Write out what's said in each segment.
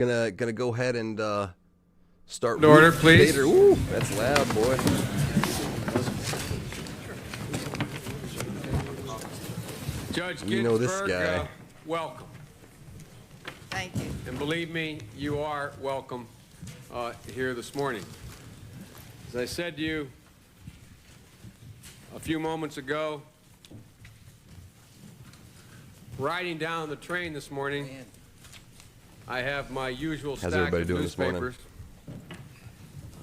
Gonna go ahead and start. Order, please. Bader. Ooh, that's loud, boy. Judge Ginsburg, You know this guy. Welcome. Thank you. And believe me, you are welcome here this morning. As I said to you a few moments ago, riding down the train this morning, I have my usual How's stack everybody of doing this morning? newspapers.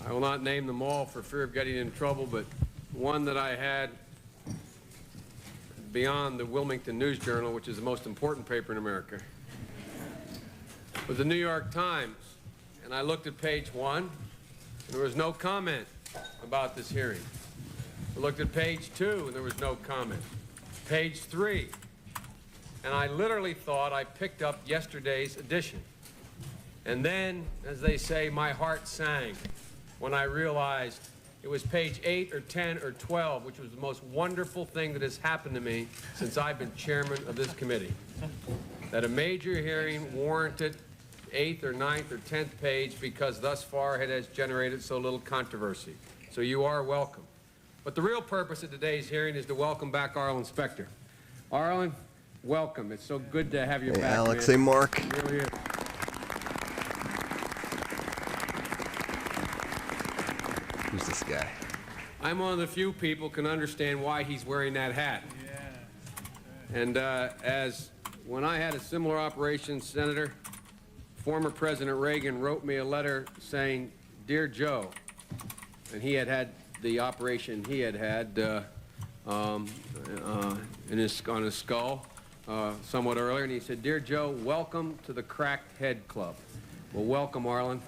I will not name them all for fear of getting in trouble, but one that I had beyond the Wilmington News Journal, which is the most important paper in America, was the New York Times. And I looked at page 1, and there was no comment about this hearing. I looked at page 2, and there was no comment. Page 3, and I literally thought I picked up yesterday's edition. And then, as they say, my heart sang when I realized it was page 8 or 10 or 12, which was the most wonderful thing that has happened to me since I've been chairman of this committee. That a major hearing warranted 8th or 9th or 10th page because thus far it has generated so little controversy. So you are welcome. But the real purpose of today's hearing is to welcome back Arlen Specter. Arlen, welcome. It's so good to have you Hey, back, Alex. man. Hey, Mark. It really is. Who's this guy? I'm one of the few people can understand why he's wearing that hat. And as when I had a similar operation, Senator, former President Reagan wrote me a letter saying, "Dear Joe," and he had had the operation he had had on his skull somewhat earlier, and he said, "Dear Joe, welcome to the Cracked Head Club." Well, welcome, Arlen.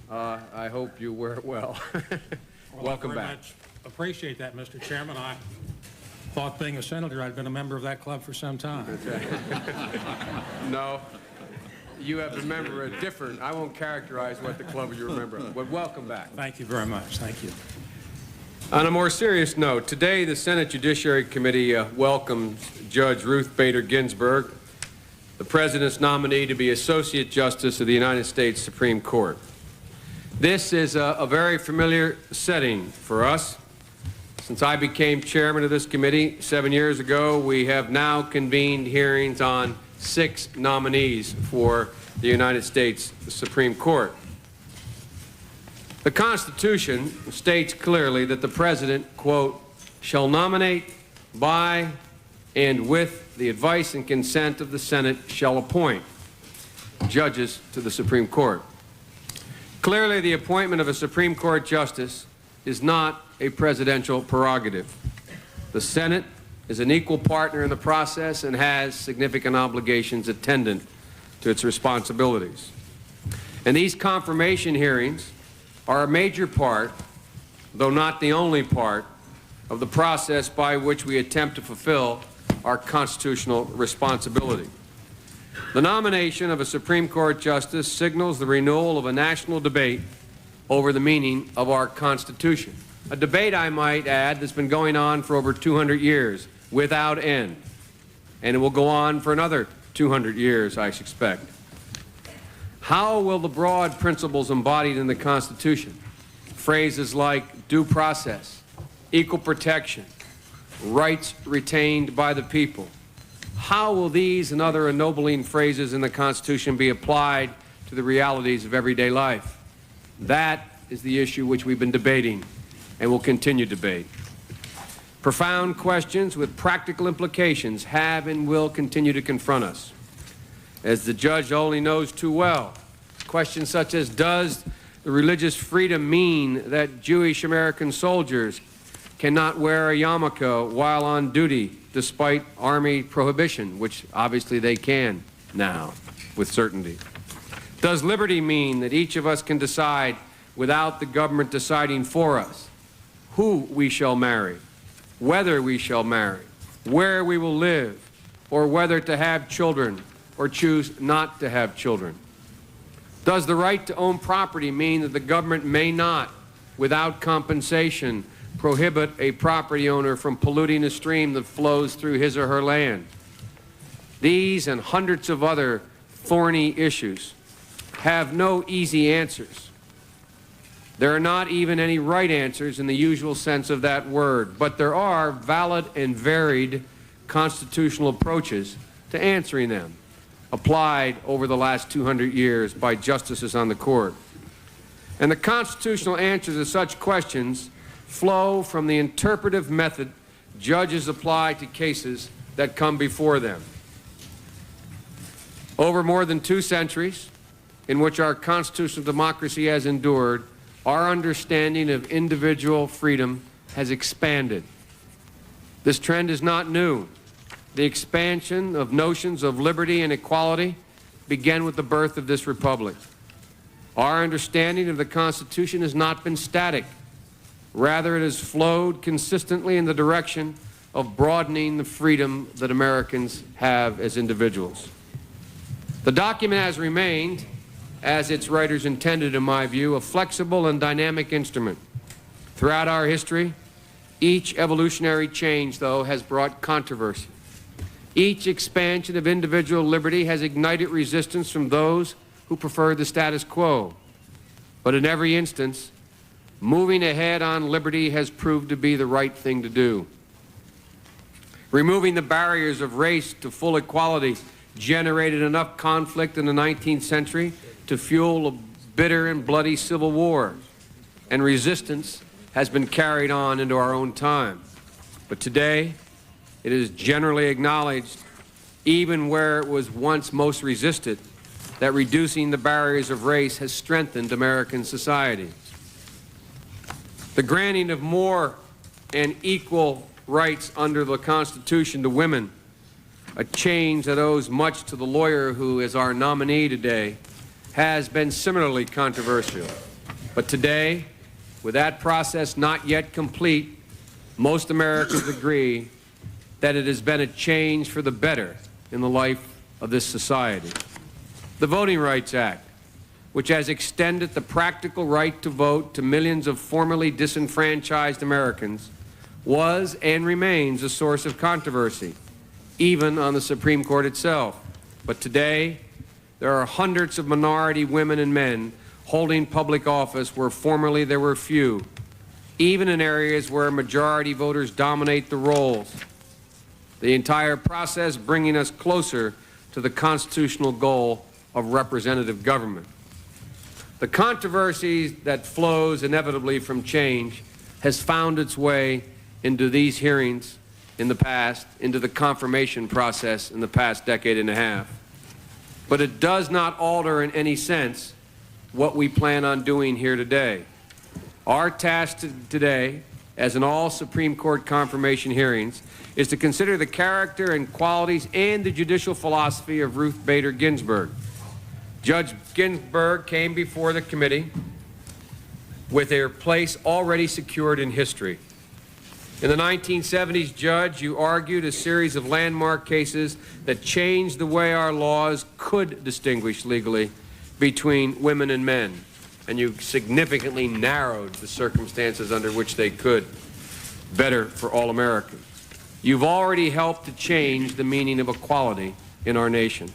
I hope you wear it well. Welcome I very back. much appreciate that, Mr. Chairman. I thought, being a senator, I'd been a member of that club for some time. No, you have a member of different. I won't characterize what the club you remember, but welcome back. Thank you very much. Thank you. On a more serious note, today the Senate Judiciary Committee welcomes Judge Ruth Bader Ginsburg, the President's nominee to be Associate Justice of the United States Supreme Court. This is a very familiar setting for us. Since I became chairman of this committee 7 years ago, we have now convened hearings on 6 nominees for the United States Supreme Court. The Constitution states clearly that the President, quote, shall nominate by and with the advice and consent of the Senate shall appoint judges to the Supreme Court. Clearly, the appointment of a Supreme Court justice is not a presidential prerogative. The Senate is an equal partner in the process and has significant obligations attendant to its responsibilities. And these confirmation hearings are a major part, though not the only part, of the process by which we attempt to fulfill our constitutional responsibility. The nomination of a Supreme Court justice signals the renewal of a national debate over the meaning of our Constitution. A debate, I might add, that's been going on for over 200 years without end. And it will go on for another 200 years, I suspect. How will the broad principles embodied in the Constitution, phrases like due process, equal protection, rights retained by the people, how will these and other ennobling phrases in the Constitution be applied to the realities of everyday life? That is the issue which we've been debating and will continue to debate. Profound questions with practical implications have and will continue to confront us. As the judge only knows too well, questions such as, does the religious freedom mean that Jewish American soldiers cannot wear a yarmulke while on duty despite Army prohibition, which obviously they can now with certainty? Does liberty mean that each of us can decide without the government deciding for us who we shall marry, whether we shall marry, where we will live, or whether to have children or choose not to have children? Does the right to own property mean that the government may not, without compensation, prohibit a property owner from polluting a stream that flows through his or her land? These and hundreds of other thorny issues have no easy answers. There are not even any right answers in the usual sense of that word, but there are valid and varied constitutional approaches to answering them, applied over the last 200 years by justices on the court. And the constitutional answers to such questions flow from the interpretive method judges apply to cases that come before them. Over more than 2 centuries, in which our constitutional democracy has endured, our understanding of individual freedom has expanded. This trend is not new. The expansion of notions of liberty and equality began with the birth of this republic. Our understanding of the Constitution has not been static. Rather, it has flowed consistently in the direction of broadening the freedom that Americans have as individuals. The document has remained, as its writers intended, in my view, a flexible and dynamic instrument. Throughout our history, each evolutionary change, though, has brought controversy. Each expansion of individual liberty has ignited resistance from those who prefer the status quo. But in every instance, moving ahead on liberty has proved to be the right thing to do. Removing the barriers of race to full equality generated enough conflict in the 19th century to fuel a bitter and bloody civil war, and resistance has been carried on into our own time. But today, it is generally acknowledged, even where it was once most resisted, that reducing the barriers of race has strengthened American society. The granting of more and equal rights under the Constitution to women, a change that owes much to the lawyer who is our nominee today, has been similarly controversial. But today, with that process not yet complete, most Americans agree that it has been a change for the better in the life of this society. The Voting Rights Act, which has extended the practical right to vote to millions of formerly disenfranchised Americans, was and remains a source of controversy, even on the Supreme Court itself. But today, there are hundreds of minority women and men holding public office where formerly there were few, even in areas where majority voters dominate the rolls. The entire process bringing us closer to the constitutional goal of representative government. The controversy that flows inevitably from change has found its way into these hearings in the past, into the confirmation process in the past decade and a half. But it does not alter in any sense what we plan on doing here today. Our task today, as in all Supreme Court confirmation hearings, is to consider the character and qualities and the judicial philosophy of Ruth Bader Ginsburg. Judge Ginsburg came before the committee with her place already secured in history. In the 1970s, Judge, you argued a series of landmark cases that changed the way our laws could distinguish legally between women and men, and you significantly narrowed the circumstances under which they could, better for all Americans. You've already helped to change the meaning of equality in our nation.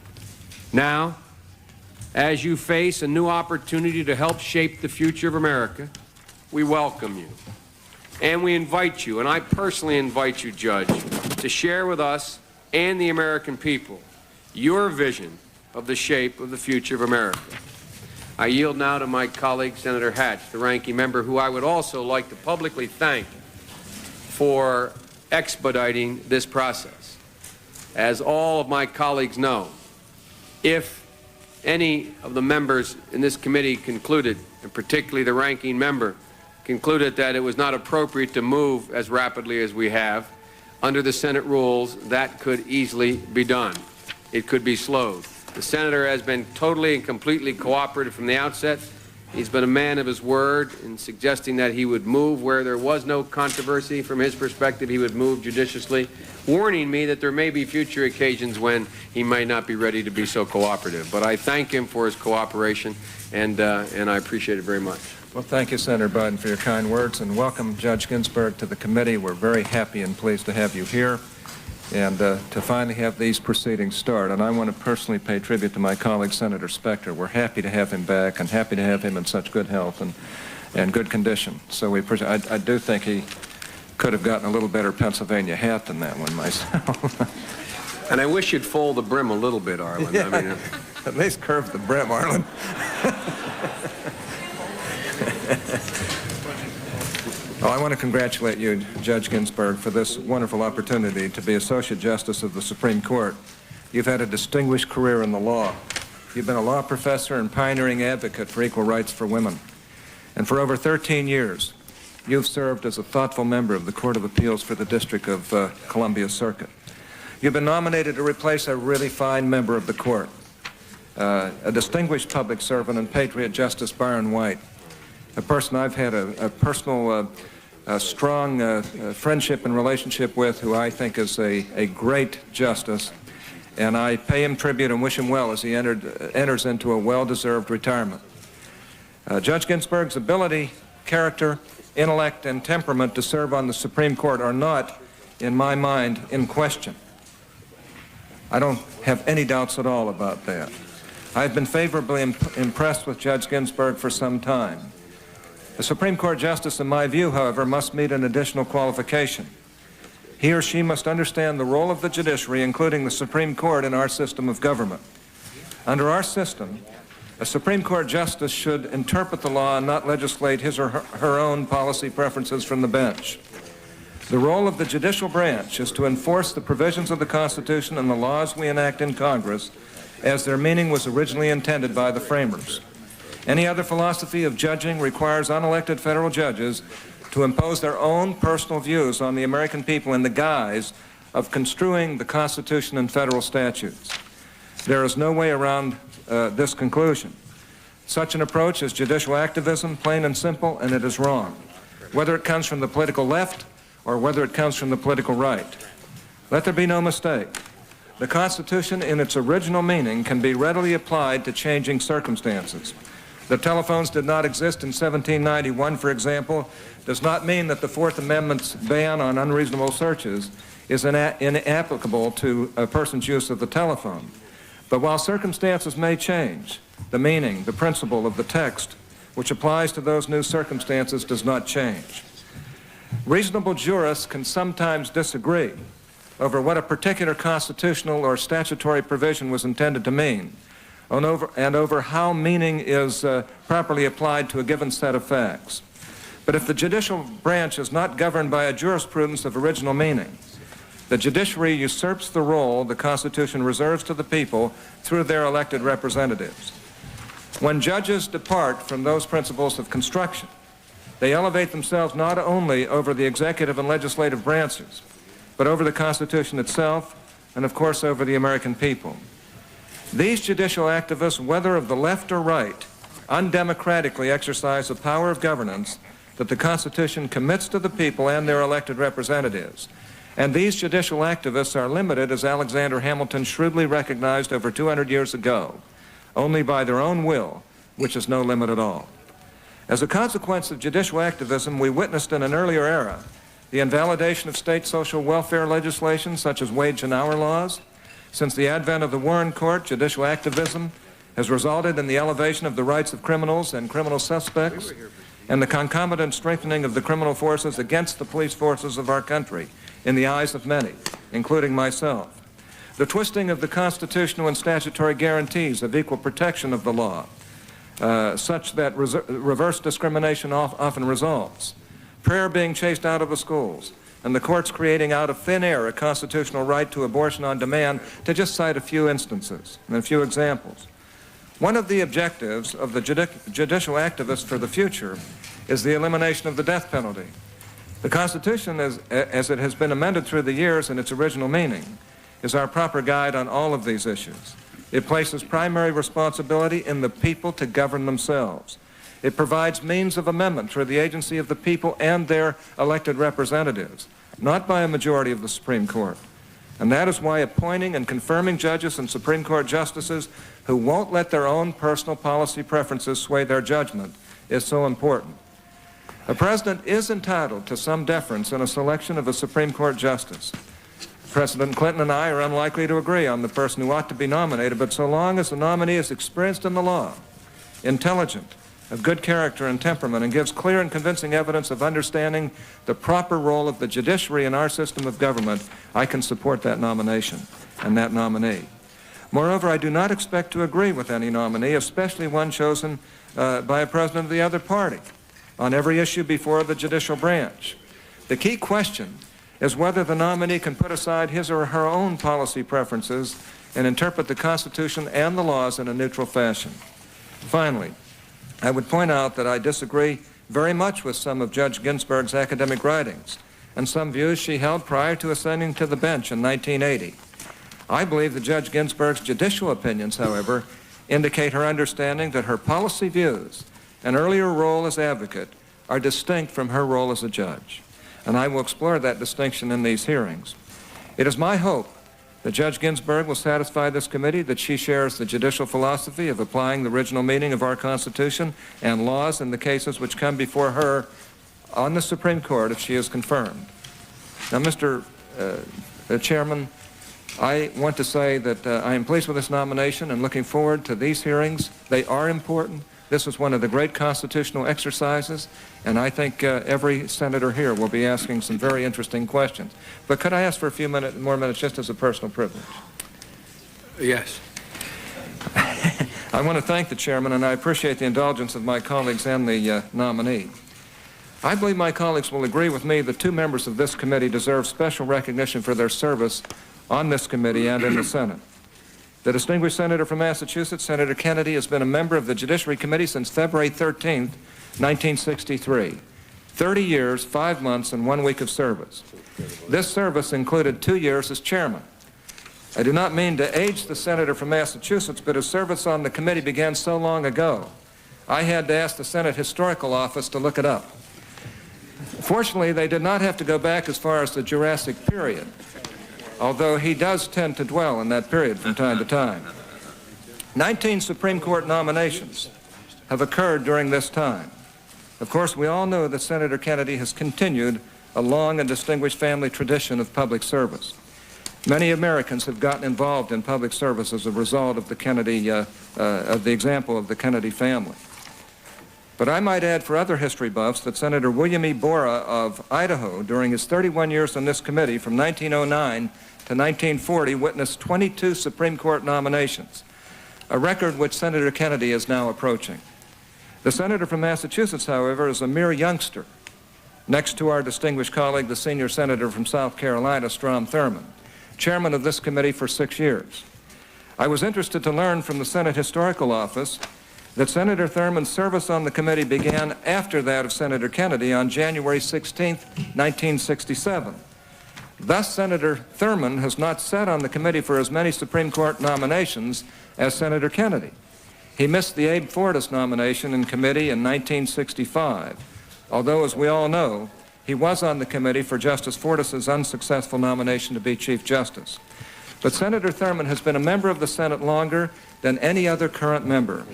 Now, as you face a new opportunity to help shape the future of America, we welcome you. And we invite you, and I personally invite you, Judge, to share with us and the American people your vision of the shape of the future of America. I yield now to my colleague, Senator Hatch, the ranking member, who I would also like to publicly thank for expediting this process. As all of my colleagues know, if any of the members in this committee concluded, and particularly the ranking member, concluded that it was not appropriate to move as rapidly as we have, under the Senate rules, that could easily be done. It could be slowed. The senator has been totally and completely cooperative from the outset. He's been a man of his word in suggesting that he would move where there was no controversy. From his perspective, he would move judiciously, warning me that there may be future occasions when he might not be ready to be so cooperative. But I thank him for his cooperation, and I appreciate it very much. Well, thank you, Senator Biden, for your kind words, and welcome Judge Ginsburg to the committee. We're very happy and pleased to have you here. and to finally have these proceedings start. And I want to personally pay tribute to my colleague, Senator Specter. We're happy to have him back and happy to have him in such good health and good condition. So we I do think he could have gotten a little better Pennsylvania hat than that one myself. And I wish you'd fold the brim a little bit, Arlen. Yeah. I mean, At least curve the brim, Arlen. Well, I want to congratulate you, Judge Ginsburg, for this wonderful opportunity to be Associate Justice of the Supreme Court. You've had a distinguished career in the law. You've been a law professor and pioneering advocate for equal rights for women. And for over 13 years, you've served as a thoughtful member of the Court of Appeals for the District of Columbia Circuit. You've been nominated to replace a really fine member of the court, a distinguished public servant and patriot, Justice Byron White, a person I've had a personal, strong friendship and relationship with, who I think is a great justice, and I pay him tribute and wish him well as he enters into a well-deserved retirement. Judge Ginsburg's ability, character, intellect, and temperament to serve on the Supreme Court are not, in my mind, in question. I don't have any doubts at all about that. I've been favorably impressed with Judge Ginsburg for some time. The Supreme Court justice, in my view, however, must meet an additional qualification. He or she must understand the role of the judiciary, including the Supreme Court, in our system of government. Under our system, a Supreme Court justice should interpret the law and not legislate his or her own policy preferences from the bench. The role of the judicial branch is to enforce the provisions of the Constitution and the laws we enact in Congress as their meaning was originally intended by the framers. Any other philosophy of judging requires unelected federal judges to impose their own personal views on the American people in the guise of construing the Constitution and federal statutes. There is no way around this conclusion. Such an approach is judicial activism, plain and simple, and it is wrong, whether it comes from the political left or whether it comes from the political right. Let there be no mistake. The Constitution, in its original meaning, can be readily applied to changing circumstances. The telephones did not exist in 1791, for example, does not mean that the Fourth Amendment's ban on unreasonable searches is inapplicable to a person's use of the telephone. But while circumstances may change, the meaning, the principle of the text, which applies to those new circumstances, does not change. Reasonable jurists can sometimes disagree over what a particular constitutional or statutory provision was intended to mean, and over how meaning is properly applied to a given set of facts. But if the judicial branch is not governed by a jurisprudence of original meaning, the judiciary usurps the role the Constitution reserves to the people through their elected representatives. When judges depart from those principles of construction, they elevate themselves not only over the executive and legislative branches, but over the Constitution itself, and of course over the American people. These judicial activists, whether of the left or right, undemocratically exercise the power of governance that the Constitution commits to the people and their elected representatives. And these judicial activists are limited, as Alexander Hamilton shrewdly recognized over 200 years ago, only by their own will, which is no limit at all. As a consequence of judicial activism, we witnessed in an earlier era the invalidation of state social welfare legislation such as wage and hour laws. Since the advent of the Warren Court, judicial activism has resulted in the elevation of the rights of criminals and criminal suspects and the concomitant strengthening of the criminal forces against the police forces of our country in the eyes of many, including myself. The twisting of the constitutional and statutory guarantees of equal protection of the law, such that reverse discrimination often results. Prayer being chased out of the schools, and the courts creating out of thin air a constitutional right to abortion on demand, to just cite a few instances and a few examples. One of the objectives of the judicial activists for the future is the elimination of the death penalty. The Constitution, as it has been amended through the years in its original meaning, is our proper guide on all of these issues. It places primary responsibility in the people to govern themselves. It provides means of amendment through the agency of the people and their elected representatives, not by a majority of the Supreme Court. And that is why appointing and confirming judges and Supreme Court justices who won't let their own personal policy preferences sway their judgment is so important. A president is entitled to some deference in a selection of a Supreme Court justice. President Clinton and I are unlikely to agree on the person who ought to be nominated, but so long as the nominee is experienced in the law, intelligent, of good character and temperament, and gives clear and convincing evidence of understanding the proper role of the judiciary in our system of government, I can support that nomination and that nominee. Moreover, I do not expect to agree with any nominee, especially one chosen by a president of the other party, on every issue before the judicial branch. The key question is whether the nominee can put aside his or her own policy preferences and interpret the Constitution and the laws in a neutral fashion. Finally, I would point out that I disagree very much with some of Judge Ginsburg's academic writings and some views she held prior to ascending to the bench in 1980. I believe that Judge Ginsburg's judicial opinions, however, indicate her understanding that her policy views and earlier role as advocate are distinct from her role as a judge, and I will explore that distinction in these hearings. It is my hope that Judge Ginsburg will satisfy this committee that she shares the judicial philosophy of applying the original meaning of our Constitution and laws in the cases which come before her on the Supreme Court if she is confirmed. Now, Mr. Chairman, I want to say that I am pleased with this nomination and looking forward to these hearings. They are important. This is one of the great constitutional exercises, and I think every senator here will be asking some very interesting questions. But could I ask for a few more minutes just as a personal privilege? Yes. I want to thank the chairman, and I appreciate the indulgence of my colleagues and the nominee. I believe my colleagues will agree with me that two members of this committee deserve special recognition for their service on this committee and in the Senate. The distinguished senator from Massachusetts, Senator Kennedy, has been a member of the Judiciary Committee since February 13, 1963. 30 years, 5 months, and 1 week of service. This service included 2 years as chairman. I do not mean to age the senator from Massachusetts, but his service on the committee began so long ago, I had to ask the Senate Historical Office to look it up. Fortunately, they did not have to go back as far as the Jurassic period, although he does tend to dwell in that period from time to time. 19 Supreme Court nominations have occurred during this time. Of course, we all know that Senator Kennedy has continued a long and distinguished family tradition of public service. Many Americans have gotten involved in public service as a result of the example of the Kennedy family. But I might add for other history buffs that Senator William E. Borah of Idaho, during his 31 years on this committee from 1909 to 1940, witnessed 22 Supreme Court nominations, a record which Senator Kennedy is now approaching. The senator from Massachusetts, however, is a mere youngster, next to our distinguished colleague, the senior senator from South Carolina, Strom Thurmond, chairman of this committee for 6 years. I was interested to learn from the Senate Historical Office that Senator Thurmond's service on the committee began after that of Senator Kennedy on January 16, 1967. Thus, Senator Thurmond has not sat on the committee for as many Supreme Court nominations as Senator Kennedy. He missed the Abe Fortas nomination in committee in 1965, although, as we all know, he was on the committee for Justice Fortas's unsuccessful nomination to be Chief Justice. But Senator Thurmond has been a member of the Senate longer than any other current member.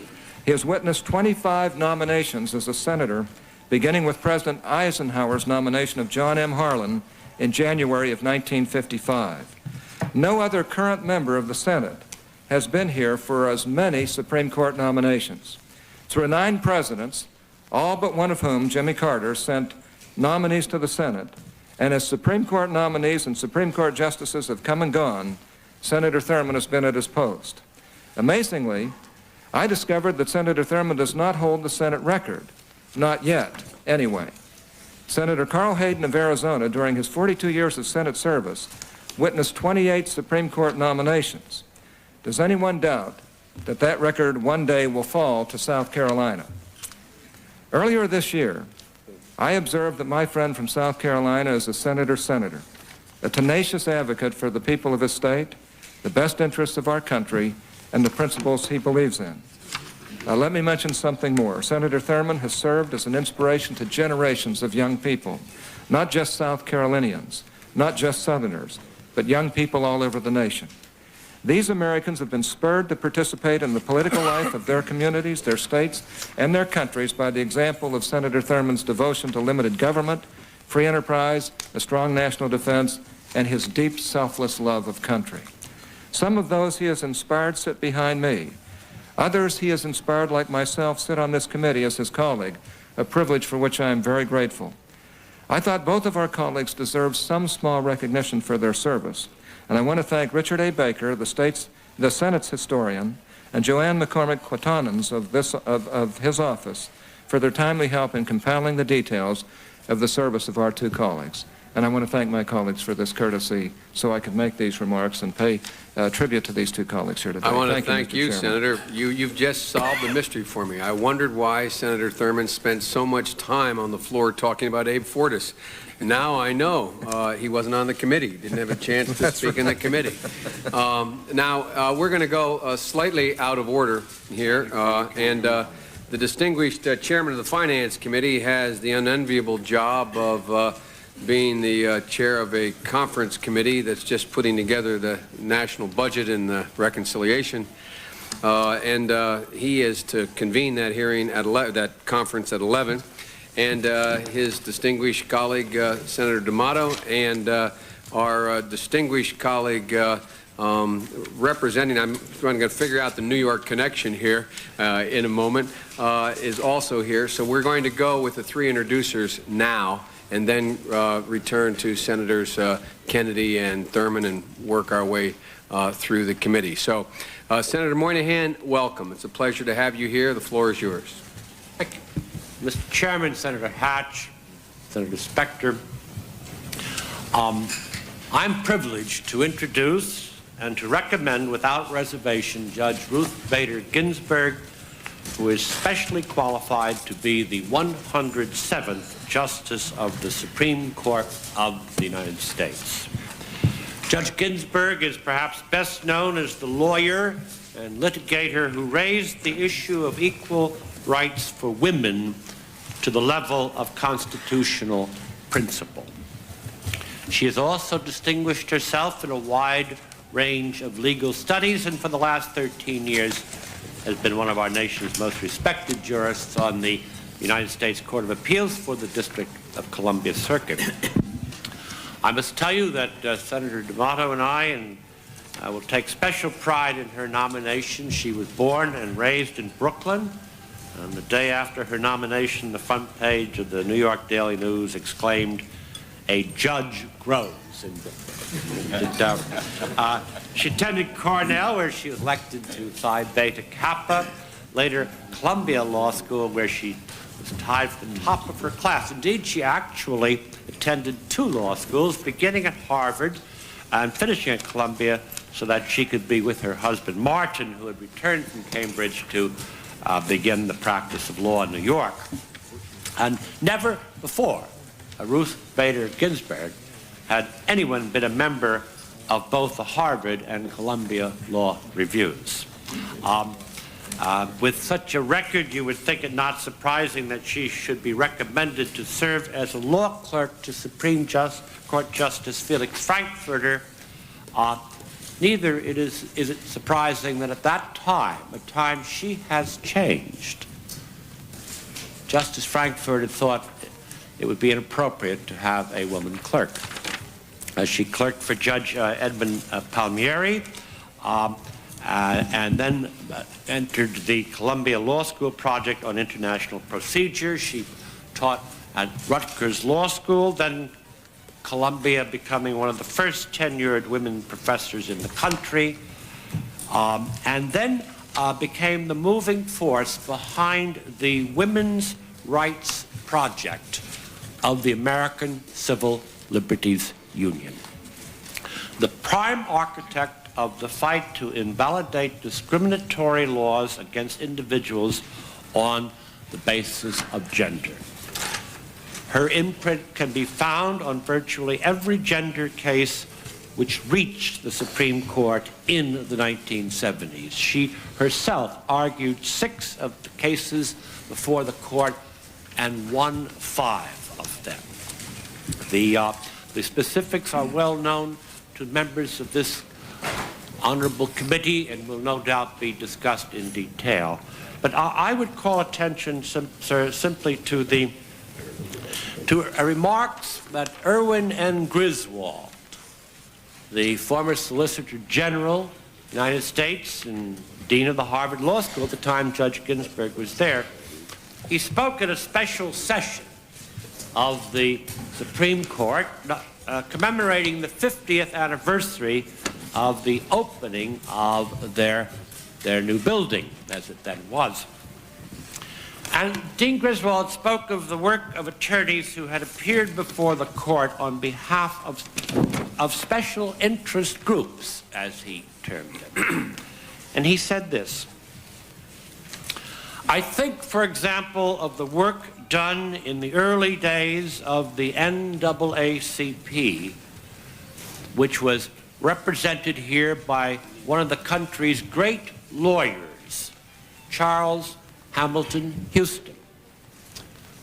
He has witnessed 25 nominations as a senator, beginning with President Eisenhower's nomination of John M. Harlan in January of 1955. No other current member of the Senate has been here for as many Supreme Court nominations. Through 9 presidents, all but one of whom, Jimmy Carter, sent nominees to the Senate, and as Supreme Court nominees and Supreme Court justices have come and gone, Senator Thurmond has been at his post. Amazingly, I discovered that Senator Thurmond does not hold the Senate record. Not yet, anyway. Senator Carl Hayden of Arizona, during his 42 years of Senate service, witnessed 28 Supreme Court nominations. Does anyone doubt that that record one day will fall to South Carolina? Earlier this year, I observed that my friend from South Carolina is a senator, a tenacious advocate for the people of his state, the best interests of our country, and the principles he believes in. Now, let me mention something more. Senator Thurmond has served as an inspiration to generations of young people, not just South Carolinians, not just Southerners, but young people all over the nation. These Americans have been spurred to participate in the political life of their communities, their states, and their countries by the example of Senator Thurmond's devotion to limited government, free enterprise, a strong national defense, and his deep, selfless love of country. Some of those he has inspired sit behind me. Others he has inspired, like myself, sit on this committee as his colleague, a privilege for which I am very grateful. I thought both of our colleagues deserved some small recognition for their service, and I want to thank Richard A. Baker, the Senate's historian, and Joanne McCormick Quatonans of his office for their timely help in compiling the details of the service of our two colleagues. And I want to thank my colleagues for this courtesy so I could make these remarks and pay tribute to these two colleagues here today. I want to thank you, you, Senator. You've just solved the mystery for me. I wondered why Senator Thurmond spent so much time on the floor talking about Abe Fortas. Now I know he wasn't on the committee, didn't have a chance to speak in the committee. Now, we're going to go slightly out of order here, and the distinguished chairman of the Finance Committee has the unenviable job of being the chair of a conference committee that's just putting together the national budget and the reconciliation. And he is to convene that hearing at that conference at 11. And his distinguished colleague, Senator D'Amato, and our distinguished colleague representing, I'm going to figure out the New York connection here in a moment, is also here. So we're going to go with the three introducers now, and then return to Senators Kennedy and Thurmond and work our way through the committee. So, Senator Moynihan, welcome. It's a pleasure to have you here. The floor is yours. Thank you. Mr. Chairman, Senator Hatch, Senator Specter, I'm privileged to introduce and to recommend without reservation Judge Ruth Bader Ginsburg, who is specially qualified to be the 107th Justice of the Supreme Court of the United States. Judge Ginsburg is perhaps best known as the lawyer and litigator who raised the issue of equal rights for women to the level of constitutional principle. She has also distinguished herself in a wide range of legal studies, and for the last 13 years has been one of our nation's most respected jurists on the United States Court of Appeals for the District of Columbia Circuit. I must tell you that Senator D'Amato and I will take special pride in her nomination. She was born and raised in Brooklyn. And the day after her nomination, the front page of the New York Daily News exclaimed, "A judge grows in Brooklyn." She attended Cornell, where she was elected to Psi Beta Kappa. Later, Columbia Law School, where she was tied for the top of her class. Indeed, she actually attended 2 law schools, beginning at Harvard and finishing at Columbia, so that she could be with her husband, Martin, who had returned from Cambridge to begin the practice of law in New York. And never before, Ruth Bader Ginsburg, had anyone been a member of both the Harvard and Columbia Law Reviews. With such a record, you would think it not surprising that she should be recommended to serve as a law clerk to Supreme Court Justice Felix Frankfurter. Neither is it surprising that at that time, a time she has changed, Justice Frankfurter thought it would be inappropriate to have a woman clerk. She clerked for Judge Edmund Palmieri, and then entered the Columbia Law School project on international procedure. She taught at Rutgers Law School, then Columbia becoming one of the first tenured women professors in the country, and then became the moving force behind the Women's Rights Project of the American Civil Liberties Union. The prime architect of the fight to invalidate discriminatory laws against individuals on the basis of gender. Her imprint can be found on virtually every gender case which reached the Supreme Court in the 1970s. She herself argued 6 of the cases before the court and won 5 of them. The specifics are well known to members of this honorable committee and will no doubt be discussed in detail. But I would call attention, sir, simply to remarks that Erwin N. Griswold, the former Solicitor General, United States, and Dean of the Harvard Law School at the time Judge Ginsburg was there. He spoke at a special session of the Supreme Court commemorating the 50th anniversary of the opening of their new building, as it then was. And Dean Griswold spoke of the work of attorneys who had appeared before the court on behalf of special interest groups, as he termed them. And he said this: I think, for example, of the work done in the early days of the NAACP, which was represented here by one of the country's great lawyers, Charles Hamilton Houston.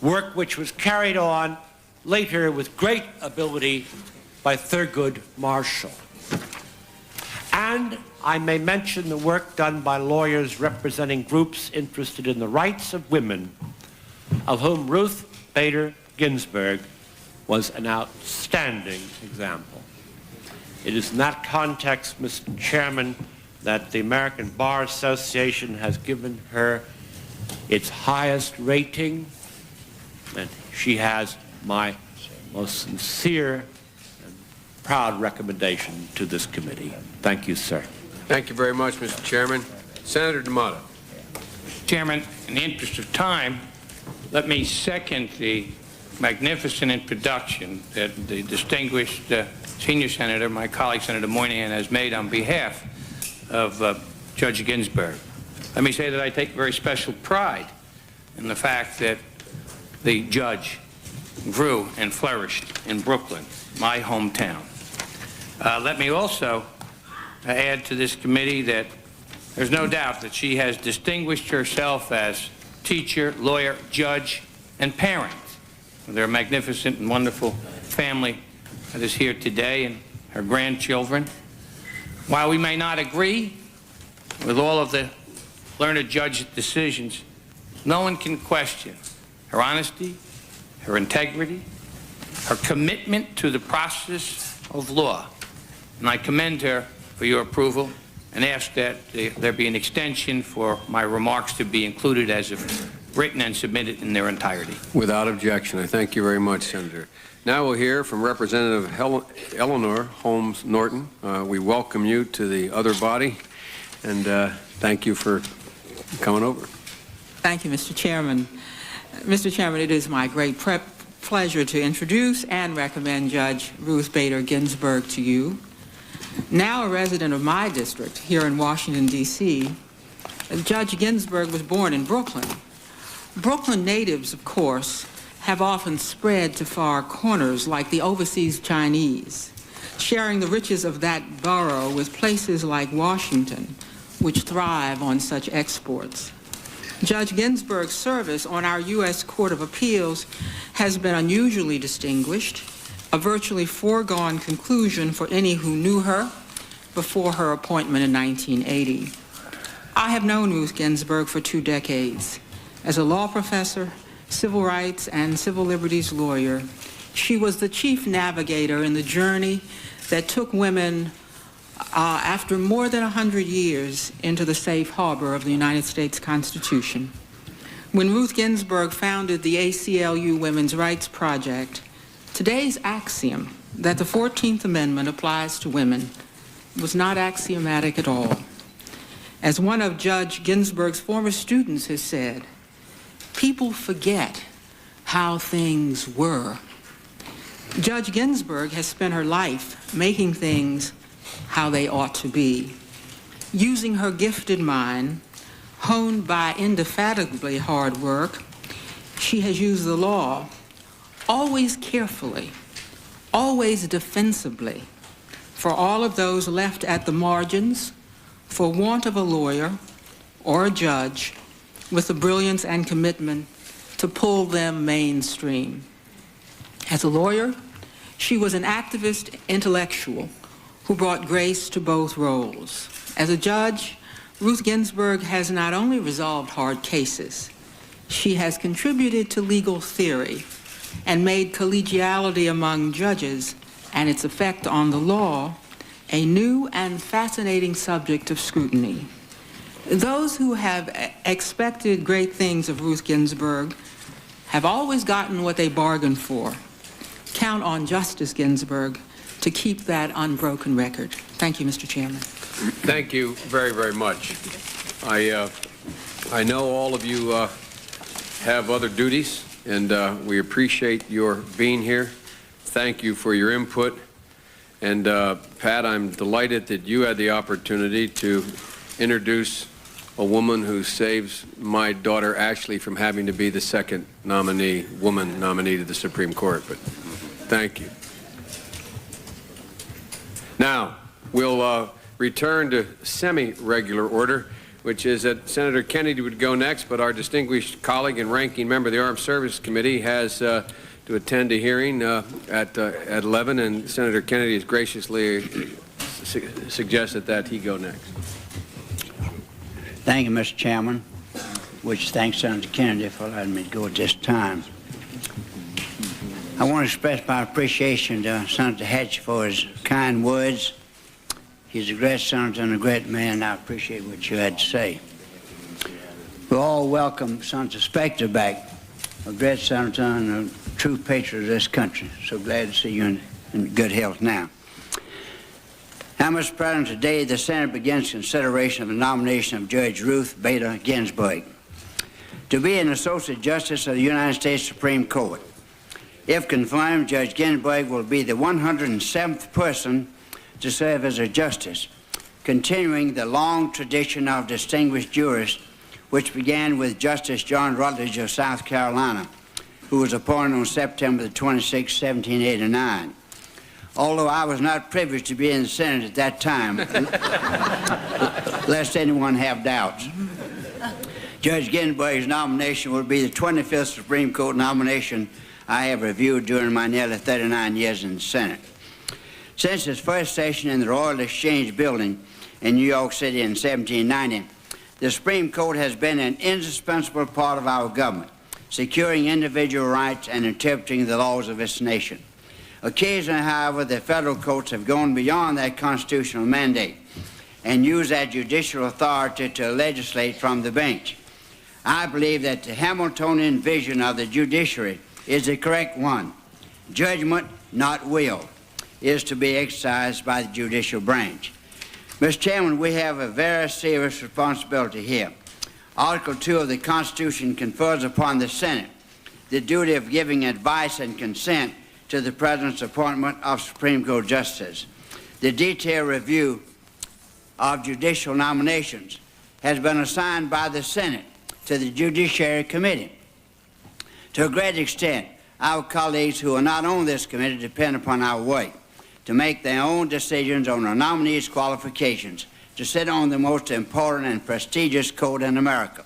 Work which was carried on later with great ability by Thurgood Marshall. And I may mention the work done by lawyers representing groups interested in the rights of women, of whom Ruth Bader Ginsburg was an outstanding example. It is in that context, Mr. Chairman, that the American Bar Association has given her its highest rating, and she has my most sincere and proud recommendation to this committee. Thank you, sir. Thank you very much, Mr. Chairman. Senator D'Amato. Chairman, in the interest of time, let me second the magnificent introduction that the distinguished senior senator, my colleague Senator Moynihan, has made on behalf of Judge Ginsburg. Let me say that I take very special pride in the fact that the judge grew and flourished in Brooklyn, my hometown. Let me also add to this committee that there's no doubt that she has distinguished herself as teacher, lawyer, judge, and parent. Their magnificent and wonderful family that is here today and her grandchildren. While we may not agree with all of the learned judge's decisions, no one can question her honesty, her integrity, her commitment to the process of law. And I commend her for your approval and ask that there be an extension for my remarks to be included as if written and submitted in their entirety. Without objection. I thank you very much, Senator. Now we'll hear from Representative Eleanor Holmes Norton. We welcome you to the other body, and thank you for coming over. Thank you, Mr. Chairman. Mr. Chairman, it is my great pleasure to introduce and recommend Judge Ruth Bader Ginsburg to you. Now a resident of my district here in Washington, D.C., Judge Ginsburg was born in Brooklyn. Brooklyn natives, of course, have often spread to far corners like the overseas Chinese, sharing the riches of that borough with places like Washington, which thrive on such exports. Judge Ginsburg's service on our U.S. Court of Appeals has been unusually distinguished, a virtually foregone conclusion for any who knew her before her appointment in 1980. I have known Ruth Ginsburg for 2 decades. As a law professor, civil rights and civil liberties lawyer, she was the chief navigator in the journey that took women after more than 100 years into the safe harbor of the United States Constitution. When Ruth Ginsburg founded the ACLU Women's Rights Project, today's axiom that the 14th Amendment applies to women was not axiomatic at all. As one of Judge Ginsburg's former students has said, people forget how things were. Judge Ginsburg has spent her life making things how they ought to be. Using her gifted mind, honed by indefatigably hard work, she has used the law always carefully, always defensively, for all of those left at the margins for want of a lawyer or a judge with the brilliance and commitment to pull them mainstream. As a lawyer, she was an activist intellectual who brought grace to both roles. As a judge, Ruth Ginsburg has not only resolved hard cases, she has contributed to legal theory and made collegiality among judges and its effect on the law a new and fascinating subject of scrutiny. Those who have expected great things of Ruth Ginsburg have always gotten what they bargained for. Count on Justice Ginsburg to keep that unbroken record. Thank you, Mr. Chairman. Thank you very, very much. I know all of you have other duties, and we appreciate your being here. Thank you for your input. And Pat, I'm delighted that you had the opportunity to introduce a woman who saves my daughter Ashley from having to be the second woman nominee to the Supreme Court. But thank you. Now, we'll return to semi-regular order, which is that Senator Kennedy would go next, but our distinguished colleague and ranking member of the Armed Services Committee has to attend a hearing at 11, and Senator Kennedy has graciously suggested that he go next. Thank you, Mr. Chairman, which thanks Senator Kennedy for allowing me to go at this time. I want to express my appreciation to Senator Hatch for his kind words. He's a great senator and a great man, and I appreciate what you had to say. We all welcome Senator Specter back, a great senator and a true patriot of this country. So glad to see you in good health now. Now, Mr. President, today the Senate begins consideration of the nomination of Judge Ruth Bader Ginsburg to be an Associate Justice of the United States Supreme Court. If confirmed, Judge Ginsburg will be the 107th person to serve as a justice, continuing the long tradition of distinguished jurists which began with Justice John Rutledge of South Carolina, who was appointed on September 26, 1789. Although I was not privileged to be in the Senate at that time, lest anyone have doubts. Judge Ginsburg's nomination will be the 25th Supreme Court nomination I have reviewed during my nearly 39 years in the Senate. Since its first session in the Royal Exchange Building in New York City in 1790, the Supreme Court has been an indispensable part of our government, securing individual rights and interpreting the laws of its nation. Occasionally, however, the federal courts have gone beyond that constitutional mandate and used that judicial authority to legislate from the bench. I believe that the Hamiltonian vision of the judiciary is the correct one. Judgment, not will, is to be exercised by the judicial branch. Mr. Chairman, we have a very serious responsibility here. Article 2 of the Constitution confers upon the Senate the duty of giving advice and consent to the President's appointment of Supreme Court justices. The detailed review of judicial nominations has been assigned by the Senate to the Judiciary Committee. To a great extent, our colleagues who are not on this committee depend upon our work to make their own decisions on a nominee's qualifications to sit on the most important and prestigious court in America.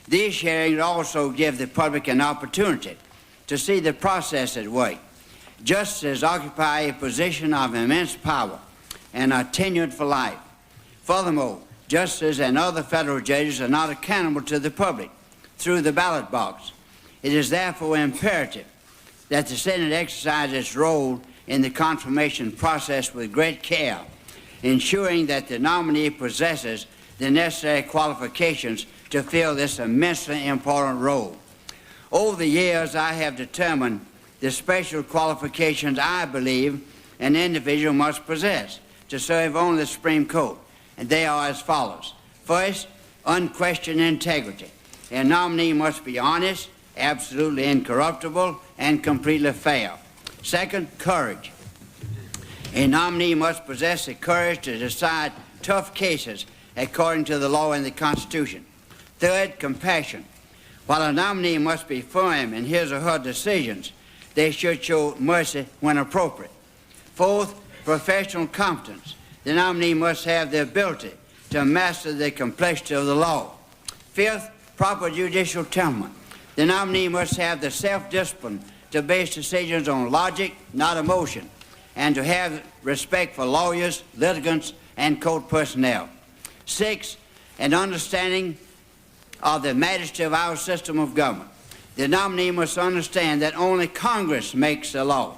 These hearings also give the public an opportunity to see the process at work. Justices occupy a position of immense power and are tenured for life. Furthermore, justices and other federal judges are not accountable to the public through the ballot box. It is therefore imperative that the Senate exercise its role in the confirmation process with great care, ensuring that the nominee possesses the necessary qualifications to fill this immensely important role. Over the years, I have determined the special qualifications I believe an individual must possess to serve on the Supreme Court, and they are as follows. First, unquestioned integrity. A nominee must be honest, absolutely incorruptible, and completely fair. Second, courage. A nominee must possess the courage to decide tough cases according to the law and the Constitution. Third, compassion. While a nominee must be firm in his or her decisions, they should show mercy when appropriate. Fourth, professional competence. The nominee must have the ability to master the complexity of the law. Fifth, proper judicial temperament. The nominee must have the self-discipline to base decisions on logic, not emotion, and to have respect for lawyers, litigants, and court personnel. Sixth, an understanding of the majesty of our system of government. The nominee must understand that only Congress makes the law,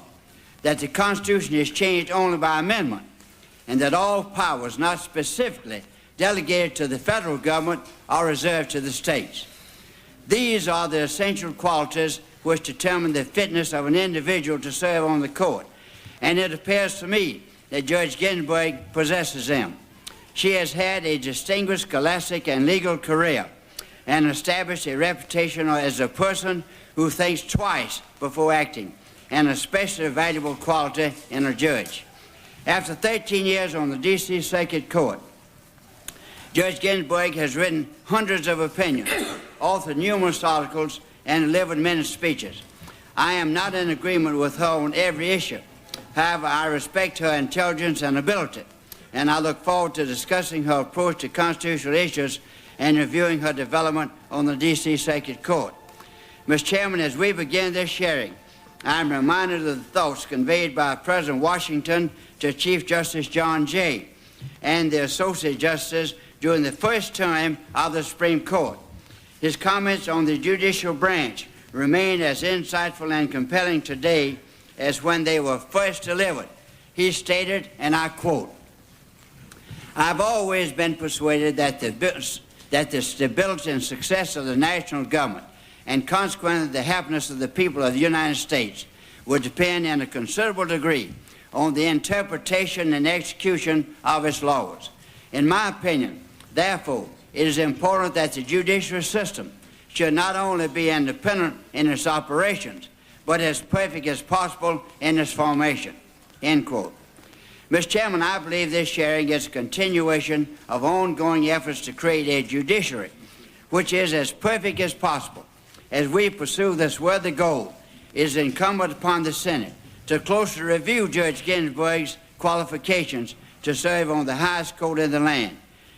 that the Constitution is changed only by amendment, and that all powers not specifically delegated to the federal government are reserved to the states. These are the essential qualities which determine the fitness of an individual to serve on the court, and it appears to me that Judge Ginsburg possesses them. She has had a distinguished scholastic and legal career and established a reputation as a person who thinks twice before acting, an especially valuable quality in a judge. After 13 years on the D.C. Circuit Court, Judge Ginsburg has written hundreds of opinions, authored numerous articles, and delivered many speeches. I am not in agreement with her on every issue. However, I respect her intelligence and ability, and I look forward to discussing her approach to constitutional issues and reviewing her development on the D.C. Circuit Court. Mr. Chairman, as we begin this hearing, I am reminded of the thoughts conveyed by President Washington to Chief Justice John Jay and the Associate Justices during the first term of the Supreme Court. His comments on the judicial branch remain as insightful and compelling today as when they were first delivered. He stated, and I quote, "I've always been persuaded that the stability and success of the national government and consequently the happiness of the people of the United States would depend in a considerable degree on the interpretation and execution of its laws. In my opinion, therefore, it is important that the judicial system should not only be independent in its operations, but as perfect as possible in its formation." End quote. Mr. Chairman, I believe this hearing is a continuation of ongoing efforts to create a judiciary which is as perfect as possible. As we pursue this worthy goal, it is incumbent upon the Senate to closely review Judge Ginsburg's qualifications to serve on the highest court in the land.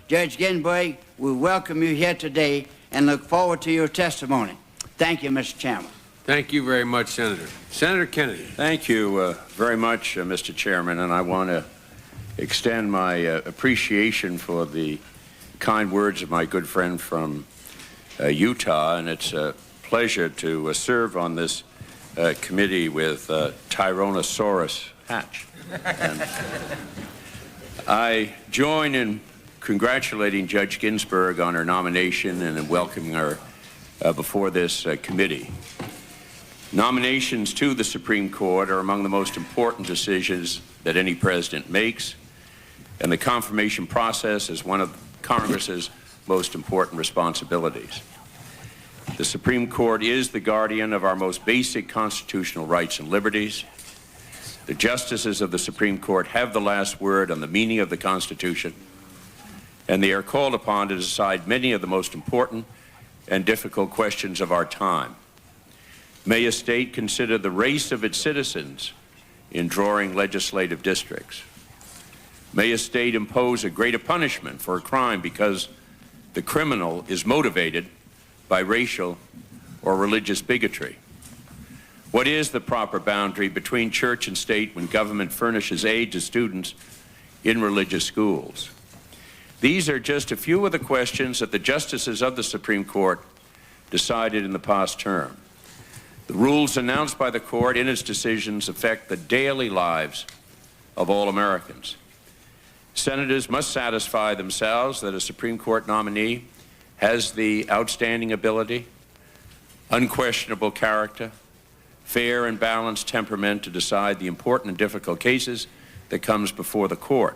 Judge Ginsburg, we welcome you here today and look forward to your testimony. Thank you, Mr. Chairman. Thank you very much, Senator. Senator Kennedy. Thank you very much, Mr. Chairman, and I want to extend my appreciation for the kind words of my good friend from Utah, and it's a pleasure to serve on this committee with Tyrannosaurus Hatch. And I join in congratulating Judge Ginsburg on her nomination and in welcoming her before this committee. Nominations to the Supreme Court are among the most important decisions that any president makes, and the confirmation process is one of Congress's most important responsibilities. The Supreme Court is the guardian of our most basic constitutional rights and liberties. The justices of the Supreme Court have the last word on the meaning of the Constitution, and they are called upon to decide many of the most important and difficult questions of our time. May a state consider the race of its citizens in drawing legislative districts? May a state impose a greater punishment for a crime because the criminal is motivated by racial or religious bigotry? What is the proper boundary between church and state when government furnishes aid to students in religious schools? These are just a few of the questions that the justices of the Supreme Court decided in the past term. The rules announced by the court in its decisions affect the daily lives of all Americans. Senators must satisfy themselves that a Supreme Court nominee has the outstanding ability, unquestionable character, fair and balanced temperament to decide the important and difficult cases that comes before the court.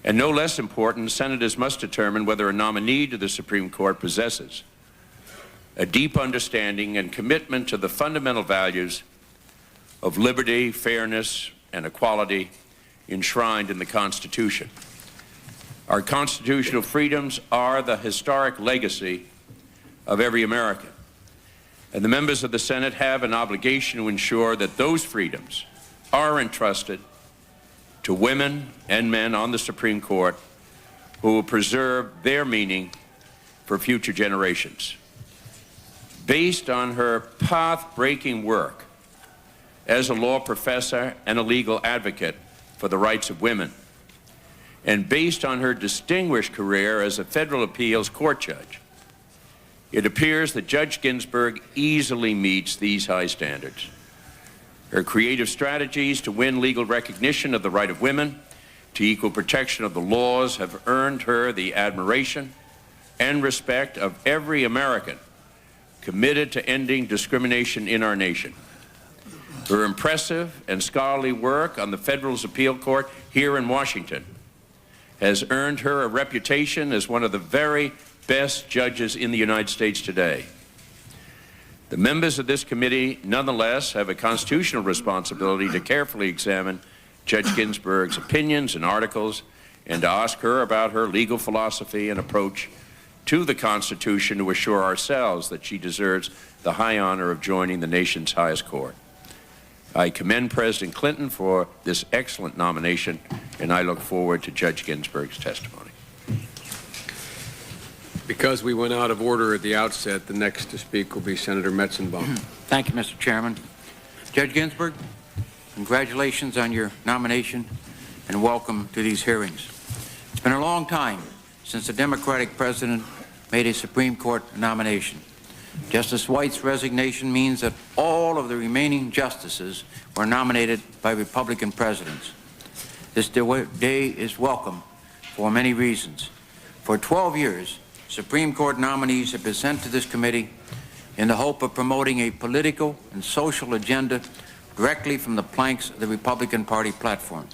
And no less important, senators must determine whether a nominee to the Supreme Court possesses a deep understanding and commitment to the fundamental values of liberty, fairness, and equality enshrined in the Constitution. Our constitutional freedoms are the historic legacy of every American, and the members of the Senate have an obligation to ensure that those freedoms are entrusted to women and men on the Supreme Court who will preserve their meaning for future generations. Based on her path-breaking work as a law professor and a legal advocate for the rights of women, and based on her distinguished career as a federal appeals court judge, it appears that Judge Ginsburg easily meets these high standards. Her creative strategies to win legal recognition of the right of women to equal protection of the laws have earned her the admiration and respect of every American committed to ending discrimination in our nation. Her impressive and scholarly work on the Federal Appeal Court here in Washington has earned her a reputation as one of the very best judges in the United States today. The members of this committee, nonetheless, have a constitutional responsibility to carefully examine Judge Ginsburg's opinions and articles and to ask her about her legal philosophy and approach to the Constitution to assure ourselves that she deserves the high honor of joining the nation's highest court. I commend President Clinton for this excellent nomination, and I look forward to Judge Ginsburg's testimony. Because we went out of order at the outset, the next to speak will be Senator Metzenbaum. Thank you, Mr. Chairman. Judge Ginsburg, congratulations on your nomination and welcome to these hearings. It's been a long time since a Democratic president made a Supreme Court nomination. Justice White's resignation means that all of the remaining justices were nominated by Republican presidents. This day is welcome for many reasons. For 12 years, Supreme Court nominees have been sent to this committee in the hope of promoting a political and social agenda directly from the planks of the Republican Party platform.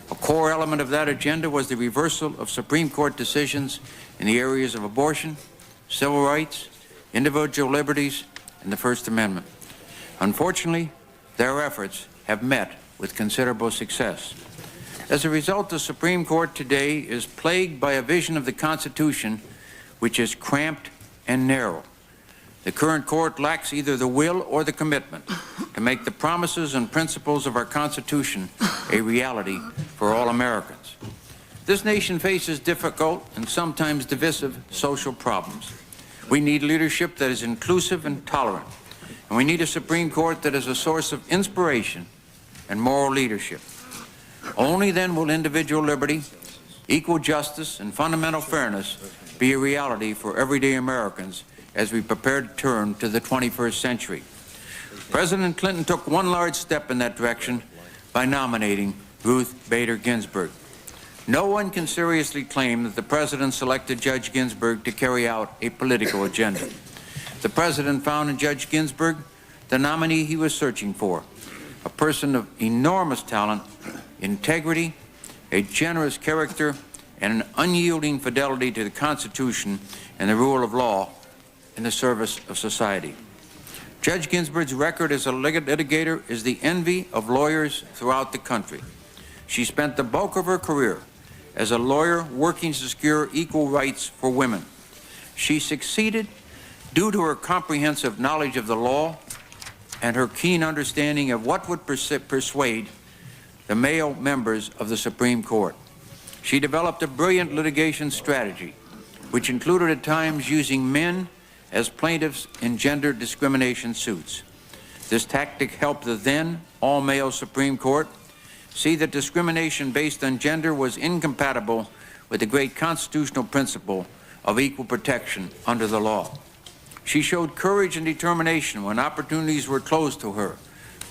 A core element of that agenda was the reversal of Supreme Court decisions in the areas of abortion, civil rights, individual liberties, and the First Amendment. Unfortunately, their efforts have met with considerable success. As a result, the Supreme Court today is plagued by a vision of the Constitution which is cramped and narrow. The current court lacks either the will or the commitment to make the promises and principles of our Constitution a reality for all Americans. This nation faces difficult and sometimes divisive social problems. We need leadership that is inclusive and tolerant, and we need a Supreme Court that is a source of inspiration and moral leadership. Only then will individual liberty, equal justice, and fundamental fairness be a reality for everyday Americans as we prepare to turn to the 21st century. President Clinton took one large step in that direction by nominating Ruth Bader Ginsburg. No one can seriously claim that the president selected Judge Ginsburg to carry out a political agenda. The president found in Judge Ginsburg the nominee he was searching for, a person of enormous talent, integrity, a generous character, and an unyielding fidelity to the Constitution and the rule of law in the service of society. Judge Ginsburg's record as a litigator is the envy of lawyers throughout the country. She spent the bulk of her career as a lawyer working to secure equal rights for women. She succeeded due to her comprehensive knowledge of the law and her keen understanding of what would persuade the male members of the Supreme Court. She developed a brilliant litigation strategy, which included at times using men as plaintiffs in gender discrimination suits. This tactic helped the then all-male Supreme Court see that discrimination based on gender was incompatible with the great constitutional principle of equal protection under the law. She showed courage and determination when opportunities were closed to her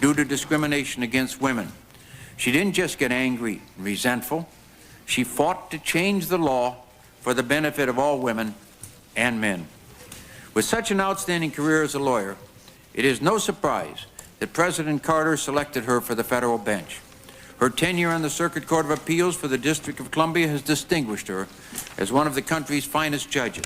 due to discrimination against women. She didn't just get angry and resentful. She fought to change the law for the benefit of all women and men. With such an outstanding career as a lawyer, it is no surprise that President Carter selected her for the federal bench. Her tenure on the Circuit Court of Appeals for the District of Columbia has distinguished her as one of the country's finest judges.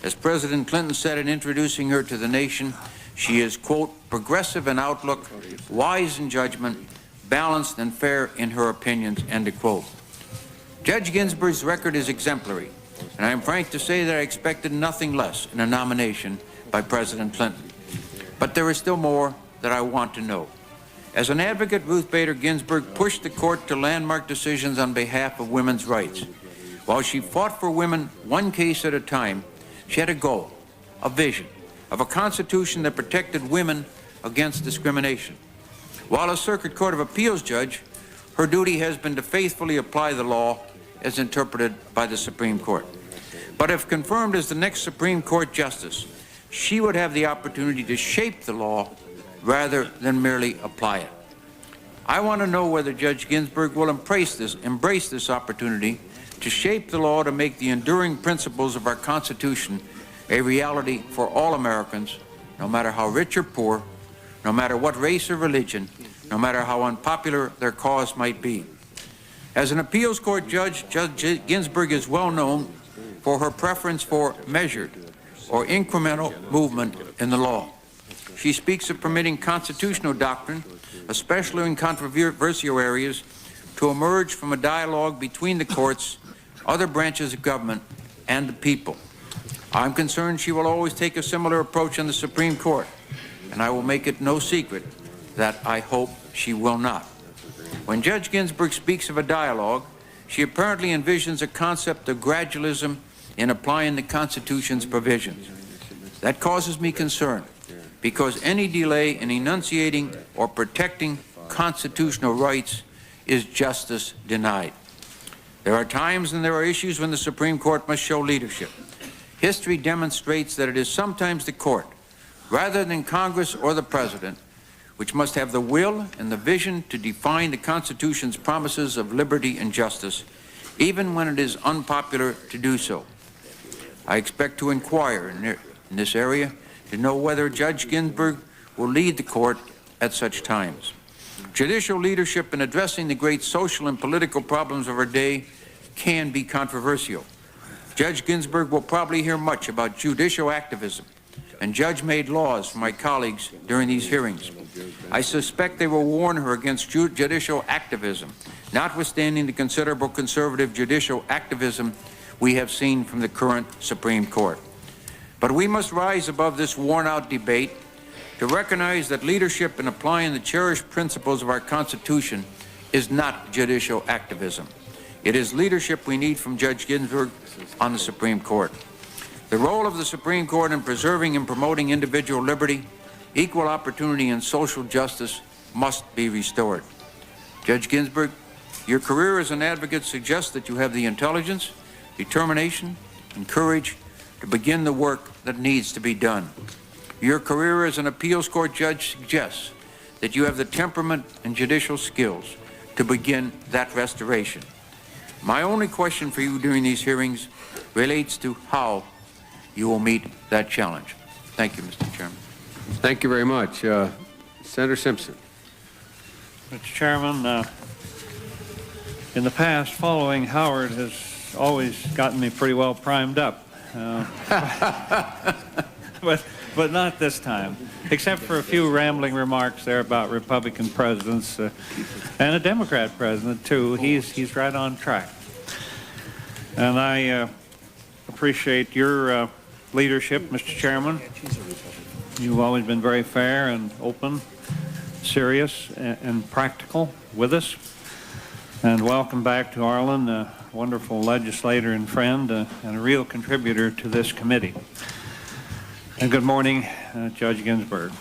As President Clinton said in introducing her to the nation, she is, quote, progressive in outlook, wise in judgment, balanced and fair in her opinions, end of quote. Judge Ginsburg's record is exemplary, and I am frank to say that I expected nothing less in a nomination by President Clinton. But there is still more that I want to know. As an advocate, Ruth Bader Ginsburg pushed the court to landmark decisions on behalf of women's rights. While she fought for women one case at a time, she had a goal, a vision, of a Constitution that protected women against discrimination. While a Circuit Court of Appeals judge, her duty has been to faithfully apply the law as interpreted by the Supreme Court. But if confirmed as the next Supreme Court justice, she would have the opportunity to shape the law rather than merely apply it. I want to know whether Judge Ginsburg will embrace this opportunity to shape the law to make the enduring principles of our Constitution a reality for all Americans, no matter how rich or poor, no matter what race or religion, no matter how unpopular their cause might be. As an appeals court judge, Judge Ginsburg is well known for her preference for measured or incremental movement in the law. She speaks of permitting constitutional doctrine, especially in controversial areas, to emerge from a dialogue between the courts, other branches of government, and the people. I'm concerned she will always take a similar approach in the Supreme Court, and I will make it no secret that I hope she will not. When Judge Ginsburg speaks of a dialogue, she apparently envisions a concept of gradualism in applying the Constitution's provisions. That causes me concern, because any delay in enunciating or protecting constitutional rights is justice denied. There are times and there are issues when the Supreme Court must show leadership. History demonstrates that it is sometimes the court, rather than Congress or the President, which must have the will and the vision to define the Constitution's promises of liberty and justice, even when it is unpopular to do so. I expect to inquire in this area to know whether Judge Ginsburg will lead the court at such times. Judicial leadership in addressing the great social and political problems of our day can be controversial. Judge Ginsburg will probably hear much about judicial activism and judge-made laws from my colleagues during these hearings. I suspect they will warn her against judicial activism, notwithstanding the considerable conservative judicial activism we have seen from the current Supreme Court. But we must rise above this worn-out debate to recognize that leadership in applying the cherished principles of our Constitution is not judicial activism. It is leadership we need from Judge Ginsburg on the Supreme Court. The role of the Supreme Court in preserving and promoting individual liberty, equal opportunity, and social justice must be restored. Judge Ginsburg, your career as an advocate suggests that you have the intelligence, determination, and courage to begin the work that needs to be done. Your career as an appeals court judge suggests that you have the temperament and judicial skills to begin that restoration. My only question for you during these hearings relates to how you will meet that challenge. Thank you, Mr. Chairman. Thank you very much. Senator Simpson. Mr. Chairman, in the past, following Howard has always gotten me pretty well primed up. But not this time, except for a few rambling remarks there about Republican presidents and a Democrat president, too. He's right on track. And I appreciate your leadership, Mr. Chairman. You've always been very fair and open, serious, and practical with us. And welcome back to Arlen, a wonderful legislator and friend, and a real contributor to this committee. And good morning, Judge Ginsburg.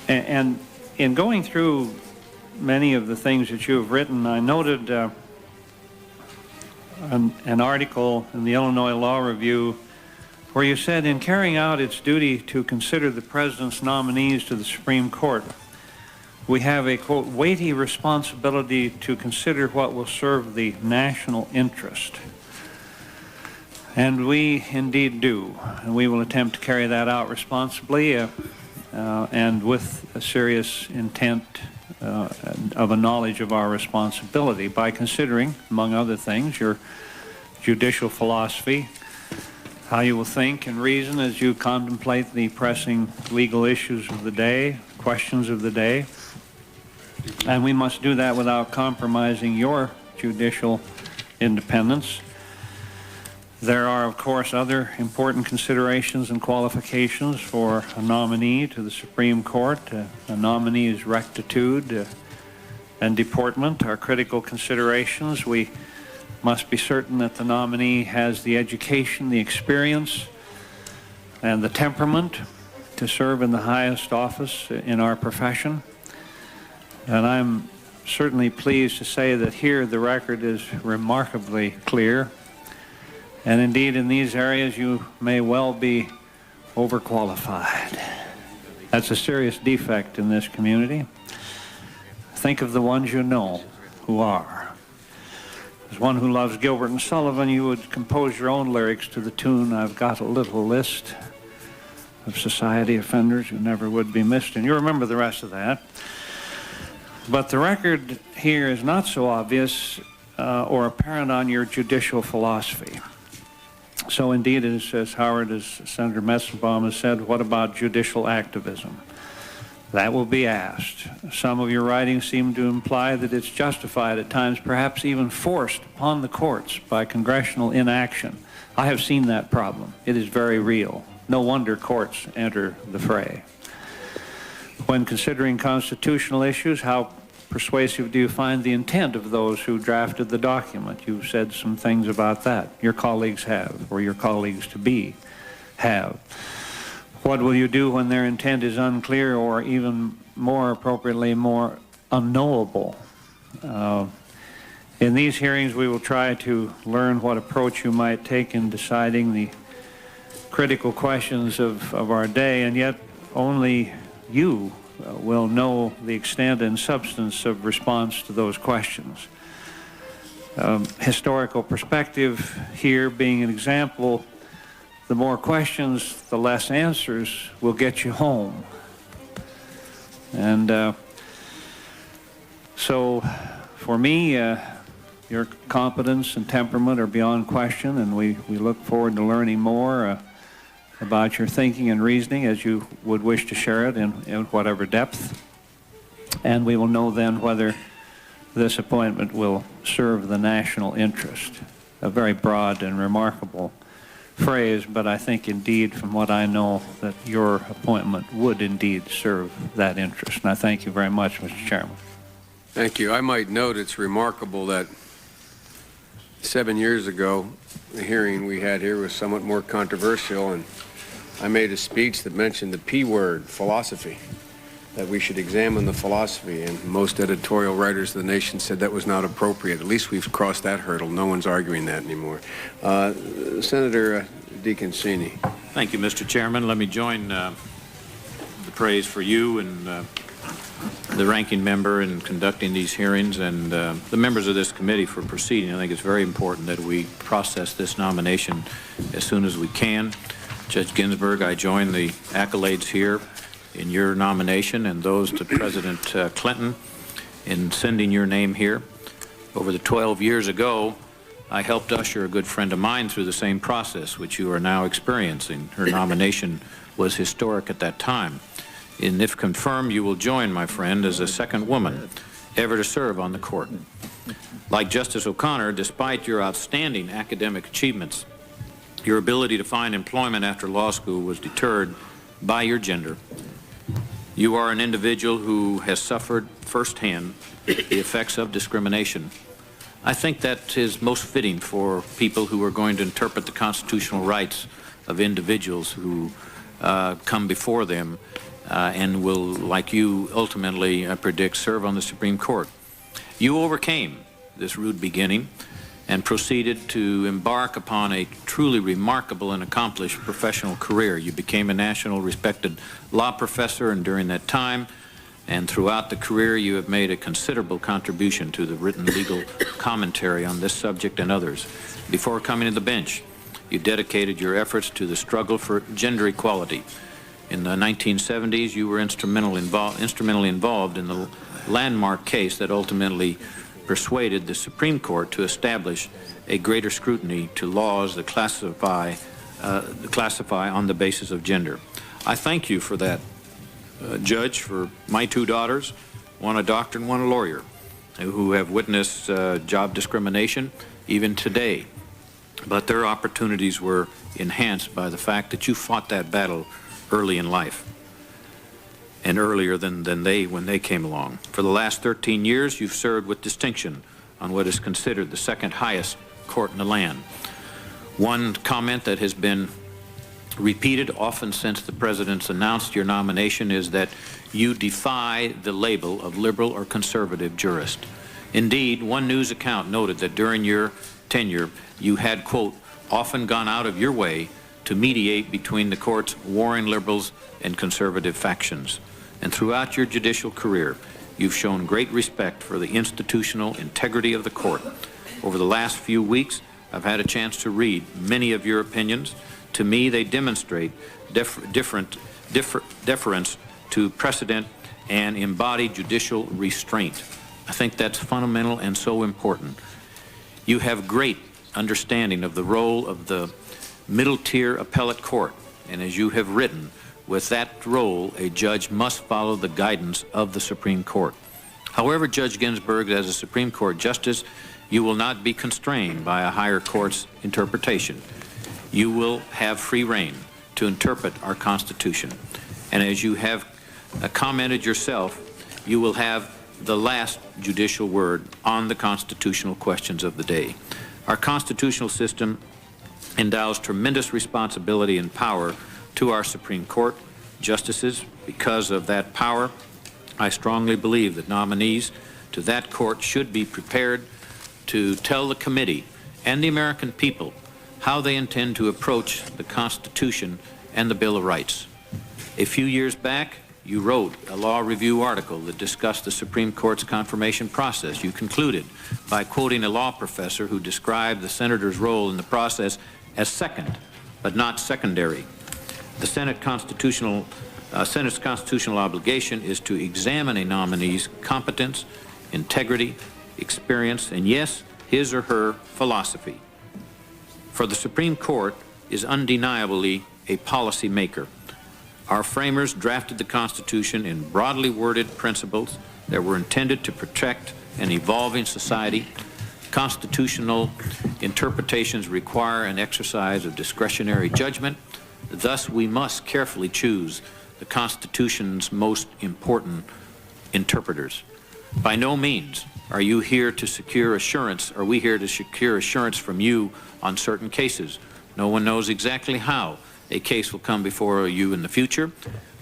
And in going through many of the things that you have written, I noted an article in the Illinois Law Review where you said, in carrying out its duty to consider the President's nominees to the Supreme Court, we have a, quote, weighty responsibility to consider what will serve the national interest. And we indeed do. And we will attempt to carry that out responsibly and with a serious intent of a knowledge of our responsibility by considering, among other things, your judicial philosophy, how you will think and reason as you contemplate the pressing legal issues of the day, questions of the day. And we must do that without compromising your judicial independence. There are, of course, other important considerations and qualifications for a nominee to the Supreme Court. A nominee's rectitude and deportment are critical considerations. We must be certain that the nominee has the education, the experience, and the temperament to serve in the highest office in our profession. And I'm certainly pleased to say that here the record is remarkably clear. And indeed, in these areas, you may well be overqualified. That's a serious defect in this community. think of the ones you know who are. As one who loves Gilbert and Sullivan, you would compose your own lyrics to the tune, I've got a little list of society offenders who never would be missed, and you remember the rest of that. But the record here is not so obvious or apparent on your judicial philosophy. So indeed, as Howard, as Senator Metzenbaum has said, what about judicial activism? That will be asked. Some of your writings seem to imply that it's justified at times, perhaps even forced upon the courts by congressional inaction. I have seen that problem. It is very real. No wonder courts enter the fray. When considering constitutional issues, how persuasive do you find the intent of those who drafted the document? You've said some things about that. Your colleagues have, or your colleagues to be have. What will you do when their intent is unclear, or even more appropriately, more unknowable? In these hearings, we will try to learn what approach you might take in deciding the critical questions of our day, and yet only you will know the extent and substance of response to those questions. Historical perspective here being an example, the more questions, the less answers will get you home. And so for me, your competence and temperament are beyond question, and we look forward to learning more about your thinking and reasoning as you would wish to share it in whatever depth. And we will know then whether this appointment will serve the national interest. A very broad and remarkable phrase, but I think indeed, from what I know, that your appointment would indeed serve that interest. And I thank you very much, Mr. Chairman. Thank you. I might note it's remarkable that 7 years ago, the hearing we had here was somewhat more controversial, and I made a speech that mentioned the P word, philosophy, that we should examine the philosophy, and most editorial writers of the nation said that was not appropriate. At least we've crossed that hurdle. No one's arguing that anymore. Senator DeConcini. Thank you, Mr. Chairman. Let me join the praise for you and the ranking member in conducting these hearings, and the members of this committee for proceeding. I think it's very important that we process this nomination as soon as we can. Judge Ginsburg, I join the accolades here in your nomination and those to President Clinton in sending your name here. Over the 12 years ago, I helped usher a good friend of mine through the same process which you are now experiencing. Her nomination was historic at that time. And if confirmed, you will join my friend as the second woman ever to serve on the court. Like Justice O'Connor, despite your outstanding academic achievements, your ability to find employment after law school was deterred by your gender. You are an individual who has suffered firsthand the effects of discrimination. I think that is most fitting for people who are going to interpret the constitutional rights of individuals who come before them and will, like you, ultimately, I predict, serve on the Supreme Court. You overcame this rude beginning and proceeded to embark upon a truly remarkable and accomplished professional career. You became a national respected law professor, and during that time and throughout the career, you have made a considerable contribution to the written legal commentary on this subject and others. Before coming to the bench, you dedicated your efforts to the struggle for gender equality. In the 1970s, you were instrumentally involved in the landmark case that ultimately persuaded the Supreme Court to establish a greater scrutiny to laws that classify on the basis of gender. I thank you for that, Judge, for my two daughters, one a doctor and one a lawyer, who have witnessed job discrimination even today. But their opportunities were enhanced by the fact that you fought that battle early in life, and earlier than when they came along. For the last 13 years, you've served with distinction on what is considered the second highest court in the land. One comment that has been repeated often since the President's announced your nomination is that you defy the label of liberal or conservative jurist. Indeed, one news account noted that during your tenure, you had, quote, often gone out of your way to mediate between the court's warring liberals and conservative factions. And throughout your judicial career, you've shown great respect for the institutional integrity of the court. Over the last few weeks, I've had a chance to read many of your opinions. To me, they demonstrate deference to precedent and embody judicial restraint. I think that's fundamental and so important. You have great understanding of the role of the middle-tier appellate court, and as you have written, with that role, a judge must follow the guidance of the Supreme Court. However, Judge Ginsburg, as a Supreme Court justice, you will not be constrained by a higher court's interpretation. You will have free rein to interpret our Constitution. And as you have commented yourself, you will have the last judicial word on the constitutional questions of the day. Our constitutional system endows tremendous responsibility and power to our Supreme Court justices. Because of that power, I strongly believe that nominees to that court should be prepared to tell the committee and the American people how they intend to approach the Constitution and the Bill of Rights. A few years back, you wrote a law review article that discussed the Supreme Court's confirmation process. You concluded by quoting a law professor who described the senator's role in the process as second, but not secondary. The Senate's constitutional obligation is to examine a nominee's competence, integrity, experience, and yes, his or her philosophy. For the Supreme Court is undeniably a policy maker. Our framers drafted the Constitution in broadly worded principles that were intended to protect an evolving society. Constitutional interpretations require an exercise of discretionary judgment. Thus, we must carefully choose the Constitution's most important interpreters. By no means are you here to secure assurance, are we here to secure assurance from you on certain cases. No one knows exactly how a case will come before you in the future,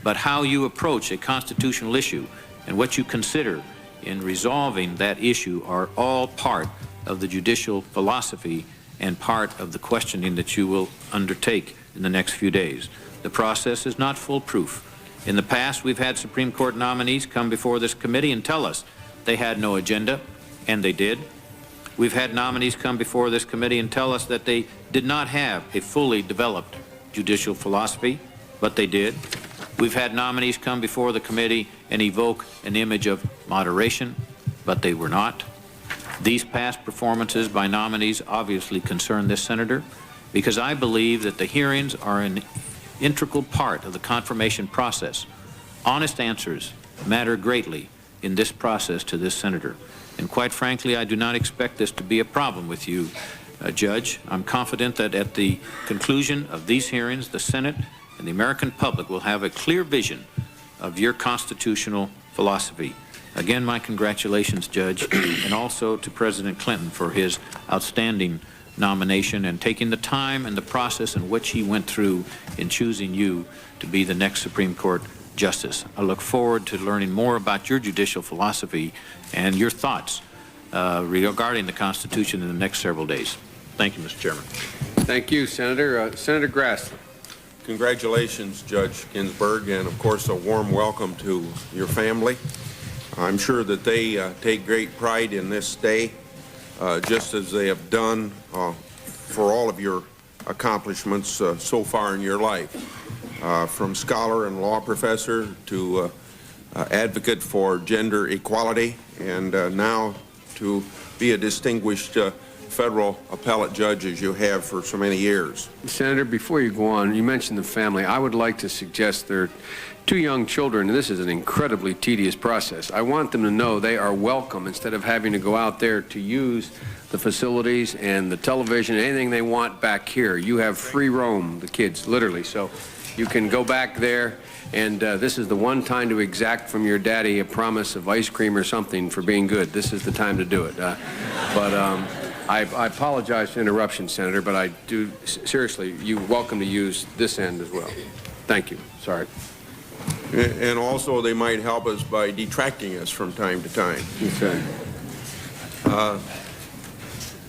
but how you approach a constitutional issue and what you consider in resolving that issue are all part of the judicial philosophy and part of the questioning that you will undertake in the next few days. The process is not foolproof. In the past, we've had Supreme Court nominees come before this committee and tell us they had no agenda, and they did. We've had nominees come before this committee and tell us that they did not have a fully developed judicial philosophy, but they did. We've had nominees come before the committee and evoke an image of moderation, but they were not. These past performances by nominees obviously concern this senator, because I believe that the hearings are an integral part of the confirmation process. Honest answers matter greatly in this process to this senator. And quite frankly, I do not expect this to be a problem with you, Judge. I'm confident that at the conclusion of these hearings, the Senate and the American public will have a clear vision of your constitutional philosophy. Again, my congratulations, Judge, and also to President Clinton for his outstanding nomination and taking the time and the process in which he went through in choosing you to be the next Supreme Court Justice. I look forward to learning more about your judicial philosophy and your thoughts regarding the Constitution in the next several days. Thank you, Mr. Chairman. Thank you, Senator. Senator Grass. Congratulations, Judge Ginsburg, and of course a warm welcome to your family. I'm sure that they take great pride in this day, just as they have done for all of your accomplishments so far in your life. From scholar and law professor to advocate for gender equality, and now to be a distinguished federal appellate judge as you have for so many years. Senator, before you go on, you mentioned the family. I would like to suggest there are 2 young children, and this is an incredibly tedious process. I want them to know they are welcome instead of having to go out there to use the facilities and the television, anything they want back here. You have free roam, the kids, literally. So you can go back there, and this is the one time to exact from your daddy a promise of ice cream or something for being good. This is the time to do it. I apologize for interruption, Senator, but I do, seriously, you're welcome to use this end as well. Thank you. Sorry. And also they might help us by detracting us from time to time. Okay.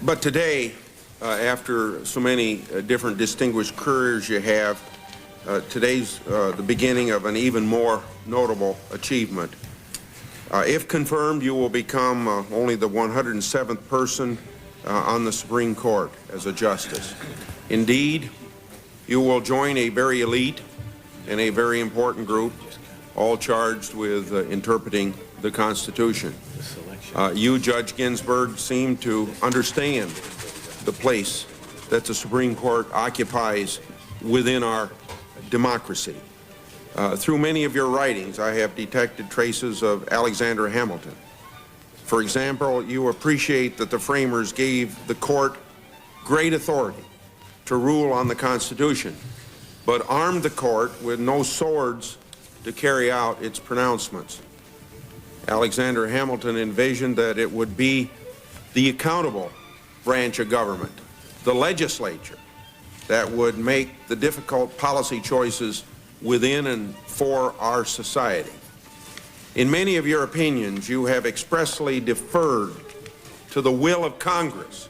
But today, after so many different distinguished careers you have, today's the beginning of an even more notable achievement. If confirmed, you will become only the 107th person on the Supreme Court as a justice. Indeed, you will join a very elite and a very important group, all charged with interpreting the Constitution. You, Judge Ginsburg, seem to understand the place that the Supreme Court occupies within our democracy. Through many of your writings, I have detected traces of Alexander Hamilton. For example, you appreciate that the framers gave the court great authority to rule on the Constitution, but armed the court with no swords to carry out its pronouncements. Alexander Hamilton envisioned that it would be the accountable branch of government, the legislature, that would make the difficult policy choices within and for our society. In many of your opinions, you have expressly deferred to the will of Congress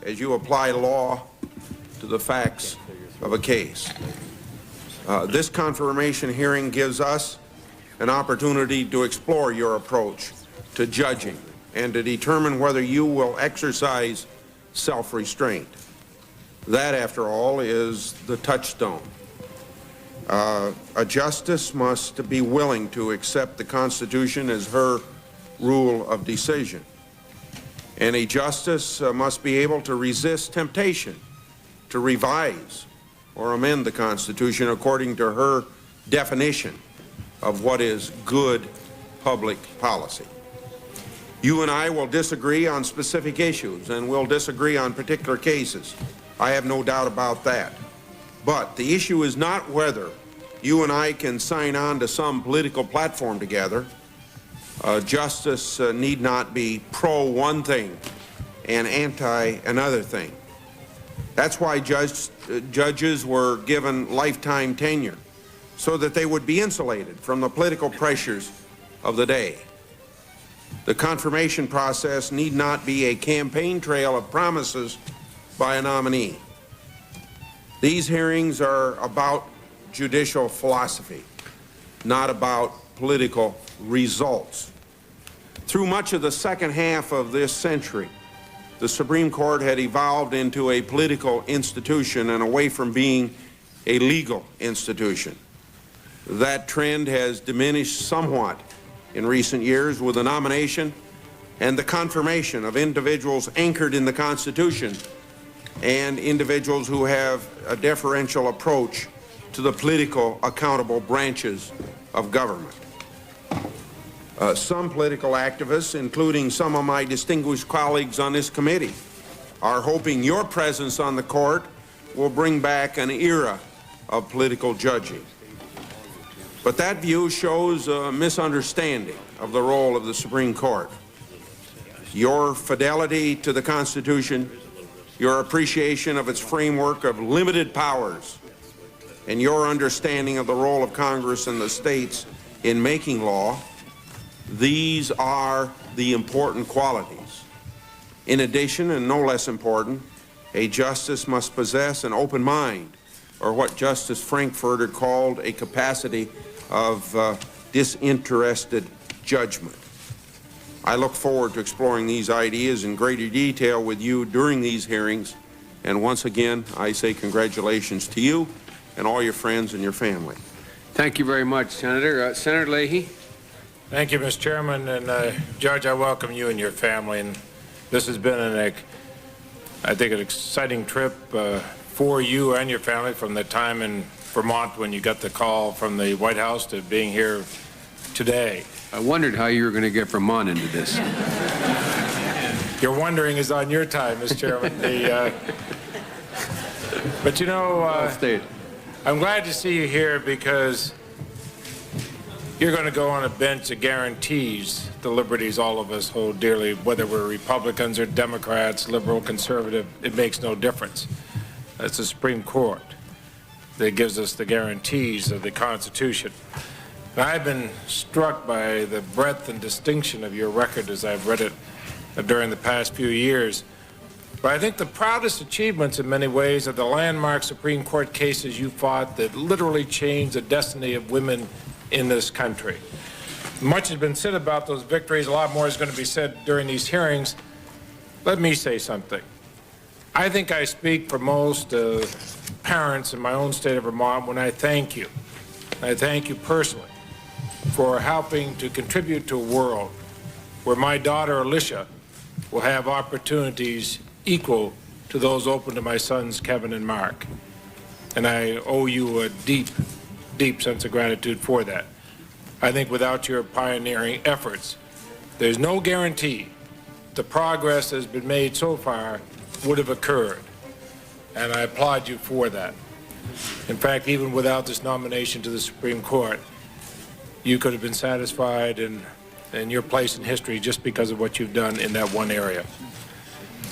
as you apply law to the facts of a case. This confirmation hearing gives us an opportunity to explore your approach to judging and to determine whether you will exercise self-restraint. That, after all, is the touchstone. A justice must be willing to accept the Constitution as her rule of decision. And a justice must be able to resist temptation to revise or amend the Constitution according to her definition of what is good public policy. You and I will disagree on specific issues, and we'll disagree on particular cases. I have no doubt about that. But the issue is not whether you and I can sign on to some political platform together. Justice need not be pro one thing and anti another thing. That's why judges were given lifetime tenure, so that they would be insulated from the political pressures of the day. The confirmation process need not be a campaign trail of promises by a nominee. These hearings are about judicial philosophy, not about political results. Through much of the second half of this century, the Supreme Court had evolved into a political institution and away from being a legal institution. That trend has diminished somewhat in recent years with the nomination and the confirmation of individuals anchored in the Constitution and individuals who have a deferential approach to the political accountable branches of government. Some political activists, including some of my distinguished colleagues on this committee, are hoping your presence on the court will bring back an era of political judging. But that view shows a misunderstanding of the role of the Supreme Court. Your fidelity to the Constitution, your appreciation of its framework of limited powers, and your understanding of the role of Congress and the states in making law, these are the important qualities. In addition, and no less important, a justice must possess an open mind, or what Justice Frankfurter called a capacity of disinterested judgment. I look forward to exploring these ideas in greater detail with you during these hearings, and once again, I say congratulations to you and all your friends and your family. Thank you very much, Senator. Senator Leahy. Thank you, Mr. Chairman, and Judge, I welcome you and your family. And this has been I think, an exciting trip for you and your family from the time in Vermont when you got the call from the White House to being here today. I wondered how you were going to get Vermont into this. Your wondering is on your time, Mr. Chairman. But you know, I'm glad to see you here because you're going to go on a bench that guarantees the liberties all of us hold dearly, whether we're Republicans or Democrats, liberal, conservative, it makes no difference. It's the Supreme Court that gives us the guarantees of the Constitution. And I've been struck by the breadth and distinction of your record as I've read it during the past few years. But I think the proudest achievements in many ways are the landmark Supreme Court cases you fought that literally changed the destiny of women in this country. Much has been said about those victories. A lot more is going to be said during these hearings. Let me say something. I think I speak for most parents in my own state of Vermont when I thank you. I thank you personally for helping to contribute to a world where my daughter Alicia will have opportunities equal to those open to my sons Kevin and Mark. And I owe you a deep, deep sense of gratitude for that. I think without your pioneering efforts, there's no guarantee the progress that has been made so far would have occurred. And I applaud you for that. In fact, even without this nomination to the Supreme Court, you could have been satisfied in your place in history just because of what you've done in that one area.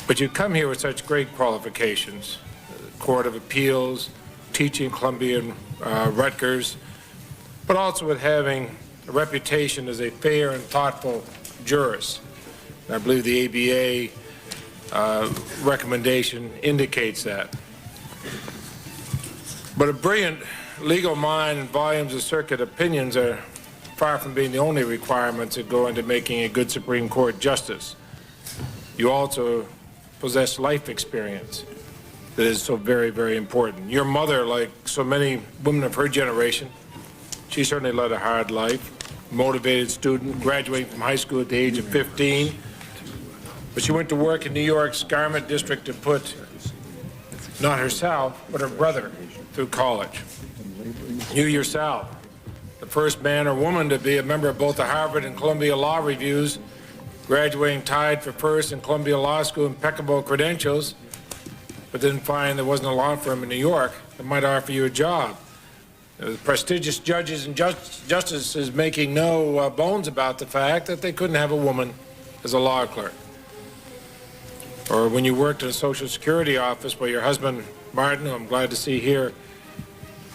But you come here with such great qualifications, Court of Appeals, teaching Columbia and Rutgers, but also with having a reputation as a fair and thoughtful jurist. And I believe the ABA recommendation indicates that. But a brilliant legal mind and volumes of circuit opinions are far from being the only requirements that go into making a good Supreme Court justice. You also possess life experience that is so very, very important. Your mother, like so many women of her generation, she certainly led a hard life, motivated student, graduating from high school at the age of 15. But she went to work in New York's garment district to put not herself, but her brother through college. You yourself, the first man or woman to be a member of both the Harvard and Columbia Law Reviews, graduating tied for first in Columbia Law School, impeccable credentials, but didn't find there wasn't a law firm in New York that might offer you a job. The prestigious judges and justices making no bones about the fact that they couldn't have a woman as a law clerk. Or when you worked in a Social Security office where your husband, Martin, who I'm glad to see here,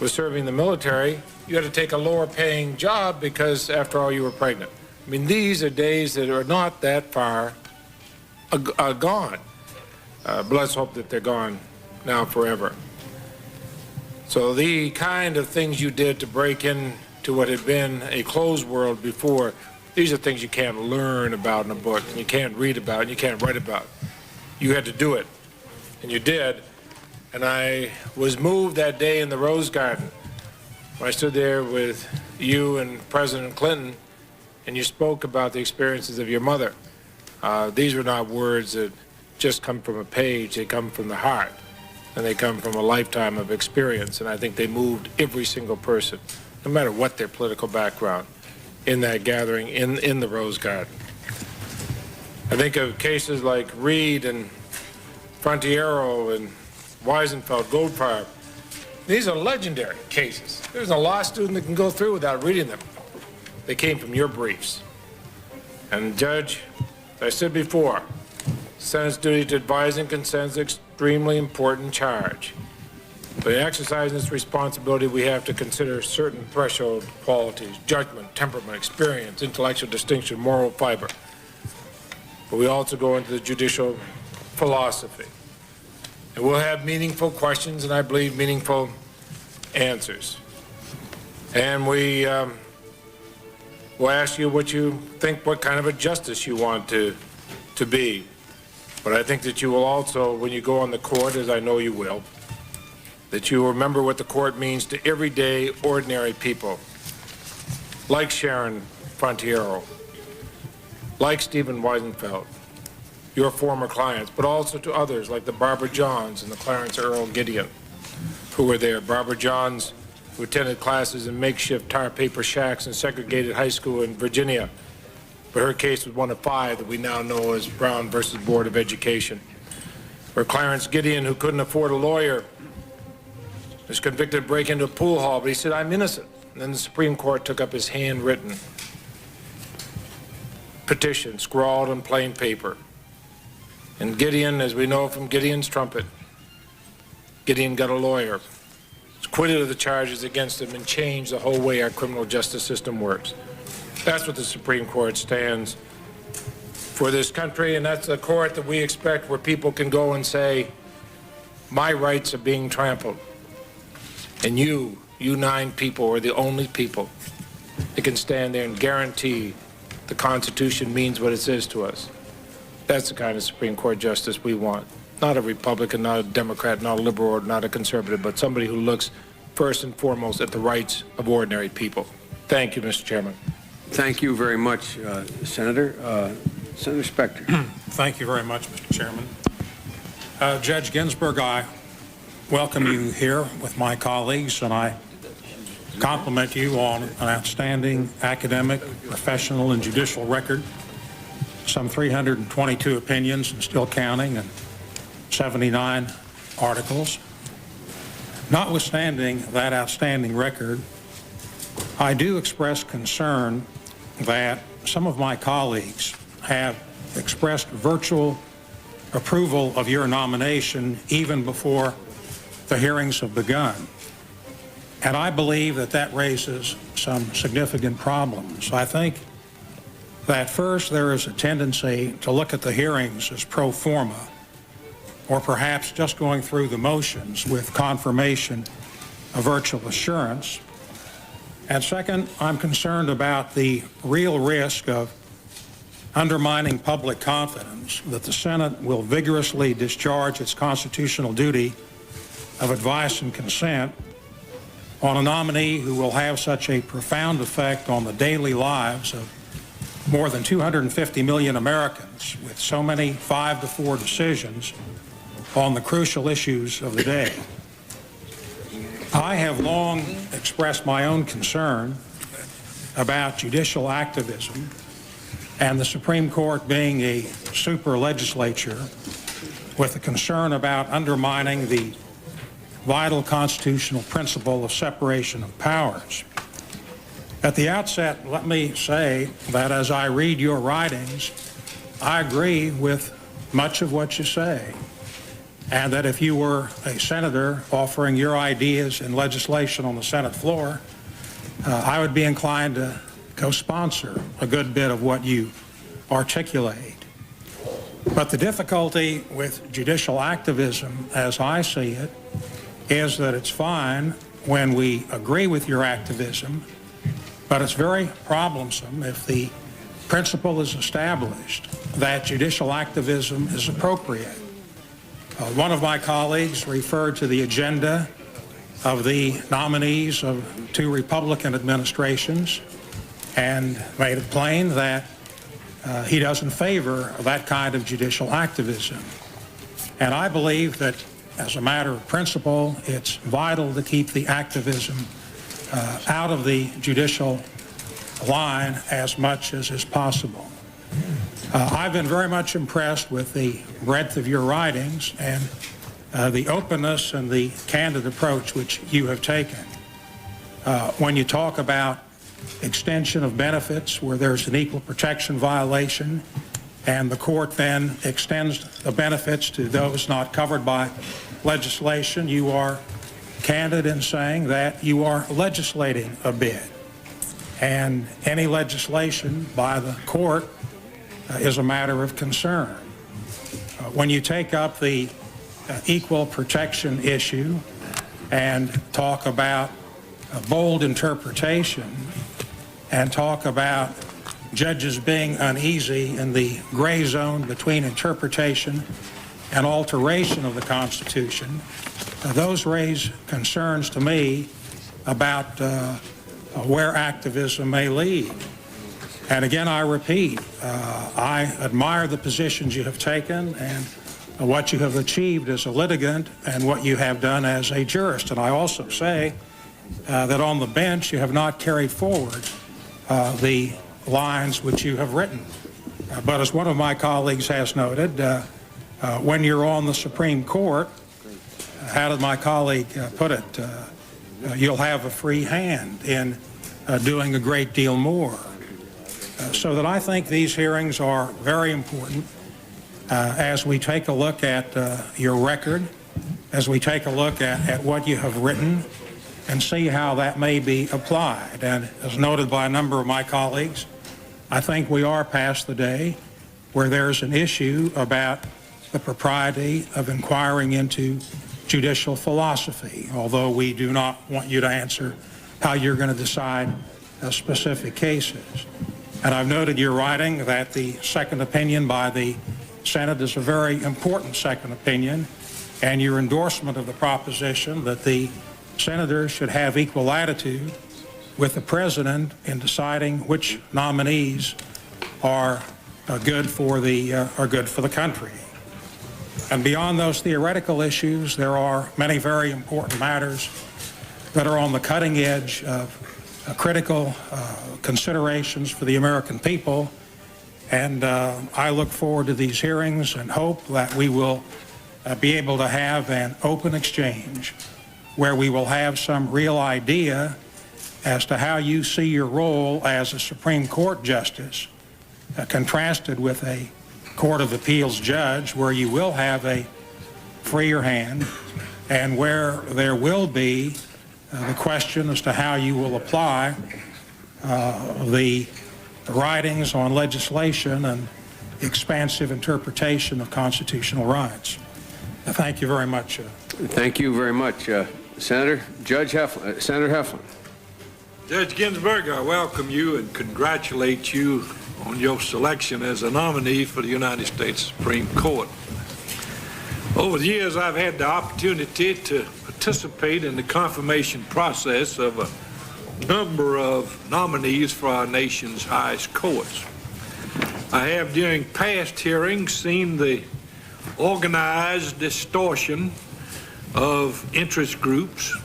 was serving the military, you had to take a lower paying job because, after all, you were pregnant. I mean, these are days that are not that far gone. But let's hope that they're gone now forever. So the kind of things you did to break into what had been a closed world before, these are things you can't learn about in a book, and you can't read about, and you can't write about. You had to do it, and you did. And I was moved that day in the Rose Garden when I stood there with you and President Clinton, and you spoke about the experiences of your mother. These were not words that just come from a page. They come from the heart, and they come from a lifetime of experience, and I think they moved every single person, no matter what their political background, in that gathering in the Rose Garden. I think of cases like Reed and Frontiero and Weisenfeld, Goldfarb. These are legendary cases. There's a law student that can go through without reading them. They came from your briefs. And Judge, as I said before, Senate's duty to advise and consent is an extremely important charge. But in exercising this responsibility, we have to consider certain threshold qualities: judgment, temperament, experience, intellectual distinction, moral fiber. But we also go into the judicial philosophy. And we'll have meaningful questions, and I believe meaningful answers. And we'll ask you what you think, what kind of a justice you want to be. But I think that you will also, when you go on the court, as I know you will, that you will remember what the court means to everyday, ordinary people, like Sharon Frontiero, like Stephen Weisenfeld, your former clients, but also to others like the Barbara Johns and the Clarence Earl Gideon, who were there. Barbara Johns, who attended classes in makeshift tar paper shacks in segregated high school in Virginia, but her case was one of 5 that we now know as Brown versus Board of Education. Or Clarence Gideon, who couldn't afford a lawyer, was convicted of breaking into a pool hall, but he said, "I'm innocent." And then the Supreme Court took up his handwritten petition, scrawled on plain paper. And Gideon, as we know from Gideon's trumpet, Gideon got a lawyer, was acquitted of the charges against him, and changed the whole way our criminal justice system works. That's what the Supreme Court stands for this country, and that's the court that we expect where people can go and say, my rights are being trampled. And you 9 people are the only people that can stand there and guarantee the Constitution means what it says to us. That's the kind of Supreme Court justice we want. Not a Republican, not a Democrat, not a liberal, or not a conservative, but somebody who looks first and foremost at the rights of ordinary people. Thank you, Mr. Chairman. Thank you very much, Senator. Senator Specter. Thank you very much, Mr. Chairman. Judge Ginsburg, I welcome you here with my colleagues, and I compliment you on an outstanding academic, professional, and judicial record. Some 322 opinions and still counting, and 79 articles. Notwithstanding that outstanding record, I do express concern that some of my colleagues have expressed virtual approval of your nomination even before the hearings have begun. And I believe that that raises some significant problems. I think that first there is a tendency to look at the hearings as pro forma, or perhaps just going through the motions with confirmation of virtual assurance. And second, I'm concerned about the real risk of undermining public confidence that the Senate will vigorously discharge its constitutional duty of advice and consent on a nominee who will have such a profound effect on the daily lives of more than 250 million Americans, with so many 5-4 decisions on the crucial issues of the day. I have long expressed my own concern about judicial activism and the Supreme Court being a super legislature with a concern about undermining the vital constitutional principle of separation of powers. At the outset, let me say that as I read your writings, I agree with much of what you say, and that if you were a senator offering your ideas in legislation on the Senate floor, I would be inclined to co-sponsor a good bit of what you articulate. But the difficulty with judicial activism, as I see it, is that it's fine when we agree with your activism, but it's very problemsome if the principle is established that judicial activism is appropriate. One of my colleagues referred to the agenda of the nominees of 2 Republican administrations and made it plain that he doesn't favor that kind of judicial activism. And I believe that as a matter of principle, it's vital to keep the activism out of the judicial line as much as is possible. I've been very much impressed with the breadth of your writings and the openness and the candid approach which you have taken. When you talk about extension of benefits where there's an equal protection violation and the court then extends the benefits to those not covered by legislation, you are candid in saying that you are legislating a bit. And any legislation by the court is a matter of concern. When you take up the equal protection issue and talk about a bold interpretation and talk about judges being uneasy in the gray zone between interpretation and alteration of the Constitution, those raise concerns to me about where activism may lead. And again, I repeat, I admire the positions you have taken and what you have achieved as a litigant and what you have done as a jurist. And I also say that on the bench you have not carried forward the lines which you have written. But as one of my colleagues has noted, when you're on the Supreme Court, how did my colleague put it? You'll have a free hand in doing a great deal more. So that I think these hearings are very important as we take a look at your record, as we take a look at what you have written, and see how that may be applied. And as noted by a number of my colleagues, I think we are past the day where there's an issue about the propriety of inquiring into judicial philosophy, although we do not want you to answer how you're going to decide specific cases. And I've noted your writing that the second opinion by the Senate is a very important second opinion, and your endorsement of the proposition that the senators should have equal latitude with the president in deciding which nominees are good for the country. And beyond those theoretical issues, there are many very important matters that are on the cutting edge of critical considerations for the American people. And I look forward to these hearings and hope that we will be able to have an open exchange where we will have some real idea as to how you see your role as a Supreme Court justice contrasted with a Court of Appeals judge, where you will have a freer hand and where there will be the question as to how you will apply the writings on legislation and expansive interpretation of constitutional rights. Thank you very much. Thank you very much, Senator. Senator Heflin. Judge Ginsburg, I welcome you and congratulate you on your selection as a nominee for the United States Supreme Court. Over the years, I've had the opportunity to participate in the confirmation process of a number of nominees for our nation's highest courts. I have, during past hearings, seen the organized distortion of interest groups,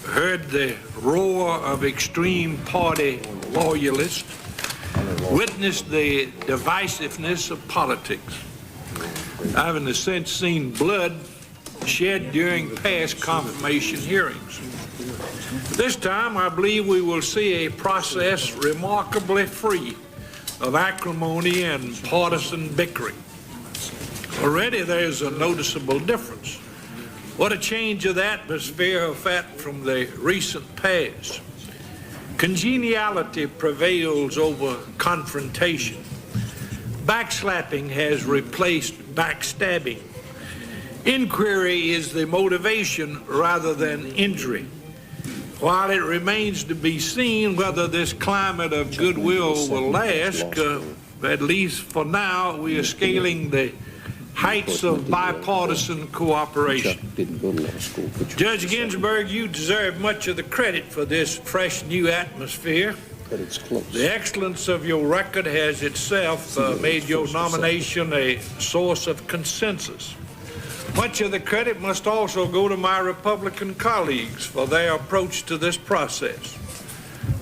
heard the roar of extreme party loyalists, witnessed the divisiveness of politics. I've, in a sense, seen blood shed during past confirmation hearings. This time, I believe we will see a process remarkably free of acrimony and partisan bickering. Already there's a noticeable difference. What a change of atmosphere of that from the recent past. Congeniality prevails over confrontation. Backslapping has replaced backstabbing. Inquiry is the motivation rather than injury. While it remains to be seen whether this climate of goodwill will last, at least for now, we are scaling the heights of bipartisan cooperation. Judge Ginsburg, you deserve much of the credit for this fresh new atmosphere. The excellence of your record has itself made your nomination a source of consensus. Much of the credit must also go to my Republican colleagues for their approach to this process.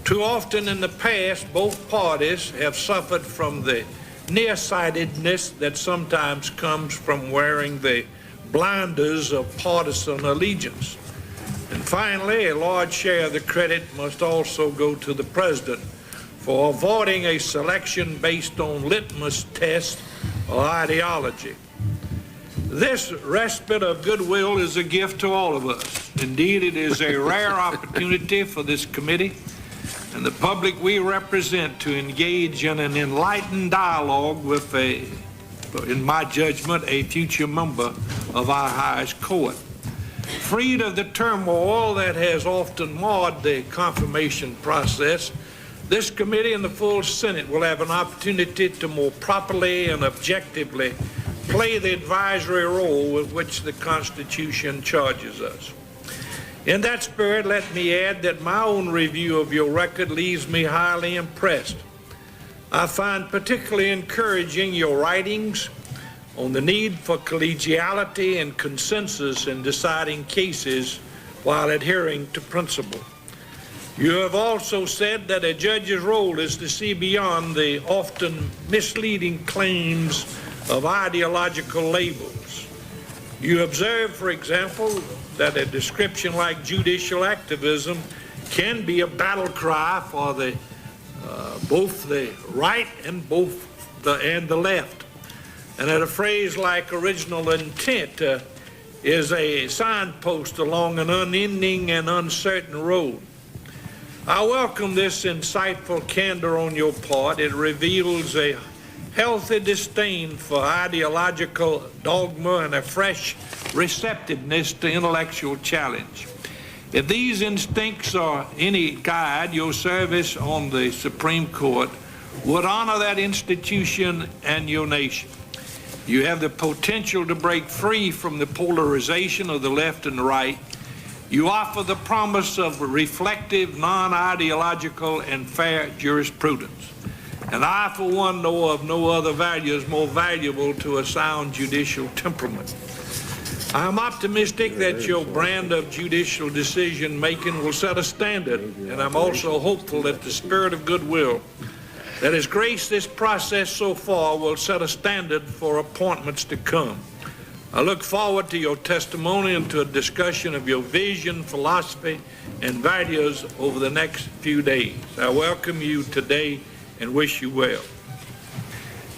Too often in the past, both parties have suffered from the nearsightedness that sometimes comes from wearing the blinders of partisan allegiance. And finally, a large share of the credit must also go to the president for avoiding a selection based on litmus tests or ideology. This respite of goodwill is a gift to all of us. Indeed, it is a rare opportunity for this committee and the public we represent to engage in an enlightened dialogue with in my judgment, a future member of our highest court. Freed of the turmoil that has often marred the confirmation process, this committee and the full Senate will have an opportunity to more properly and objectively play the advisory role with which the Constitution charges us. In that spirit, let me add that my own review of your record leaves me highly impressed. I find particularly encouraging your writings on the need for collegiality and consensus in deciding cases while adhering to principle. You have also said that a judge's role is to see beyond the often misleading claims of ideological labels. You observe, for example, that a description like judicial activism can be a battle cry for both the right and the left, and that a phrase like original intent is a signpost along an unending and uncertain road. I welcome this insightful candor on your part. It reveals a healthy disdain for ideological dogma and a fresh receptiveness to intellectual challenge. If these instincts are any guide, your service on the Supreme Court would honor that institution and your nation. You have the potential to break free from the polarization of the left and the right. You offer the promise of reflective, non-ideological, and fair jurisprudence. And I, for one, know of no other values more valuable to a sound judicial temperament. I am optimistic that your brand of judicial decision-making will set a standard, and I'm also hopeful that the spirit of goodwill that has graced this process so far will set a standard for appointments to come. I look forward to your testimony and to a discussion of your vision, philosophy, and values over the next few days. I welcome you today and wish you well.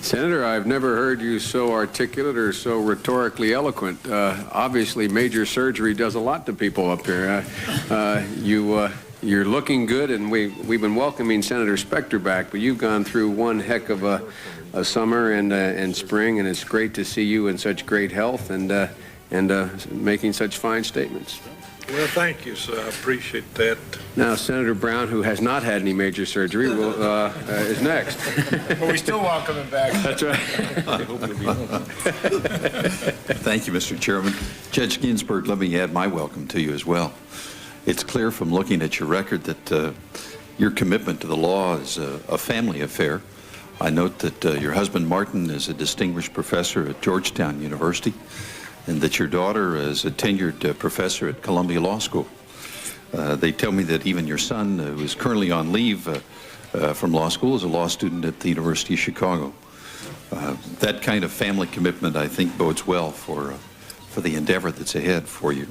Senator, I've never heard you so articulate or so rhetorically eloquent. Obviously, major surgery does a lot to people up here. You're looking good, and we've been welcoming Senator Specter back, but you've gone through one heck of a summer and spring, and it's great to see you in such great health and making such fine statements. Well, thank you, sir. I appreciate that. Now, Senator Brown, who has not had any major surgery, is next. But we still welcome him back. That's right. Thank you, Mr. Chairman. Judge Ginsburg, let me add my welcome to you as well. It's clear from looking at your record that your commitment to the law is a family affair. I note that your husband, Martin, is a distinguished professor at Georgetown University, and that your daughter is a tenured professor at Columbia Law School. They tell me that even your son, who is currently on leave from law school, is a law student at the University of Chicago. That kind of family commitment, I think, bodes well for the endeavor that's ahead for you.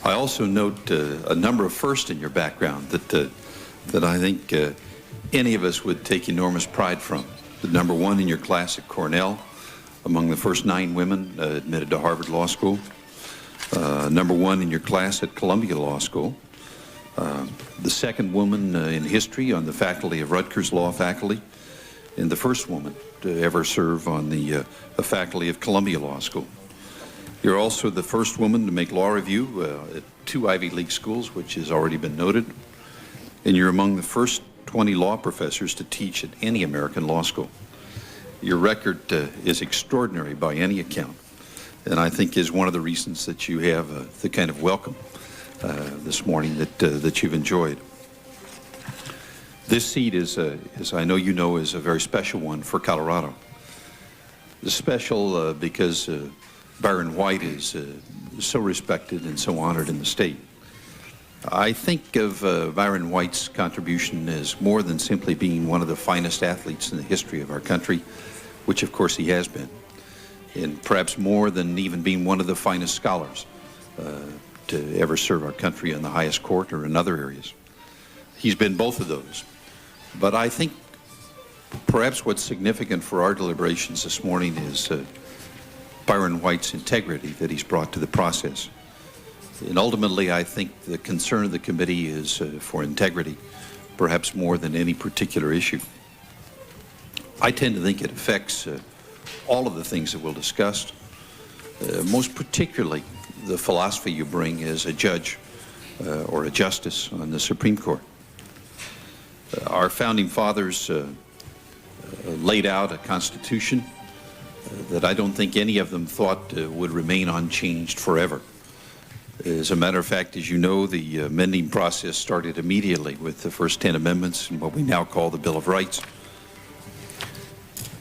I also note a number of firsts in your background that I think any of us would take enormous pride from. The number one in your class at Cornell, among the first 9 women admitted to Harvard Law School. Number one in your class at Columbia Law School. The second woman in history on the faculty of Rutgers Law Faculty, and the first woman to ever serve on the faculty of Columbia Law School. You're also the first woman to make law review at 2 Ivy League schools, which has already been noted. And you're among the first 20 law professors to teach at any American law school. Your record is extraordinary by any account, and I think is one of the reasons that you have the kind of welcome this morning that you've enjoyed. This seat is, as I know you know, is a very special one for Colorado. It's special because Byron White is so respected and so honored in the state. I think of Byron White's contribution as more than simply being one of the finest athletes in the history of our country, which of course he has been, and perhaps more than even being one of the finest scholars to ever serve our country in the highest court or in other areas. He's been both of those. But I think perhaps what's significant for our deliberations this morning is Byron White's integrity that he's brought to the process. And ultimately, I think the concern of the committee is for integrity, perhaps more than any particular issue. I tend to think it affects all of the things that we'll discuss, most particularly the philosophy you bring as a judge or a justice on the Supreme Court. Our founding fathers laid out a constitution that I don't think any of them thought would remain unchanged forever. As a matter of fact, as you know, the amending process started immediately with the first 10 amendments in what we now call the Bill of Rights.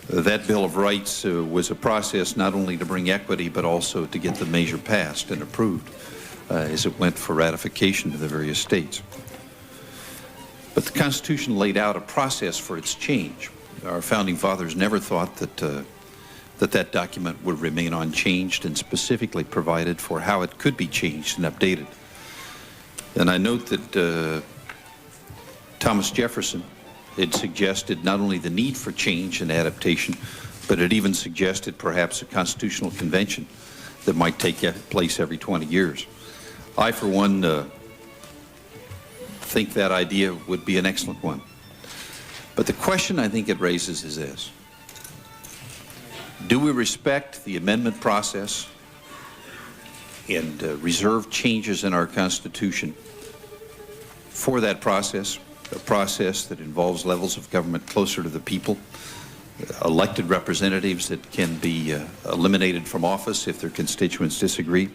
That Bill of Rights was a process not only to bring equity, but also to get the measure passed and approved as it went for ratification to the various states. But the Constitution laid out a process for its change. Our founding fathers never thought that that document would remain unchanged, and specifically provided for how it could be changed and updated. And I note that Thomas Jefferson had suggested not only the need for change and adaptation, but it even suggested perhaps a constitutional convention that might take place every 20 years. I, for one, think that idea would be an excellent one. But the question I think it raises is this: do we respect the amendment process and reserve changes in our Constitution for that process, a process that involves levels of government closer to the people, elected representatives that can be eliminated from office if their constituents disagree?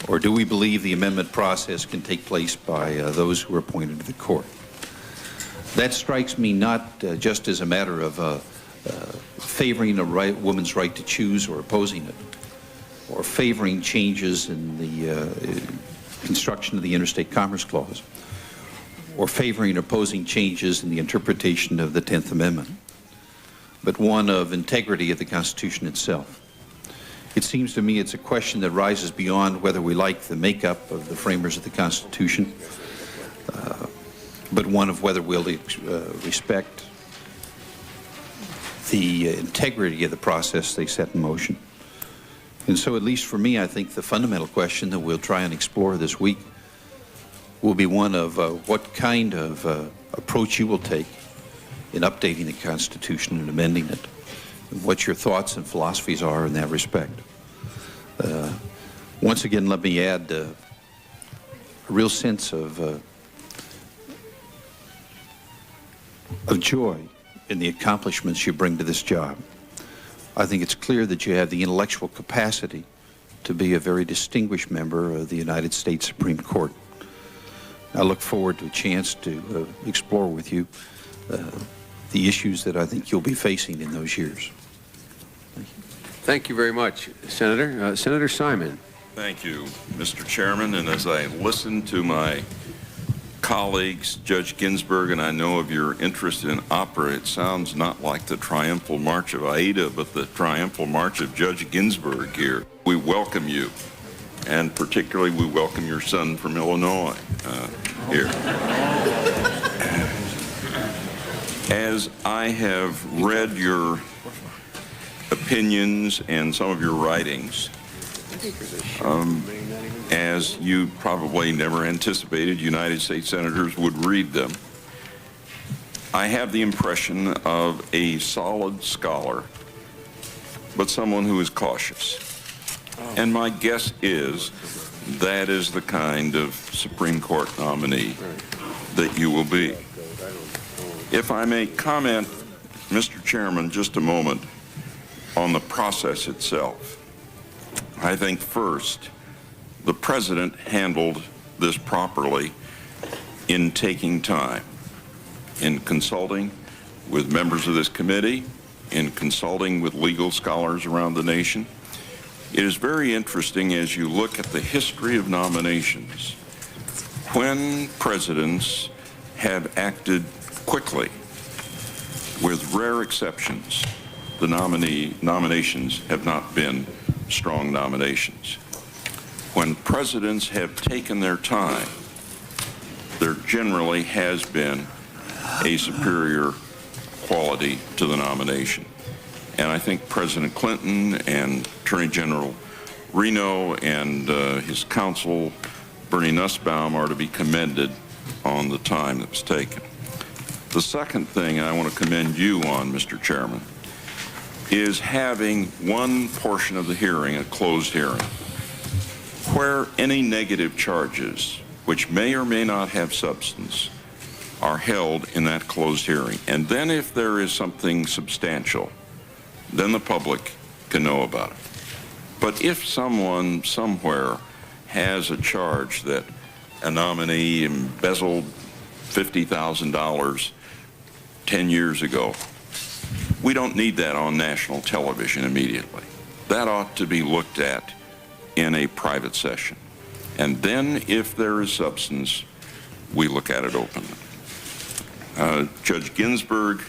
Or do we believe the amendment process can take place by those who are appointed to the court? That strikes me not just as a matter of favoring a woman's right to choose or opposing it, or favoring changes in the construction of the Interstate Commerce Clause, or favoring or opposing changes in the interpretation of the 10th Amendment, but one of integrity of the Constitution itself. It seems to me it's a question that rises beyond whether we like the makeup of the framers of the Constitution, but one of whether we'll respect the integrity of the process they set in motion. And so, at least for me, I think the fundamental question that we'll try and explore this week will be one of what kind of approach you will take in updating the Constitution and amending it, and what your thoughts and philosophies are in that respect. Once again, let me add a real sense of joy in the accomplishments you bring to this job. I think it's clear that you have the intellectual capacity to be a very distinguished member of the United States Supreme Court. I look forward to a chance to explore with you the issues that I think you'll be facing in those years. Thank you very much, Senator. Senator Simon. Thank you, Mr. Chairman. And as I listen to my colleagues, Judge Ginsburg, and I know of your interest in opera, it sounds not like the Triumphal March of Aida, but the Triumphal March of Judge Ginsburg here. We welcome you, and particularly we welcome your son from Illinois here. As I have read your opinions and some of your writings, as you probably never anticipated, United States senators would read them. I have the impression of a solid scholar, but someone who is cautious. And my guess is that is the kind of Supreme Court nominee that you will be. If I may comment, Mr. Chairman, just a moment on the process itself. I think first, the President handled this properly in taking time, in consulting with members of this committee, in consulting with legal scholars around the nation. It is very interesting as you look at the history of nominations. When presidents have acted quickly, with rare exceptions, the nominations have not been strong nominations. When presidents have taken their time, there generally has been a superior quality to the nomination. And I think President Clinton and Attorney General Reno and his counsel, Bernie Nussbaum, are to be commended on the time that was taken. The second thing I want to commend you on, Mr. Chairman, is having one portion of the hearing, a closed hearing, where any negative charges, which may or may not have substance, are held in that closed hearing. And then if there is something substantial, then the public can know about it. But if someone somewhere has a charge that a nominee embezzled $50,000 10 years ago, we don't need that on national television immediately. That ought to be looked at in a private session. And then if there is substance, we look at it openly. Judge Ginsburg,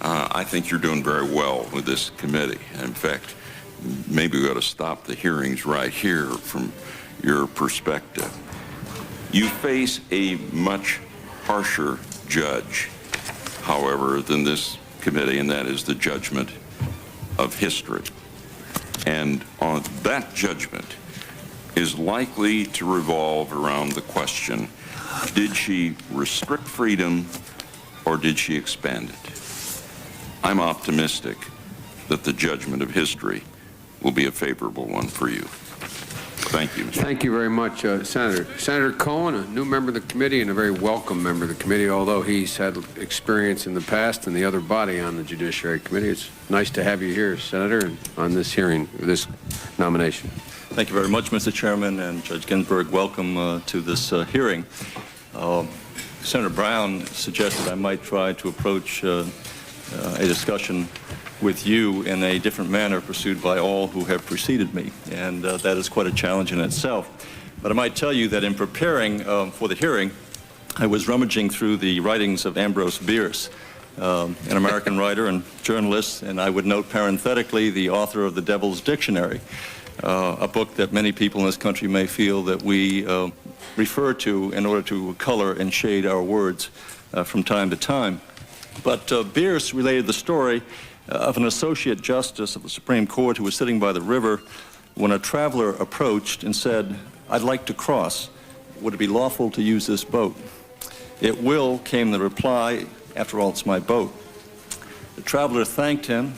I think you're doing very well with this committee. In fact, maybe we ought to stop the hearings right here from your perspective. You face a much harsher judge, however, than this committee, and that is the judgment of history. And on that judgment is likely to revolve around the question, did she restrict freedom or did she expand it? I'm optimistic that the judgment of history will be a favorable one for you. Thank you. Thank you very much, Senator. Senator Cohen, a new member of the committee and a very welcome member of the committee, although he's had experience in the past in the other body on the Judiciary Committee. It's nice to have you here, Senator, and on this hearing, this nomination. Thank you very much, Mr. Chairman, and Judge Ginsburg, welcome to this hearing. Senator Brown suggested I might try to approach a discussion with you in a different manner pursued by all who have preceded me, and that is quite a challenge in itself. But I might tell you that in preparing for the hearing, I was rummaging through the writings of Ambrose Bierce, an American writer and journalist, and I would note parenthetically the author of The Devil's Dictionary, a book that many people in this country may feel that we refer to in order to color and shade our words from time to time. But Bierce related the story of an associate justice of the Supreme Court who was sitting by the river when a traveler approached and said, "I'd like to cross. Would it be lawful to use this boat?" "It will," came the reply. "After all, it's my boat." The traveler thanked him,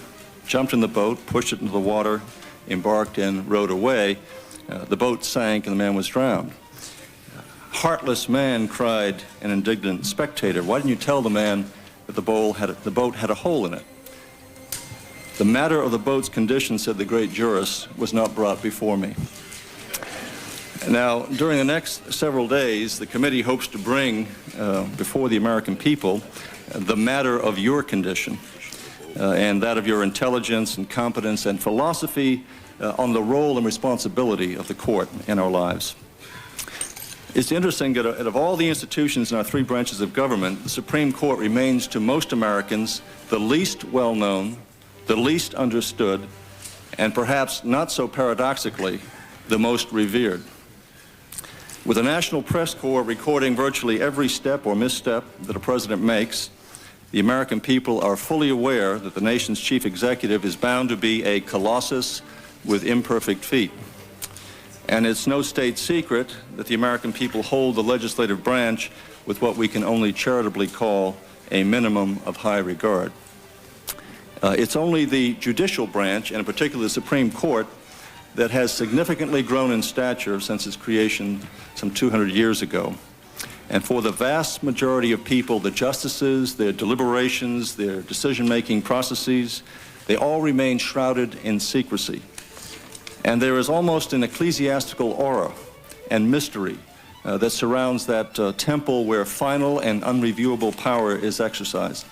jumped in the boat, pushed it into the water, embarked and rowed away. The boat sank and the man was drowned. "Heartless man," cried an indignant spectator. "Why didn't you tell the man that the boat had a hole in it?" "The matter of the boat's condition," said the great jurist, "was not brought before me." Now, during the next several days, the committee hopes to bring before the American people the matter of your condition and that of your intelligence and competence and philosophy on the role and responsibility of the court in our lives. It's interesting that out of all the institutions in our three branches of government, the Supreme Court remains to most Americans the least well-known, the least understood, and perhaps not so paradoxically, the most revered. With the National Press Corps recording virtually every step or misstep that a president makes, the American people are fully aware that the nation's chief executive is bound to be a colossus with imperfect feet. And it's no state secret that the American people hold the legislative branch with what we can only charitably call a minimum of high regard. It's only the judicial branch, and in particular the Supreme Court, that has significantly grown in stature since its creation some 200 years ago. And for the vast majority of people, the justices, their deliberations, their decision-making processes, they all remain shrouded in secrecy. And there is almost an ecclesiastical aura and mystery that surrounds that temple where final and unreviewable power is exercised.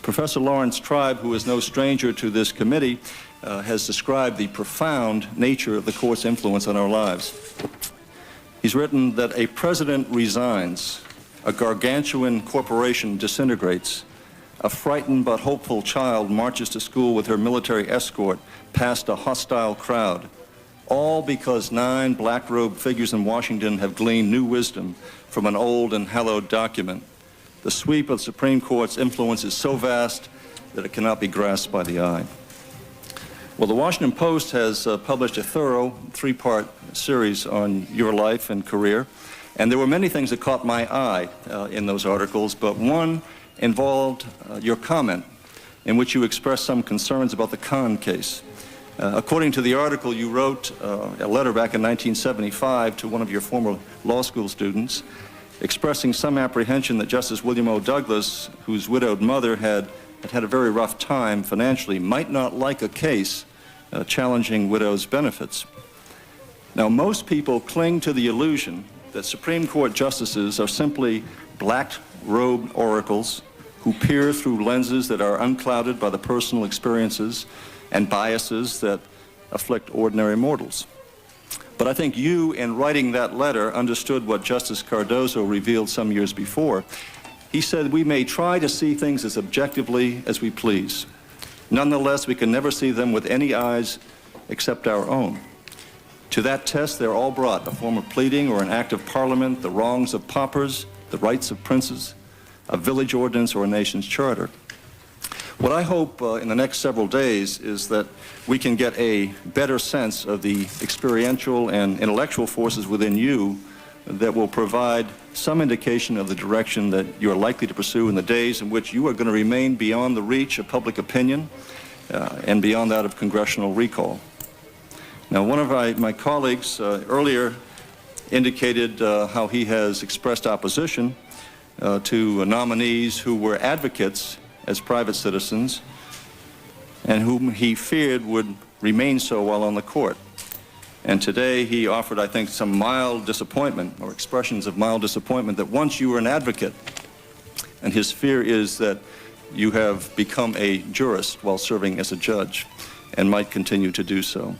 Professor Lawrence Tribe, who is no stranger to this committee, has described the profound nature of the court's influence on our lives. He's written that a president resigns, a gargantuan corporation disintegrates, a frightened but hopeful child marches to school with her military escort past a hostile crowd, all because 9 black-robed figures in Washington have gleaned new wisdom from an old and hallowed document. The sweep of the Supreme Court's influence is so vast that it cannot be grasped by the eye. Well, the Washington Post has published a thorough 3-part series on your life and career, and there were many things that caught my eye in those articles, but one involved your comment in which you expressed some concerns about the Kahn case. According to the article, you wrote a letter back in 1975 to one of your former law school students expressing some apprehension that Justice William O. Douglas, whose widowed mother had a very rough time financially, might not like a case challenging widows' benefits. Now, most people cling to the illusion that Supreme Court justices are simply black-robed oracles who peer through lenses that are unclouded by the personal experiences and biases that afflict ordinary mortals. But I think you, in writing that letter, understood what Justice Cardozo revealed some years before. He said, "We may try to see things as objectively as we please. Nonetheless, we can never see them with any eyes except our own. To that test, they're all brought, a form of pleading or an act of parliament, the wrongs of paupers, the rights of princes, a village ordinance or a nation's charter." What I hope in the next several days is that we can get a better sense of the experiential and intellectual forces within you that will provide some indication of the direction that you're likely to pursue in the days in which you are going to remain beyond the reach of public opinion and beyond that of congressional recall. Now, one of my colleagues earlier indicated how he has expressed opposition to nominees who were advocates as private citizens and whom he feared would remain so while on the court. And today he offered, I think, some mild disappointment or expressions of mild disappointment that once you were an advocate, and his fear is that you have become a jurist while serving as a judge and might continue to do so.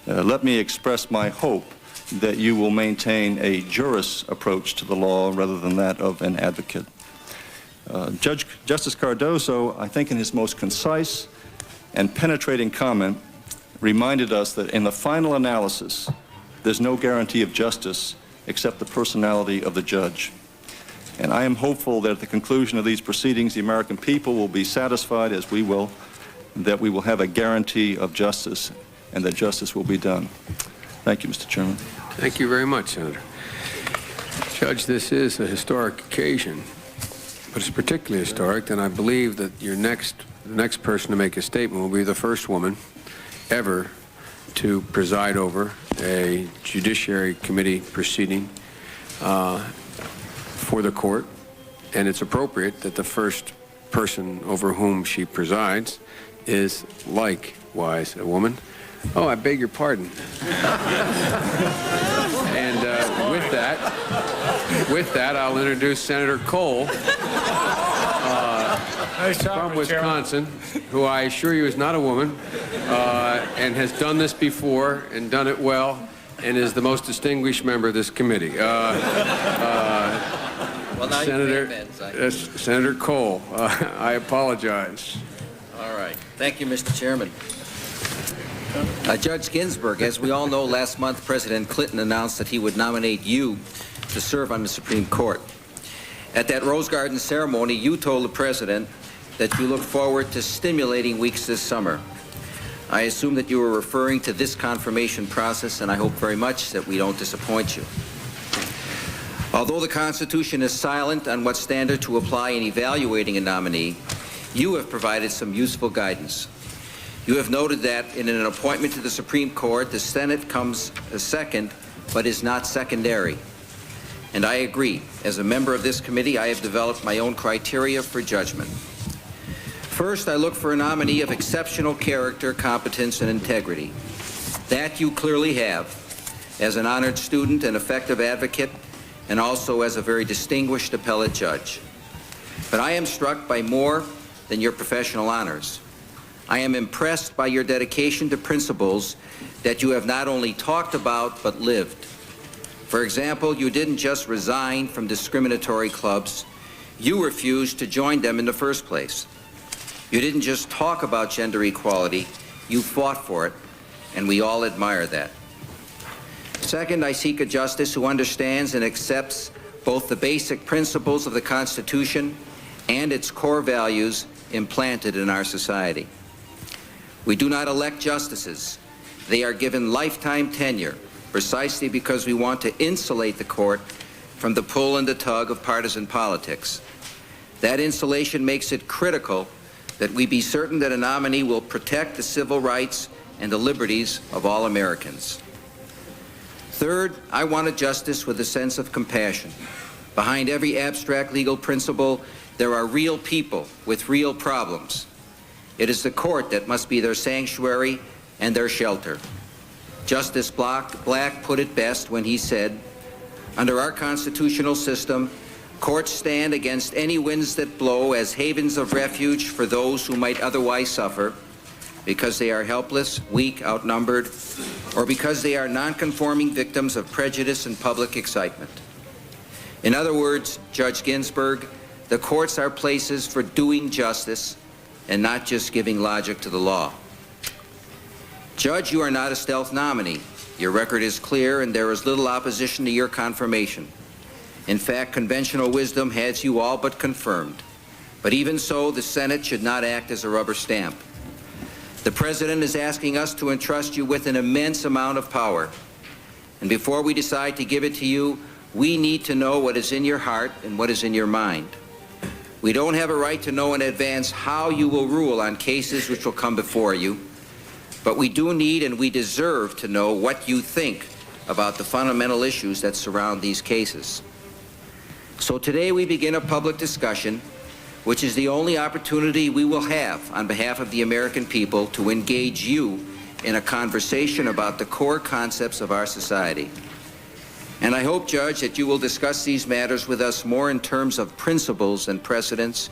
Let me express my hope that you will maintain a jurist approach to the law rather than that of an advocate. Justice Cardozo, I think in his most concise and penetrating comment, reminded us that in the final analysis, there's no guarantee of justice except the personality of the judge. And I am hopeful that at the conclusion of these proceedings, the American people will be satisfied, as we will, that we will have a guarantee of justice and that justice will be done. Thank you, Mr. Chairman. Thank you very much, Senator. Judge, this is a historic occasion, but it's particularly historic, and I believe that the next person to make a statement will be the first woman ever to preside over a Judiciary Committee proceeding for the court, and it's appropriate that the first person over whom she presides is likewise a woman. Oh, I beg your pardon. And with that, I'll introduce Senator Cole from Wisconsin, who I assure you is not a woman, and has done this before and done it well, and is the most distinguished member of this committee. Well, now Senator Cole, I apologize. All right. Thank you, Mr. Chairman. Judge Ginsburg, as we all know, last month President Clinton announced that he would nominate you to serve on the Supreme Court. At that Rose Garden ceremony, you told the President that you look forward to stimulating weeks this summer. I assume that you were referring to this confirmation process, and I hope very much that we don't disappoint you. Although the Constitution is silent on what standard to apply in evaluating a nominee, you have provided some useful guidance. You have noted that in an appointment to the Supreme Court, the Senate comes second, but is not secondary. And I agree. As a member of this committee, I have developed my own criteria for judgment. First, I look for a nominee of exceptional character, competence, and integrity. That you clearly have, as an honored student and effective advocate, and also as a very distinguished appellate judge. But I am struck by more than your professional honors. I am impressed by your dedication to principles that you have not only talked about, but lived. For example, you didn't just resign from discriminatory clubs, you refused to join them in the first place. You didn't just talk about gender equality, you fought for it, and we all admire that. Second, I seek a justice who understands and accepts both the basic principles of the Constitution and its core values implanted in our society. We do not elect justices. They are given lifetime tenure precisely because we want to insulate the court from the pull and the tug of partisan politics. That insulation makes it critical that we be certain that a nominee will protect the civil rights and the liberties of all Americans. Third, I want a justice with a sense of compassion. Behind every abstract legal principle, there are real people with real problems. It is the court that must be their sanctuary and their shelter. Justice Black put it best when he said, "Under our constitutional system, courts stand against any winds that blow as havens of refuge for those who might otherwise suffer because they are helpless, weak, outnumbered, or because they are nonconforming victims of prejudice and public excitement." In other words, Judge Ginsburg, the courts are places for doing justice and not just giving logic to the law. Judge, you are not a stealth nominee. Your record is clear and there is little opposition to your confirmation. In fact, conventional wisdom has you all but confirmed. But even so, the Senate should not act as a rubber stamp. The President is asking us to entrust you with an immense amount of power. And before we decide to give it to you, we need to know what is in your heart and what is in your mind. We don't have a right to know in advance how you will rule on cases which will come before you, But we do need and we deserve to know what you think about the fundamental issues that surround these cases. So today we begin a public discussion, which is the only opportunity we will have on behalf of the American people to engage you in a conversation about the core concepts of our society. And I hope, Judge, that you will discuss these matters with us more in terms of principles and precedents,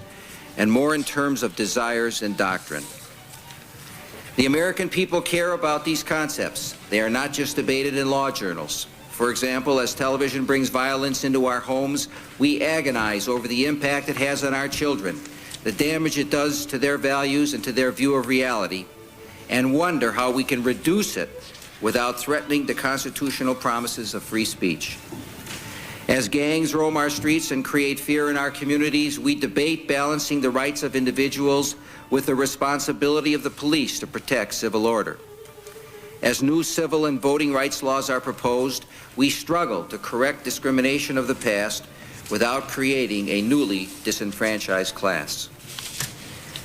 and more in terms of desires and doctrine. The American people care about these concepts. They are not just debated in law journals. For example, as television brings violence into our homes, we agonize over the impact it has on our children, the damage it does to their values and to their view of reality, and wonder how we can reduce it without threatening the constitutional promises of free speech. As gangs roam our streets and create fear in our communities, we debate balancing the rights of individuals with the responsibility of the police to protect civil order. As new civil and voting rights laws are proposed, we struggle to correct discrimination of the past without creating a newly disenfranchised class.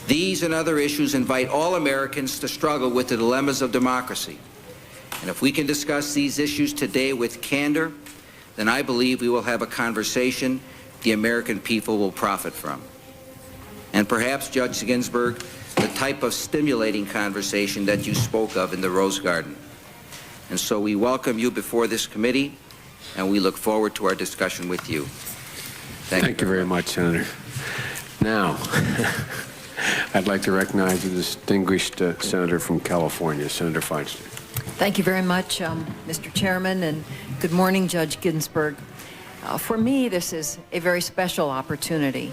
These and other issues invite all Americans to struggle with the dilemmas of democracy. And if we can discuss these issues today with candor, then I believe we will have a conversation the American people will profit from. And perhaps, Judge Ginsburg, the type of stimulating conversation that you spoke of in the Rose Garden. And so we welcome you before this committee, and we look forward to our discussion with you. Thank you very much, Senator. Now, I'd like to recognize the distinguished senator from California, Senator Feinstein. Thank you very much, Mr. Chairman, and good morning, Judge Ginsburg. For me, this is a very special opportunity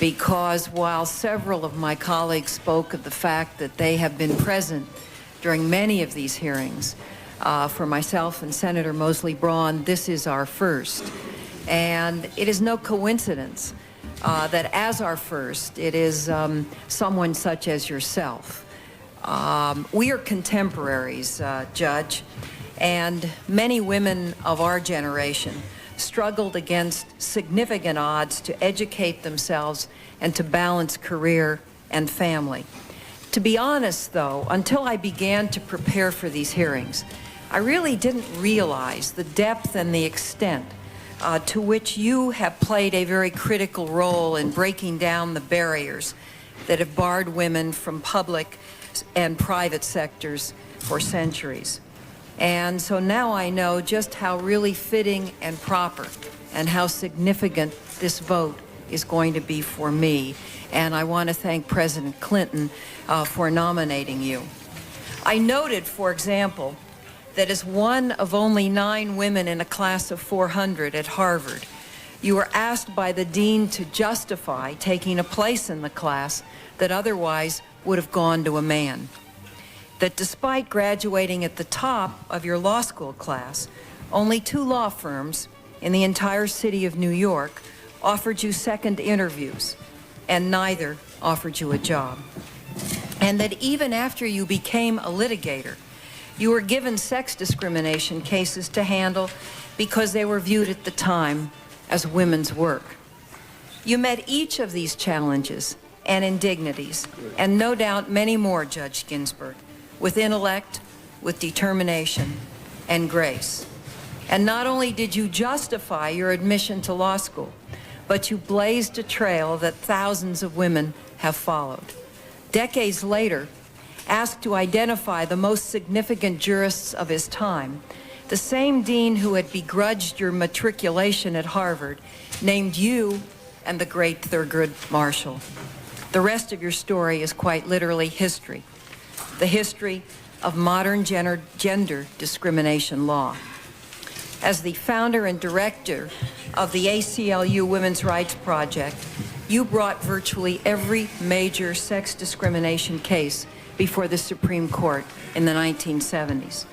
because while several of my colleagues spoke of the fact that they have been present during many of these hearings, for myself and Senator Mosley Braun, this is our first. And it is no coincidence that as our first, it is someone such as yourself. We are contemporaries, Judge, and many women of our generation struggled against significant odds to educate themselves and to balance career and family. To be honest, though, until I began to prepare for these hearings, I really didn't realize the depth and the extent to which you have played a very critical role in breaking down the barriers that have barred women from public and private sectors for centuries. And so now I know just how really fitting and proper and how significant this vote is going to be for me. And I want to thank President Clinton for nominating you. I noted, for example, that as one of only 9 women in a class of 400 at Harvard, you were asked by the dean to justify taking a place in the class that otherwise would have gone to a man. That despite graduating at the top of your law school class, only 2 law firms in the entire city of New York offered you second interviews, and neither offered you a job. And that even after you became a litigator, you were given sex discrimination cases to handle because they were viewed at the time as women's work. You met each of these challenges and indignities, and no doubt many more, Judge Ginsburg, with intellect, with determination, and grace. And not only did you justify your admission to law school, but you blazed a trail that thousands of women have followed. Decades later, asked to identify the most significant jurists of his time, the same dean who had begrudged your matriculation at Harvard named you and the great Thurgood Marshall. The rest of your story is quite literally history, the history of modern gender discrimination law. As the founder and director of the ACLU Women's Rights Project, you brought virtually every major sex discrimination case before the Supreme Court in the 1970s.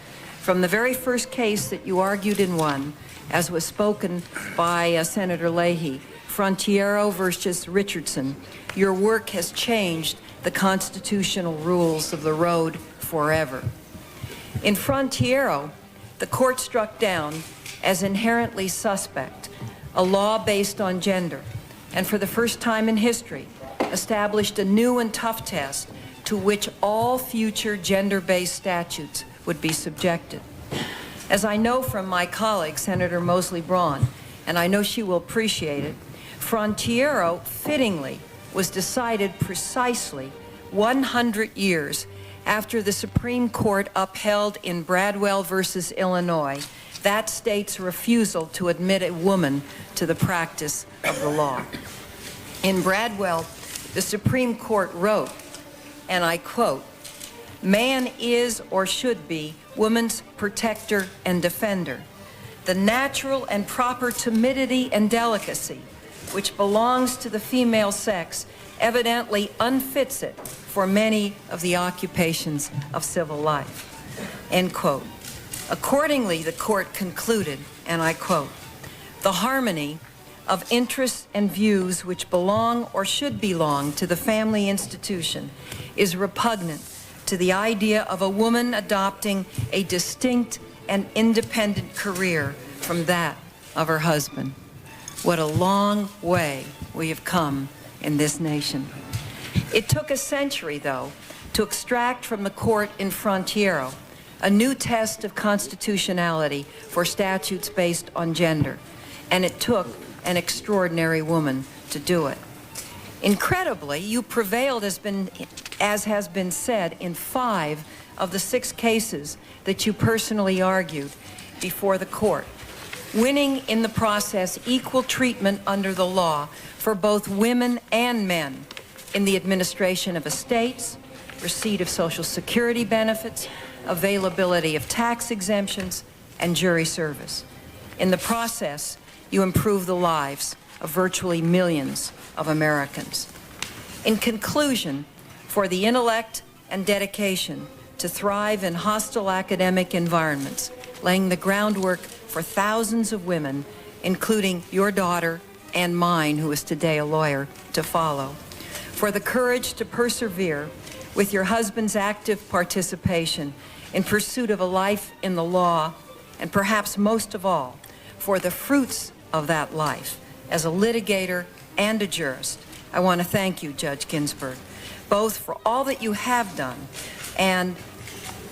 From the very first case that you argued and won, as was spoken by Senator Leahy, Frontiero versus Richardson, your work has changed the constitutional rules of the road forever. In Frontiero, the court struck down as inherently suspect a law based on gender, and for the first time in history, established a new and tough test to which all future gender-based statutes would be subjected. As I know from my colleague, Senator Mosley Braun, and I know she will appreciate it, Frontiero fittingly was decided precisely 100 years after the Supreme Court upheld in Bradwell versus Illinois that state's refusal to admit a woman to the practice of the law. In Bradwell, the Supreme Court wrote, and I quote, "Man is or should be woman's protector and defender. The natural and proper timidity and delicacy which belongs to the female sex evidently unfits it for many of the occupations of civil life." End quote. Accordingly, the court concluded, and I quote, "The harmony of interests and views which belong or should belong to the family institution is repugnant to the idea of a woman adopting a distinct and independent career from that of her husband." What a long way we have come in this nation. It took a century, though, to extract from the court in Frontiero a new test of constitutionality for statutes based on gender, and it took an extraordinary woman to do it. Incredibly, you prevailed, as has been said, in 5 of the 6 cases that you personally argued before the court, winning in the process equal treatment under the law for both women and men in the administration of estates, receipt of Social Security benefits, availability of tax exemptions, and jury service. In the process, you improve the lives of virtually millions of Americans. In conclusion, for the intellect and dedication to thrive in hostile academic environments, laying the groundwork for thousands of women, including your daughter and mine, who is today a lawyer, to follow. For the courage to persevere with your husband's active participation in pursuit of a life in the law, and perhaps most of all, for the fruits of that life as a litigator and a jurist. I want to thank you, Judge Ginsburg, both for all that you have done and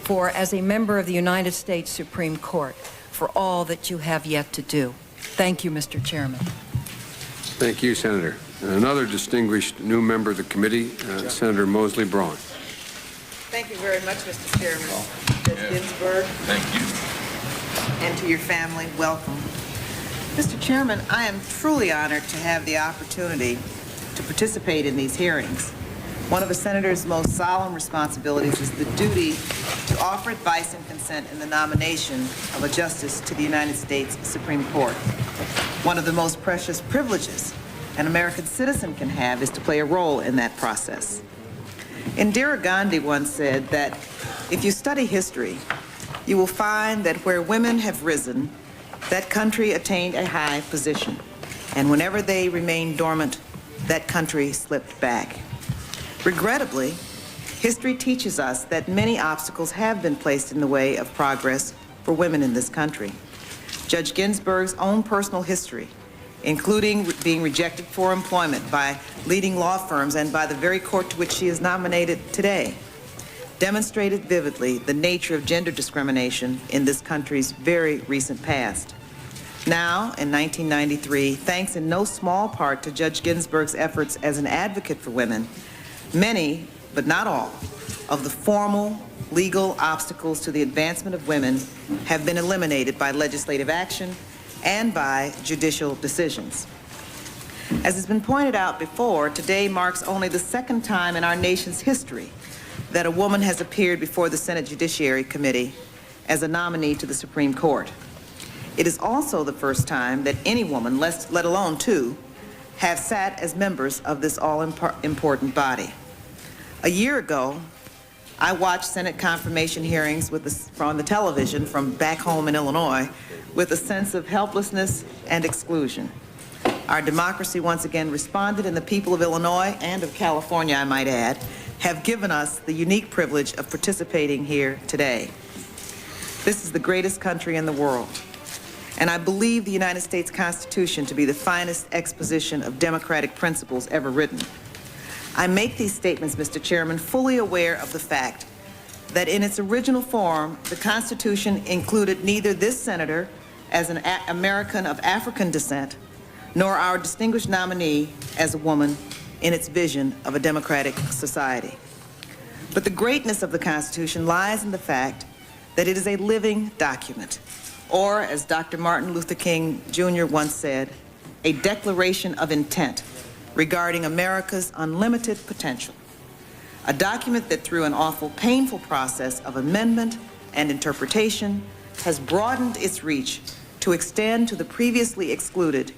for, as a member of the United States Supreme Court, for all that you have yet to do. Thank you, Mr. Chairman. Thank you, Senator. And another distinguished new member of the committee, Senator Mosley Braun. Thank you very much, Mr. Chairman. Judge Ginsburg. Thank you. And to your family, welcome. Mr. Chairman, I am truly honored to have the opportunity to participate in these hearings. One of a senator's most solemn responsibilities is the duty to offer advice and consent in the nomination of a justice to the United States Supreme Court. One of the most precious privileges an American citizen can have is to play a role in that process. Indira Gandhi once said that if you study history, you will find that where women have risen, that country attained a high position. And whenever they remained dormant, that country slipped back. Regrettably, history teaches us that many obstacles have been placed in the way of progress for women in this country. Judge Ginsburg's own personal history, including being rejected for employment by leading law firms and by the very court to which she is nominated today, demonstrated vividly the nature of gender discrimination in this country's very recent past. Now, in 1993, thanks in no small part to Judge Ginsburg's efforts as an advocate for women, many, but not all, of the formal legal obstacles to the advancement of women have been eliminated by legislative action and by judicial decisions. As has been pointed out before, today marks only the 2nd time in our nation's history that a woman has appeared before the Senate Judiciary Committee as a nominee to the Supreme Court. It is also the first time that any woman, let alone 2, have sat as members of this all-important body. A year ago, I watched Senate confirmation hearings on the television from back home in Illinois with a sense of helplessness and exclusion. Our democracy once again responded, and the people of Illinois and of California, I might add, have given us the unique privilege of participating here today. This is the greatest country in the world, and I believe the United States Constitution to be the finest exposition of democratic principles ever written. I make these statements, Mr. Chairman, fully aware of the fact that in its original form, the Constitution included neither this senator as an American of African descent, nor our distinguished nominee as a woman in its vision of a democratic society. But the greatness of the Constitution lies in the fact that it is a living document, or, as Dr. Martin Luther King Jr. once said, a declaration of intent regarding America's unlimited potential. A document that, through an awful painful process of amendment and interpretation, has broadened its reach to extend to the previously excluded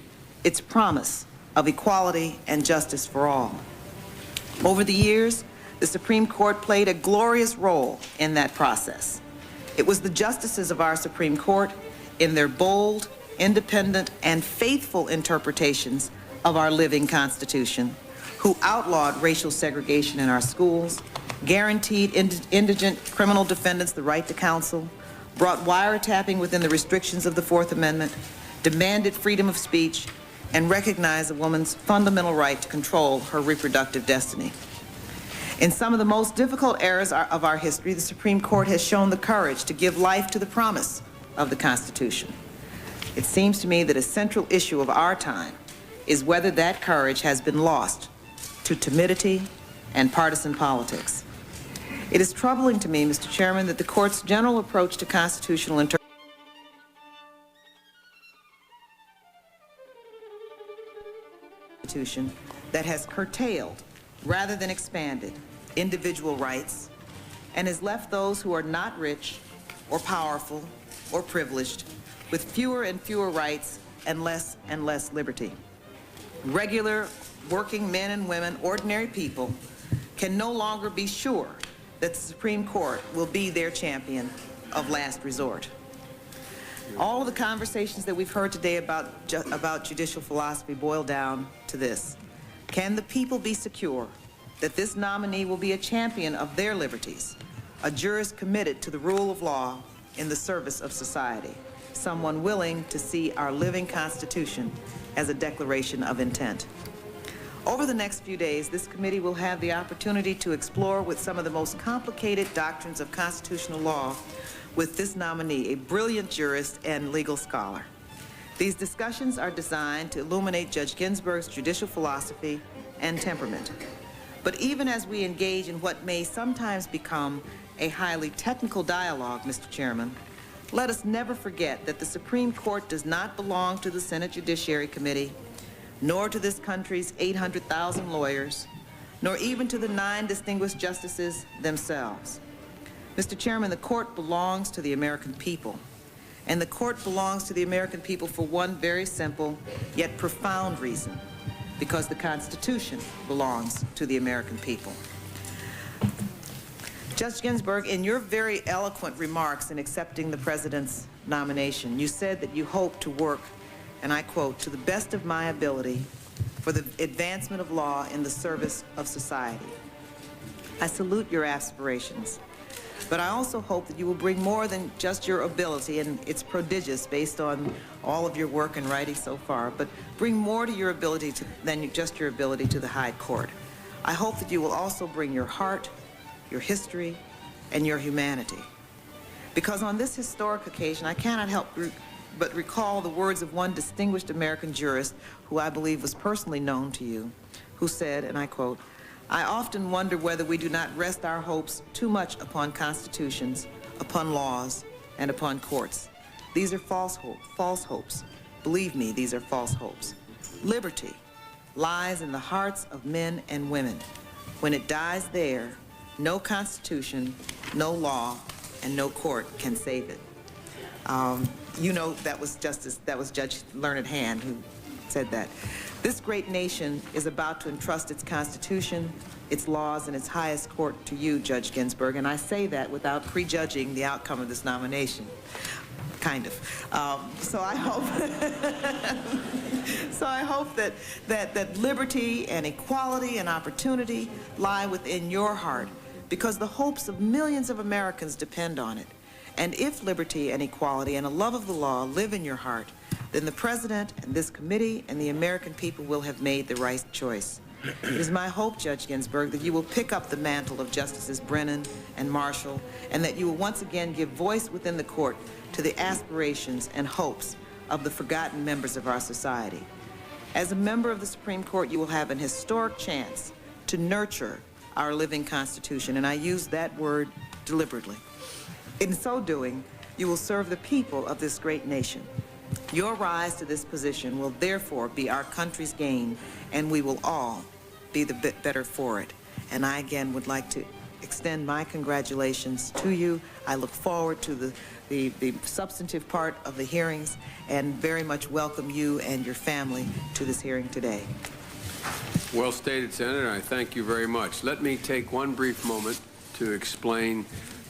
its promise of equality and justice for all. Over the years, the Supreme Court played a glorious role in that process. It was the justices of our Supreme Court, in their bold, independent, and faithful interpretations of our living Constitution, who outlawed racial segregation in our schools, guaranteed indigent criminal defendants the right to counsel, brought wiretapping within the restrictions of the Fourth Amendment, demanded freedom of speech, and recognized a woman's fundamental right to control her reproductive destiny. In some of the most difficult eras of our history, the Supreme Court has shown the courage to give life to the promise of the Constitution. It seems to me that a central issue of our time is whether that courage has been lost to timidity and partisan politics. It is troubling to me, Mr. Chairman, that the Court's general approach to constitutional interpretation that has curtailed, rather than expanded, individual rights, and has left those who are not rich or powerful or privileged with fewer and fewer rights and less liberty. Regular working men and women, ordinary people, can no longer be sure that the Supreme Court will be their champion of last resort. All of the conversations that we've heard today about judicial philosophy boil down to this. Can the people be secure that this nominee will be a champion of their liberties, a jurist committed to the rule of law in the service of society, someone willing to see our living Constitution as a declaration of intent? Over the next few days, this committee will have the opportunity to explore with some of the most complicated doctrines of constitutional law with this nominee, a brilliant jurist and legal scholar. These discussions are designed to illuminate Judge Ginsburg's judicial philosophy and temperament. But even as we engage in what may sometimes become a highly technical dialogue, Mr. Chairman, let us never forget that the Supreme Court does not belong to the Senate Judiciary Committee, nor to this country's 800,000 lawyers, nor even to the 9 distinguished justices themselves. Mr. Chairman, the Court belongs to the American people, and the Court belongs to the American people for one very simple yet profound reason, because the Constitution belongs to the American people. Judge Ginsburg, in your very eloquent remarks in accepting the President's nomination, you said that you hope to work, and I quote, "to the best of my ability for the advancement of law in the service of society." I salute your aspirations, but I also hope that you will bring more than just your ability, and it's prodigious based on all of your work and writing so far, but bring more to your ability than just your ability to the High Court. I hope that you will also bring your heart, your history, and your humanity. Because on this historic occasion, I cannot help but recall the words of one distinguished American jurist who I believe was personally known to you, who said, and I quote, "I often wonder whether we do not rest our hopes too much upon constitutions, upon laws, and upon courts. These are false hopes. Believe me, these are false hopes. Liberty lies in the hearts of men and women. When it dies there, no constitution, no law, and no court can save it." You know, that was Judge Learned Hand who said that. This great nation is about to entrust its Constitution, its laws, and its highest court to you, Judge Ginsburg, and I say that without prejudging the outcome of this nomination. Kind of. So I hope that liberty and equality and opportunity lie within your heart, because the hopes of millions of Americans depend on it. And if liberty and equality and a love of the law live in your heart, then the President and this committee and the American people will have made the right choice. It is my hope, Judge Ginsburg, that you will pick up the mantle of Justices Brennan and Marshall, and that you will once again give voice within the court to the aspirations and hopes of the forgotten members of our society. As a member of the Supreme Court, you will have an historic chance to nurture our living Constitution, and I use that word deliberately. In so doing, you will serve the people of this great nation. Your rise to this position will therefore be our country's gain, and we will all be the better for it. And I again would like to extend my congratulations to you. I look forward to the substantive part of the hearings and very much welcome you and your family to this hearing today. Well stated, Senator. I thank you very much. Let me take one brief moment to explain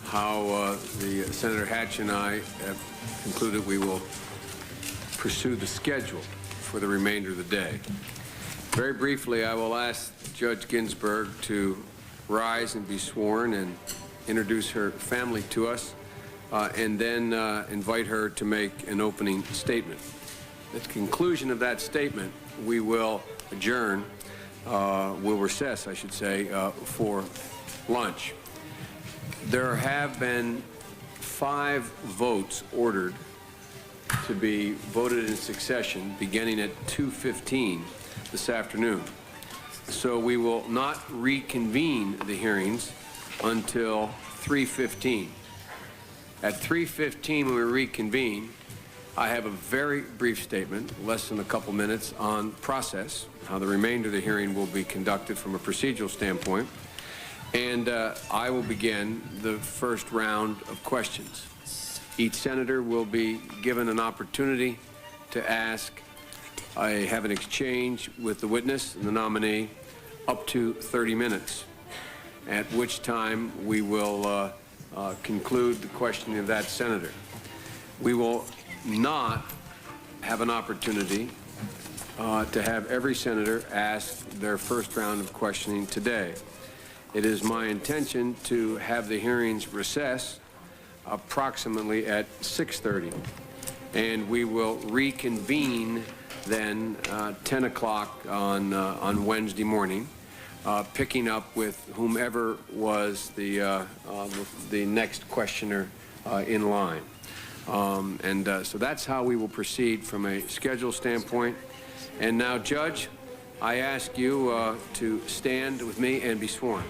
how Senator Hatch and I have concluded we will pursue the schedule for the remainder of the day. Very briefly, I will ask Judge Ginsburg to rise and be sworn and introduce her family to us, and then invite her to make an opening statement. At the conclusion of that statement, we will adjourn, we'll recess, I should say, for lunch. There have been 5 votes ordered to be voted in succession beginning at 2:15 this afternoon. So we will not reconvene the hearings until 3:15. At 3:15, when we reconvene, I have a very brief statement, less than a couple minutes, on process, how the remainder of the hearing will be conducted from a procedural standpoint, and I will begin the first round of questions. Each senator will be given an opportunity to ask, have an exchange with the witness and the nominee up to 30 minutes, at which time we will conclude the questioning of that senator. We will not have an opportunity to have every senator ask their first round of questioning today. It is my intention to have the hearings recess approximately at 6:30, and we will reconvene then 10 o'clock on Wednesday morning, picking up with whomever was the next questioner in line. So that's how we will proceed from a schedule standpoint. And now, Judge, I ask you to stand with me and be sworn.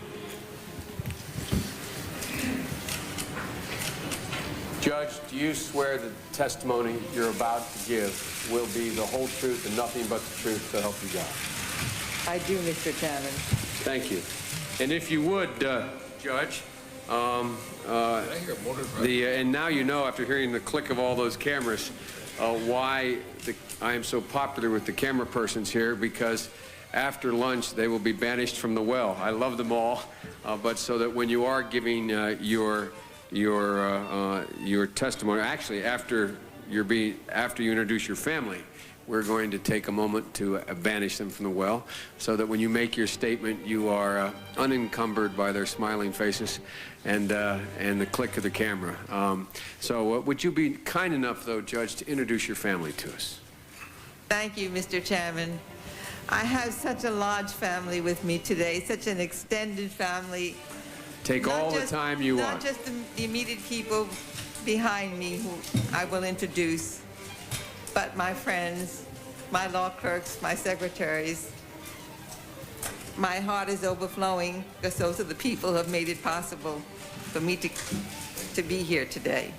Judge, do you swear that the testimony you're about to give will be the whole truth and nothing but the truth, so help you God? I do, Mr. Chairman. Thank you. And if you would, Judge, and now you know, after hearing the click of all those cameras, why I am so popular with the camera persons here, because after lunch they will be banished from the well. I love them all, but so that when you are giving your testimony, actually after you introduce your family, we're going to take a moment to banish them from the well, so that when you make your statement, you are unencumbered by their smiling faces and the click of the camera. So would you be kind enough, though, Judge, to introduce your family to us? Thank you, Mr. Chairman. I have such a large family with me today, such an extended family. Take all the time you want. Not just the immediate people behind me who I will introduce, but my friends, my law clerks, my secretaries. My heart is overflowing because those are the people who have made it possible for me to be here today.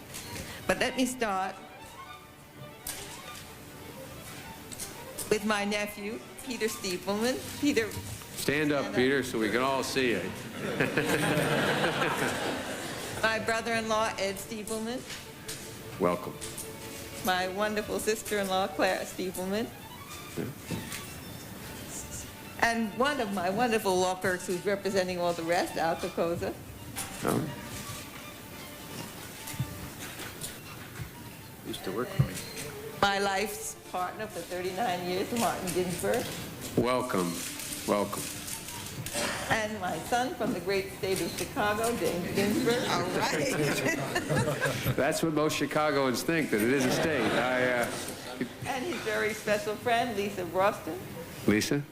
But let me start with my nephew, Peter Stiefelman. Peter. Stand up, Peter, so we can all see you. My brother-in-law, Ed Stiefelman. Welcome. My wonderful sister-in-law, Claire Stiefelman. Yeah. And one of my wonderful law clerks who's representing all the rest, Al Kokoza. Oh. Used to work for me. My life's partner for 39 years, Martin Ginsburg. Welcome. Welcome. And my son from the great state of Chicago, James Ginsburg. All right. That's what most Chicagoans think, that it is a state. And his very special friend, Lisa Broston. Lisa?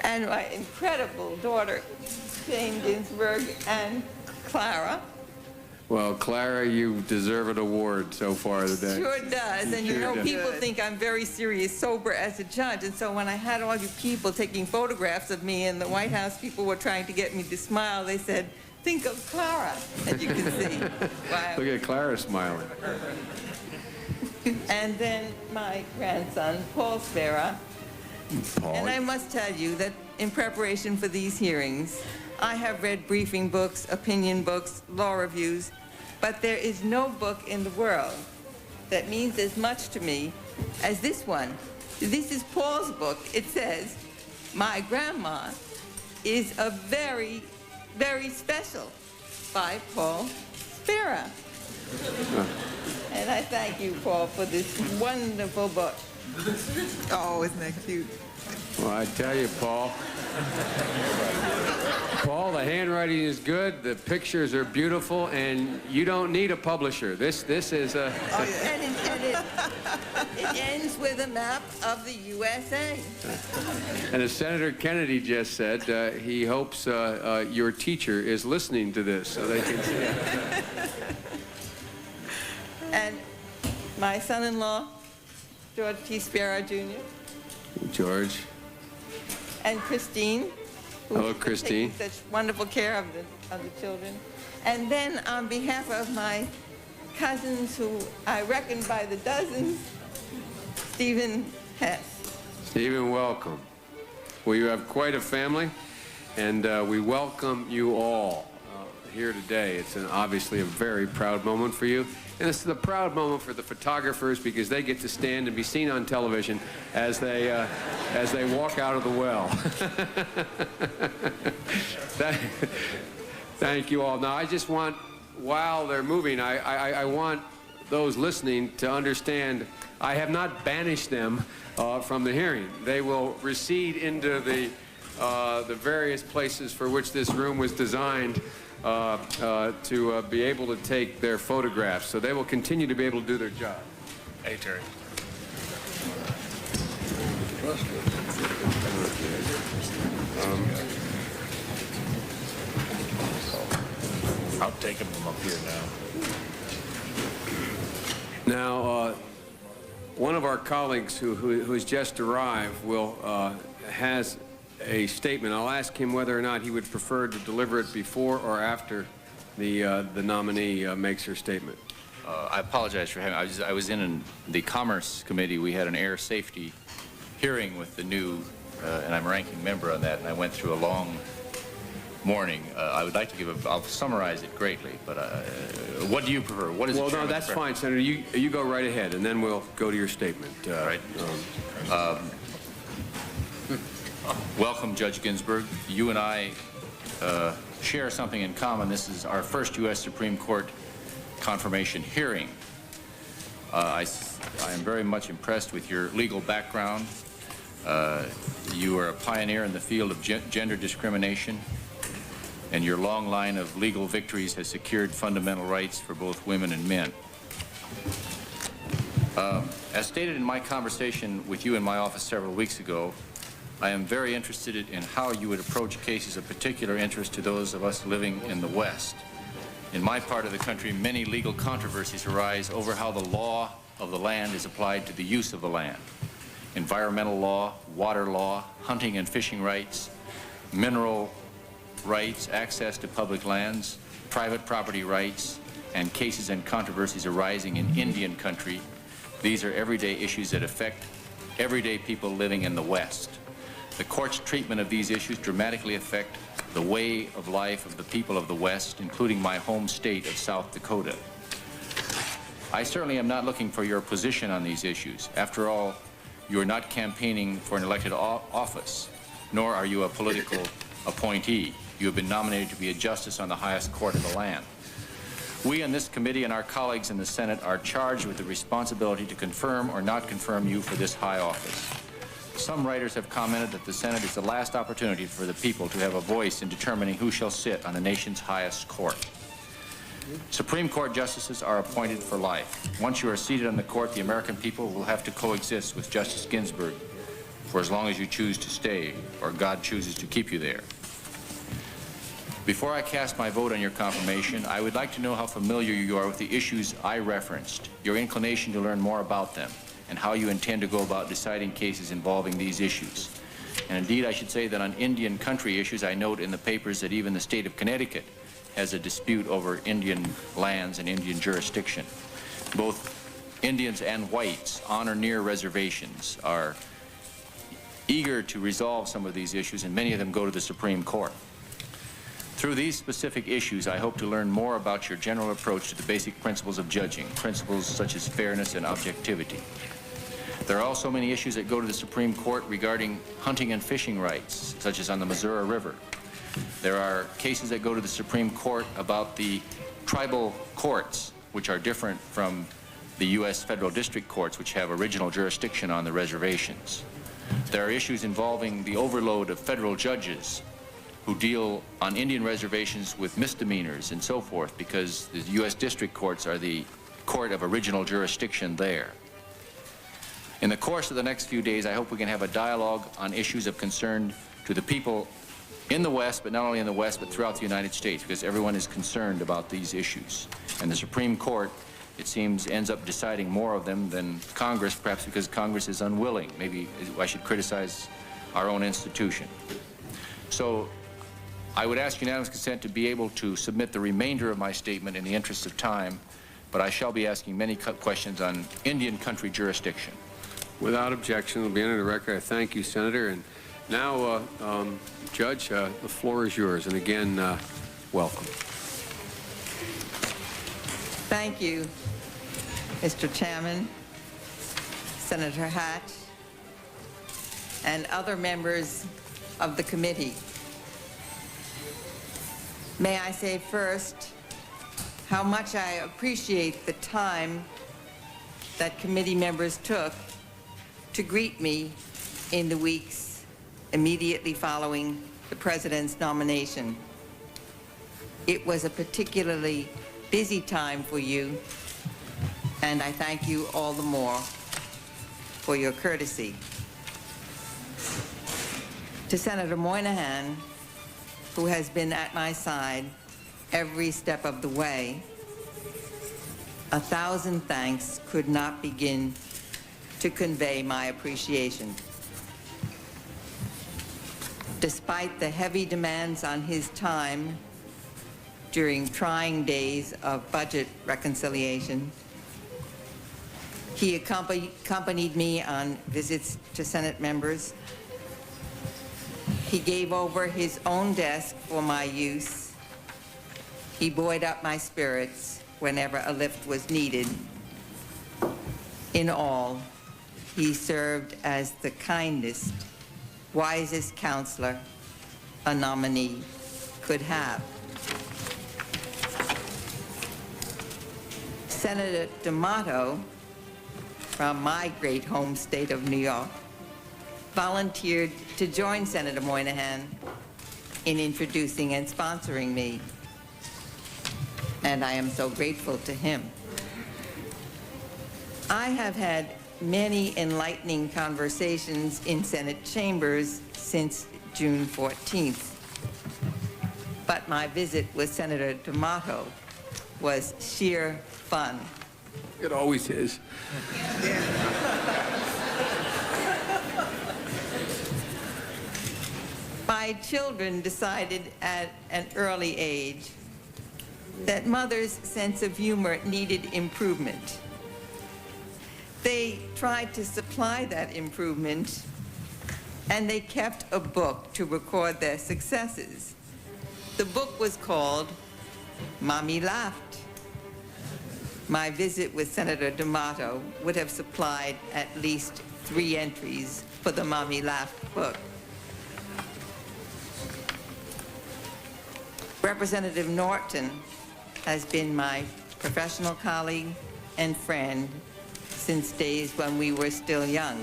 and my incredible daughter, Jane Ginsburg, and Clara. Well, Clara, you deserve an award so far today. Sure does. And you know, do. people think I'm very serious, sober as a judge. And so when I had all you people taking photographs of me and the White House people were trying to get me to smile, they said, think of Clara, as you can see. Wow. Look at Clara smiling. And then my grandson, Paul Spera. Paul. And I must tell you that in preparation for these hearings, I have read briefing books, opinion books, law reviews, but there is no book in the world that means as much to me as this one. This is Paul's book. It says, My Grandma is a very, very special, by Paul Spera. And I thank you, Paul, for this wonderful book. Oh, isn't that cute? Well, I tell you, Paul. Paul, the handwriting is good, the pictures are beautiful, and you don't need a publisher. This is a... And it ends with a map of the USA. And as Senator Kennedy just said, he hopes your teacher is listening to this so they can see it. And my son-in-law, George T. Spera, Jr. George. And Christine. Hello, Christine. Taking such wonderful care of the children. And then on behalf of my cousins, who I reckon by the dozens, Stephen Hess. Stephen, welcome. Well, you have quite a family, and we welcome you all here today. It's obviously a very proud moment for you. And it's a proud moment for the photographers because they get to stand and be seen on television as they walk out of the well. Thank you all. Now, I just want, while they're moving, I want those listening to understand I have not banished them from the hearing. They will recede into the various places for which this room was designed to be able to take their photographs. So they will continue to be able to do their job. Hey, Terry. I'll take him from up here now. Now, one of our colleagues who has just arrived has a statement. I'll ask him whether or not he would prefer to deliver it before or after the nominee makes her statement. I apologize for having. I was in the Commerce Committee. We had an air safety hearing with the new, and I'm a ranking member on that, and I went through a long morning. I would like to give I'll summarize it greatly, but what do you prefer? What is Well, no, that's fine, Senator. You go right ahead, and then we'll go to your statement. Right. Welcome, Judge Ginsburg. You and I share something in common. This is our first U.S. Supreme Court confirmation hearing. I am very much impressed with your legal background. You are a pioneer in the field of gender discrimination, and your long line of legal victories has secured fundamental rights for both women and men. As stated in my conversation with you in my office several weeks ago, I am very interested in how you would approach cases of particular interest to those of us living in the West. In my part of the country, many legal controversies arise over how the law of the land is applied to the use of the land. Environmental law, water law, hunting and fishing rights, mineral rights, access to public lands, private property rights, and cases and controversies arising in Indian country. These are everyday issues that affect everyday people living in the West. The court's treatment of these issues dramatically affect the way of life of the people of the West, including my home state of South Dakota. I certainly am not looking for your position on these issues. After all, you are not campaigning for an elected office, nor are you a political appointee. You have been nominated to be a justice on the highest court of the land. We in this committee and our colleagues in the Senate are charged with the responsibility to confirm or not confirm you for this high office. Some writers have commented that the Senate is the last opportunity for the people to have a voice in determining who shall sit on the nation's highest court. Supreme Court justices are appointed for life. Once you are seated on the court, the American people will have to coexist with Justice Ginsburg for as long as you choose to stay or God chooses to keep you there. Before I cast my vote on your confirmation, I would like to know how familiar you are with the issues I referenced, your inclination to learn more about them, and how you intend to go about deciding cases involving these issues. And indeed, I should say that on Indian country issues, I note in the papers that even the state of Connecticut has a dispute over Indian lands and Indian jurisdiction. Both Indians and whites on or near reservations are eager to resolve some of these issues, and many of them go to the Supreme Court. Through these specific issues, I hope to learn more about your general approach to the basic principles of judging, principles such as fairness and objectivity. There are also many issues that go to the Supreme Court regarding hunting and fishing rights, such as on the Missouri River. There are cases that go to the Supreme Court about the tribal courts, which are different from the U.S. federal district courts, which have original jurisdiction on the reservations. There are issues involving the overload of federal judges who deal on Indian reservations with misdemeanors and so forth, because the U.S. district courts are the court of original jurisdiction there. In the course of the next few days, I hope we can have a dialogue on issues of concern to the people in the West, but not only in the West, but throughout the United States, because everyone is concerned about these issues. And the Supreme Court, it seems, ends up deciding more of them than Congress, perhaps because Congress is unwilling. Maybe I should criticize our own institution. So I would ask unanimous consent to be able to submit the remainder of my statement in the interest of time, but I shall be asking many questions on Indian country jurisdiction. Without objection, it will be entered in the record. I thank you, Senator. And now, Judge, the floor is yours. And again, welcome. Thank you, Mr. Chairman, Senator Hatch, and other members of the committee. May I say first how much I appreciate the time that committee members took to greet me in the weeks immediately following the President's nomination. It was a particularly busy time for you, and I thank you all the more for your courtesy. To Senator Moynihan, who has been at my side every step of the way, 1,000 thanks could not begin to convey my appreciation. Despite the heavy demands on his time during trying days of budget reconciliation, he accompanied me on visits to Senate members. He gave over his own desk for my use. He buoyed up my spirits whenever a lift was needed. In all, he served as the kindest, wisest counselor a nominee could have. Senator D'Amato, from my great home state of New York, volunteered to join Senator Moynihan in introducing and sponsoring me, and I am so grateful to him. I have had many enlightening conversations in Senate chambers since June 14th, but my visit with Senator D'Amato was sheer fun. It always is. My children decided at an early age that mother's sense of humor needed improvement. They tried to supply that improvement, and they kept a book to record their successes. The book was called Mommy Laughed. My visit with Senator D'Amato would have supplied at least 3 entries for the Mommy Laughed book. Representative Norton has been my professional colleague and friend since days when we were still young.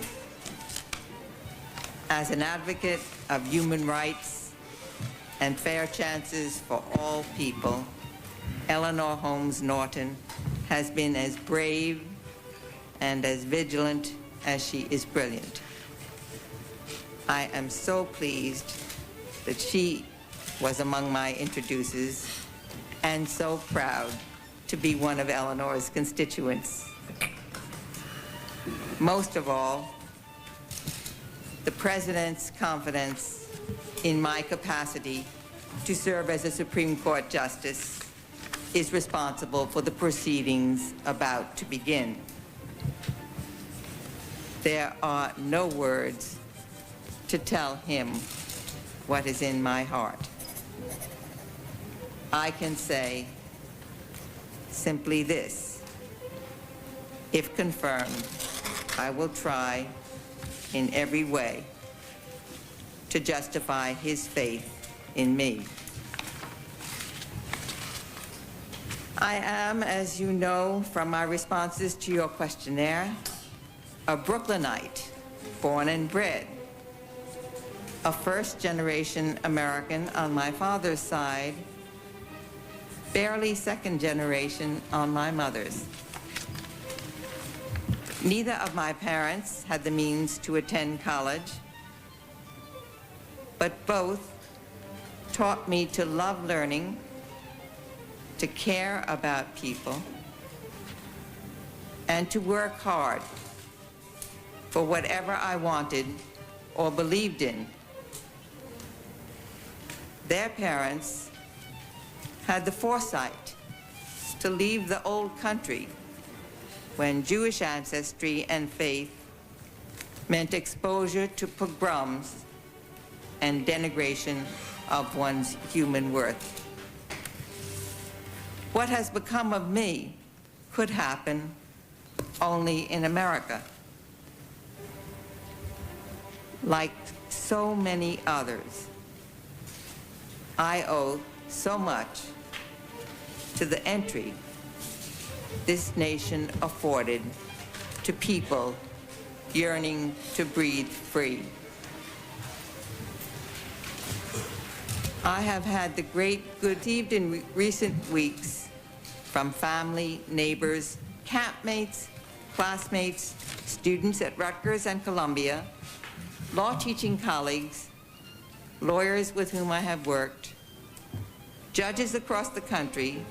As an advocate of human rights and fair chances for all people, Eleanor Holmes Norton has been as brave and as vigilant as she is brilliant. I am so pleased that she was among my introducers and so proud to be one of Eleanor's constituents. Most of all, the President's confidence in my capacity to serve as a Supreme Court Justice is responsible for the proceedings about to begin. There are no words to tell him what is in my heart. I can say simply this: if confirmed, I will try in every way to justify his faith in me. I am, as you know from my responses to your questionnaire, a Brooklynite, born and bred, a first-generation American on my father's side, barely second generation on my mother's. Neither of my parents had the means to attend college, but both taught me to love learning, to care about people, and to work hard for whatever I wanted or believed in. Their parents had the foresight to leave the old country when Jewish ancestry and faith meant exposure to pogroms and denigration of one's human worth. What has become of me could happen only in America. Like so many others, I owe so much to the entry this nation afforded to people yearning to breathe free. I have had the great good received in recent weeks from family, neighbors, campmates, classmates, students at Rutgers and Columbia, law teaching colleagues, lawyers with whom I have worked, judges across the country,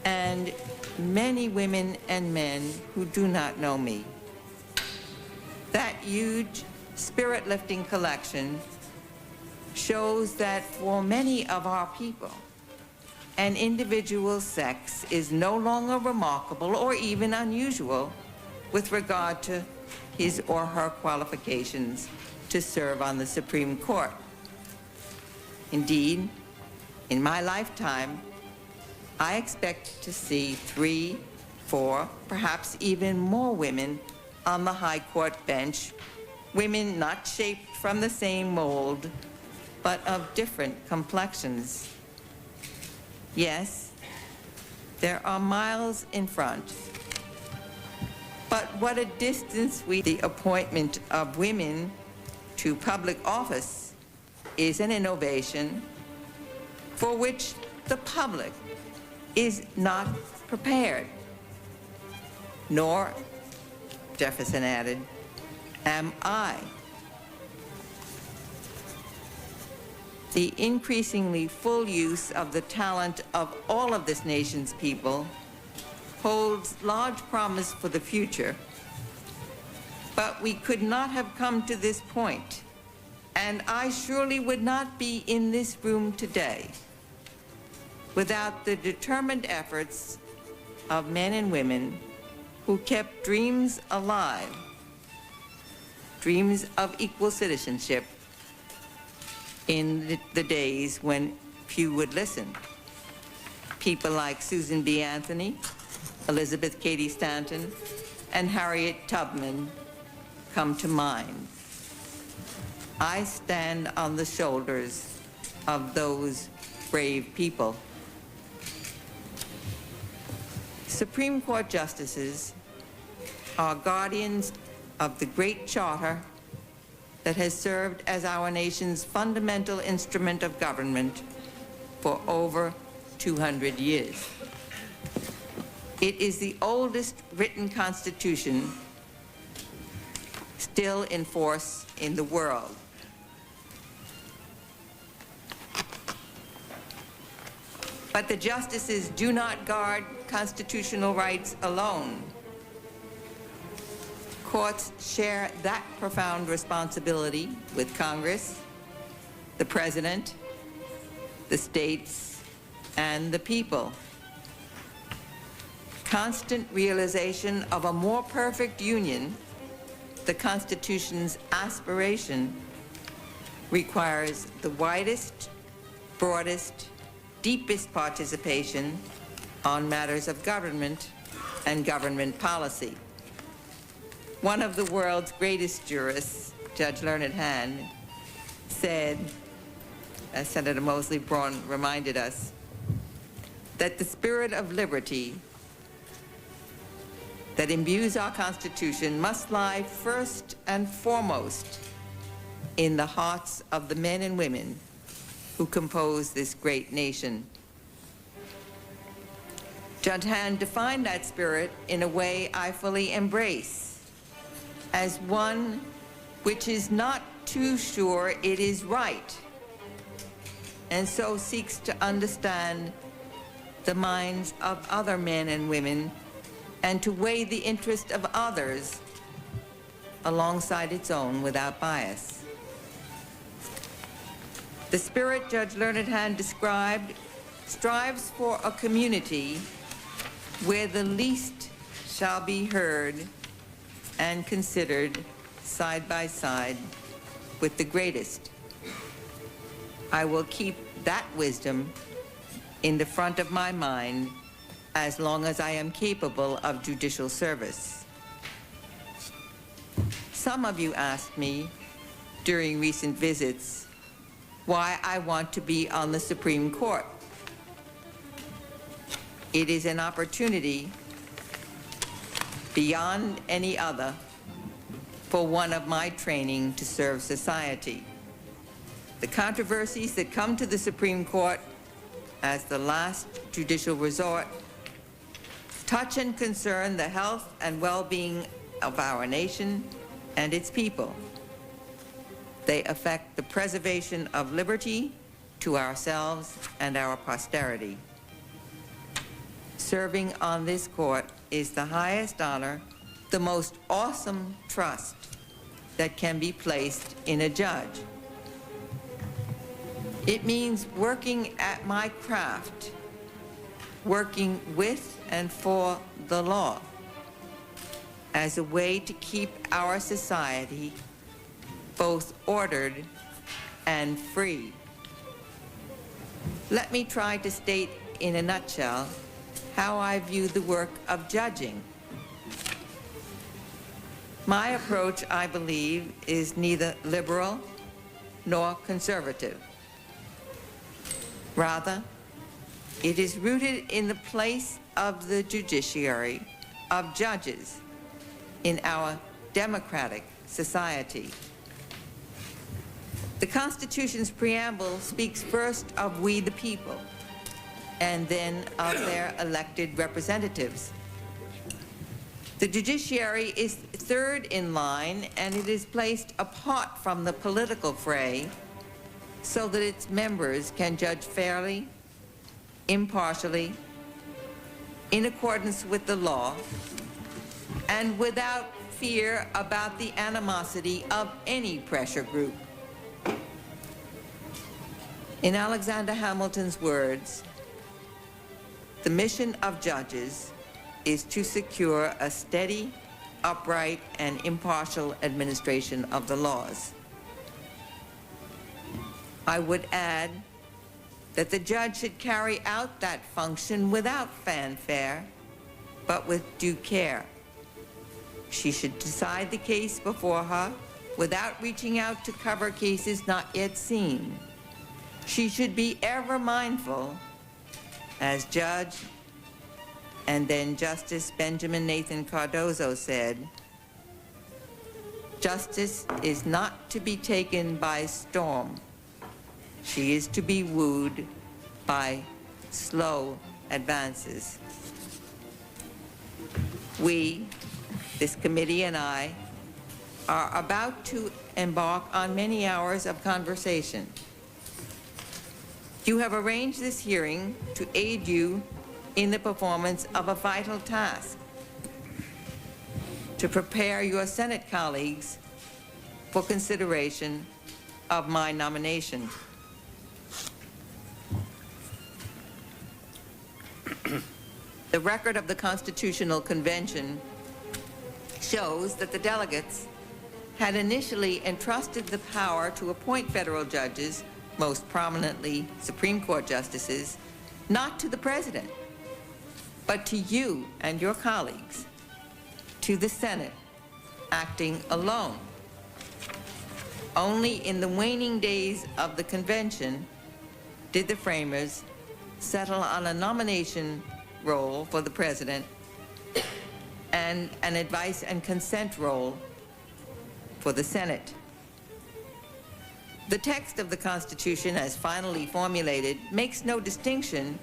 and many women and men who do not know me. That huge, spirit-lifting collection shows that for many of our people, an individual's sex is no longer remarkable or even unusual with regard to his or her qualifications to serve on the Supreme Court. Indeed, in my lifetime, I expect to see 3, 4, perhaps even more women on the High Court bench, women not shaped from the same mold, but of different complexions. Yes, there are miles in front, but what a distance the appointment of women to public office is an innovation for which the public is not prepared. Nor, Jefferson added, am I. The increasingly full use of the talent of all of this nation's people holds large promise for the future, but we could not have come to this point, and I surely would not be in this room today without the determined efforts of men and women who kept dreams alive, dreams of equal citizenship in the days when few would listen. People like Susan B. Anthony, Elizabeth Cady Stanton, and Harriet Tubman come to mind. I stand on the shoulders of those brave people. Supreme Court justices are guardians of the great charter that has served as our nation's fundamental instrument of government for over 200 years. It is the oldest written constitution still in force in the world. But the justices do not guard constitutional rights alone. Courts share that profound responsibility with Congress, the President, the states, and the people. Constant realization of a more perfect union, the Constitution's aspiration, requires the widest, broadest, deepest participation on matters of government and government policy. One of the world's greatest jurists, Judge Learned Hand, said, as Senator Mosley Braun reminded us, that the spirit of liberty that imbues our Constitution must lie first and foremost in the hearts of the men and women who compose this great nation. Judge Hand defined that spirit in a way I fully embrace, as one which is not too sure it is right, and so seeks to understand the minds of other men and women and to weigh the interest of others alongside its own without bias. The spirit Judge Learned Hand described strives for a community where the least shall be heard and considered side by side with the greatest. I will keep that wisdom in the front of my mind as long as I am capable of judicial service. Some of you asked me during recent visits why I want to be on the Supreme Court. It is an opportunity beyond any other for one of my training to serve society. The controversies that come to the Supreme Court as the last judicial resort touch and concern the health and well-being of our nation and its people. They affect the preservation of liberty to ourselves and our posterity. Serving on this court is the highest honor, the most awesome trust that can be placed in a judge. It means working at my craft, working with and for the law as a way to keep our society both ordered and free. Let me try to state in a nutshell how I view the work of judging. My approach, I believe, is neither liberal nor conservative. Rather, it is rooted in the place of the judiciary, of judges, in our democratic society. The Constitution's preamble speaks first of we the people, and then of their elected representatives. The judiciary is third in line, and it is placed apart from the political fray so that its members can judge fairly, impartially, in accordance with the law, and without fear about the animosity of any pressure group. In Alexander Hamilton's words, the mission of judges is to secure a steady, upright, and impartial administration of the laws. I would add that the judge should carry out that function without fanfare, but with due care. She should decide the case before her without reaching out to cover cases not yet seen. She should be ever mindful, as Judge and then Justice Benjamin Nathan Cardozo said, justice is not to be taken by storm. She is to be wooed by slow advances. We, this committee and I, are about to embark on many hours of conversation. You have arranged this hearing to aid you in the performance of a vital task, to prepare your Senate colleagues for consideration of my nomination. The record of the Constitutional Convention shows that the delegates had initially entrusted the power to appoint federal judges, most prominently Supreme Court justices, not to the President, but to you and your colleagues, to the Senate, acting alone. Only in the waning days of the convention did the framers settle on a nomination role for the President and an advice and consent role for the Senate. The text of the Constitution, as finally formulated, makes no distinction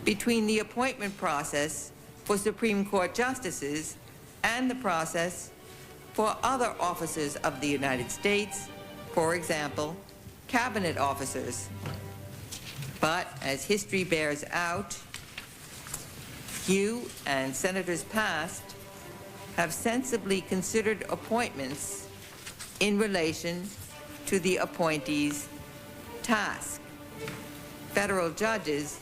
between the appointment process for Supreme Court justices and the process for other officers of the United States, for example, cabinet officers. But as history bears out, you and senators past have sensibly considered appointments in relation to the appointee's task. Federal judges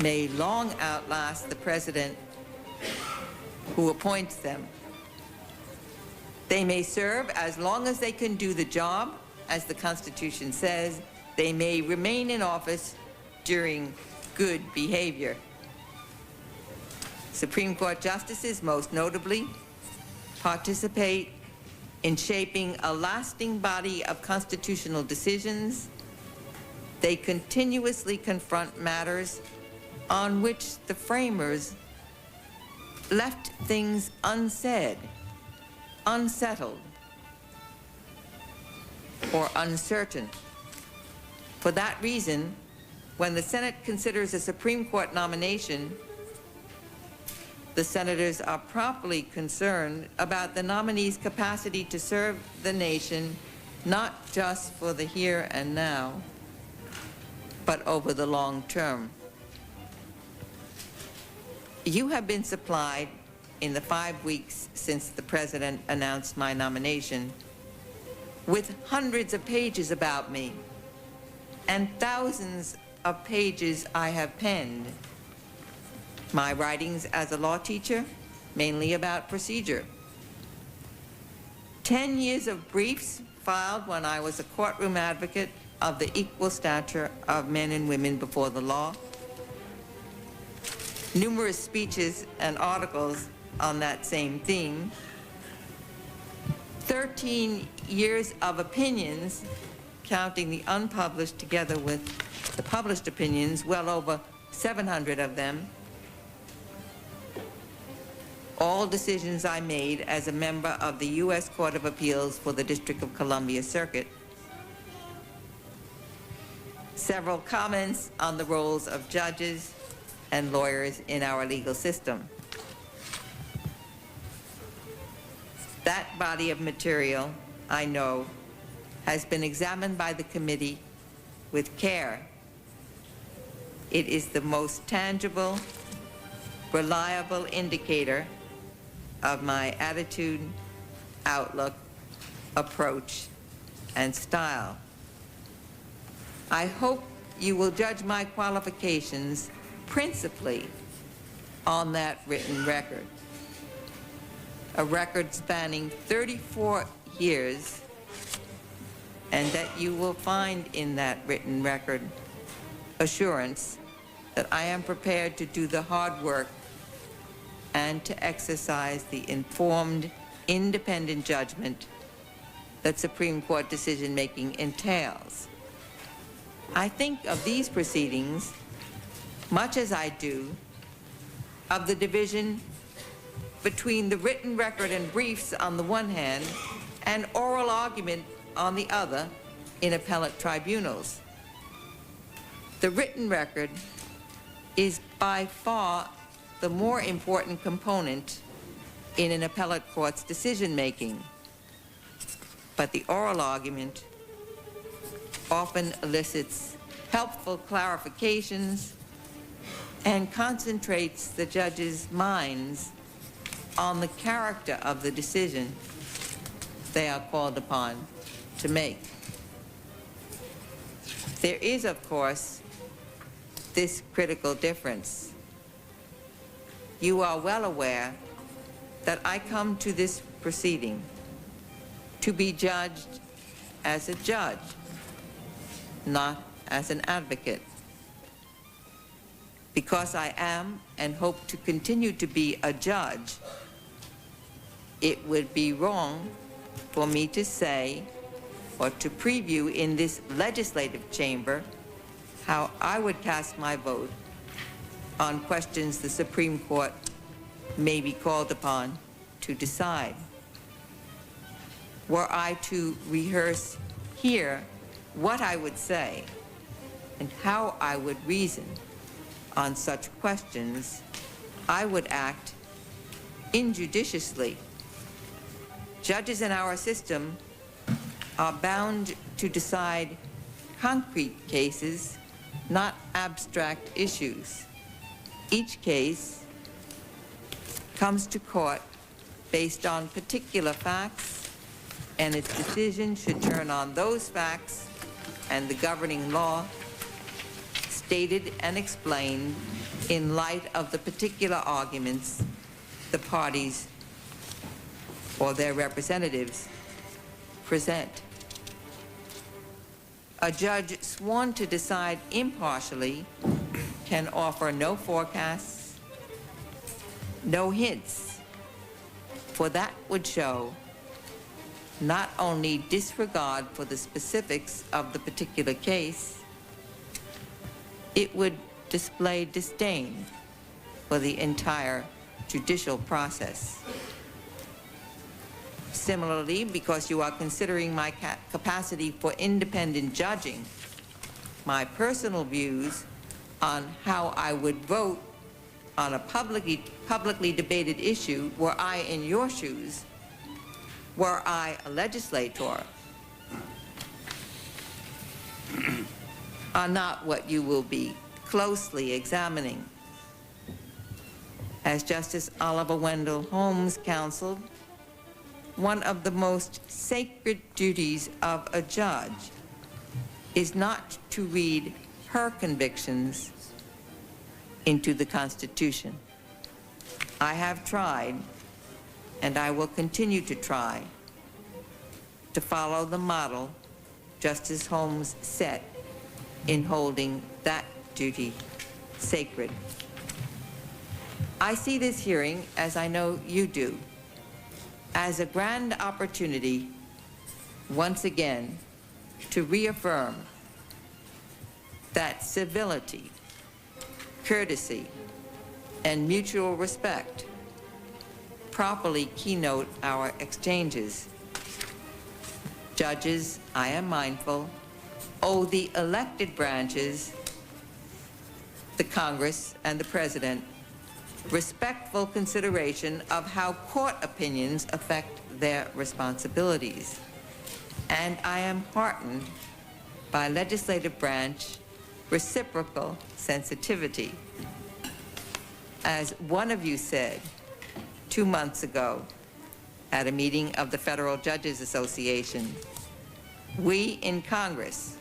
may long outlast the president who appoints them. They may serve as long as they can do the job, as the Constitution says. They may remain in office during good behavior. Supreme Court justices, most notably, participate in shaping a lasting body of constitutional decisions. They continuously confront matters on which the framers left things unsaid, unsettled, or uncertain. For that reason, when the Senate considers a Supreme Court nomination, the senators are properly concerned about the nominee's capacity to serve the nation, not just for the here and now, but over the long term. You have been supplied, in the 5 weeks since the President announced my nomination, with hundreds of pages about me and thousands of pages I have penned. My writings as a law teacher, mainly about procedure. 10 years of briefs filed when I was a courtroom advocate of the equal stature of men and women before the law. Numerous speeches and articles on that same theme. 13 years of opinions, counting the unpublished together with the published opinions, well over 700 of them. All decisions I made as a member of the U.S. Court of Appeals for the District of Columbia Circuit. Several comments on the roles of judges and lawyers in our legal system. That body of material, I know, has been examined by the committee with care. It is the most tangible, reliable indicator of my attitude, outlook, approach, and style. I hope you will judge my qualifications principally on that written record. A record spanning 34 years, and that you will find in that written record assurance that I am prepared to do the hard work and to exercise the informed, independent judgment that Supreme Court decision-making entails. I think of these proceedings, much as I do of the division between the written record and briefs on the one hand and oral argument on the other in appellate tribunals. The written record is by far the more important component in an appellate court's decision-making. but the oral argument often elicits helpful clarifications and concentrates the judges' minds on the character of the decision they are called upon to make. There is, of course, this critical difference. You are well aware that I come to this proceeding to be judged as a judge, not as an advocate. Because I am and hope to continue to be a judge, it would be wrong for me to say or to preview in this legislative chamber how I would cast my vote on questions the Supreme Court may be called upon to decide. Were I to rehearse here what I would say and how I would reason on such questions, I would act injudiciously. Judges in our system are bound to decide concrete cases, not abstract issues. Each case comes to court based on particular facts, and its decision should turn on those facts and the governing law stated and explained in light of the particular arguments the parties or their representatives present. A judge sworn to decide impartially can offer no forecasts, no hints, for that would show not only disregard for the specifics of the particular case, it would display disdain for the entire judicial process. Similarly, because you are considering my capacity for independent judging, my personal views on how I would vote on a publicly debated issue were I in your shoes, were I a legislator, are not what you will be closely examining. As Justice Oliver Wendell Holmes counseled, one of the most sacred duties of a judge is not to read her convictions into the Constitution. I have tried, and I will continue to try, to follow the model Justice Holmes set in holding that duty sacred. I see this hearing, as I know you do, as a grand opportunity, once again, to reaffirm that civility, courtesy, and mutual respect properly keynote our exchanges. Judges, I am mindful, owe the elected branches, the Congress and the President, respectful consideration of how court opinions affect their responsibilities. And I am heartened by legislative branch reciprocal sensitivity. As one of you said 2 months ago at a meeting of the Federal Judges Association, we in Congress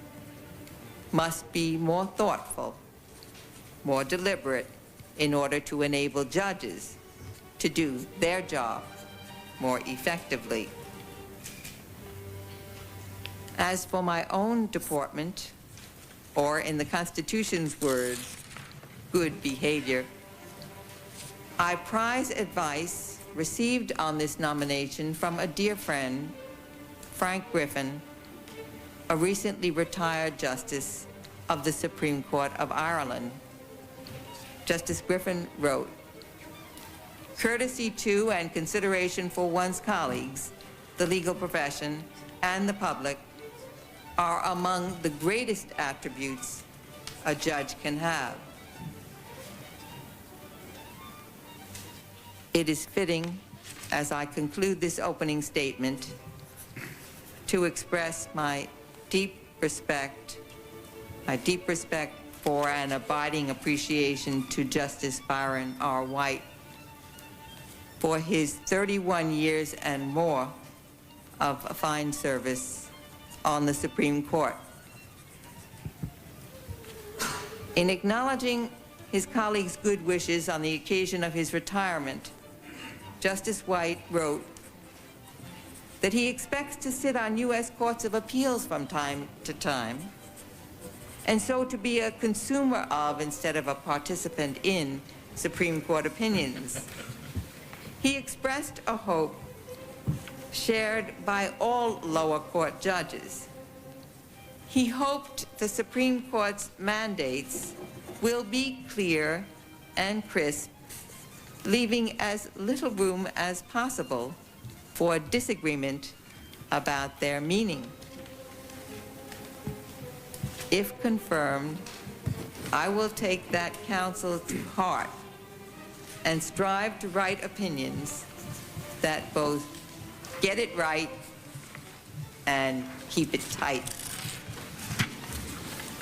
must be more thoughtful, more deliberate, in order to enable judges to do their job more effectively. As for my own deportment, or in the Constitution's words, good behavior, I prize advice received on this nomination from a dear friend, Frank Griffin, a recently retired Justice of the Supreme Court of Ireland. Justice Griffin wrote, "Courtesy to and consideration for one's colleagues, the legal profession, and the public are among the greatest attributes a judge can have." It is fitting, as I conclude this opening statement, to express my deep respect for and abiding appreciation to Justice Byron R. White for his 31 years and more of fine service on the Supreme Court. In acknowledging his colleagues' good wishes on the occasion of his retirement, Justice White wrote that he expects to sit on U.S. courts of appeals from time to time, and so to be a consumer of, instead of a participant in, Supreme Court opinions. He expressed a hope shared by all lower court judges. He hoped the Supreme Court's mandates will be clear and crisp, leaving as little room as possible for disagreement about their meaning. If confirmed, I will take that counsel to heart and strive to write opinions that both get it right and keep it tight.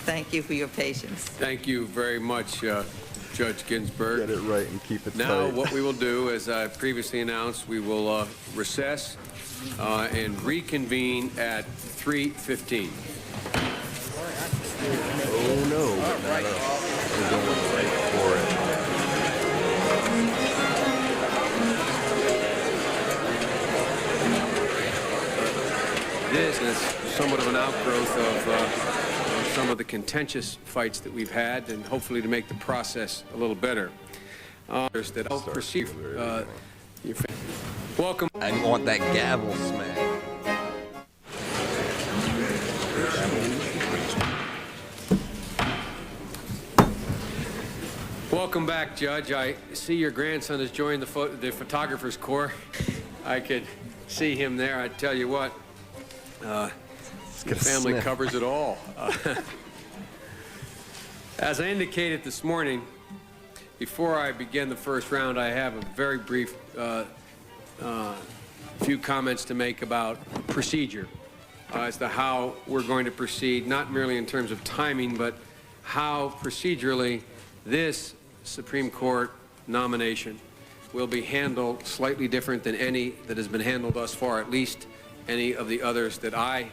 Thank you for your patience. Thank you very much, Judge Ginsburg. Get it right and keep it Now, tight. what we will do, as I previously announced, we will recess and reconvene at 3:15. Oh, no. We're going right for it. This is somewhat of an outgrowth of some of the contentious fights that we've had, and hopefully to make the process a little better. That I'll proceed. Welcome. I want that gavel smack. Welcome back, Judge. I see your grandson has joined the Photographers Corps. I could see him there. I tell you what, the family covers it all. As I indicated this morning, before I begin the first round, I have a very brief few comments to make about procedure as to how we're going to proceed, not merely in terms of timing, but how procedurally this Supreme Court nomination will be handled slightly different than any that has been handled thus far, at least any of the others that I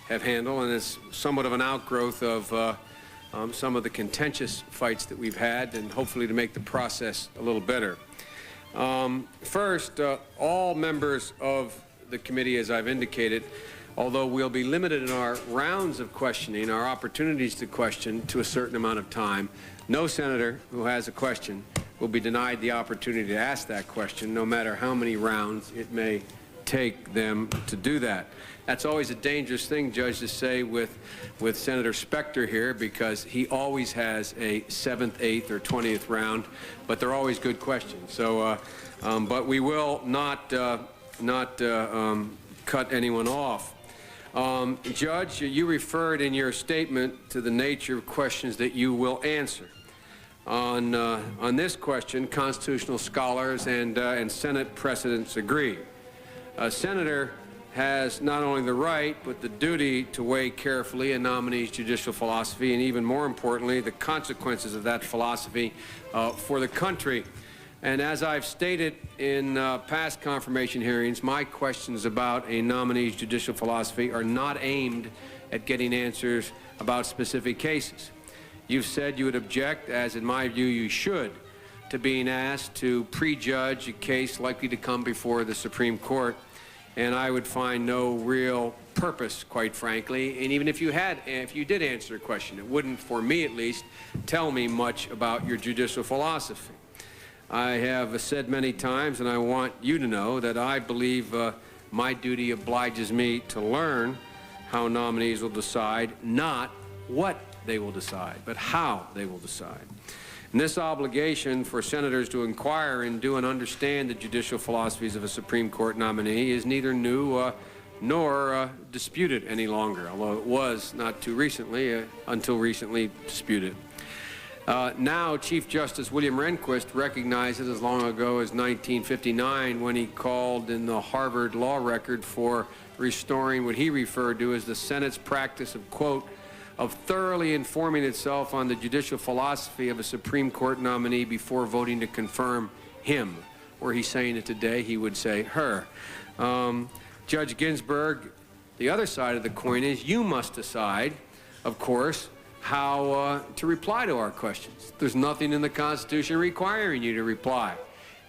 have handled, and it's somewhat of an outgrowth of some of the contentious fights that we've had, and hopefully to make the process a little better. First, all members of the committee, as I've indicated, although we'll be limited in our rounds of questioning, our opportunities to question to a certain amount of time, no senator who has a question will be denied the opportunity to ask that question, no matter how many rounds it may take them to do that. That's always a dangerous thing, Judge, to say with Senator Specter here, because he always has a 7th, 8th, or 20th round, but they're always good questions. So, but we will not cut anyone off. Judge, you referred in your statement to the nature of questions that you will answer. On this question, constitutional scholars and Senate precedents agree. A senator has not only the right, but the duty to weigh carefully a nominee's judicial philosophy, and even more importantly, the consequences of that philosophy for the country. And as I've stated in past confirmation hearings, my questions about a nominee's judicial philosophy are not aimed at getting answers about specific cases. You've said you would object, as in my view you should, to being asked to prejudge a case likely to come before the Supreme Court, and I would find no real purpose, quite frankly. And even if you did answer a question, it wouldn't, for me at least, tell me much about your judicial philosophy. I have said many times, and I want you to know, that I believe my duty obliges me to learn how nominees will decide, not what they will decide, but how they will decide. And this obligation for senators to inquire into and understand the judicial philosophies of a Supreme Court nominee is neither new nor disputed any longer, although it was not too recently, until recently, disputed. Now, Chief Justice William Rehnquist recognized it as long ago as 1959 when he called in the Harvard Law Record for restoring what he referred to as the Senate's practice of, quote, of thoroughly informing itself on the judicial philosophy of a Supreme Court nominee before voting to confirm him. Were he saying it today, he would say her. Judge Ginsburg, the other side of the coin is you must decide, of course, how to reply to our questions. There's nothing in the Constitution requiring you to reply.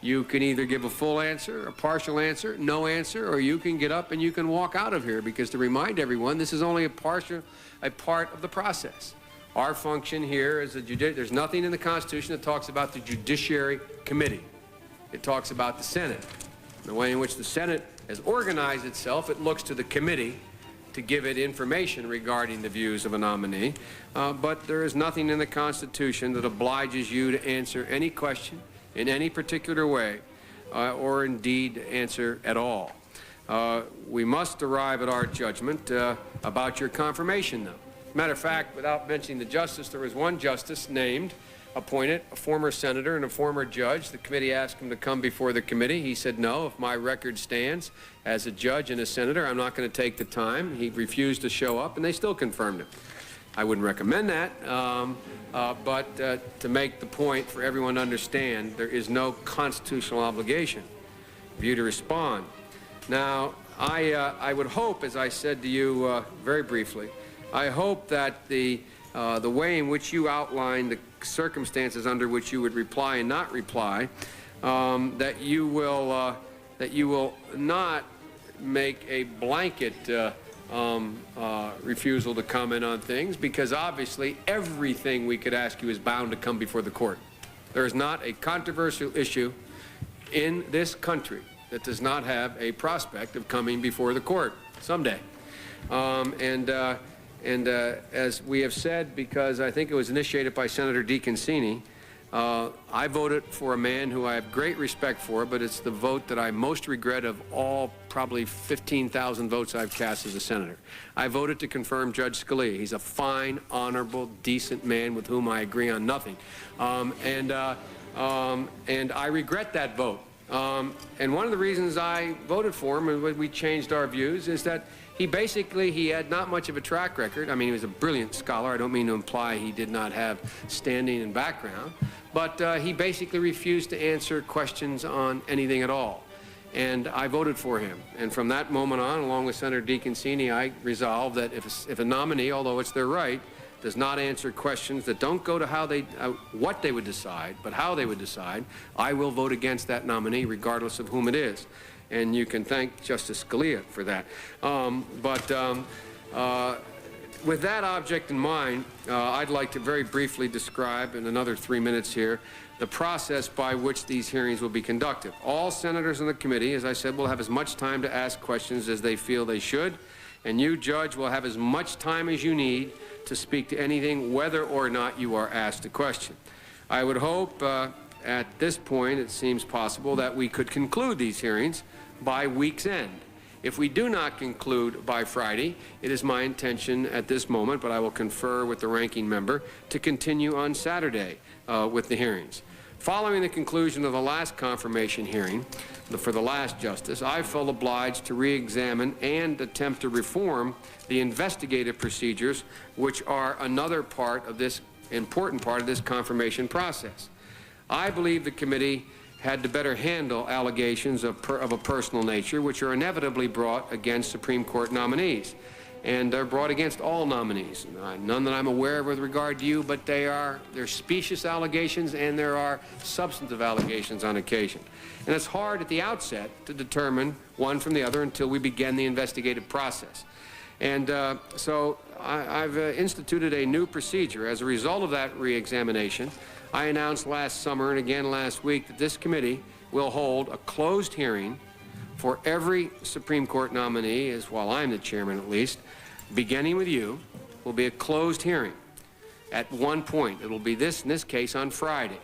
You can either give a full answer, a partial answer, no answer, or you can get up and you can walk out of here, because to remind everyone, this is only a part of the process. Our function here is there's nothing in the Constitution that talks about the Judiciary Committee. It talks about the Senate. The way in which the Senate has organized itself, it looks to the committee to give it information regarding the views of a nominee, but there is nothing in the Constitution that obliges you to answer any question in any particular way, or indeed answer at all. We must arrive at our judgment about your confirmation, though. Matter of fact, without mentioning the justice, there was one justice named, appointed, a former senator and a former judge. The committee asked him to come before the committee. He said, no, if my record stands as a judge and a senator, I'm not going to take the time. He refused to show up, and they still confirmed him. I wouldn't recommend that, but to make the point for everyone to understand, there is no constitutional obligation for you to respond. Now, I would hope, as I said to you very briefly, I hope that the way in which you outline the circumstances under which you would reply and not reply, that you will not make a blanket refusal to comment on things, because obviously everything we could ask you is bound to come before the court. There is not a controversial issue in this country that does not have a prospect of coming before the court someday. As we have said, because I think it was initiated by Senator DeConcini, I voted for a man who I have great respect for, but it's the vote that I most regret of all probably 15,000 votes I've cast as a senator. I voted to confirm Judge Scalia. He's a fine, honorable, decent man with whom I agree on nothing. And I regret that vote. And one of the reasons I voted for him, and we changed our views, is that he had not much of a track record. I mean, he was a brilliant scholar. I don't mean to imply he did not have standing and background, but he basically refused to answer questions on anything at all. And I voted for him. And from that moment on, along with Senator DeConcini, I resolved that if a nominee, although it's their right, does not answer questions that don't go to what they would decide, but how they would decide, I will vote against that nominee regardless of whom it is. And you can thank Justice Scalia for that. With that object in mind, I'd like to very briefly describe, in another 3 minutes here, the process by which these hearings will be conducted. All senators in the committee, as I said, will have as much time to ask questions as they feel they should, and you, Judge, will have as much time as you need to speak to anything, whether or not you are asked a question. I would hope at this point, it seems possible that we could conclude these hearings by week's end. If we do not conclude by Friday, it is my intention at this moment, but I will confer with the ranking member, to continue on Saturday with the hearings. Following the conclusion of the last confirmation hearing for the last justice, I felt obliged to re-examine and attempt to reform the investigative procedures, which are another part of this important part of this confirmation process. I believe the committee had to better handle allegations of a personal nature, which are inevitably brought against Supreme Court nominees. And they're brought against all nominees. None that I'm aware of with regard to you, but they're specious allegations, and there are substantive allegations on occasion. And it's hard at the outset to determine one from the other until we begin the investigative process. And so I've instituted a new procedure. As a result of that re-examination, I announced last summer and again last week that this committee will hold a closed hearing for every Supreme Court nominee, as while I'm the chairman at least, beginning with you, will be a closed hearing at one point. It will be in this case, on Friday.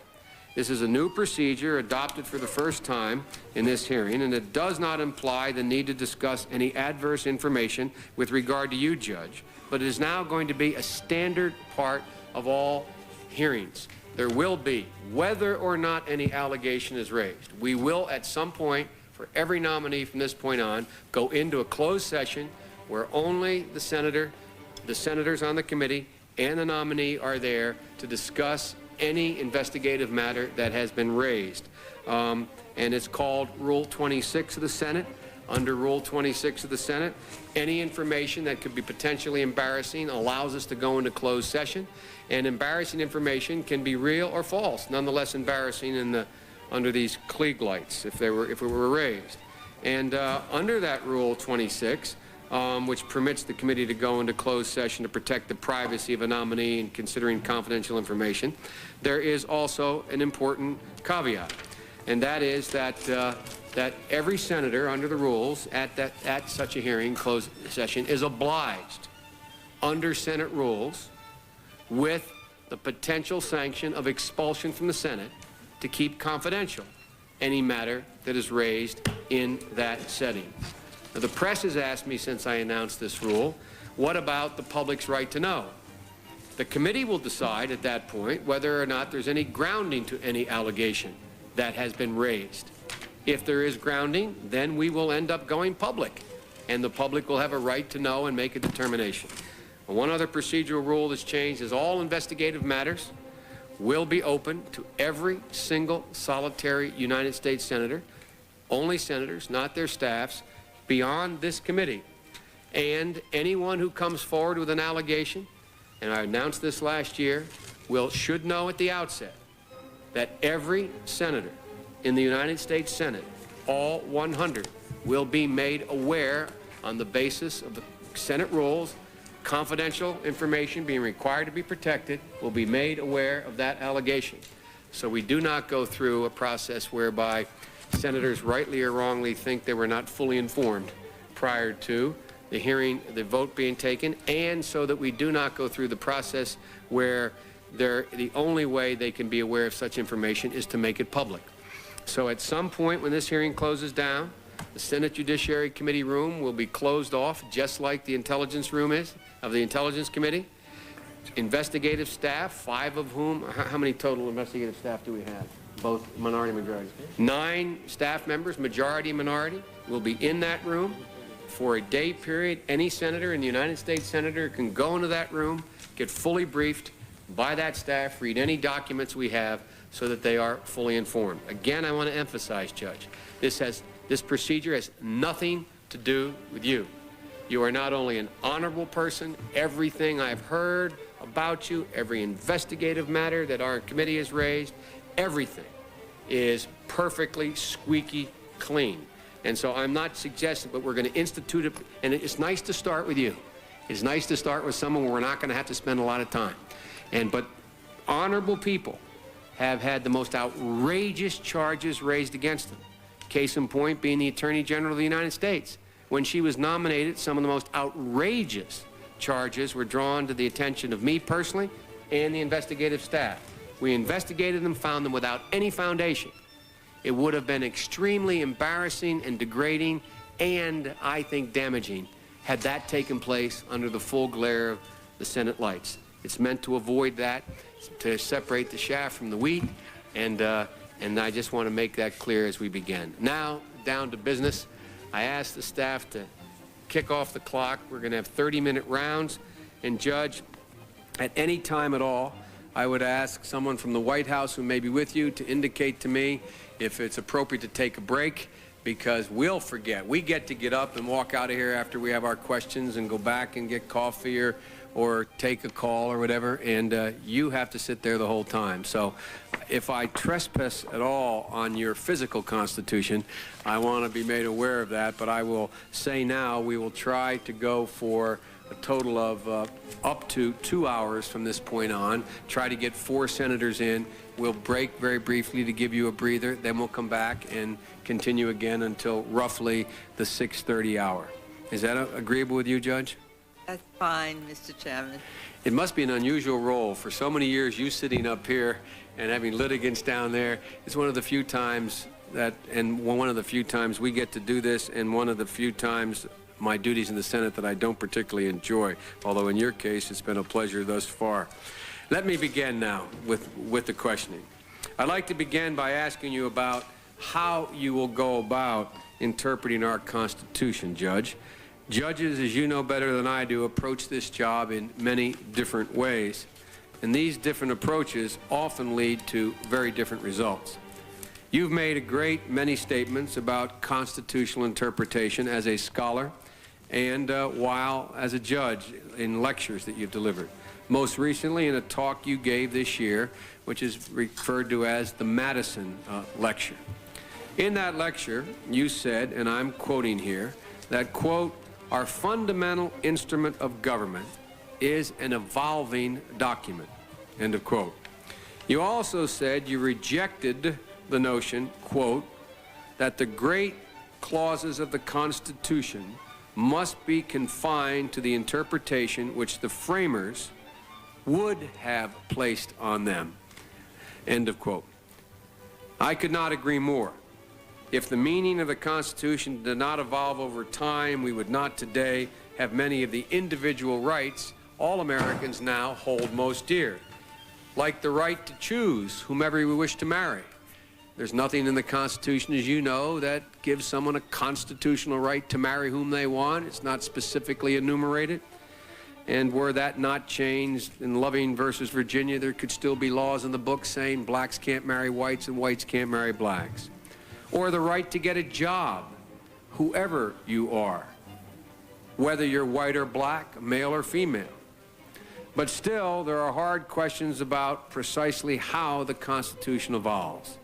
This is a new procedure adopted for the first time in this hearing, and it does not imply the need to discuss any adverse information with regard to you, Judge, but it is now going to be a standard part of all hearings. There will be, whether or not any allegation is raised, we will at some point for every nominee from this point on go into a closed session where only the senators on the committee and the nominee are there to discuss any investigative matter that has been raised. And it's called Rule 26 of the Senate. Under Rule 26 of the Senate, any information that could be potentially embarrassing allows us to go into closed session, and embarrassing information can be real or false, nonetheless embarrassing under these Klieg lights if it were raised. And under that Rule 26, which permits the committee to go into closed session to protect the privacy of a nominee in considering confidential information, there is also an important caveat, and that is that every senator under the rules at such a hearing, closed session, is obliged under Senate rules with the potential sanction of expulsion from the Senate to keep confidential any matter that is raised in that setting. Now, the press has asked me since I announced this rule, what about the public's right to know? The committee will decide at that point whether or not there's any grounding to any allegation that has been raised. If there is grounding, then we will end up going public, and the public will have a right to know and make a determination. One other procedural rule that's changed is all investigative matters will be open to every single solitary United States senator, only senators, not their staffs, beyond this committee. And anyone who comes forward with an allegation, and I announced this last year, should know at the outset that every senator in the United States Senate, all 100, will be made aware on the basis of the Senate rules. Confidential information being required to be protected will be made aware of that allegation. So we do not go through a process whereby senators rightly or wrongly think they were not fully informed prior to the hearing, the vote being taken, and so that we do not go through the process where the only way they can be aware of such information is to make it public. So at some point when this hearing closes down, the Senate Judiciary Committee room will be closed off, just like the intelligence room is, of the Intelligence Committee. Investigative staff, 5 of whom, how many total investigative staff do we have? Both minority and majority. 9 staff members, majority and minority, will be in that room for a day period. Any senator in the United States senator can go into that room, get fully briefed by that staff, read any documents we have so that they are fully informed. Again, I want to emphasize, Judge, this procedure has nothing to do with you. You are not only an honorable person. Everything I've heard about you, every investigative matter that our committee has raised, everything is perfectly squeaky clean. And so I'm not suggesting, but we're going to institute it, and it's nice to start with you. It's nice to start with someone where we're not going to have to spend a lot of time. But honorable people have had the most outrageous charges raised against them. Case in point being the Attorney General of the United States. When she was nominated, some of the most outrageous charges were drawn to the attention of me personally and the investigative staff. We investigated them, found them without any foundation. It would have been extremely embarrassing and degrading and, I think, damaging had that taken place under the full glare of the Senate lights. It's meant to avoid that, to separate the chaff from the wheat, and I just want to make that clear as we begin. Now, down to business. I asked the staff to kick off the clock. We're going to have 30-minute rounds. And, Judge, at any time at all, I would ask someone from the White House who may be with you to indicate to me if it's appropriate to take a break, because we'll forget. We get to get up and walk out of here after we have our questions and go back and get coffee or take a call or whatever, and you have to sit there the whole time. So if I trespass at all on your physical constitution, I want to be made aware of that, but I will say now we will try to go for a total of up to 2 hours from this point on, try to get 4 senators in. We'll break very briefly to give you a breather, then we'll come back and continue again until roughly the 6:30 hour. Is that agreeable with you, Judge? That's fine, Mr. Chairman. It must be an unusual role for so many years, you sitting up here and having litigants down there. It's one of the few times one of the few times we get to do this, and one of the few times my duties in the Senate that I don't particularly enjoy, although in your case it's been a pleasure thus far. Let me begin now with the questioning. I'd like to begin by asking you about how you will go about interpreting our Constitution, Judge. Judges, as you know better than I do, approach this job in many different ways, and these different approaches often lead to very different results. You've made a great many statements about constitutional interpretation as a scholar and while as a judge in lectures that you've delivered. Most recently in a talk you gave this year, which is referred to as the Madison Lecture. In that lecture, you said, and I'm quoting here, that, quote, "Our fundamental instrument of government is an evolving document," end of quote. You also said you rejected the notion, quote, "that the great clauses of the Constitution must be confined to the interpretation which the framers would have placed on them," end of quote. I could not agree more. If the meaning of the Constitution did not evolve over time, we would not today have many of the individual rights all Americans now hold most dear, like the right to choose whomever we wish to marry. There's nothing in the Constitution, as you know, that gives someone a constitutional right to marry whom they want. It's not specifically enumerated. And were that not changed in Loving versus Virginia, there could still be laws in the book saying blacks can't marry whites and whites can't marry blacks. Or the right to get a job, whoever you are, whether you're white or black, male or female. But still, there are hard questions about precisely how the Constitution evolves,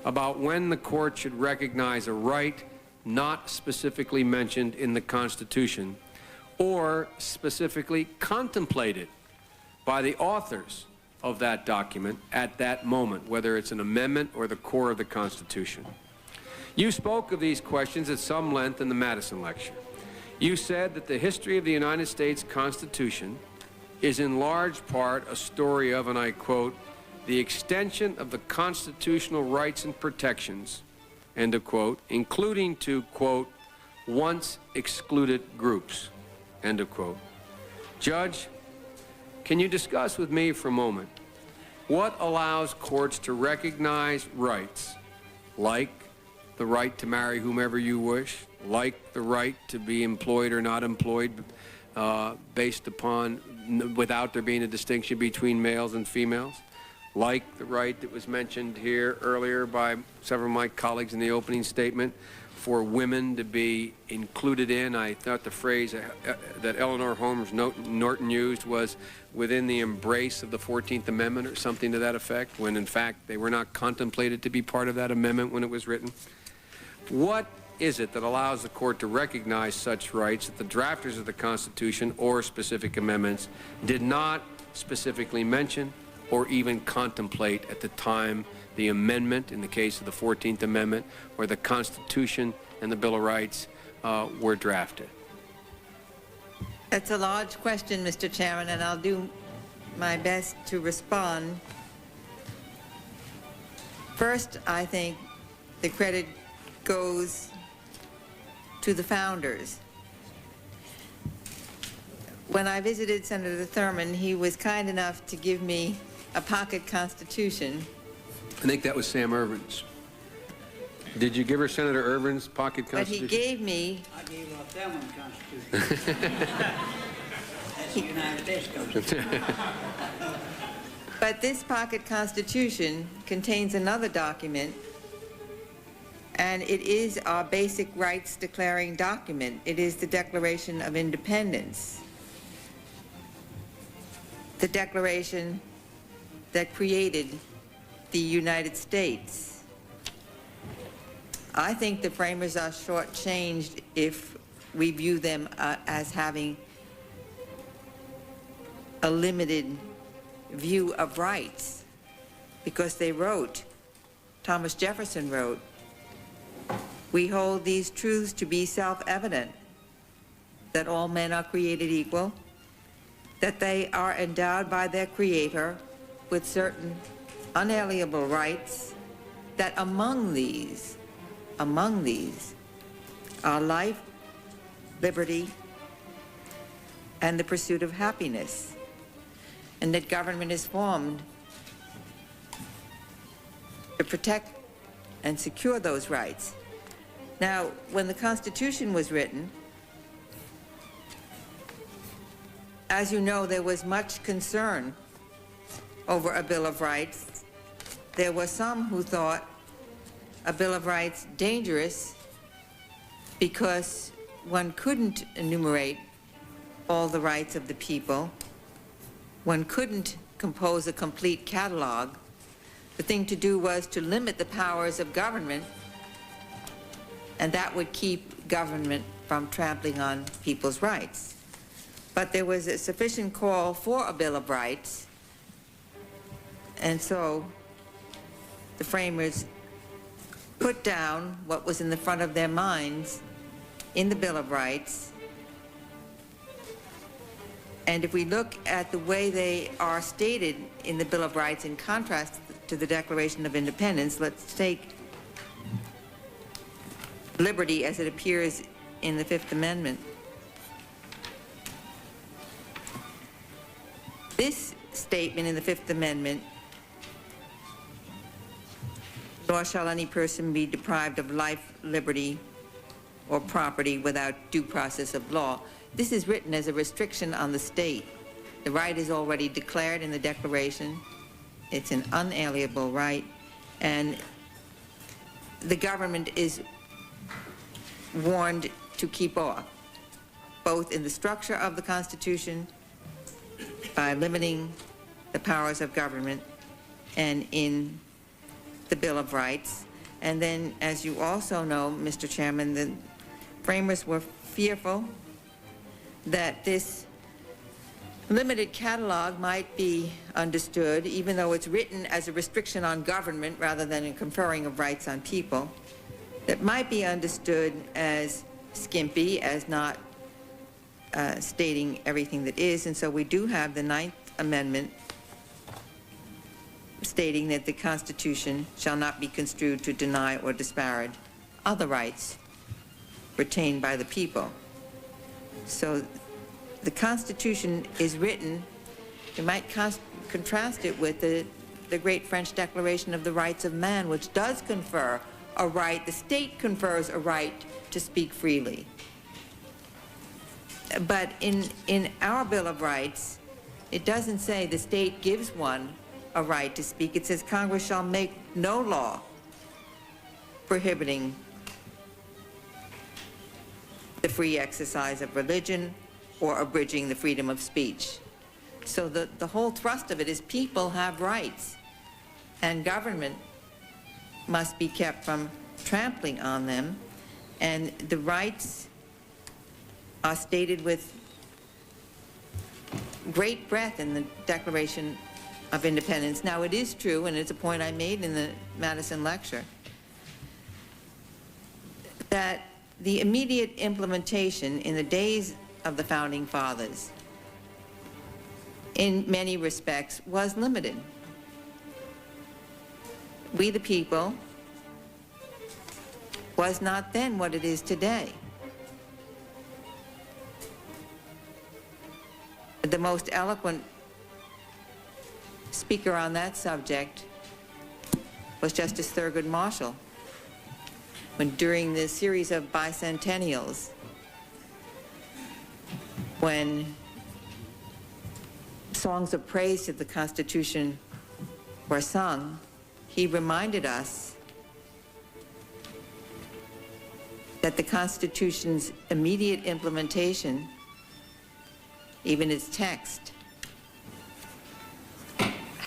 about when the court should recognize a right not specifically mentioned in the Constitution or specifically contemplated by the authors of that document at that moment, whether it's an amendment or the core of the Constitution. You spoke of these questions at some length in the Madison Lecture. You said that the history of the United States Constitution is in large part a story of, and I quote, "the extension of the constitutional rights and protections," end of quote, "including to, quote, once excluded groups," end of quote. Judge, can you discuss with me for a moment what allows courts to recognize rights like the right to marry whomever you wish, like the right to be employed or not employed based upon, without there being a distinction between males and females, like the right that was mentioned here earlier by several of my colleagues in the opening statement for women to be included in, I thought the phrase that Eleanor Holmes Norton used was within the embrace of the 14th Amendment or something to that effect, when in fact they were not contemplated to be part of that amendment when it was written. What is it that allows the court to recognize such rights that the drafters of the Constitution or specific amendments did not specifically mention or even contemplate at the time the amendment, in the case of the 14th Amendment, or the Constitution and the Bill of Rights were drafted? That's a large question, Mr. Chairman, and I'll do my best to respond. First, I think the credit goes to the founders. When I visited Senator Thurmond, he was kind enough to give me a pocket constitution. I think that was Sam Ervin's. Did you give her Senator Ervin's pocket constitution? But he gave me... I gave her a family constitution. That's the United States Constitution. But this pocket constitution contains another document, and it is our basic rights declaring document. It is the Declaration of Independence, the declaration that created the United States. I think the framers are shortchanged if we view them as having a limited view of rights, because they wrote, Thomas Jefferson wrote, "We hold these truths to be self-evident, that all men are created equal, that they are endowed by their Creator with certain unalienable rights, that among these are life, liberty, and the pursuit of happiness, and that government is formed to protect and secure those rights. Now, when the Constitution was written, as you know, there was much concern over a Bill of Rights. There were some who thought a Bill of Rights dangerous because one couldn't enumerate all the rights of the people. One couldn't compose a complete catalog. The thing to do was to limit the powers of government, and that would keep government from trampling on people's rights. But there was a sufficient call for a Bill of Rights, and so the framers put down what was in the front of their minds in the Bill of Rights. And if we look at the way they are stated in the Bill of Rights in contrast to the Declaration of Independence, let's take liberty as it appears in the Fifth Amendment. This statement in the Fifth Amendment, nor shall any person be deprived of life, liberty, or property without due process of law. This is written as a restriction on the state. The right is already declared in the Declaration. It's an unalienable right, and the government is warned to keep off, both in the structure of the Constitution by limiting the powers of government and in the Bill of Rights. And then, as you also know, Mr. Chairman, the framers were fearful that this limited catalog might be understood, even though it's written as a restriction on government rather than a conferring of rights on people, that might be understood as skimpy, as not stating everything that is. And so we do have the Ninth Amendment stating that the Constitution shall not be construed to deny or disparage other rights retained by the people. So the Constitution is written, you might contrast it with the great French Declaration of the Rights of Man, which does confer a right, the state confers a right to speak freely. But in our Bill of Rights, it doesn't say the state gives one a right to speak. It says Congress shall make no law prohibiting the free exercise of religion or abridging the freedom of speech. So the whole thrust of it is people have rights, and government must be kept from trampling on them, and the rights are stated with great breadth in the Declaration of Independence. Now, it is true, and it's a point I made in the Madison lecture, that the immediate implementation in the days of the Founding Fathers, in many respects, was limited. We the people was not then what it is today. The most eloquent speaker on that subject was Justice Thurgood Marshall, when during the series of bicentennials, when songs of praise to the Constitution were sung, he reminded us that the Constitution's immediate implementation, even its text,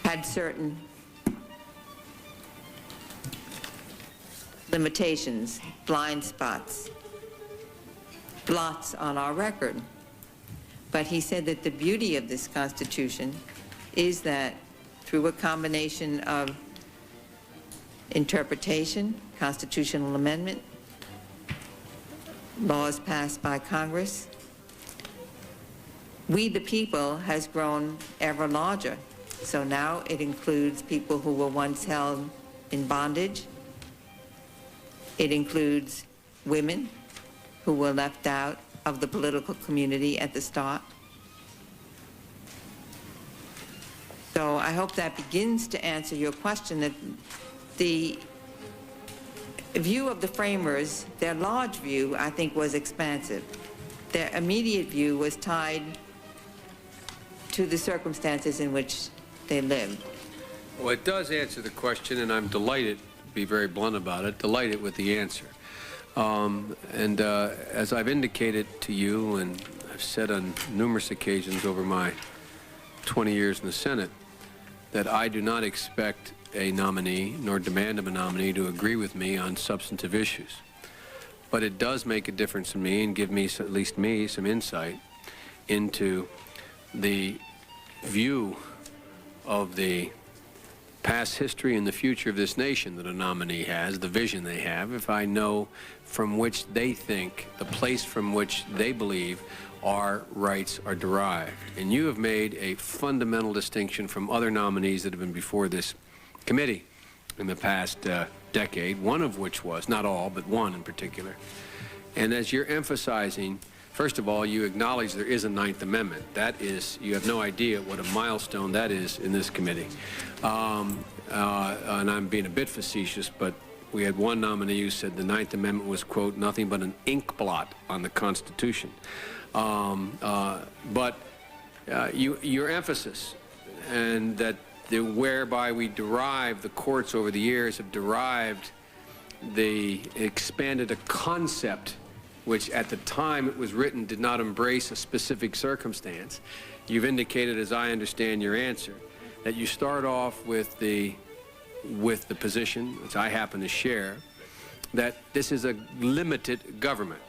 had certain limitations, blind spots, blots on our record. But he said that the beauty of this Constitution is that through a combination of interpretation, constitutional amendment, laws passed by Congress, we the people has grown ever larger. So now it includes people who were once held in bondage. It includes women who were left out of the political community at the start. So I hope that begins to answer your question, that the view of the framers, their large view, I think, was expansive. Their immediate view was tied to the circumstances in which they lived. Well, it does answer the question, and I'm delighted, to be very blunt about it, delighted with the answer. As I've indicated to you, and I've said on numerous occasions over my 20 years in the Senate, that I do not expect a nominee, nor demand of a nominee, to agree with me on substantive issues. But it does make a difference to me and give me, at least me, some insight into the view of the past history and the future of this nation that a nominee has, the vision they have, if I know from which they think, the place from which they believe our rights are derived. And you have made a fundamental distinction from other nominees that have been before this committee in the past decade, one of which was, not all, but one in particular. And as you're emphasizing, first of all, you acknowledge there is a Ninth Amendment. That is, you have no idea what a milestone that is in this committee. And I'm being a bit facetious, but we had one nominee who said the Ninth Amendment was, quote, nothing but an ink blot on the Constitution. Your emphasis, and that whereby we derive, the courts over the years have derived, expanded a concept which at the time it was written did not embrace a specific circumstance. You've indicated, as I understand your answer, that you start off with the position, which I happen to share, that this is a limited government.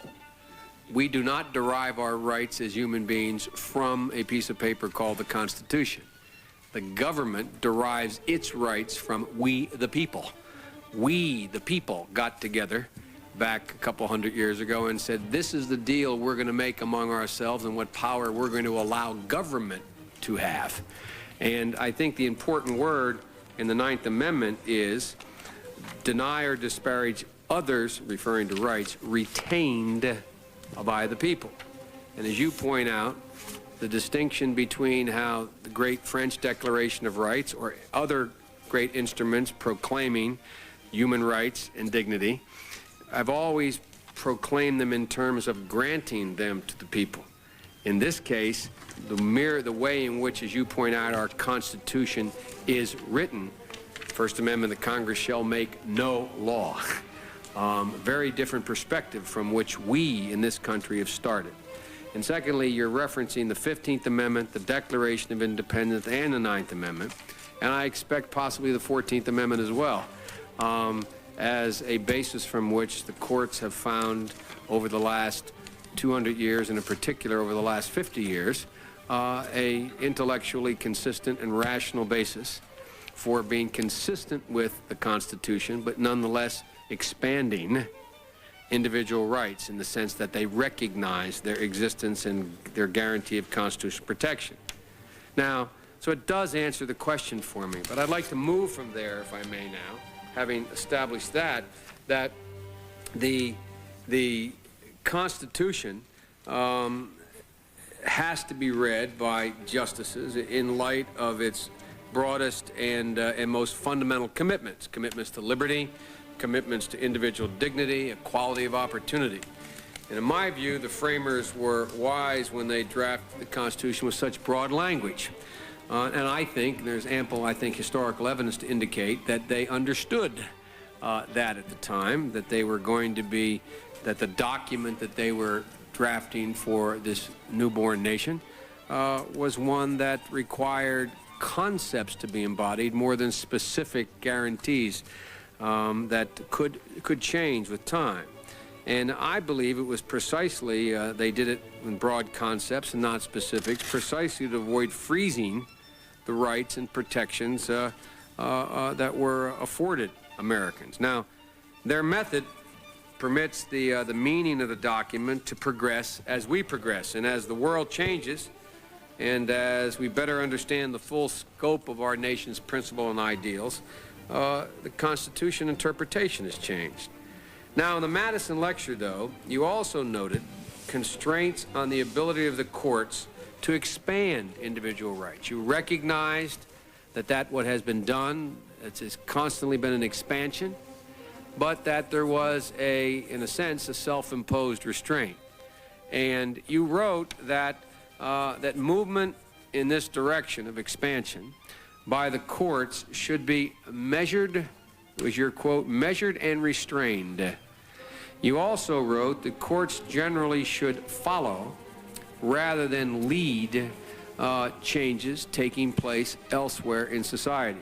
We do not derive our rights as human beings from a piece of paper called the Constitution. The government derives its rights from we, the people. We, the people, got together back a couple hundred years ago and said, this is the deal we're going to make among ourselves and what power we're going to allow government to have. And I think the important word in the Ninth Amendment is deny or disparage others, referring to rights, retained by the people. And as you point out, the distinction between how the great French Declaration of Rights or other great instruments proclaiming human rights and dignity, I've always proclaimed them in terms of granting them to the people. In this case, the way in which, as you point out, our Constitution is written, First Amendment, the Congress shall make no law. Very different perspective from which we in this country have started. And secondly, you're referencing the 15th Amendment, the Declaration of Independence, and the 9th Amendment, and I expect possibly the 14th Amendment as well, as a basis from which the courts have found over the last 200 years, and in particular over the last 50 years, a intellectually consistent and rational basis for being consistent with the Constitution, but nonetheless expanding individual rights in the sense that they recognize their existence and their guarantee of constitutional protection. Now, so it does answer the question for me, but I'd like to move from there, if I may now, having established that the Constitution has to be read by justices in light of its broadest and most fundamental commitments to liberty, commitments to individual dignity, equality of opportunity. And in my view, the framers were wise when they drafted the Constitution with such broad language. And I think there's ample, historical evidence to indicate that they understood that at the time, that they were going to be, that the document that they were drafting for this newborn nation was one that required concepts to be embodied more than specific guarantees that could change with time. And I believe it was precisely, they did it in broad concepts and not specifics, precisely to avoid freezing the rights and protections that were afforded Americans. Now, their method permits the meaning of the document to progress as we progress. And as the world changes, and as we better understand the full scope of our nation's principles and ideals, the Constitution interpretation has changed. Now, in the Madison lecture, though, you also noted constraints on the ability of the courts to expand individual rights. You recognized that what has been done, it's constantly been an expansion, but that there was in a sense, a self-imposed restraint. And you wrote that that movement in this direction of expansion by the courts should be measured, was your quote, measured and restrained. You also wrote that courts generally should follow rather than lead changes taking place elsewhere in society.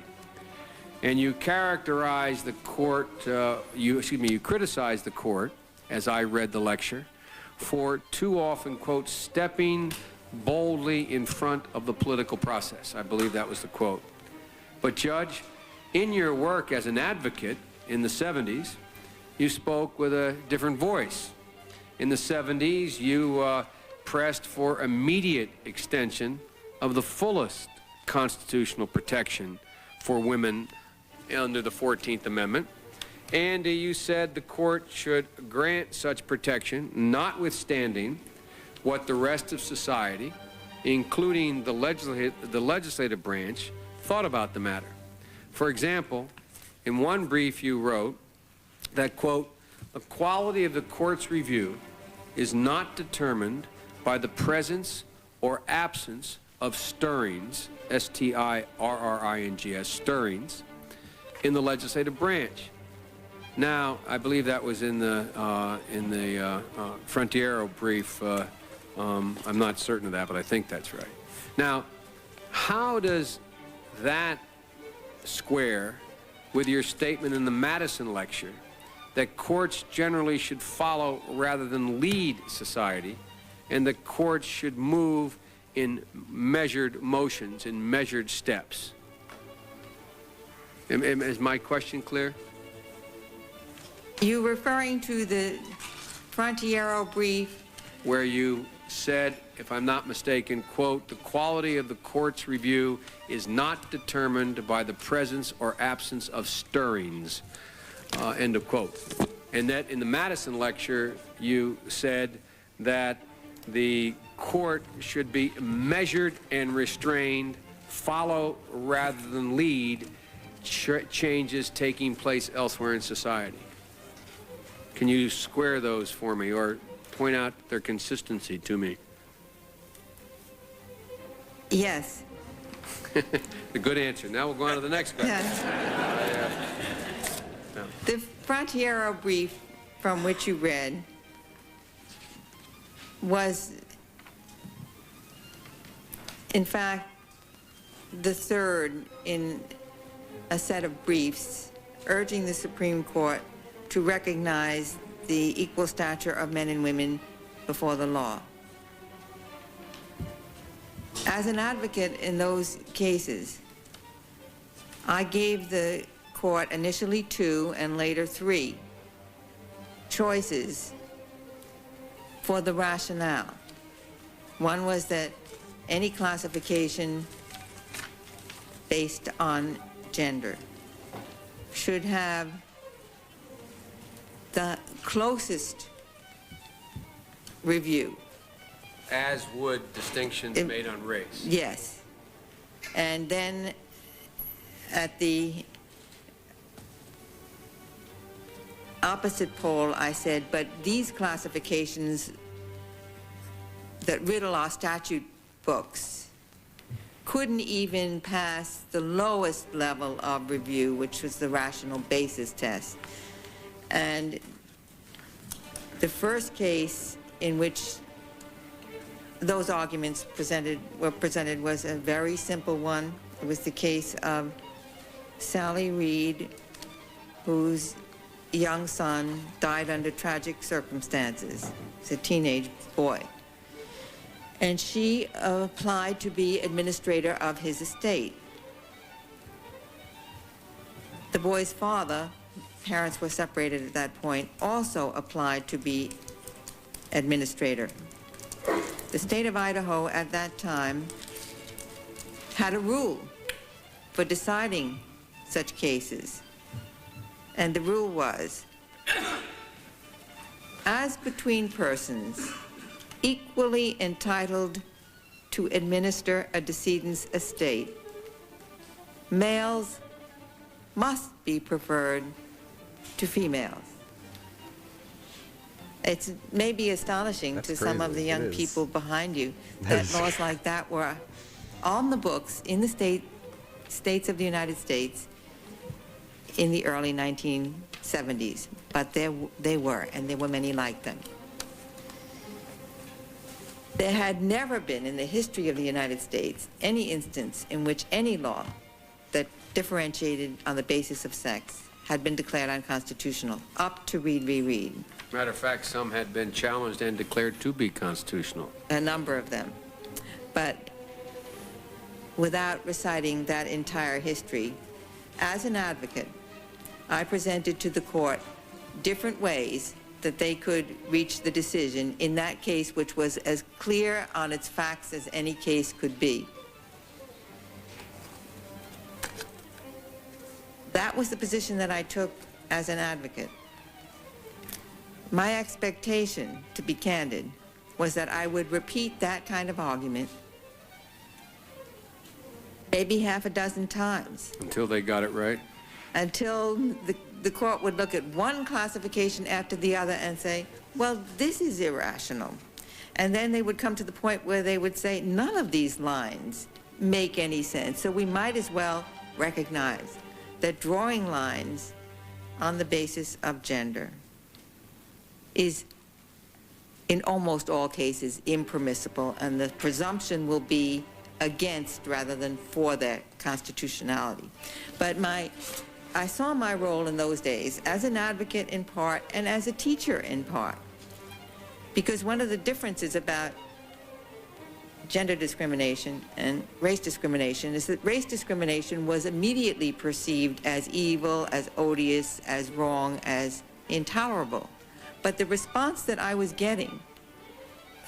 And you characterized the court, you criticized the court, as I read the lecture, for too often, quote, stepping boldly in front of the political process. I believe that was the quote. But Judge, in your work as an advocate in the 70s, you spoke with a different voice. In the 70s, you pressed for immediate extension of the fullest constitutional protection for women under the 14th Amendment. And you said the court should grant such protection, notwithstanding what the rest of society, including the legislative branch, thought about the matter. For example, in one brief you wrote that, quote, the quality of the court's review is not determined by the presence or absence of stirrings, S-T-I-R-R-I-N-G-S, stirrings, in the legislative branch. Now, I believe that was in the Frontiero brief. I'm not certain of that, but I think that's right. Now, how does that square with your statement in the Madison lecture that courts generally should follow rather than lead society, and the courts should move in measured motions, in measured steps? Is my question clear? You referring to the Frontiero brief? Where you said, if I'm not mistaken, quote, the quality of the court's review is not determined by the presence or absence of stirrings, end of quote. And that in the Madison lecture, you said that the court should be measured and restrained, follow rather than lead changes taking place elsewhere in society. Can you square those for me or point out their consistency to me? Yes. A good answer. Now we'll go on to the next question. Yes. The Frontiero brief from which you read was, in fact, the third in a set of briefs urging the Supreme Court to recognize the equal stature of men and women before the law. As an advocate in those cases, I gave the court initially 2 and later 3 choices for the rationale. One was that any classification based on gender should have the closest review. As would distinctions made on race. Yes. And then at the opposite pole, I said, but these classifications that riddle our statute books couldn't even pass the lowest level of review, which was the rational basis test. And the first case in which those arguments were presented was a very simple one. It was the case of Sally Reed, whose young son died under tragic circumstances. He's a teenage boy. And she applied to be administrator of his estate. The boy's father, parents were separated at that point, also applied to be administrator. The state of Idaho at that time had a rule for deciding such cases. And the rule was, as between persons equally entitled to administer a decedent's estate, males must be preferred to females. It's maybe astonishing to some of the young people behind you that laws like that were on the books in the states of the United States in the early 1970s. But they were, and there were many like them. There had never been in the history of the United States any instance in which any law that differentiated on the basis of sex had been declared unconstitutional, up to Reed v. Reed. Matter of fact, some had been challenged and declared to be constitutional. A number of them. But without reciting that entire history, as an advocate, I presented to the court different ways that they could reach the decision in that case, which was as clear on its facts as any case could be. That was the position that I took as an advocate. My expectation, to be candid, was that I would repeat that kind of argument maybe half a dozen times. Until they got it right? Until the court would look at one classification after the other and say, well, this is irrational. And then they would come to the point where they would say, none of these lines make any sense. So we might as well recognize that drawing lines on the basis of gender is, in almost all cases, impermissible, and the presumption will be against rather than for their constitutionality. But I saw my role in those days as an advocate in part and as a teacher in part. Because one of the differences about gender discrimination and race discrimination is that race discrimination was immediately perceived as evil, as odious, as wrong, as intolerable. But the response that I was getting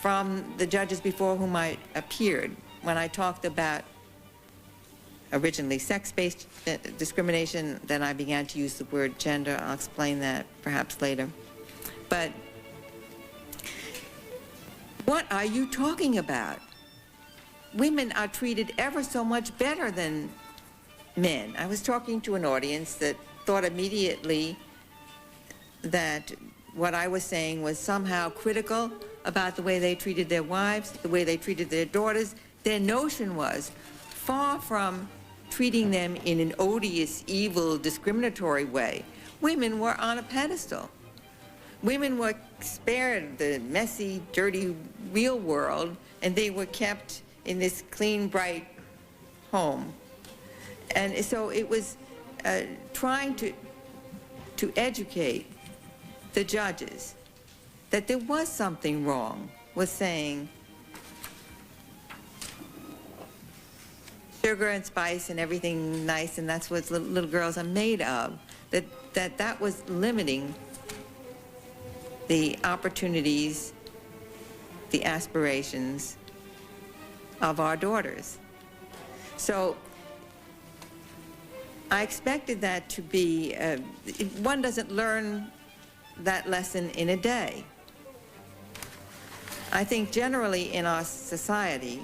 from the judges before whom I appeared when I talked about originally sex-based discrimination, then I began to use the word gender. I'll explain that perhaps later. But what are you talking about? Women are treated ever so much better than men. I was talking to an audience that thought immediately that what I was saying was somehow critical about the way they treated their wives, the way they treated their daughters. Their notion was, far from treating them in an odious, evil, discriminatory way, women were on a pedestal. Women were spared the messy, dirty, real world, and they were kept in this clean, bright home. And so it was trying to educate the judges that there was something wrong with saying sugar and spice and everything nice, and that's what little girls are made of, that was limiting the opportunities, the aspirations of our daughters. So I expected that to be, one doesn't learn that lesson in a day. I think generally in our society,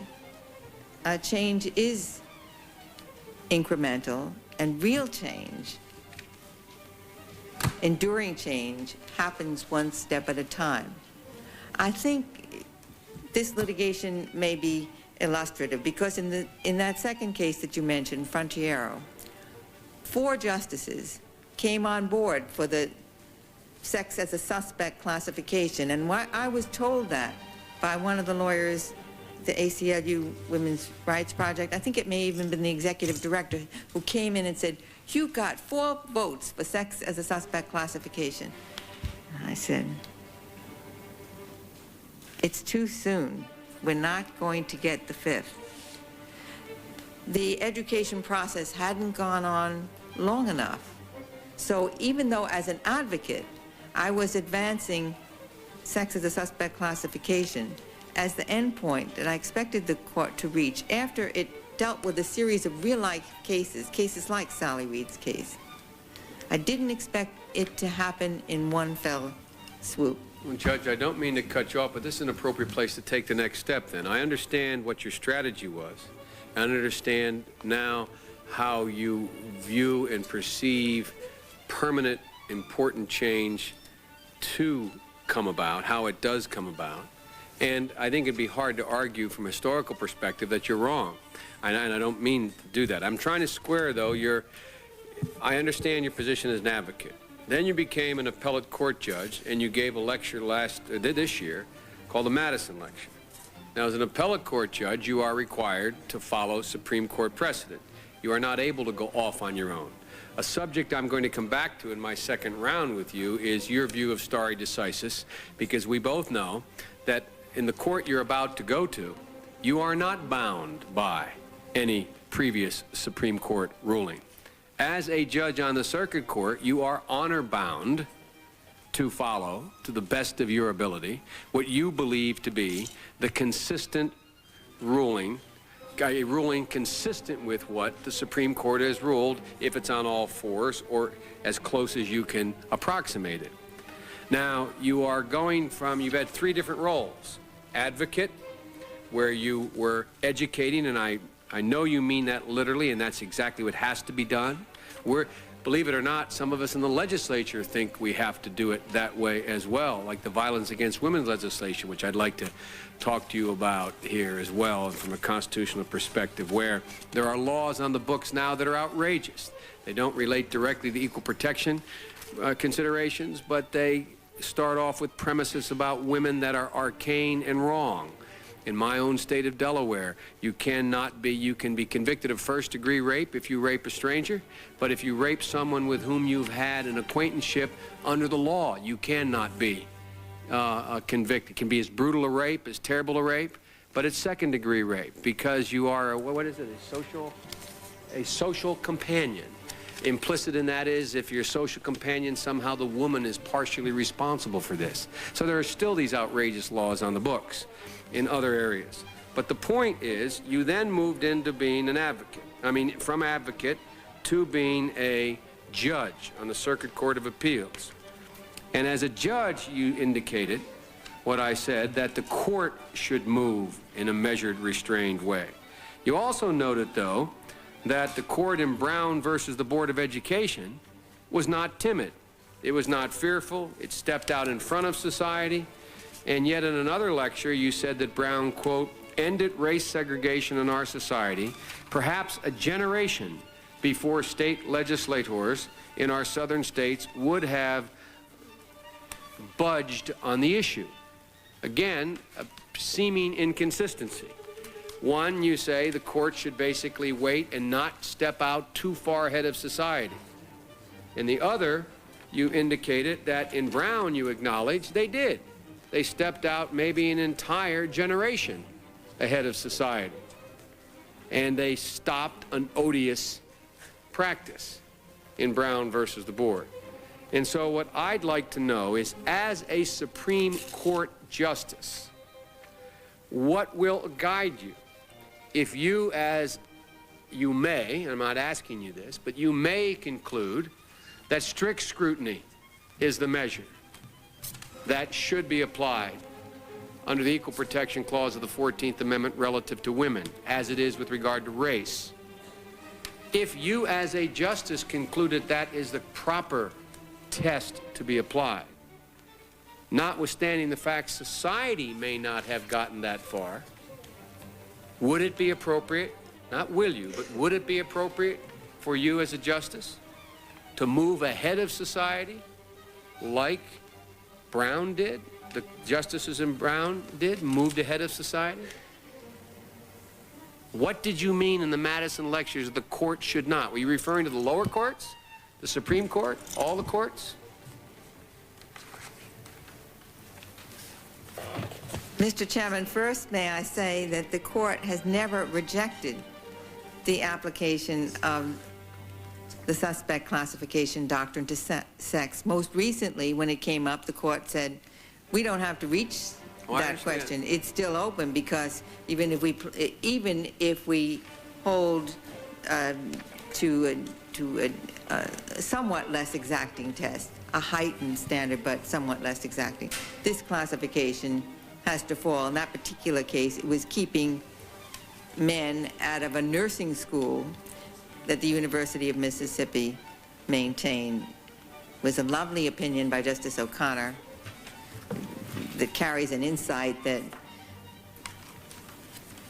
change is incremental, and real change, enduring change, happens one step at a time. I think this litigation may be illustrative because in that second case that you mentioned, Frontiero, 4 justices came on board for the sex as a suspect classification, and I was told that by one of the lawyers, the ACLU Women's Rights Project. I think it may even been the executive director who came in and said, you got 4 votes for sex as a suspect classification. And I said, it's too soon. We're not going to get the 5th. The education process hadn't gone on long enough. So even though as an advocate, I was advancing sex as a suspect classification as the end point that I expected the court to reach after it dealt with a series of real-life cases like Sally Reed's case. I didn't expect it to happen in one fell swoop. Well, Judge, I don't mean to cut you off, but this is an appropriate place to take the next step then. I understand what your strategy was. I understand now how you view and perceive permanent important change to come about, how it does come about. And I think it'd be hard to argue from a historical perspective that you're wrong. And I don't mean to do that. I'm trying to square, though, I understand your position as an advocate. Then you became an appellate court judge, and you gave a lecture this year called the Madison Lecture. Now, as an appellate court judge, you are required to follow Supreme Court precedent. You are not able to go off on your own. A subject I'm going to come back to in my second round with you is your view of stare decisis, because we both know that in the court you're about to go to, you are not bound by any previous Supreme Court ruling. As a judge on the circuit court, you are honor-bound to follow, to the best of your ability, what you believe to be the consistent ruling, a ruling consistent with what the Supreme Court has ruled, if it's on all fours or as close as you can approximate it. Now, you've had three different roles. Advocate, where you were educating, and I know you mean that literally, and that's exactly what has to be done. Believe it or not, some of us in the legislature think we have to do it that way as well, like the violence against women legislation, which I'd like to talk to you about here as well from a constitutional perspective, where there are laws on the books now that are outrageous. They don't relate directly to equal protection considerations, but they start off with premises about women that are arcane and wrong. In my own state of Delaware, you can be convicted of first-degree rape if you rape a stranger, but if you rape someone with whom you've had an acquaintanceship under the law, you cannot be convicted. It can be as brutal a rape, as terrible a rape, but it's second-degree rape because you are, a social companion. Implicit in that is if you're a social companion, somehow the woman is partially responsible for this. So there are still these outrageous laws on the books in other areas. But the point is, you then moved into being an advocate. From advocate to being a judge on the Circuit Court of Appeals. And as a judge, you indicated what I said, that the court should move in a measured, restrained way. You also noted, though, that the court in Brown versus the Board of Education was not timid. It was not fearful. It stepped out in front of society. And yet in another lecture, you said that Brown, quote, ended race segregation in our society, perhaps a generation before state legislators in our southern states would have budged on the issue. Again, a seeming inconsistency. One, you say the court should basically wait and not step out too far ahead of society. In the other, you indicated that in Brown, you acknowledged they did. They stepped out maybe an entire generation ahead of society. And they stopped an odious practice in Brown versus the board. And so what I'd like to know is, as a Supreme Court justice, what will guide you if you, as you may, and I'm not asking you this, but you may conclude that strict scrutiny is the measure that should be applied under the Equal Protection Clause of the 14th Amendment relative to women, as it is with regard to race. If you, as a justice, concluded that is the proper test to be applied, notwithstanding the fact society may not have gotten that far, would it be appropriate, not will you, but would it be appropriate for you as a justice to move ahead of society like Brown did, the justices in Brown did, moved ahead of society? What did you mean in the Madison lectures the court should not? Were you referring to the lower courts, the Supreme Court, all the courts? Mr. Chairman, first may I say that the court has never rejected the application of the suspect classification doctrine to sex. Most recently, when it came up, the court said, we don't have to reach that question. It's still open because even if we hold to a somewhat less exacting test, a heightened standard but somewhat less exacting, this classification has to fall. In that particular case, it was keeping men out of a nursing school that the University of Mississippi maintained was a lovely opinion by Justice O'Connor that carries an insight that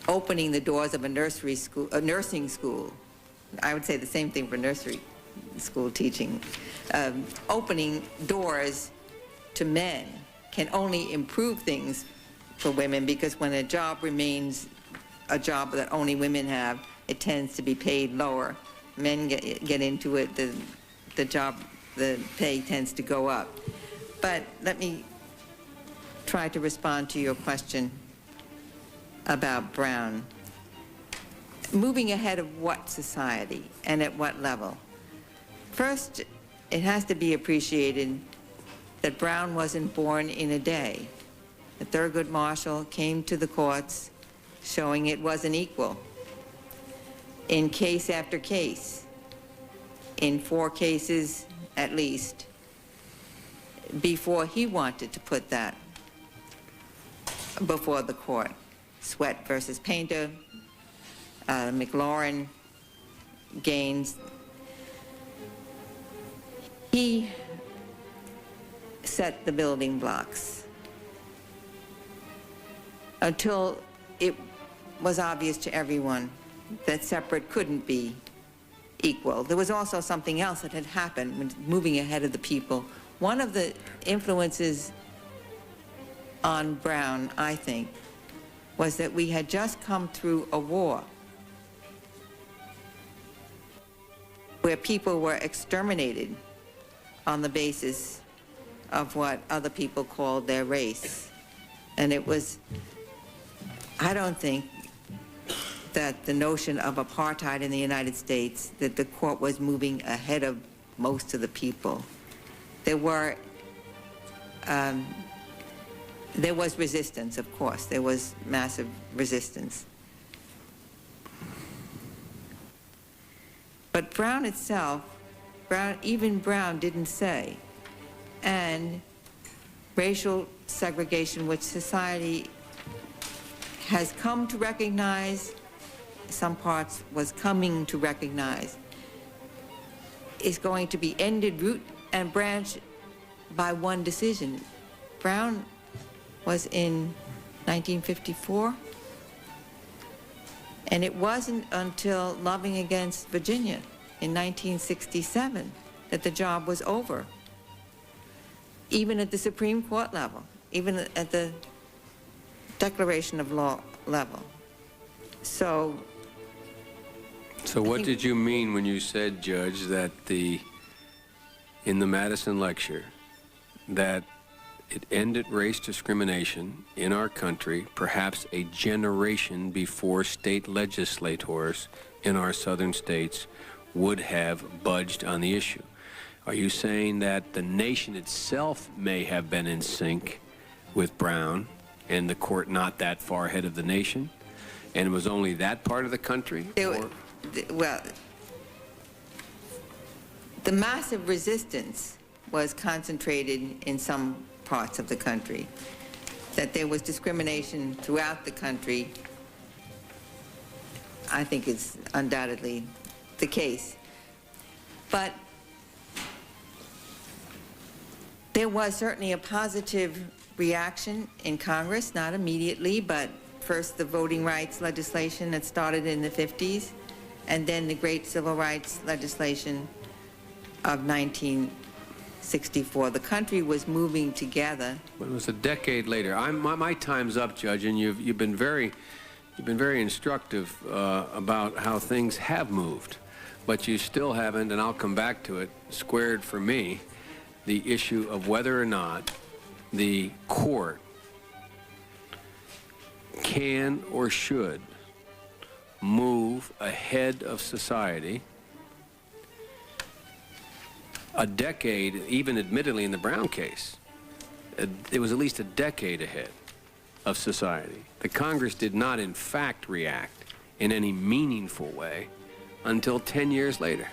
opening the doors of a nursing school, I would say the same thing for nursery school teaching, opening doors to men can only improve things for women, because when a job remains a job that only women have, it tends to be paid lower. Men get into it, the pay tends to go up. But let me try to respond to your question about Brown. Moving ahead of what society and at what level? First, it has to be appreciated that Brown wasn't born in a day. The Thurgood Marshall came to the courts showing it wasn't equal in case after case, in 4 cases at least, before he wanted to put that before the court. Sweat versus Painter, McLaurin, Gaines. He set the building blocks until it was obvious to everyone that separate couldn't be equal. There was also something else that had happened when moving ahead of the people. One of the influences on Brown, I think, was that we had just come through a war where people were exterminated on the basis of what other people called their race. And it was, I don't think that the notion of apartheid in the United States, that the court was moving ahead of most of the people. There was resistance, of course. There was massive resistance. But Brown itself, even Brown didn't say, and racial segregation, which society has come to recognize, some parts was coming to recognize, is going to be ended root and branch by one decision. Brown was in 1954, and it wasn't until Loving against Virginia in 1967 that the job was over, even at the Supreme Court level, even at the Declaration of Law level. So what did you mean when you said, Judge, that in the Madison lecture, that it ended race discrimination in our country perhaps a generation before state legislators in our southern states would have budged on the issue? Are you saying that the nation itself may have been in sync with Brown and the court not that far ahead of the nation, and it was only that part of the country? Well, the massive resistance was concentrated in some parts of the country. That there was discrimination throughout the country, I think is undoubtedly the case. But there was certainly a positive reaction in Congress, not immediately, but first the voting rights legislation that started in the 50s, and then the great civil rights legislation of 1964. The country was moving together. But it was a decade later. My time's up, Judge, and you've been very instructive about how things have moved, but you still haven't, and I'll come back to it, squared for me the issue of whether or not the court can or should move ahead of society a decade, even admittedly in the Brown case, it was at least a decade ahead of society. The Congress did not, in fact, react in any meaningful way until 10 years later.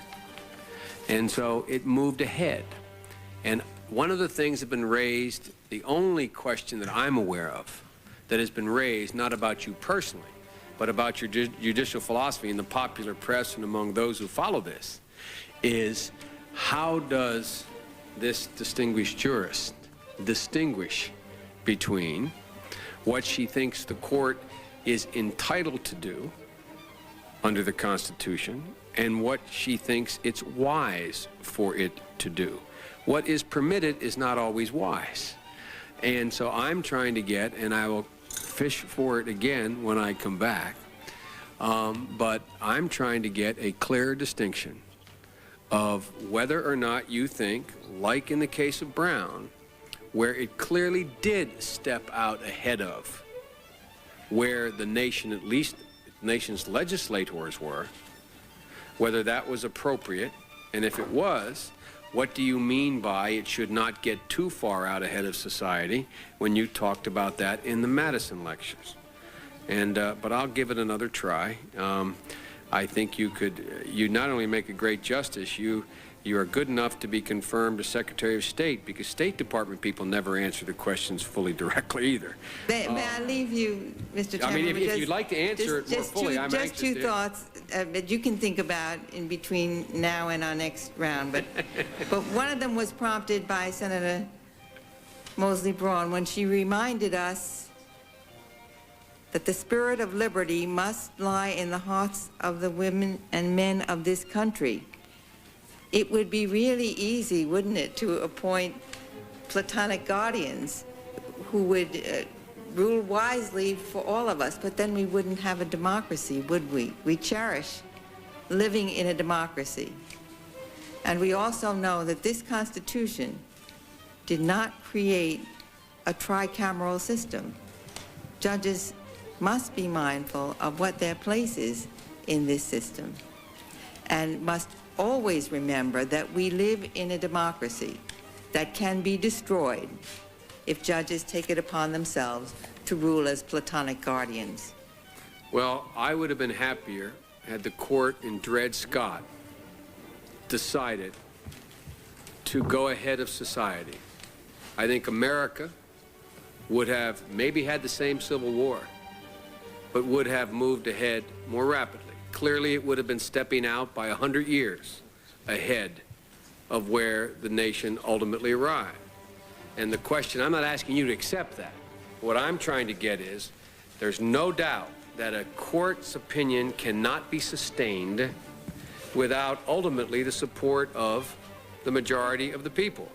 And so it moved ahead. And one of the things that have been raised, the only question that I'm aware of that has been raised, not about you personally, but about your judicial philosophy in the popular press and among those who follow this, is how does this distinguished jurist distinguish between what she thinks the court is entitled to do under the Constitution and what she thinks it's wise for it to do. What is permitted is not always wise. And so I'm trying to get, and I will fish for it again when I come back, but I'm trying to get a clear distinction of whether or not you think, like in the case of Brown, where it clearly did step out ahead of where the nation, at least the nation's legislators were, whether that was appropriate, and if it was, what do you mean by it should not get too far out ahead of society when you talked about that in the Madison lectures? And, but I'll give it another try. I think you not only make a great justice, you are good enough to be confirmed as Secretary of State, because State Department people never answer the questions fully directly either. May I leave you, Mr. Chairman? I mean, if you'd like to answer it more fully, I'm anxious to. Just two thoughts that you can think about in between now and our next round. But one of them was prompted by Senator Mosley Braun when she reminded us that the spirit of liberty must lie in the hearts of the women and men of this country. It would be really easy, wouldn't it, to appoint platonic guardians who would rule wisely for all of us, but then we wouldn't have a democracy, would we? We cherish living in a democracy. And we also know that this Constitution did not create a tricameral system. Judges must be mindful of what their place is in this system and must always remember that we live in a democracy that can be destroyed if judges take it upon themselves to rule as platonic guardians. Well, I would have been happier had the court in Dred Scott decided to go ahead of society. I think America would have maybe had the same Civil War, but would have moved ahead more rapidly. Clearly, it would have been stepping out by 100 years ahead of where the nation ultimately arrived. And the question, I'm not asking you to accept that. What I'm trying to get is, there's no doubt that a court's opinion cannot be sustained without ultimately the support of the majority of the people.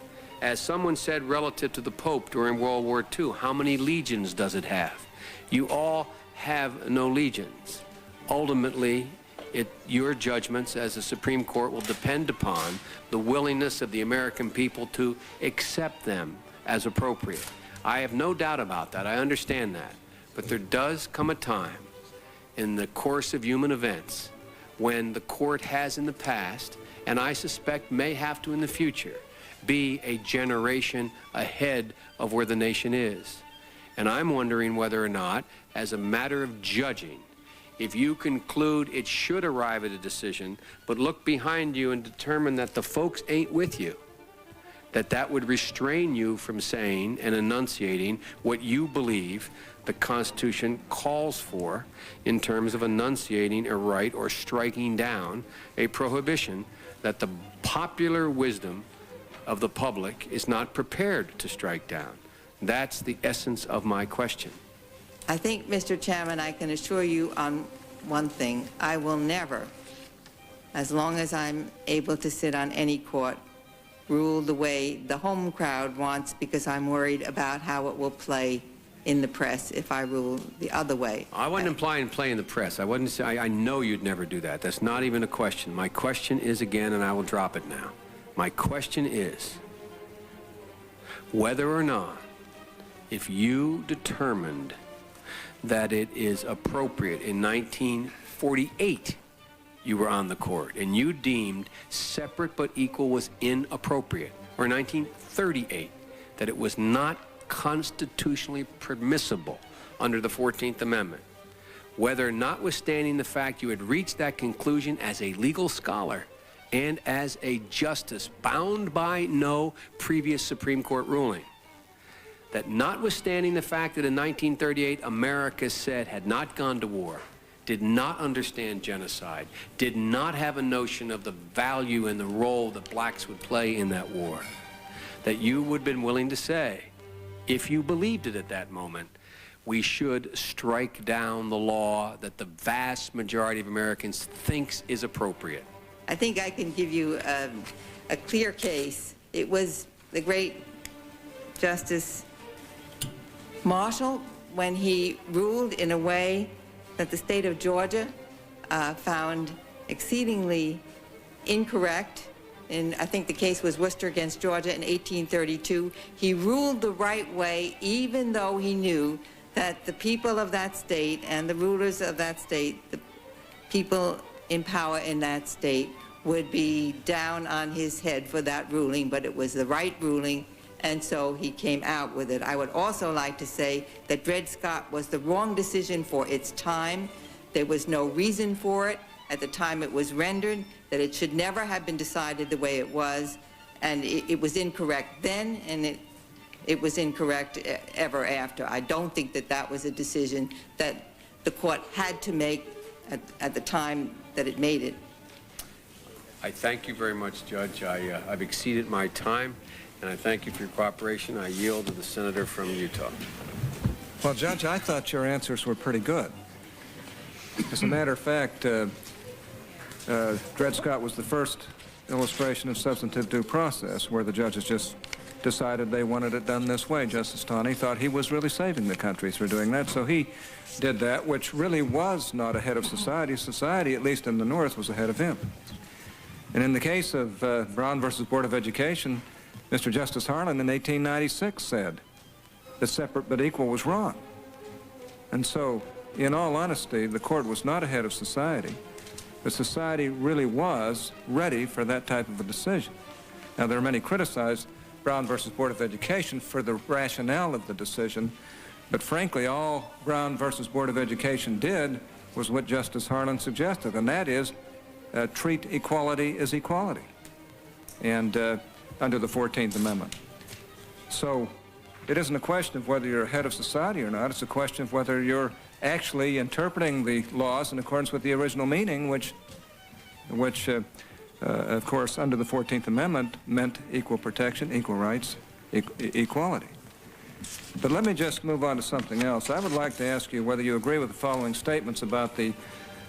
As someone said relative to the Pope during World War II, how many legions does it have? You all have no legions. Ultimately, your judgments as the Supreme Court will depend upon the willingness of the American people to accept them as appropriate. I have no doubt about that. I understand that. But there does come a time in the course of human events when the court has in the past, and I suspect may have to in the future, be a generation ahead of where the nation is. And I'm wondering whether or not, as a matter of judging, if you conclude it should arrive at a decision, but look behind you and determine that the folks ain't with you, that would restrain you from saying and enunciating what you believe the Constitution calls for in terms of enunciating a right or striking down a prohibition that the popular wisdom of the public is not prepared to strike down. That's the essence of my question. I think, Mr. Chairman, I can assure you on one thing. I will never, as long as I'm able to sit on any court, rule the way the home crowd wants, because I'm worried about how it will play in the press if I rule the other way. I wasn't implying play in the press. I wasn't saying, I know you'd never do that. That's not even a question. My question is, again, and I will drop it now. My question is whether or not, if you determined that it is appropriate in 1948, you were on the court, and you deemed separate but equal was inappropriate, or 1938, that it was not constitutionally permissible under the 14th Amendment, whether, notwithstanding the fact you had reached that conclusion as a legal scholar and as a justice bound by no previous Supreme Court ruling, that notwithstanding the fact that in 1938 America said had not gone to war, did not understand genocide, did not have a notion of the value and the role that blacks would play in that war, that you would have been willing to say, if you believed it at that moment, we should strike down the law that the vast majority of Americans thinks is appropriate? I think I can give you a clear case. It was the great Justice Marshall when he ruled in a way that the state of Georgia found exceedingly incorrect. And I think the case was Worcester against Georgia in 1832. He ruled the right way, even though he knew that the people of that state and the rulers of that state, the people in power in that state, would be down on his head for that ruling, but it was the right ruling, and so he came out with it. I would also like to say that Dred Scott was the wrong decision for its time. There was no reason for it at the time it was rendered, that it should never have been decided the way it was, and it was incorrect then, and it was incorrect ever after. I don't think that that was a decision that the court had to make at the time that it made it. I thank you very much, Judge. I've exceeded my time, and I thank you for your cooperation. I yield to the senator from Utah. Well, Judge, I thought your answers were pretty good. As a matter of fact, Dred Scott was the first illustration of substantive due process, where the judges just decided they wanted it done this way. Justice Taney thought he was really saving the country through doing that, so he did that, which really was not ahead of society. Society, at least in the North, was ahead of him. And in the case of Brown versus Board of Education, Mr. Justice Harlan in 1896 said that separate but equal was wrong. And so, in all honesty, the court was not ahead of society, but society really was ready for that type of a decision. Now, there are many criticized Brown versus Board of Education for the rationale of the decision, but frankly, all Brown versus Board of Education did was what Justice Harlan suggested, and that is treat equality as equality, and under the 14th Amendment. So it isn't a question of whether you're ahead of society or not. It's a question of whether you're actually interpreting the laws in accordance with the original meaning, which of course, under the 14th Amendment meant equal protection, equal rights, equality. But let me just move on to something else. I would like to ask you whether you agree with the following statements about the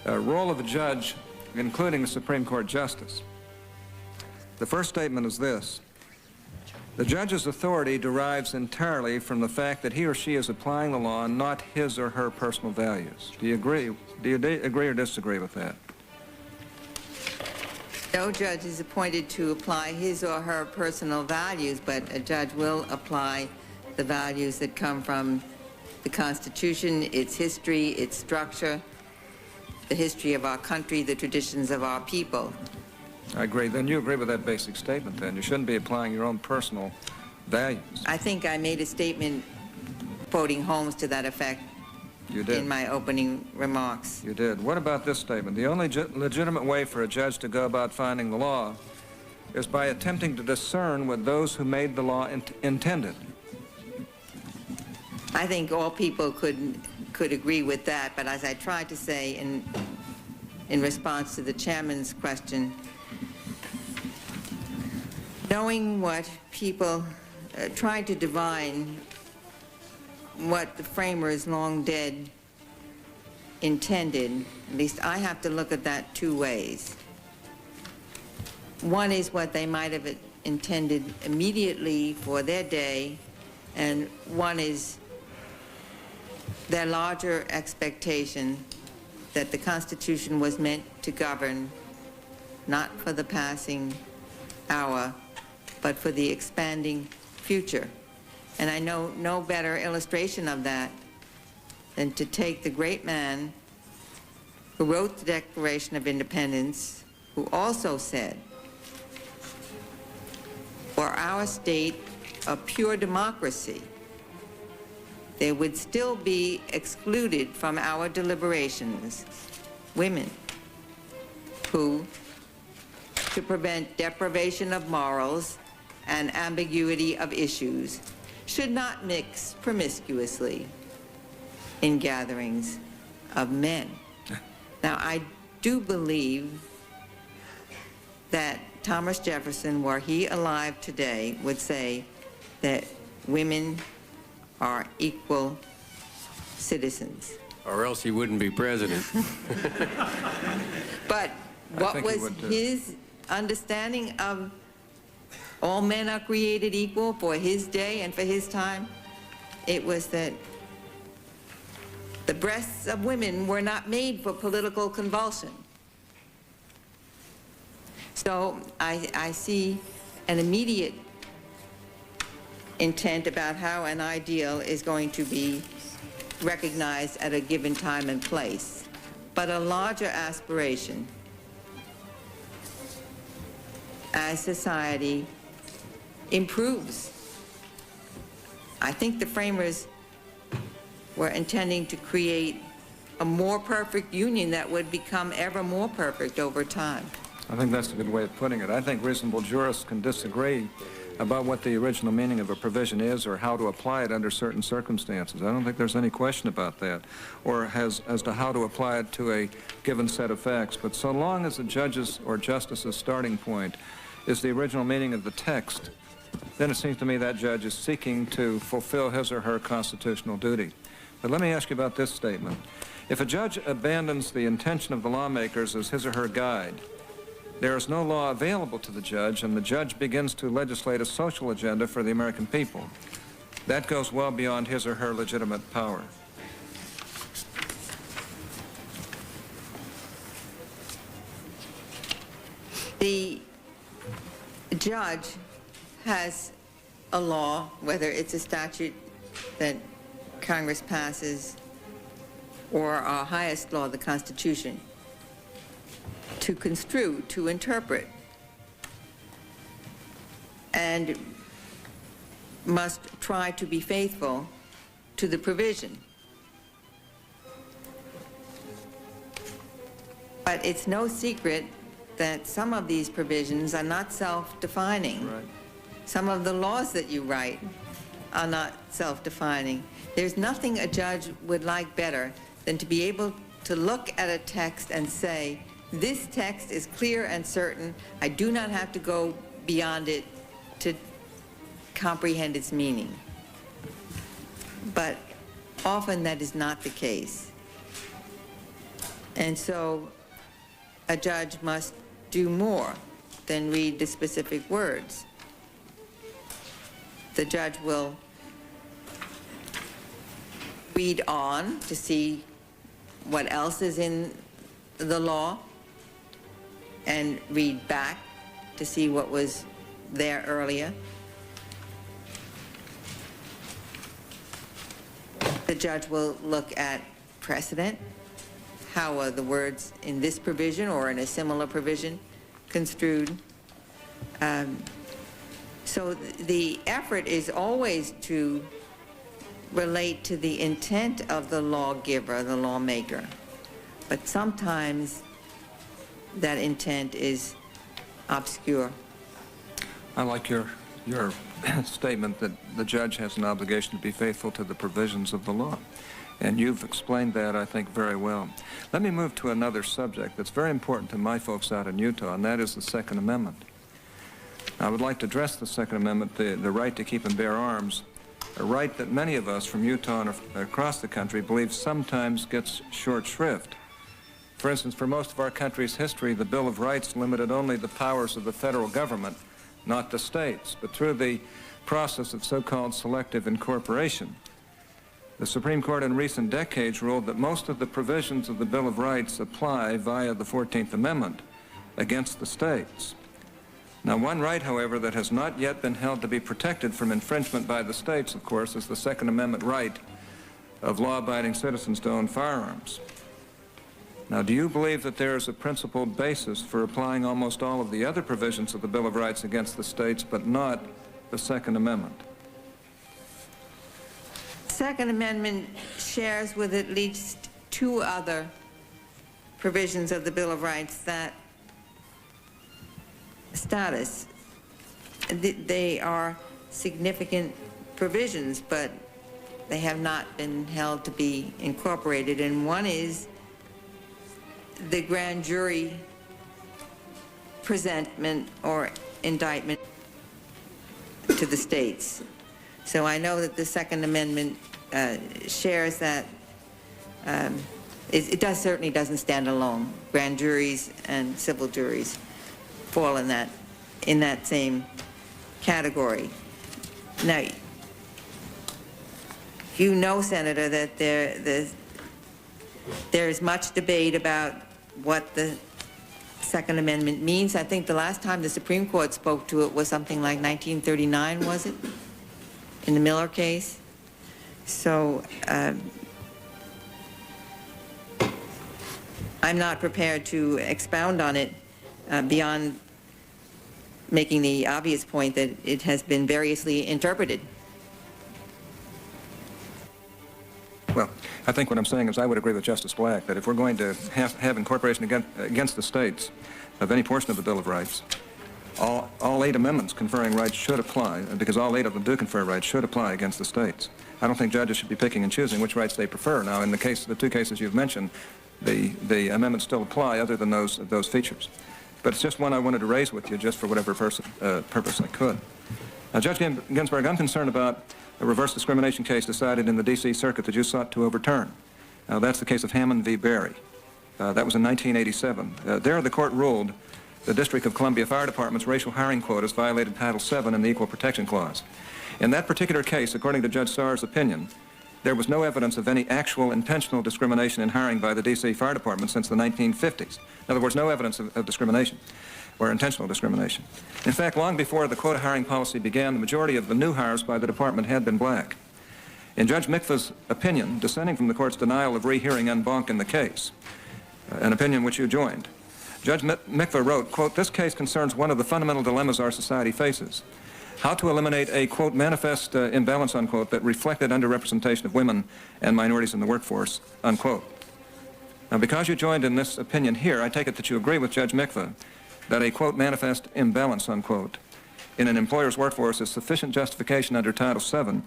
role of a judge, including a Supreme Court justice. The first statement is this: the judge's authority derives entirely from the fact that he or she is applying the law, not his or her personal values. Do you agree? Do you agree or disagree with that? No judge is appointed to apply his or her personal values, but a judge will apply the values that come from the Constitution, its history, its structure, the history of our country, the traditions of our people. I agree. Then you agree with that basic statement, then. You shouldn't be applying your own personal values. I think I made a statement quoting Holmes to that effect. You did. In my opening remarks. You did. What about this statement? The only legitimate way for a judge to go about finding the law is by attempting to discern what those who made the law intended. I think all people could agree with that, but as I tried to say in response to the chairman's question, knowing what people, trying to divine what the framers long dead intended, at least I have to look at that two ways. One is what they might have intended immediately for their day, and one is their larger expectation that the Constitution was meant to govern not for the passing hour, but for the expanding future. And I know no better illustration of that than to take the great man who wrote the Declaration of Independence, who also said, for our state of pure democracy, there would still be excluded from our deliberations women who, to prevent deprivation of morals and ambiguity of issues, should not mix promiscuously in gatherings of men. Now, I do believe that Thomas Jefferson, were he alive today, would say that women are equal citizens. Or else he wouldn't be president. But what was his understanding of all men are created equal for his day and for his time? It was that the breasts of women were not made for political convulsion. So I see an immediate intent about how an ideal is going to be recognized at a given time and place, but a larger aspiration as society improves. I think the framers were intending to create a more perfect union that would become ever more perfect over time. I think that's a good way of putting it. I think reasonable jurists can disagree about what the original meaning of a provision is or how to apply it under certain circumstances. I don't think there's any question about that, or as to how to apply it to a given set of facts. But so long as the judge's or justice's starting point is the original meaning of the text, then it seems to me that judge is seeking to fulfill his or her constitutional duty. But let me ask you about this statement. If a judge abandons the intention of the lawmakers as his or her guide, there is no law available to the judge, and the judge begins to legislate a social agenda for the American people. That goes well beyond his or her legitimate power. The judge has a law, whether it's a statute that Congress passes or our highest law, the Constitution, to construe, to interpret, and must try to be faithful to the provision. But it's no secret that some of these provisions are not self-defining. Right. Some of the laws that you write are not self-defining. There's nothing a judge would like better than to be able to look at a text and say, this text is clear and certain. I do not have to go beyond it to comprehend its meaning. But often that is not the case. And so a judge must do more than read the specific words. The judge will read on to see what else is in the law, and read back to see what was there earlier. The judge will look at precedent. How are the words in this provision or in a similar provision construed? So the effort is always to relate to the intent of the lawgiver, the lawmaker. But sometimes that intent is obscure. I like your statement that the judge has an obligation to be faithful to the provisions of the law. And you've explained that, I think, very well. Let me move to another subject that's very important to my folks out in Utah, and that is the Second Amendment. I would like to address the Second Amendment, the right to keep and bear arms, a right that many of us from Utah and across the country believe sometimes gets short shrift. For instance, for most of our country's history, the Bill of Rights limited only the powers of the federal government, not the states. But through the process of so-called selective incorporation, the Supreme Court in recent decades ruled that most of the provisions of the Bill of Rights apply via the 14th Amendment against the states. Now, one right, however, that has not yet been held to be protected from infringement by the states, of course, is the Second Amendment right of law-abiding citizens to own firearms. Now, do you believe that there is a principled basis for applying almost all of the other provisions of the Bill of Rights against the states, but not the Second Amendment? Second Amendment shares with at least two other provisions of the Bill of Rights that status. They are significant provisions, but they have not been held to be incorporated. And one is the grand jury presentment or indictment to the states. So I know that the Second Amendment shares that. It certainly doesn't stand alone. Grand juries and civil juries fall in that same category. Now, you know, Senator, that there's much debate about what the Second Amendment means. I think the last time the Supreme Court spoke to it was something like 1939, was it? In the Miller case. So I'm not prepared to expound on it beyond making the obvious point that it has been variously interpreted. Well, I think what I'm saying is I would agree with Justice Black that if we're going to have incorporation against the states of any portion of the Bill of Rights, all 8 amendments conferring rights should apply, because all 8 of them do confer rights, should apply against the states. I don't think judges should be picking and choosing which rights they prefer. Now, in the 2 cases you've mentioned, the amendments still apply other than those features. But it's just one I wanted to raise with you just for whatever purpose I could. Now, Judge Ginsburg, I'm concerned about a reverse discrimination case decided in the D.C. Circuit that you sought to overturn. Now, that's the case of Hammond v. Berry. That was in 1987. There, the court ruled the District of Columbia Fire Department's racial hiring quotas violated Title VII and the Equal Protection Clause. In that particular case, according to Judge Sarr's opinion, there was no evidence of any actual intentional discrimination in hiring by the D.C. Fire Department since the 1950s. In other words, no evidence of discrimination or intentional discrimination. In fact, long before the quota hiring policy began, the majority of the new hires by the department had been black. In Judge Mikva's opinion, dissenting from the court's denial of rehearing en banc in the case, an opinion which you joined, Judge Mikva wrote, quote, "This case concerns one of the fundamental dilemmas our society faces. How to eliminate a, quote, manifest imbalance, unquote, that reflected underrepresentation of women and minorities in the workforce, unquote." Now, because you joined in this opinion here, I take it that you agree with Judge Mikva that a, quote, manifest imbalance, unquote, in an employer's workforce is sufficient justification under Title VII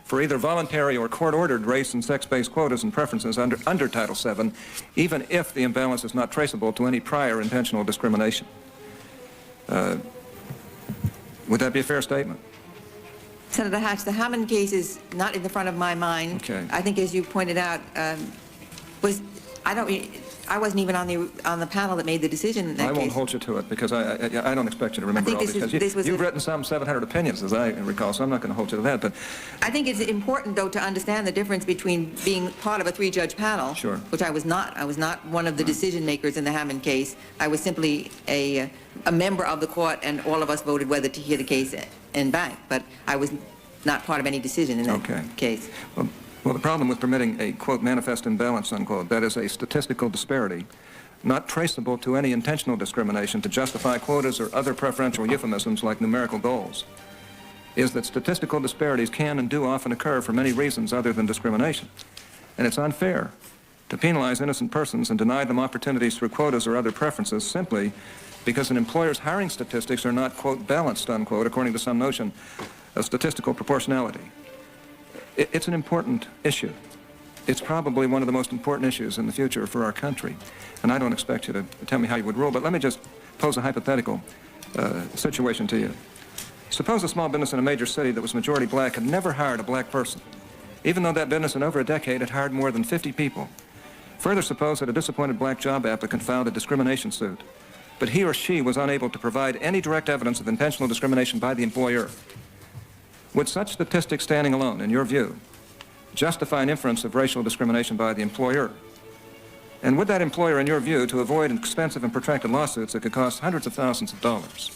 for either voluntary or court-ordered race and sex-based quotas and preferences under Title VII, even if the imbalance is not traceable to any prior intentional discrimination. Would that be a fair statement? Senator Hatch, the Hammond case is not in the front of my mind. Okay. I think, as you pointed out, I wasn't even on the panel that made the decision in that I case. won't hold you to it because I don't expect you to remember all these cases. You've written some 700 opinions, as I recall, so I'm not going to hold you to that. But I think it's important, though, to understand the difference between being part of a 3-judge panel, Sure. which I was not. I was not one of the decision makers in the Hammond case. I was simply a member of the court, and all of us voted whether to hear the case en banc. But I was not part of any decision in that case. Well, the problem with permitting a, quote, manifest imbalance, unquote, that is a statistical disparity not traceable to any intentional discrimination to justify quotas or other preferential euphemisms like numerical goals, is that statistical disparities can and do often occur for many reasons other than discrimination. And it's unfair to penalize innocent persons and deny them opportunities through quotas or other preferences simply because an employer's hiring statistics are not, quote, balanced, unquote, according to some notion of statistical proportionality. It's an important issue. It's probably one of the most important issues in the future for our country. And I don't expect you to tell me how you would rule, but let me just pose a hypothetical situation to you. Suppose a small business in a major city that was majority black had never hired a black person, even though that business in over a decade had hired more than 50 people. Further, suppose that a disappointed black job applicant filed a discrimination suit, but he or she was unable to provide any direct evidence of intentional discrimination by the employer. Would such statistics standing alone, in your view, justify an inference of racial discrimination by the employer? And would that employer, in your view, to avoid expensive and protracted lawsuits that could cost hundreds of thousands of dollars,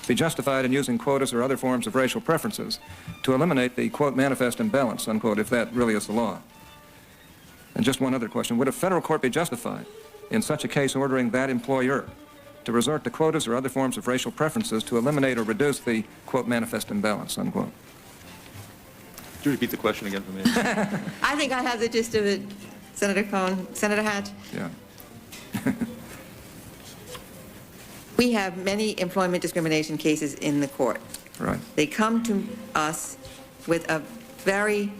be justified in using quotas or other forms of racial preferences to eliminate the, quote, manifest imbalance, unquote, if that really is the law? And just one other question. Would a federal court be justified in such a case ordering that employer to resort to quotas or other forms of racial preferences to eliminate or reduce the, quote, manifest imbalance, unquote? Could you repeat the question again for me? I think I have the gist of it, Senator Cohn. Senator Hatch? Yeah. We have many employment discrimination cases in the court. Right. They come to us with a very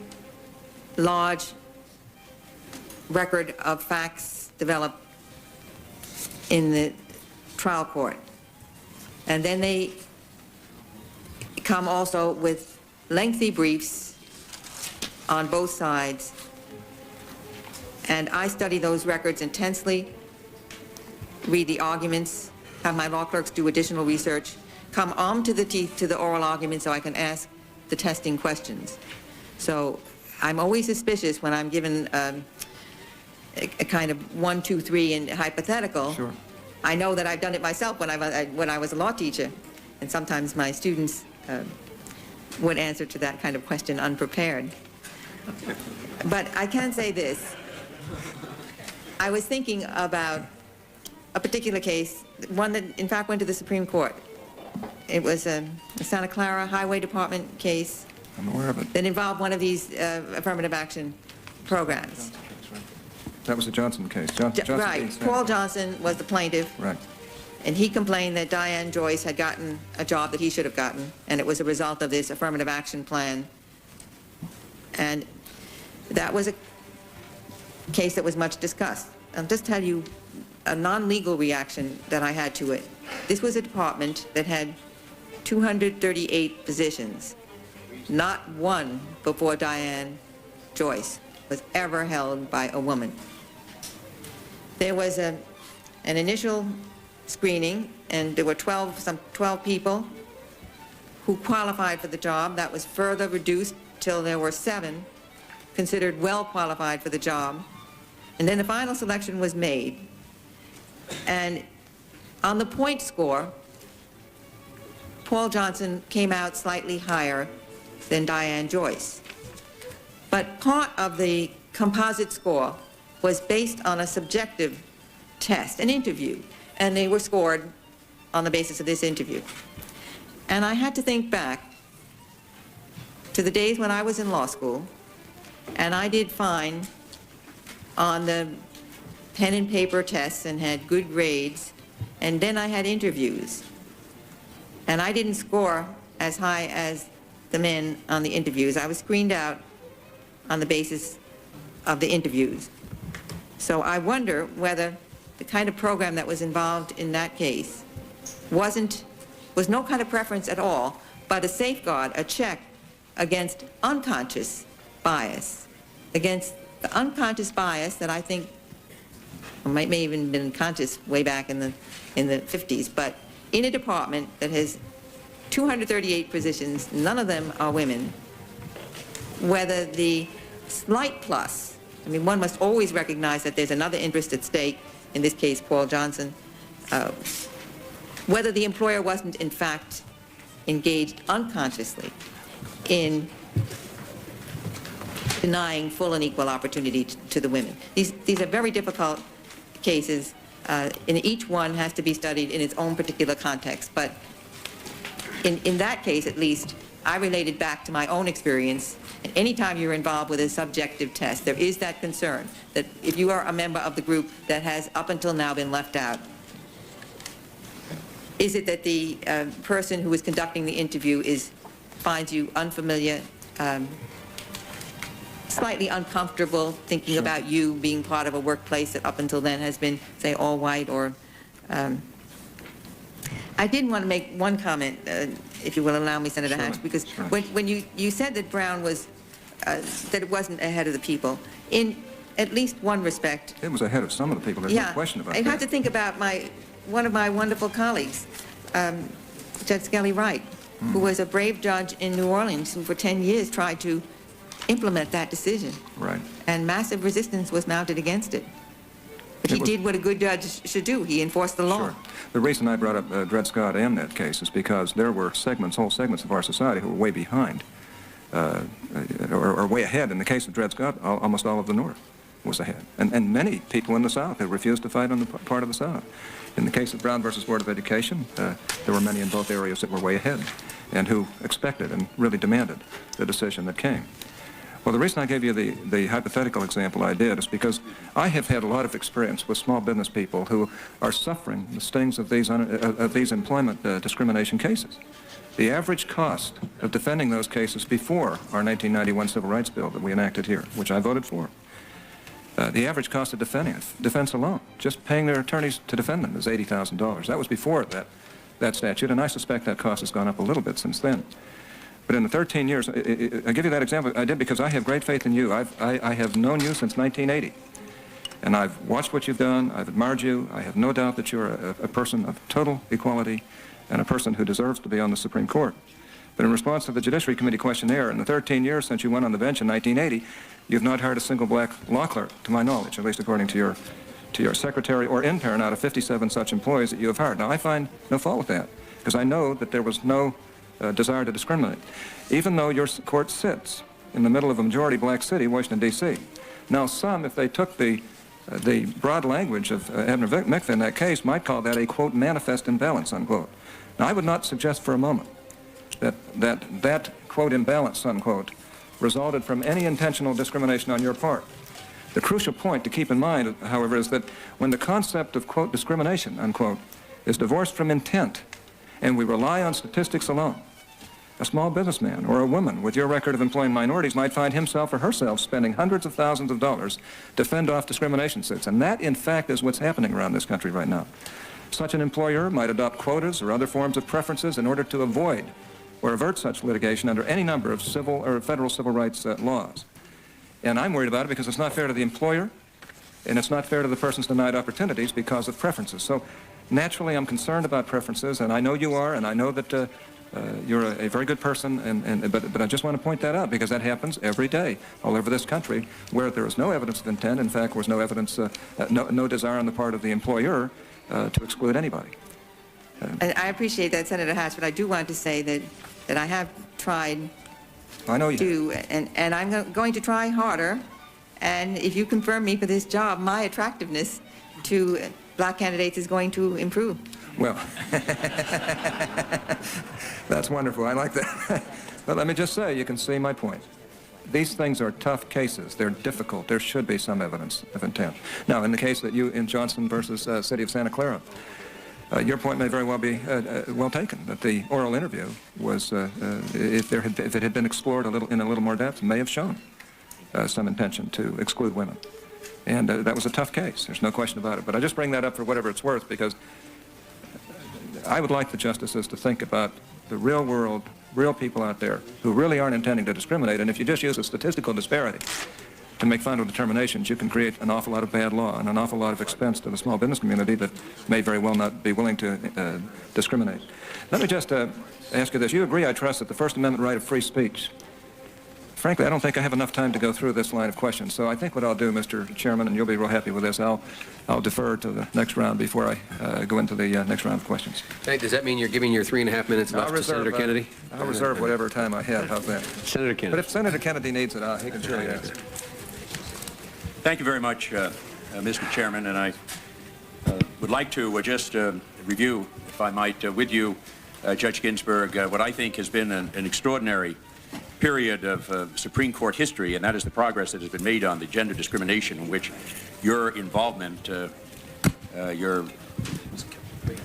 large record of facts developed in the trial court. And then they come also with lengthy briefs on both sides. And I study those records intensely, read the arguments, have my law clerks do additional research, come armed to the teeth to the oral argument so I can ask the testing questions. So I'm always suspicious when I'm given a kind of 1, 2, 3 and hypothetical. Sure. I know that I've done it myself when I was a law teacher, and sometimes my students would answer to that kind of question unprepared. But I can say this. I was thinking about a particular case, one that in fact went to the Supreme Court. It was a Santa Clara Highway Department case I'm aware of it. that involved one of these affirmative action programs. That was the Johnson case. Johnson Right. case, Paul Johnson was the plaintiff, Right. and he complained that Diane Joyce had gotten a job that he should have gotten, and it was a result of this affirmative action plan. And that was a case that was much discussed. I'll just tell you a non-legal reaction that I had to it. This was a department that had 238 positions. Not one before Diane Joyce was ever held by a woman. There was an initial screening, and there were 12 people who qualified for the job. That was further reduced till there were 7 considered well qualified for the job. And then the final selection was made. And on the point score, Paul Johnson came out slightly higher than Diane Joyce. But part of the composite score was based on a subjective test, an interview, and they were scored on the basis of this interview. And I had to think back to the days when I was in law school, and I did fine on the pen and paper tests and had good grades, and then I had interviews. And I didn't score as high as the men on the interviews. I was screened out on the basis of the interviews. So I wonder whether the kind of program that was involved in that case was no kind of preference at all, but a safeguard, a check against unconscious bias, against the unconscious bias that I think may even have been conscious way back in the 50s, but in a department that has 238 positions, none of them are women, whether the slight plus, I mean, one must always recognize that there's another interest at stake, in this case, Paul Johnson, whether the employer wasn't, in fact, engaged unconsciously in denying full and equal opportunity to the women. These are very difficult cases, and each one has to be studied in its own particular context. But in that case, at least, I related back to my own experience. And anytime you're involved with a subjective test, there is that concern that if you are a member of the group that has up until now been left out, is it that the person who is conducting the interview finds you unfamiliar, slightly uncomfortable, thinking about you being part of a workplace that up until then has been, say, all white, or... I did want to make one comment, if you will allow me, Senator Hatch, because when you said that Brown was, that it wasn't ahead of the people, in at least one respect... It was ahead of some of the people, there's no question about that. I have to think about one of my wonderful colleagues, Judge Skelly Wright, who was a brave judge in New Orleans, who for 10 years tried to implement that decision. Right. And massive resistance was mounted against it. But he did what a good judge should do. He enforced the law. Sure. The reason I brought up Dred Scott in that case is because there were whole segments of our society who were way behind, or way ahead. In the case of Dred Scott, almost all of the North was ahead. And many people in the South who refused to fight on the part of the South. In the case of Brown versus Board of Education, there were many in both areas that were way ahead and who expected and really demanded the decision that came. Well, the reason I gave you the hypothetical example I did is because I have had a lot of experience with small business people who are suffering the stings of these employment discrimination cases. The average cost of defending those cases before our 1991 Civil Rights Bill that we enacted here, which I voted for, the average cost of defense alone, just paying their attorneys to defend them, is $80,000. That was before that that statute, and I suspect that cost has gone up a little bit since then. But in the 13 years, I give you that example, I did because I have great faith in you. I have known you since 1980, and I've watched what you've done. I've admired you. I have no doubt that you're a person of total equality and a person who deserves to be on the Supreme Court. But in response to the Judiciary Committee questionnaire, in the 13 years since you went on the bench in 1980, you've not hired a single black law clerk, to my knowledge, at least according to your secretary or intern out of 57 such employees that you have hired. Now, I find no fault with that, because I know that there was no desire to discriminate, even though your court sits in the middle of a majority black city, Washington, D.C. Now, some, if they took the broad language of Abner Mikva in that case, might call that a, quote, manifest imbalance, unquote. Now, I would not suggest for a moment that quote, imbalance, unquote, resulted from any intentional discrimination on your part. The crucial point to keep in mind, however, is that when the concept of, quote, discrimination, unquote, is divorced from intent, and we rely on statistics alone, a small businessman or a woman with your record of employing minorities might find himself or herself spending hundreds of thousands of dollars to fend off discrimination suits. And that, in fact, is what's happening around this country right now. Such an employer might adopt quotas or other forms of preferences in order to avoid or avert such litigation under any number of civil or federal civil rights laws. And I'm worried about it because it's not fair to the employer, and it's not fair to the persons denied opportunities because of preferences. So naturally, I'm concerned about preferences, and I know you are, and I know that you're a very good person, but I just want to point that out because that happens every day all over this country where there is no evidence of intent. In fact, there's no evidence, no desire on the part of the employer to exclude anybody. And I appreciate that, Senator Hatch, but I do want to say that I have tried I know you to, and I'm going to try harder. And if you confirm me for this job, my attractiveness to black candidates is going to improve. Well, that's wonderful. I like that. But let me just say, you can see my point. These things are tough cases. They're difficult. There should be some evidence of intent. Now, in the case that you, in Johnson versus City of Santa Clara, your point may very well be well taken, that the oral interview was, if it had been explored in a little more depth, may have shown some intention to exclude women. And that was a tough case. There's no question about it. But I just bring that up for whatever it's worth because I would like the justices to think about the real world, real people out there who really aren't intending to discriminate. And if you just use a statistical disparity to make final determinations, you can create an awful lot of bad law and an awful lot of expense to the small business community that may very well not be willing to discriminate. Let me just ask you this. You agree, I trust, that the First Amendment right of free speech. Frankly, I don't think I have enough time to go through this line of questions. So I think what I'll do, Mr. Chairman, and you'll be real happy with this, I'll defer to the next round before I go into the next round of questions. Hey, does that mean you're giving your 3.5 minutes left to Senator Kennedy? I'll reserve whatever time I have. How's that? Senator Kennedy. But if Senator Kennedy needs it, he can surely answer. Thank you very much, Mr. Chairman, and I would like to just review, if I might, with you, Judge Ginsburg, what I think has been an extraordinary period of Supreme Court history, and that is the progress that has been made on the gender discrimination in which your involvement, your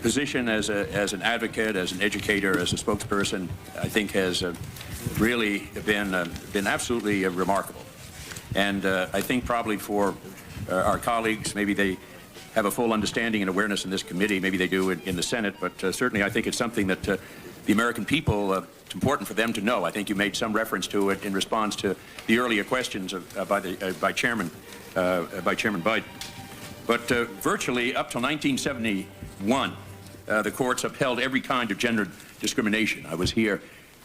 position as an advocate, as an educator, as a spokesperson, I think has really been absolutely remarkable. And I think probably for our colleagues, maybe they have a full understanding and awareness in this committee, maybe they do in the Senate, but certainly I think it's something that the American people, it's important for them to know. I think you made some reference to it in response to the earlier questions by Chairman Biden. But virtually up till 1971, the courts upheld every kind of gender discrimination. I was here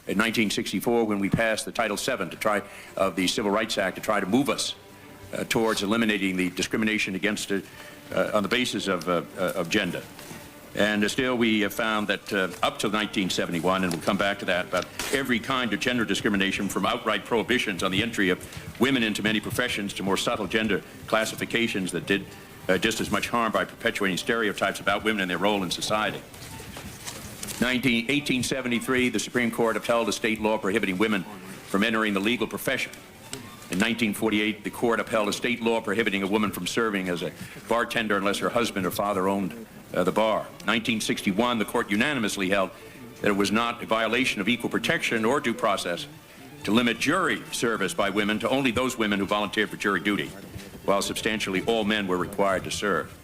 in 1964 when we passed the Title VII of the Civil Rights Act to try to move us towards eliminating the discrimination against on the basis of gender. And still we have found that up to 1971, and we'll come back to that, about every kind of gender discrimination, from outright prohibitions on the entry of women into many professions to more subtle gender classifications that did just as much harm by perpetuating stereotypes about women and their role in society. 1873, the Supreme Court upheld a state law prohibiting women from entering the legal profession. In 1948, the court upheld a state law prohibiting a woman from serving as a bartender unless her husband or father owned the bar. 1961, the court unanimously held that it was not a violation of equal protection or due process to limit jury service by women to only those women who volunteered for jury duty, while substantially all men were required to serve.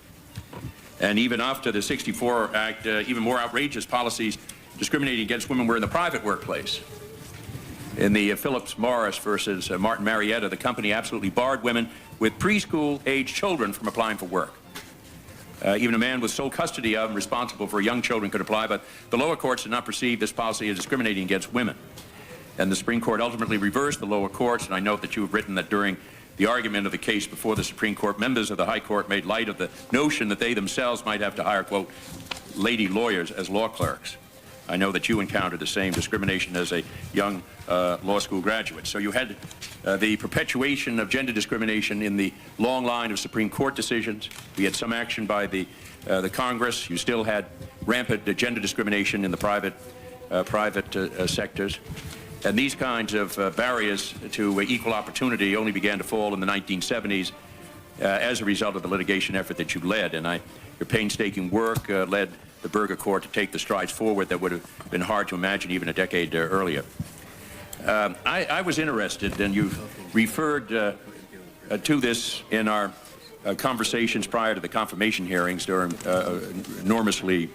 And even after the '64 Act, even more outrageous policies discriminating against women were in the private workplace. In the Phillips Morris versus Martin Marietta, the company absolutely barred women with preschool-age children from applying for work. Even a man with sole custody of and responsible for young children could apply, but the lower courts did not perceive this policy as discriminating against women. And the Supreme Court ultimately reversed the lower courts, and I note that you have written that during the argument of the case before the Supreme Court, members of the High Court made light of the notion that they themselves might have to hire, quote, lady lawyers as law clerks. I know that you encountered the same discrimination as a young law school graduate. So you had the perpetuation of gender discrimination in the long line of Supreme Court decisions. We had some action by the Congress. You still had rampant gender discrimination in the private sectors. And these kinds of barriers to equal opportunity only began to fall in the 1970s as a result of the litigation effort that you led. And your painstaking work led the Berger Court to take the strides forward that would have been hard to imagine even a decade earlier. I was interested, and you referred to this in our conversations prior to the confirmation hearings during an enormously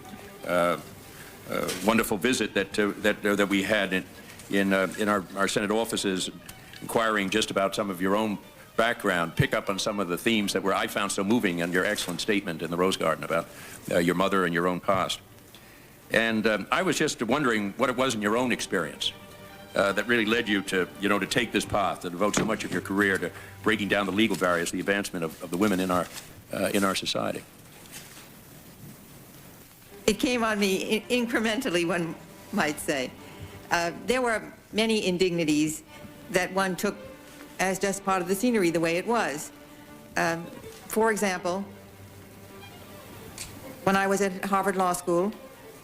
wonderful visit that we had in our Senate offices, inquiring just about some of your own background, pick up on some of the themes that I found so moving in your excellent statement in the Rose Garden about your mother and your own past. And I was just wondering what it was in your own experience that really led you to, to take this path, to devote so much of your career to breaking down the legal barriers, the advancement of the women in our society. It came on me incrementally, one might say. There were many indignities that one took as just part of the scenery, the way it was. For example, when I was at Harvard Law School,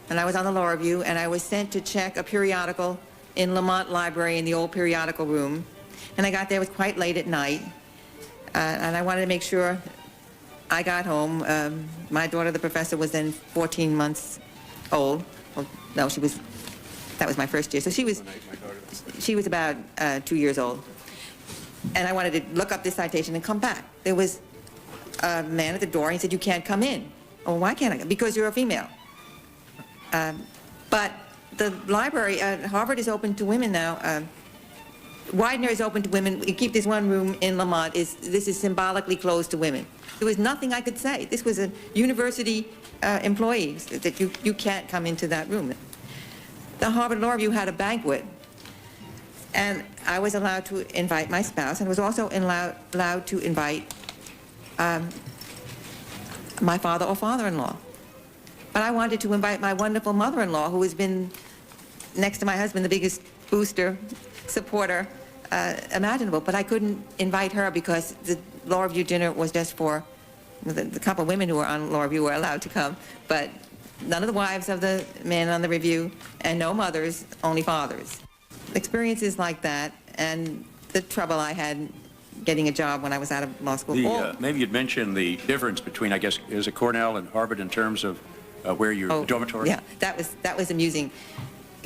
and I was on the law review, and I was sent to check a periodical in Lamont Library in the old periodical room, and I got there, it was quite late at night, and I wanted to make sure I got home. My daughter, the professor, was then 14 months old. Well, no, that was my first year, so she was about 2 years old. And I wanted to look up this citation and come back. There was a man at the door, and he said, "You can't come in." "Oh, why can't I? Because you're a female." But the library at Harvard is open to women now. Widener is open to women. We keep this one room in Lamont. This is symbolically closed to women. There was nothing I could say. This was a university employee that you can't come into that room. The Harvard Law Review had a banquet, and I was allowed to invite my spouse, and was also allowed to invite my father or father-in-law. But I wanted to invite my wonderful mother-in-law, who has been, next to my husband, the biggest booster, supporter imaginable. But I couldn't invite her because the Law Review dinner was just for the couple of women who were on Law Review were allowed to come, but none of the wives of the men on the review, and no mothers, only fathers. Experiences like that, and the trouble I had getting a job when I was out of law school. Maybe you'd mention the difference between, I guess, is it Cornell and Harvard in terms of where your dormitory? Yeah, that was amusing.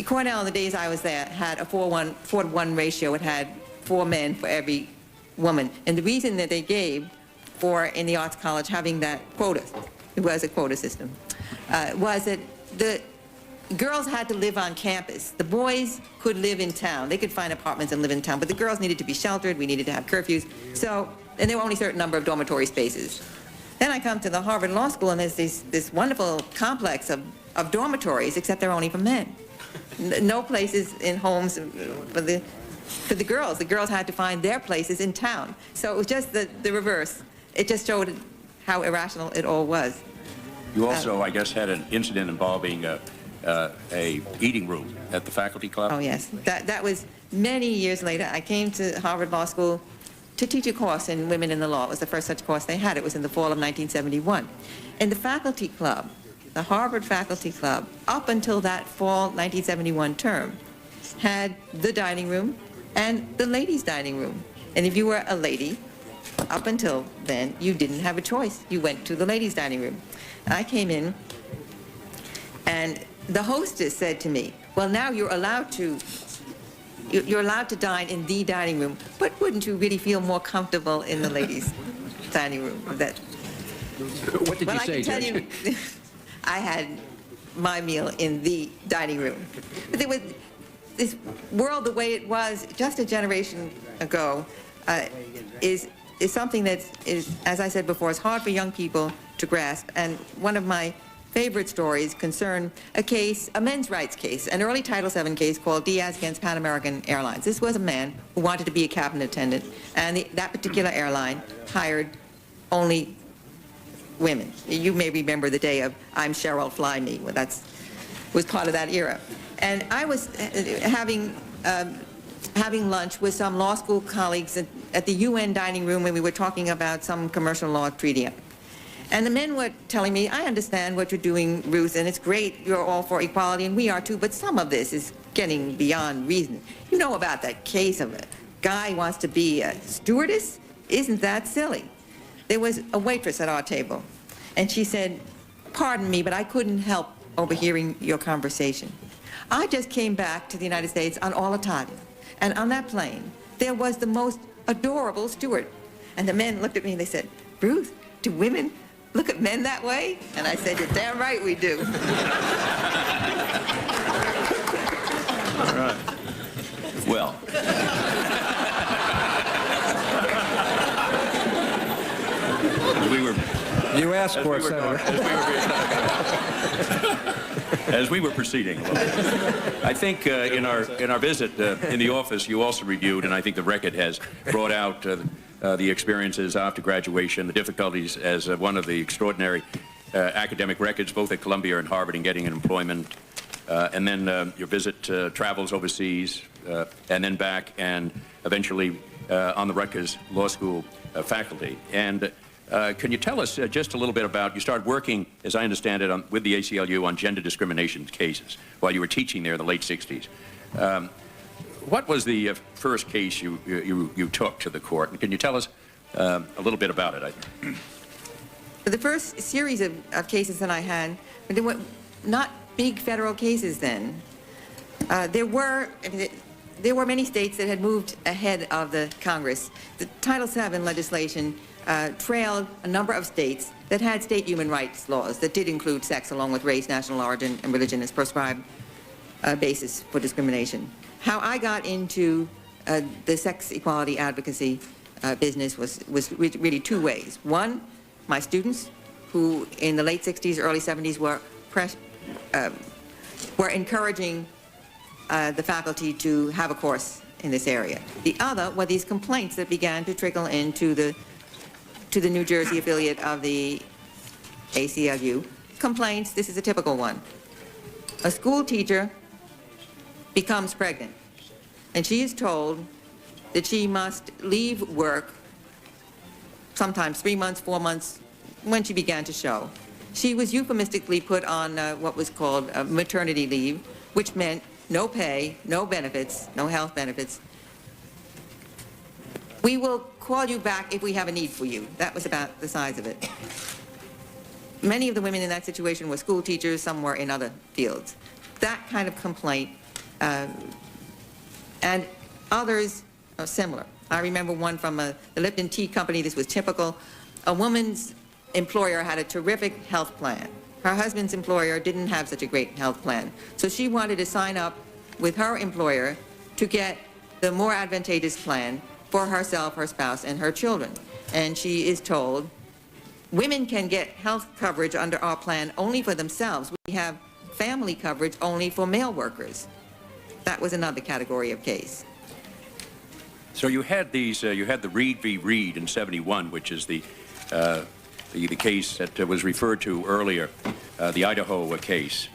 Cornell, in the days I was there, had a 4-to-1 ratio. It had 4 men for every woman. And the reason that they gave for, in the Arts College, having that quota, it was a quota system, was that the girls had to live on campus. The boys could live in town. They could find apartments and live in town, but the girls needed to be sheltered. We needed to have curfews. And there were only a certain number of dormitory spaces. Then I come to the Harvard Law School, and there's this wonderful complex of dormitories, except they're only for men. No places in homes for the girls. The girls had to find their places in town. So it was just the reverse. It just showed how irrational it all was. You also, I guess, had an incident involving a eating room at the faculty club? Oh, yes. That was many years later. I came to Harvard Law School to teach a course in Women in the Law. It was the first such course they had. It was in the fall of 1971. And the faculty club, the Harvard Faculty Club, up until that fall 1971 term, had the dining room and the ladies' dining room. And if you were a lady, up until then, you didn't have a choice. You went to the ladies' dining room. I came in, and the hostess said to me, "Well, now you're allowed to dine in the dining room, but wouldn't you really feel more comfortable in the ladies' dining room?" What did well, you I say, can tell Judge? you, I had my meal in the dining room. But there was this world, the way it was just a generation ago, is something that is, as I said before, is hard for young people to grasp. And one of my favorite stories concerned a men's rights case, an early Title VII case called Diaz against Pan American Airlines. This was a man who wanted to be a cabin attendant, and that particular airline hired only women. You may remember the day of "I'm Cheryl, fly me." Well, was part of that era. And I was having lunch with some law school colleagues at the UN dining room when we were talking about some commercial law treaty. And the men were telling me, "I understand what you're doing, Ruth, and it's great. You're all for equality, and we are too, but some of this is getting beyond reason. You know about that case of a guy who wants to be a stewardess? Isn't that silly?" There was a waitress at our table, and she said, "Pardon me, but I couldn't help overhearing your conversation. I just came back to the United States on all Italia, and on that plane, there was the most adorable steward." And the men looked at me and they said, "Ruth, do women look at men that way?" And I said, "You're damn right we do." All right. Well. You asked for it, Senator. As we were proceeding, I think in our visit in the office, you also reviewed, and I think the record has brought out the experiences after graduation, the difficulties as one of the extraordinary academic records, both at Columbia and Harvard, in getting an employment, and then your visit travels overseas, and then back, and eventually on the Rutgers Law School faculty. And can you tell us just a little bit about, you started working, as I understand it, with the ACLU on gender discrimination cases while you were teaching there in the late 60s. What was the first case you took to the court? And can you tell us a little bit about it? The first series of cases that I had, they were not big federal cases then. There were many states that had moved ahead of the Congress. The Title VII legislation trailed a number of states that had state human rights laws that did include sex along with race, national origin, and religion as prescribed basis for discrimination. How I got into the sex equality advocacy business was really two ways. One, my students, who in the late 60s, early 70s were encouraging the faculty to have a course in this area. The other were these complaints that began to trickle into the New Jersey affiliate of the ACLU. Complaints, this is a typical one. A school teacher becomes pregnant, and she is told that she must leave work sometimes 3 months, 4 months, when she began to show. She was euphemistically put on what was called maternity leave, which meant no pay, no benefits, no health benefits. "We will call you back if we have a need for you." That was about the size of it. Many of the women in that situation were school teachers, some were in other fields. That kind of complaint, and others are similar. I remember one from the Lipton Tea Company. This was typical. A woman's employer had a terrific health plan. Her husband's employer didn't have such a great health plan. So she wanted to sign up with her employer to get the more advantageous plan for herself, her spouse, and her children. And she is told, "Women can get health coverage under our plan only for themselves. We have family coverage only for male workers." That was another category of case. So you had you had the Reed v. Reed in '71, which is the case that was referred to earlier, the Idaho case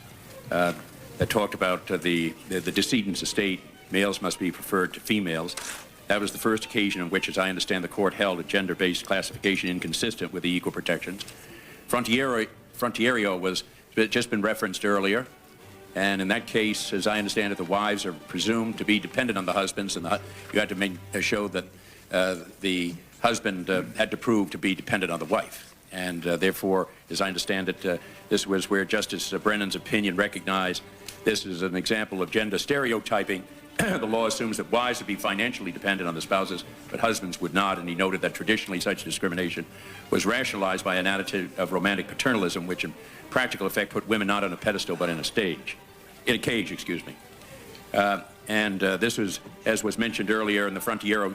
that talked about the decedent's estate. Males must be preferred to females. That was the first occasion in which, as I understand, the court held a gender-based classification inconsistent with the equal protections. Frontiero was just been referenced earlier, and in that case, as I understand it, the wives are presumed to be dependent on the husbands, and you had to show that the husband had to prove to be dependent on the wife. And therefore, as I understand it, this was where Justice Brennan's opinion recognized this is an example of gender stereotyping, the law assumes that wives would be financially dependent on the spouses, but husbands would not, and he noted that traditionally such discrimination was rationalized by an attitude of romantic paternalism, which in practical effect put women not on a pedestal but in a cage, excuse me. This was, as was mentioned earlier in the Frontiero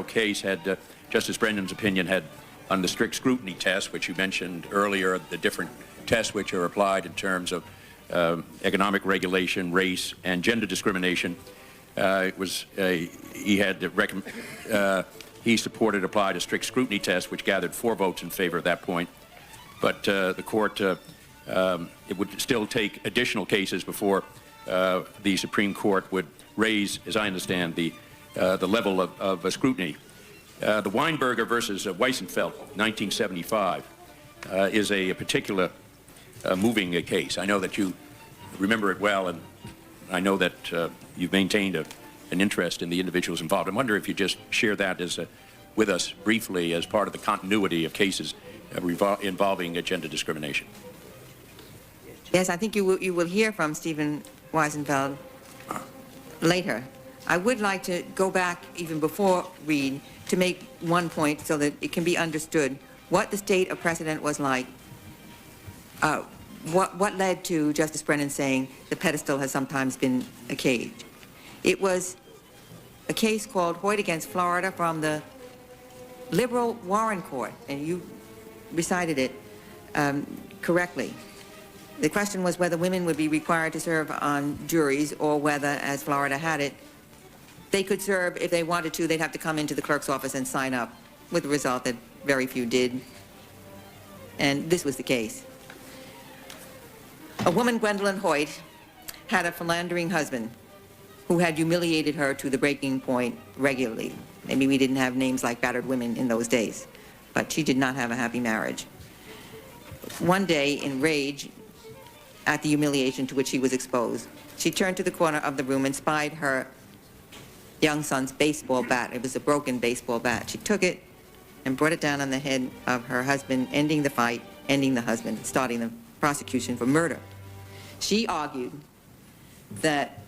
case had Justice Brendan's opinion had on the strict scrutiny test, which you mentioned earlier, the different tests which are applied in terms of economic regulation, race, and gender discrimination. He supported applied a strict scrutiny test, which gathered 4 votes in favor at that point. But the court, it would still take additional cases before the Supreme Court would raise, as I understand, the level of scrutiny. The Weinberger versus Weissenfeld, 1975, is a particular moving case. I know that you remember it well, and I know that you've maintained an interest in the individuals involved. I wonder if you just share that with us briefly as part of the continuity of cases involving gender discrimination. Yes, I think you will hear from Stephen Weisenfeld later. I would like to go back even before Reed to make one point so that it can be understood what the state of precedent was like. What led to Justice Brennan saying the pedestal has sometimes been a cage? It was a case called Hoyt against Florida from the liberal Warren Court, and you recited it correctly. The question was whether women would be required to serve on juries or whether, as Florida had it, they could serve if they wanted to. They'd have to come into the clerk's office and sign up, with the result that very few did. And this was the case. A woman, Gwendolyn Hoyt, had a philandering husband who had humiliated her to the breaking point regularly. Maybe we didn't have names like battered women in those days, but she did not have a happy marriage. One day, in rage at the humiliation to which she was exposed, she turned to the corner of the room and spied her young son's baseball bat. It was a broken baseball bat. She took it and brought it down on the head of her husband, ending the fight, ending the husband, starting the prosecution for murder. She argued that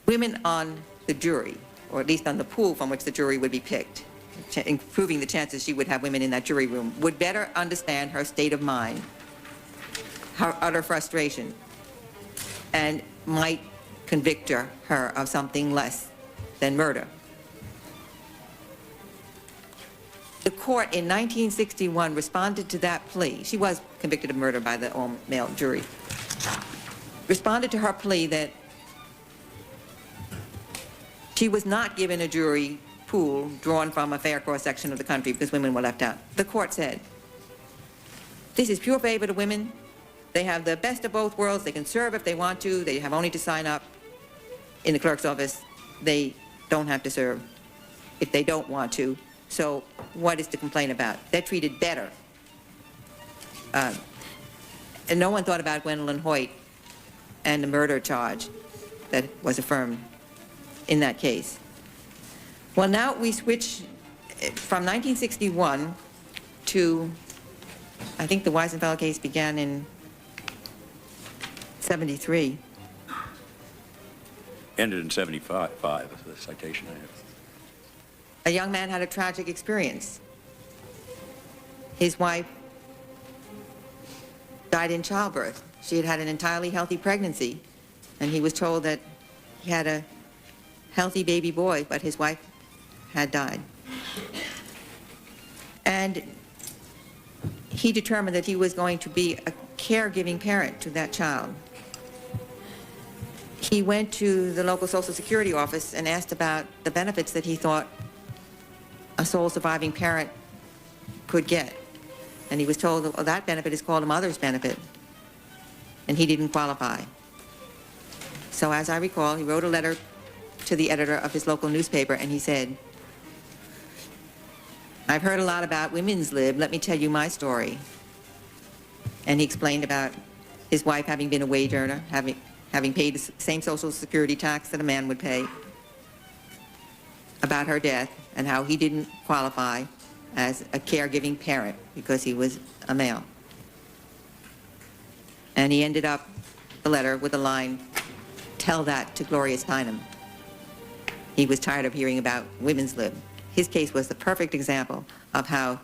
women on the jury, or at least on the pool from which the jury would be picked, improving the chances she would have women in that jury room, would better understand her state of mind, her utter frustration, and might convict her of something less than murder. The court in 1961 responded to that plea. She was convicted of murder by the all-male jury. Responded to her plea that she was not given a jury pool drawn from a fair cross-section of the country because women were left out. The court said, this is pure favor to women. They have the best of both worlds. They can serve if they want to. They have only to sign up in the clerk's office. They don't have to serve if they don't want to. So what is to complain about? They're treated better. And no one thought about Gwendolyn Hoyt and the murder charge that was affirmed in that case. Well, now we switch from 1961 to, I think the Weisenfeld case began in 73. Ended in 75, the citation I have. A young man had a tragic experience. His wife died in childbirth. She had had an entirely healthy pregnancy, and he was told that he had a healthy baby boy, but his wife had died. And he determined that he was going to be a caregiving parent to that child. He went to the local Social Security office and asked about the benefits that he thought a sole surviving parent could get. And he was told, oh, that benefit is called a mother's benefit. And he didn't qualify. So as I recall, he wrote a letter to the editor of his local newspaper, and he said, I've heard a lot about women's lib. Let me tell you my story. And he explained about his wife having been a wage earner, having paid the same Social Security tax that a man would pay, about her death, and how he didn't qualify as a caregiving parent because he was a male. And he ended up the letter with a line, tell that to Gloria Steinem. He was tired of hearing about women's lib. His case was the perfect example of how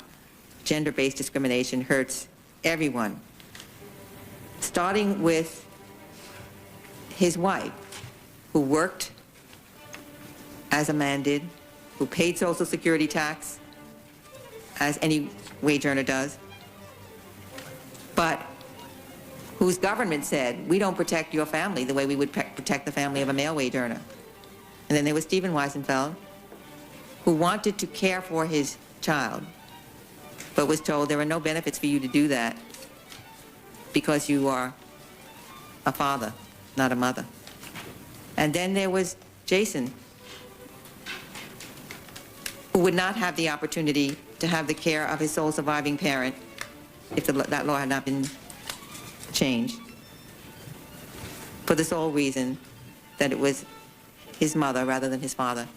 gender-based discrimination hurts everyone, starting with his wife, who worked as a man did, who paid Social Security tax, as any wage earner does, but whose government said, we don't protect your family the way we would protect the family of a male wage earner. And then there was Stephen Weisenfeld, who wanted to care for his child, but was told there are no benefits for you to do that because you are a father, not a mother. And then there was Jason, who would not have the opportunity to have the care of his sole surviving parent if that law had not been changed, for the sole reason that it was his mother rather than his father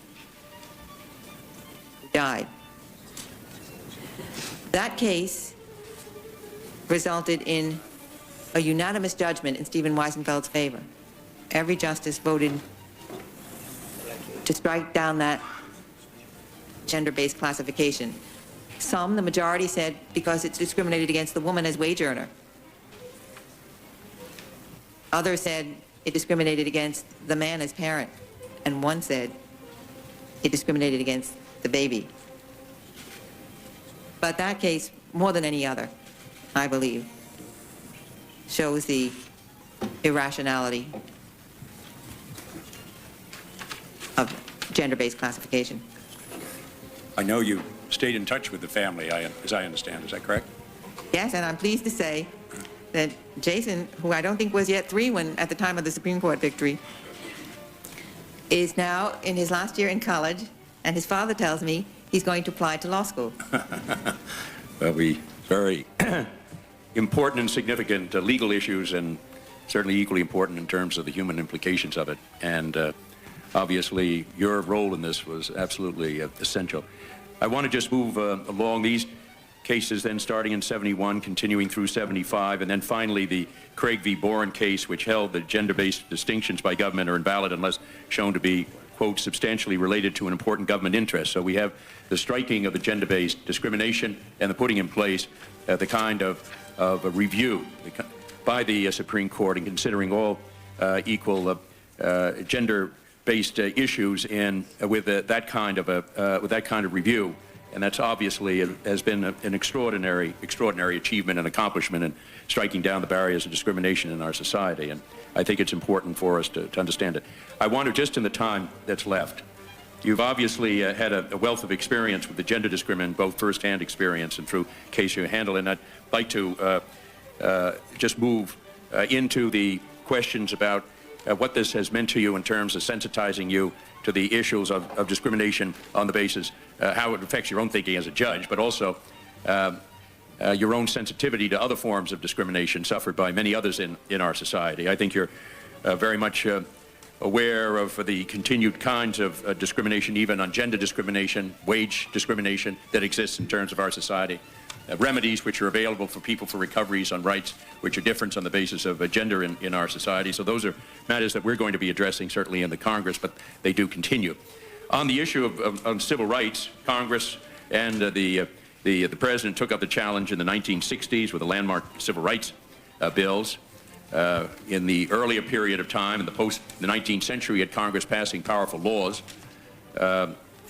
who died. That case resulted in a unanimous judgment in Stephen Weisenfeld's favor. Every justice voted to strike down that gender-based classification. Some, the majority, said because it's discriminated against the woman as wage earner. Others said it discriminated against the man as parent. And one said it discriminated against the baby. But that case, more than any other, I believe, shows the irrationality of gender-based classification. I know you stayed in touch with the family, as I understand. Is that correct? Yes, and I'm pleased to say that Jason, who I don't think was yet 3 at the time of the Supreme Court victory, is now in his last year in college, and his father tells me he's going to apply to law school. Well, very important and significant legal issues, and certainly equally important in terms of the human implications of it. And obviously, your role in this was absolutely essential. I want to just move along these cases then starting in 71, continuing through 75, and then finally the Craig v. Boren case, which held that gender-based distinctions by government are invalid unless shown to be, quote, substantially related to an important government interest. So we have the striking of the gender-based discrimination and the putting in place the kind of a review by the Supreme Court in considering all equal gender-based issues with that kind of review. And that's obviously has been an extraordinary achievement and accomplishment in striking down the barriers of discrimination in our society. And I think it's important for us to understand it. I want to, just in the time that's left, you've obviously had a wealth of experience with the gender discrimination, both firsthand experience and through case you handle. And I'd like to just move into the questions about what this has meant to you in terms of sensitizing you to the issues of discrimination on the basis, how it affects your own thinking as a judge, but also your own sensitivity to other forms of discrimination suffered by many others in our society. I think you're very much aware of the continued kinds of discrimination, even on gender discrimination, wage discrimination that exists in terms of our society. Remedies which are available for people for recoveries on rights which are different on the basis of gender in our society. So those are matters that we're going to be addressing certainly in the Congress, but they do continue. On the issue of civil rights, Congress and the President took up the challenge in the 1960s with the landmark civil rights bills. In the earlier period of time, in the 19th century, had Congress passing powerful laws,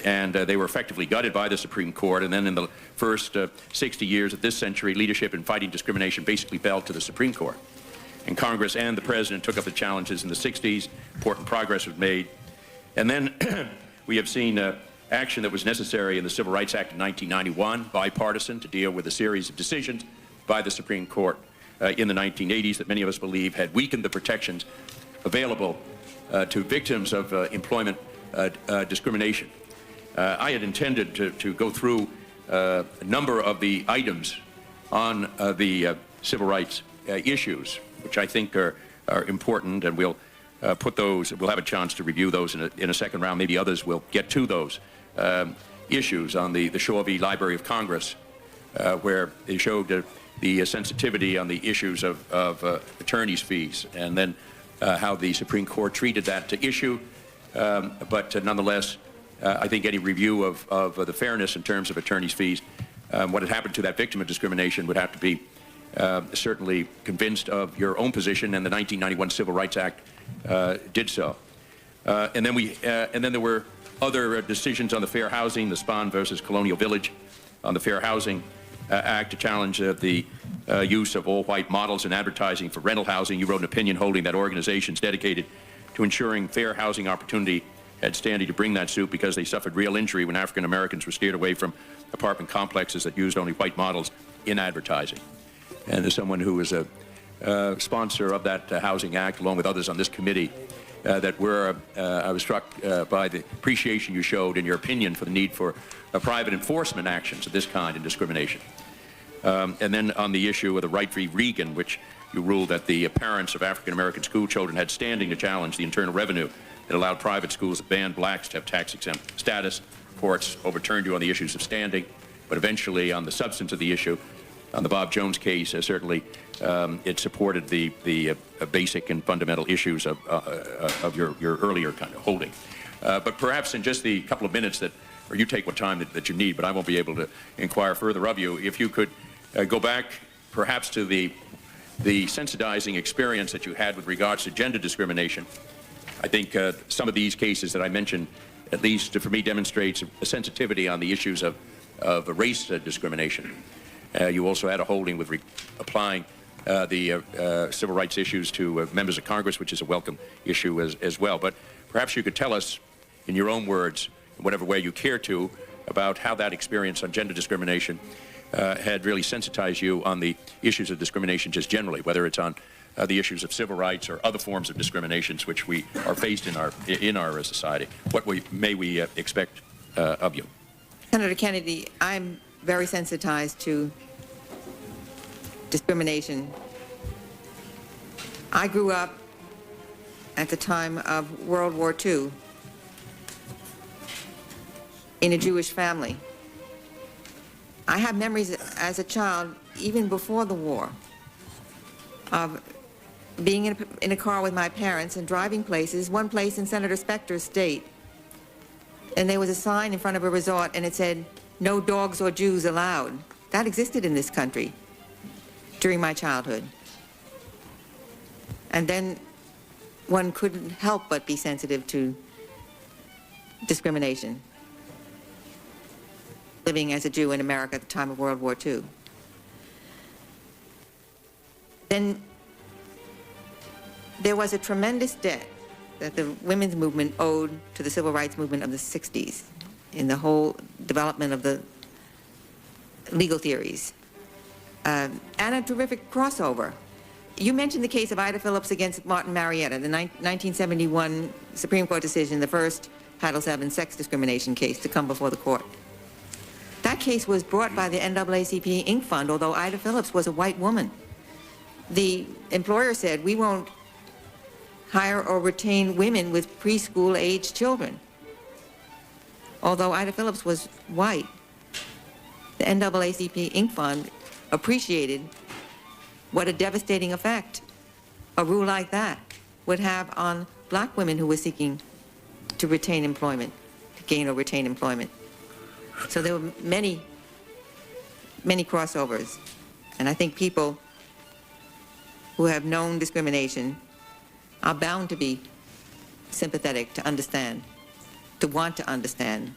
and they were effectively gutted by the Supreme Court. And then in the first 60 years of this century, leadership in fighting discrimination basically fell to the Supreme Court. And Congress and the President took up the challenges in the 60s. Important progress was made. And then we have seen action that was necessary in the Civil Rights Act of 1991, bipartisan, to deal with a series of decisions by the Supreme Court in the 1980s that many of us believe had weakened the protections available to victims of employment discrimination. I had intended to go through a number of the items on the civil rights issues, which I think are important, and we'll put those, we'll have a chance to review those in a second round. Maybe others will get to those issues on the Shaw v. Library of Congress, where they showed the sensitivity on the issues of attorney's fees, and then how the Supreme Court treated that issue, but nonetheless, I think any review of the fairness in terms of attorneys' fees, what had happened to that victim of discrimination would have to be certainly convinced of your own position, and the 1991 Civil Rights Act did so. And then there were other decisions on the fair housing, the Spahn versus Colonial Village, on the Fair Housing Act to challenge the use of all-white models in advertising for rental housing. You wrote an opinion holding that organizations dedicated to ensuring fair housing opportunity had standing to bring that suit because they suffered real injury when African Americans were steered away from apartment complexes that used only white models in advertising. And as someone who was a sponsor of that Housing Act, along with others on this committee, I was struck by the appreciation you showed in your opinion for the need for private enforcement actions of this kind in discrimination. And then on the issue of the Right v. Regan, which you ruled that the parents of African-American school children had standing to challenge the Internal Revenue that allowed private schools that banned blacks to have tax-exempt status. Courts overturned you on the issues of standing, but eventually on the substance of the issue, on the Bob Jones case, certainly it supported the basic and fundamental issues of your earlier kind of holding. But perhaps in just the couple of minutes or you take what time that you need, but I won't be able to inquire further of you, if you could go back perhaps to the sensitizing experience that you had with regards to gender discrimination. I think some of these cases that I mentioned, at least for me, demonstrates a sensitivity on the issues of race discrimination. You also had a holding with applying the civil rights issues to members of Congress, which is a welcome issue as well. But perhaps you could tell us, in your own words, in whatever way you care to, about how that experience on gender discrimination had really sensitized you on the issues of discrimination just generally, whether it's on the issues of civil rights or other forms of discriminations which we are faced in our society. What may we expect of you? Senator Kennedy, I'm very sensitized to discrimination. I grew up at the time of World War II in a Jewish family. I have memories as a child, even before the war, of being in a car with my parents and driving places, one place in Senator Specter's state, and there was a sign in front of a resort and it said, "No dogs or Jews allowed." That existed in this country during my childhood. And then one couldn't help but be sensitive to discrimination, living as a Jew in America at the time of World War II. Then there was a tremendous debt that the women's movement owed to the civil rights movement of the 60s in the whole development of the legal theories, and a terrific crossover. You mentioned the case of Ida Phillips against Martin Marietta, the 1971 Supreme Court decision, the first Title VII sex discrimination case to come before the court. That case was brought by the NAACP Inc. Fund, although Ida Phillips was a white woman. The employer said, "We won't hire or retain women with preschool-age children." Although Ida Phillips was white, the NAACP Inc. Fund appreciated what a devastating effect a rule like that would have on black women who were seeking to retain employment, to gain or retain employment. So there were many, many crossovers. And I think people who have known discrimination are bound to be sympathetic, to understand, to want to understand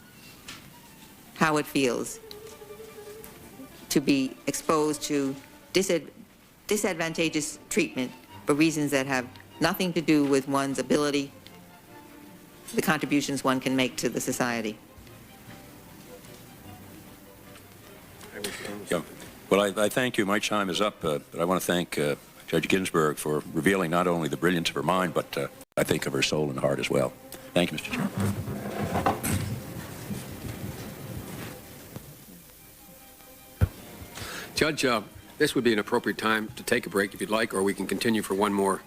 how it feels to be exposed to disadvantageous treatment for reasons that have nothing to do with one's ability, the contributions one can make to the society. Yeah. Well, I thank you. My time is up, but I want to thank Judge Ginsburg for revealing not only the brilliance of her mind, but I think of her soul and heart as well. Thank you, Mr. Chairman. Judge, this would be an appropriate time to take a break if you'd like, or we can continue for one more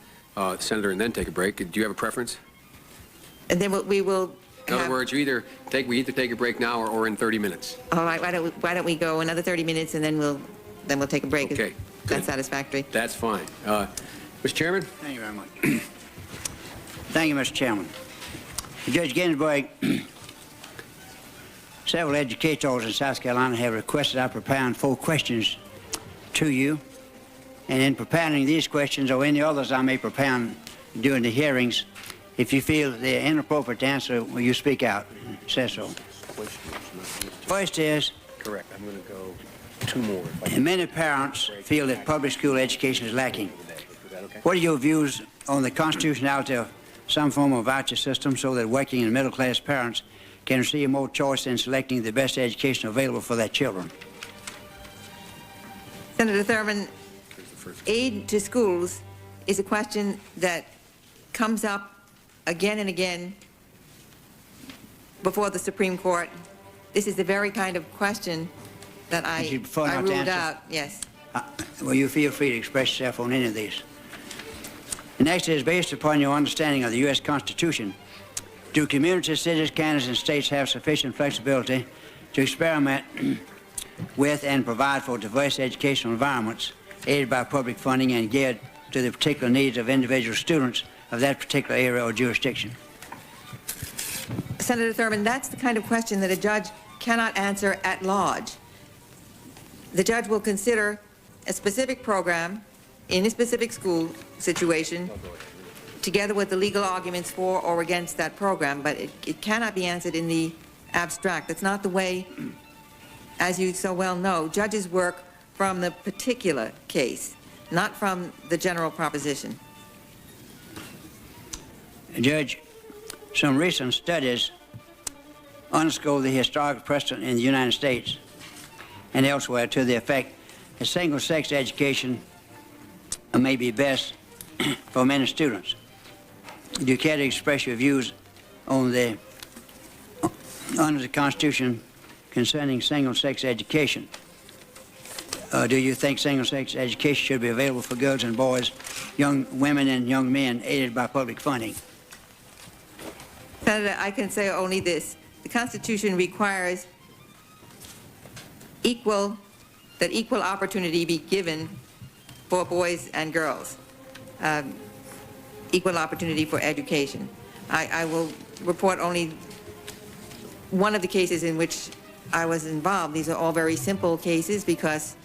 senator and then take a break. Do you have a preference? And then we will In other words, we either take a break now or in 30 minutes. All right, why don't we go another 30 minutes and then we'll take a break. Okay. That's satisfactory. That's fine. Mr. Chairman? Thank you very much. Thank you, Mr. Chairman. Judge Ginsburg, several educators in South Carolina have requested I propound 4 questions to you. And in propounding these questions or any others I may propound during the hearings, if you feel they're inappropriate to answer, will you speak out? Say so. First is, Correct. I'm going to go 2 more. many parents feel that public school education is lacking. What are your views on the constitutionality of some form of voucher system so that working and middle-class parents can receive more choice in selecting the best education available for their children? Senator Thurman, aid to schools is a question that comes up again and again before the Supreme Court. This is the very kind of question that I ruled out. Yes. Well, you feel free to express yourself on any of these. The next is, based upon your understanding of the U.S. Constitution, do communities, cities, counties, and states have sufficient flexibility to experiment with and provide for diverse educational environments aided by public funding and geared to the particular needs of individual students of that particular area or jurisdiction? Senator Thurman, that's the kind of question that a judge cannot answer at large. The judge will consider a specific program in a specific school situation together with the legal arguments for or against that program, but it cannot be answered in the abstract. That's not the way, as you so well know, judges work from the particular case, not from the general proposition. Judge, some recent studies underscore the historical precedent in the United States and elsewhere to the effect that single-sex education may be best for many students. Do you care to express your views on under the Constitution concerning single-sex education? Do you think single-sex education should be available for girls and boys, young women and young men, aided by public funding? Senator, I can say only this. The Constitution requires that equal opportunity be given for boys and girls, equal opportunity for education. I will report only one of the cases in which I was involved. These are all very simple cases because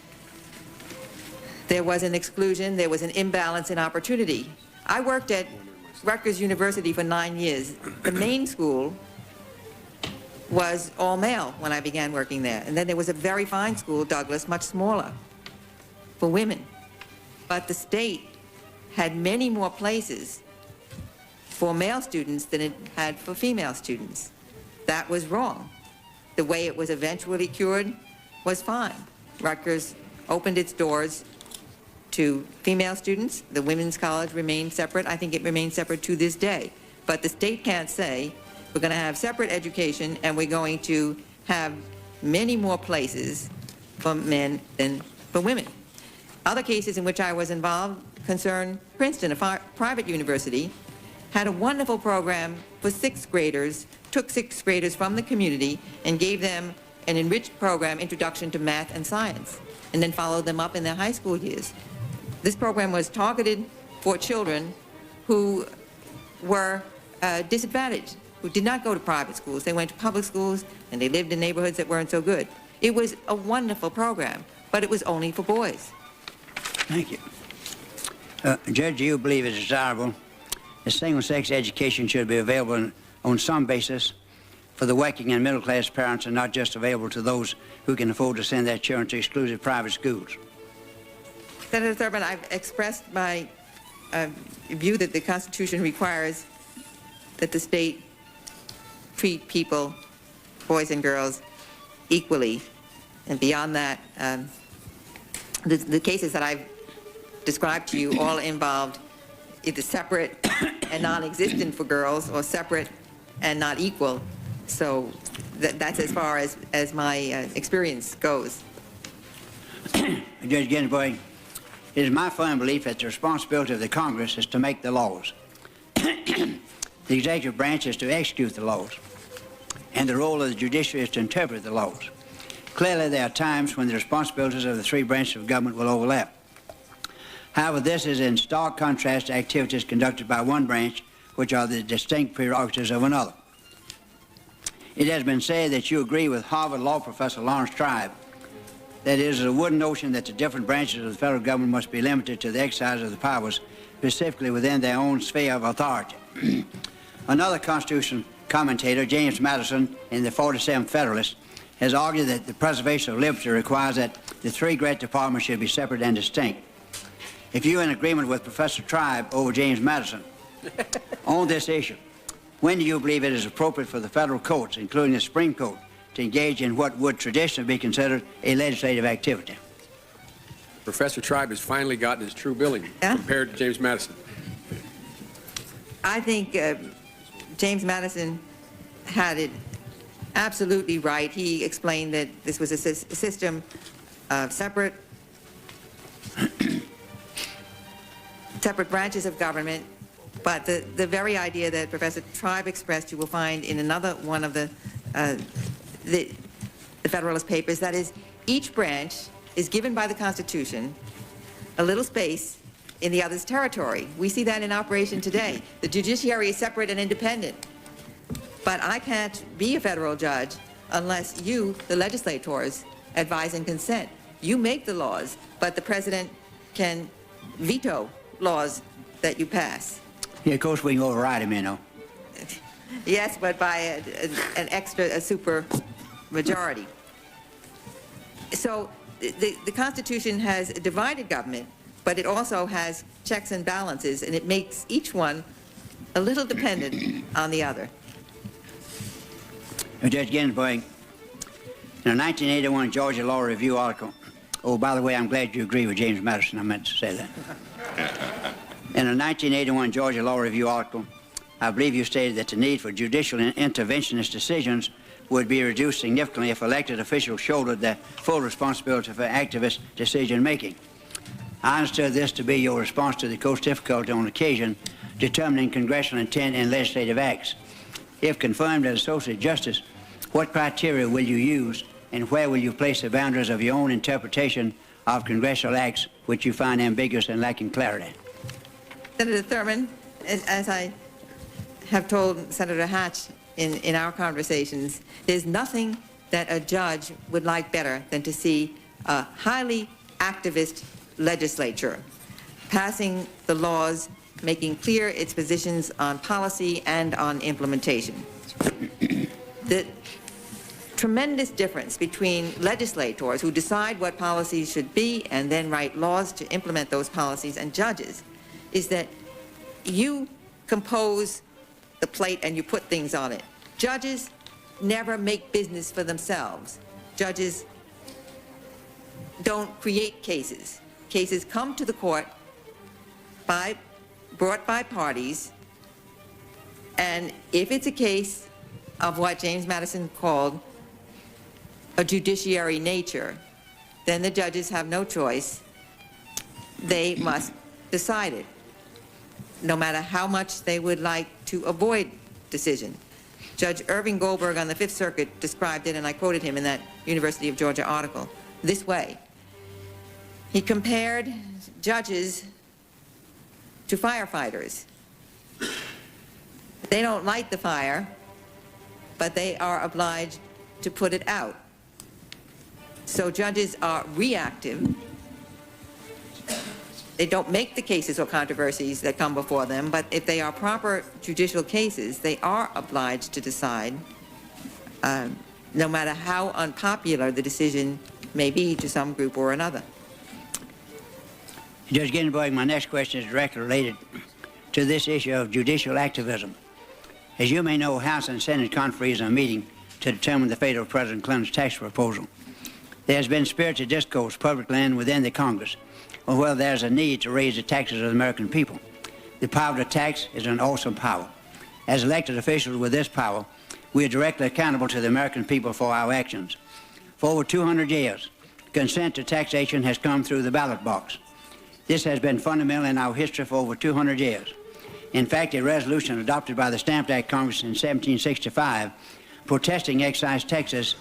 there was an exclusion, there was an imbalance in opportunity. I worked at Rutgers University for 9 years. The main school was all male when I began working there. And then there was a very fine school, Douglas, much smaller, for women. But the state had many more places for male students than it had for female students. That was wrong. The way it was eventually cured was fine. Rutgers opened its doors to female students. The women's college remained separate. I think it remains separate to this day. But the state can't say, we're going to have separate education and we're going to have many more places for men than for women. Other cases in which I was involved concern Princeton, a private university, had a wonderful program for 6th graders, took 6th graders from the community and gave them an enriched program, Introduction to Math and Science, and then followed them up in their high school years. This program was targeted for children who were disadvantaged, who did not go to private schools. They went to public schools, and they lived in neighborhoods that weren't so good. It was a wonderful program, but it was only for boys. Thank you. Judge, do you believe it's desirable that single-sex education should be available on some basis for the working and middle-class parents and not just available to those who can afford to send their children to exclusive private schools? Senator Thurman, I've expressed my view that the Constitution requires that the state treat people, boys and girls, equally. And beyond that, the cases that I've described to you all involved either separate and non-existent for girls or separate and not equal. So that's as far as my experience goes. Judge Ginsburg, it is my firm belief that the responsibility of the Congress is to make the laws. The executive branch is to execute the laws, and the role of the judiciary is to interpret the laws. Clearly, there are times when the responsibilities of the 3 branches of government will overlap. However, this is in stark contrast to activities conducted by one branch which are the distinct prerogatives of another. It has been said that you agree with Harvard law professor Lawrence Tribe that it is a wooden notion that the different branches of the federal government must be limited to the exercise of the powers specifically within their own sphere of authority. Another Constitution commentator, James Madison, in the 47th Federalist, has argued that the preservation of liberty requires that the three great departments should be separate and distinct. If you're in agreement with Professor Tribe over James Madison on this issue, when do you believe it is appropriate for the federal courts, including the Supreme Court, to engage in what would traditionally be considered a legislative activity? Professor Tribe has finally gotten his true billing compared to James Madison. I think James Madison had it absolutely right. He explained that this was a system of separate branches of government, but the very idea that Professor Tribe expressed you will find in another one of the Federalist Papers, that is, each branch is given by the Constitution a little space in the other's territory. We see that in operation today. The judiciary is separate and independent, but I can't be a federal judge unless you, the legislators, advise and consent. You make the laws, but the president can veto laws that you pass. Yeah, of course we can override him, you know. Yes, but by a super majority. So the Constitution has a divided government, but it also has checks and balances, and it makes each one a little dependent on the other. Judge Ginsburg, in a 1981 Georgia Law Review article, oh, by the way, I'm glad you agree with James Madison, I meant to say that. In a 1981 Georgia Law Review article, I believe you stated that the need for judicial interventionist decisions would be reduced significantly if elected officials shouldered the full responsibility for activist decision-making. I understood this to be your response to the court's difficulty on occasion determining congressional intent in legislative acts. If confirmed as Associate Justice, what criteria will you use and where will you place the boundaries of your own interpretation of congressional acts which you find ambiguous and lacking clarity? Senator Thurman, as I have told Senator Hatch in our conversations, there's nothing that a judge would like better than to see a highly activist legislature passing the laws, making clear its positions on policy and on implementation. The tremendous difference between legislators who decide what policies should be and then write laws to implement those policies and judges is that you compose the plate and you put things on it. Judges never make business for themselves. Judges don't create cases. Cases come to the court brought by parties, and if it's a case of what James Madison called a judiciary nature, then the judges have no choice. They must decide it, no matter how much they would like to avoid decision. Judge Irving Goldberg on the Fifth Circuit described it, and I quoted him in that University of Georgia article, this way. He compared judges to firefighters. They don't light the fire, but they are obliged to put it out. So judges are reactive. They don't make the cases or controversies that come before them, but if they are proper judicial cases, they are obliged to decide, no matter how unpopular the decision may be to some group or another. Judge Ginsburg, my next question is directly related to this issue of judicial activism. As you may know, House and Senate conferees are meeting to determine the fate of President Clinton's tax proposal. There has been spirited discourse publicly and within the Congress on whether there's a need to raise the taxes of the American people. The power to tax is an awesome power. As elected officials with this power, we are directly accountable to the American people for our actions. For over 200 years, consent to taxation has come through the ballot box. This has been fundamental in our history for over 200 years. In fact, a resolution adopted by the Stamp Act Congress in 1765 protesting excise taxes,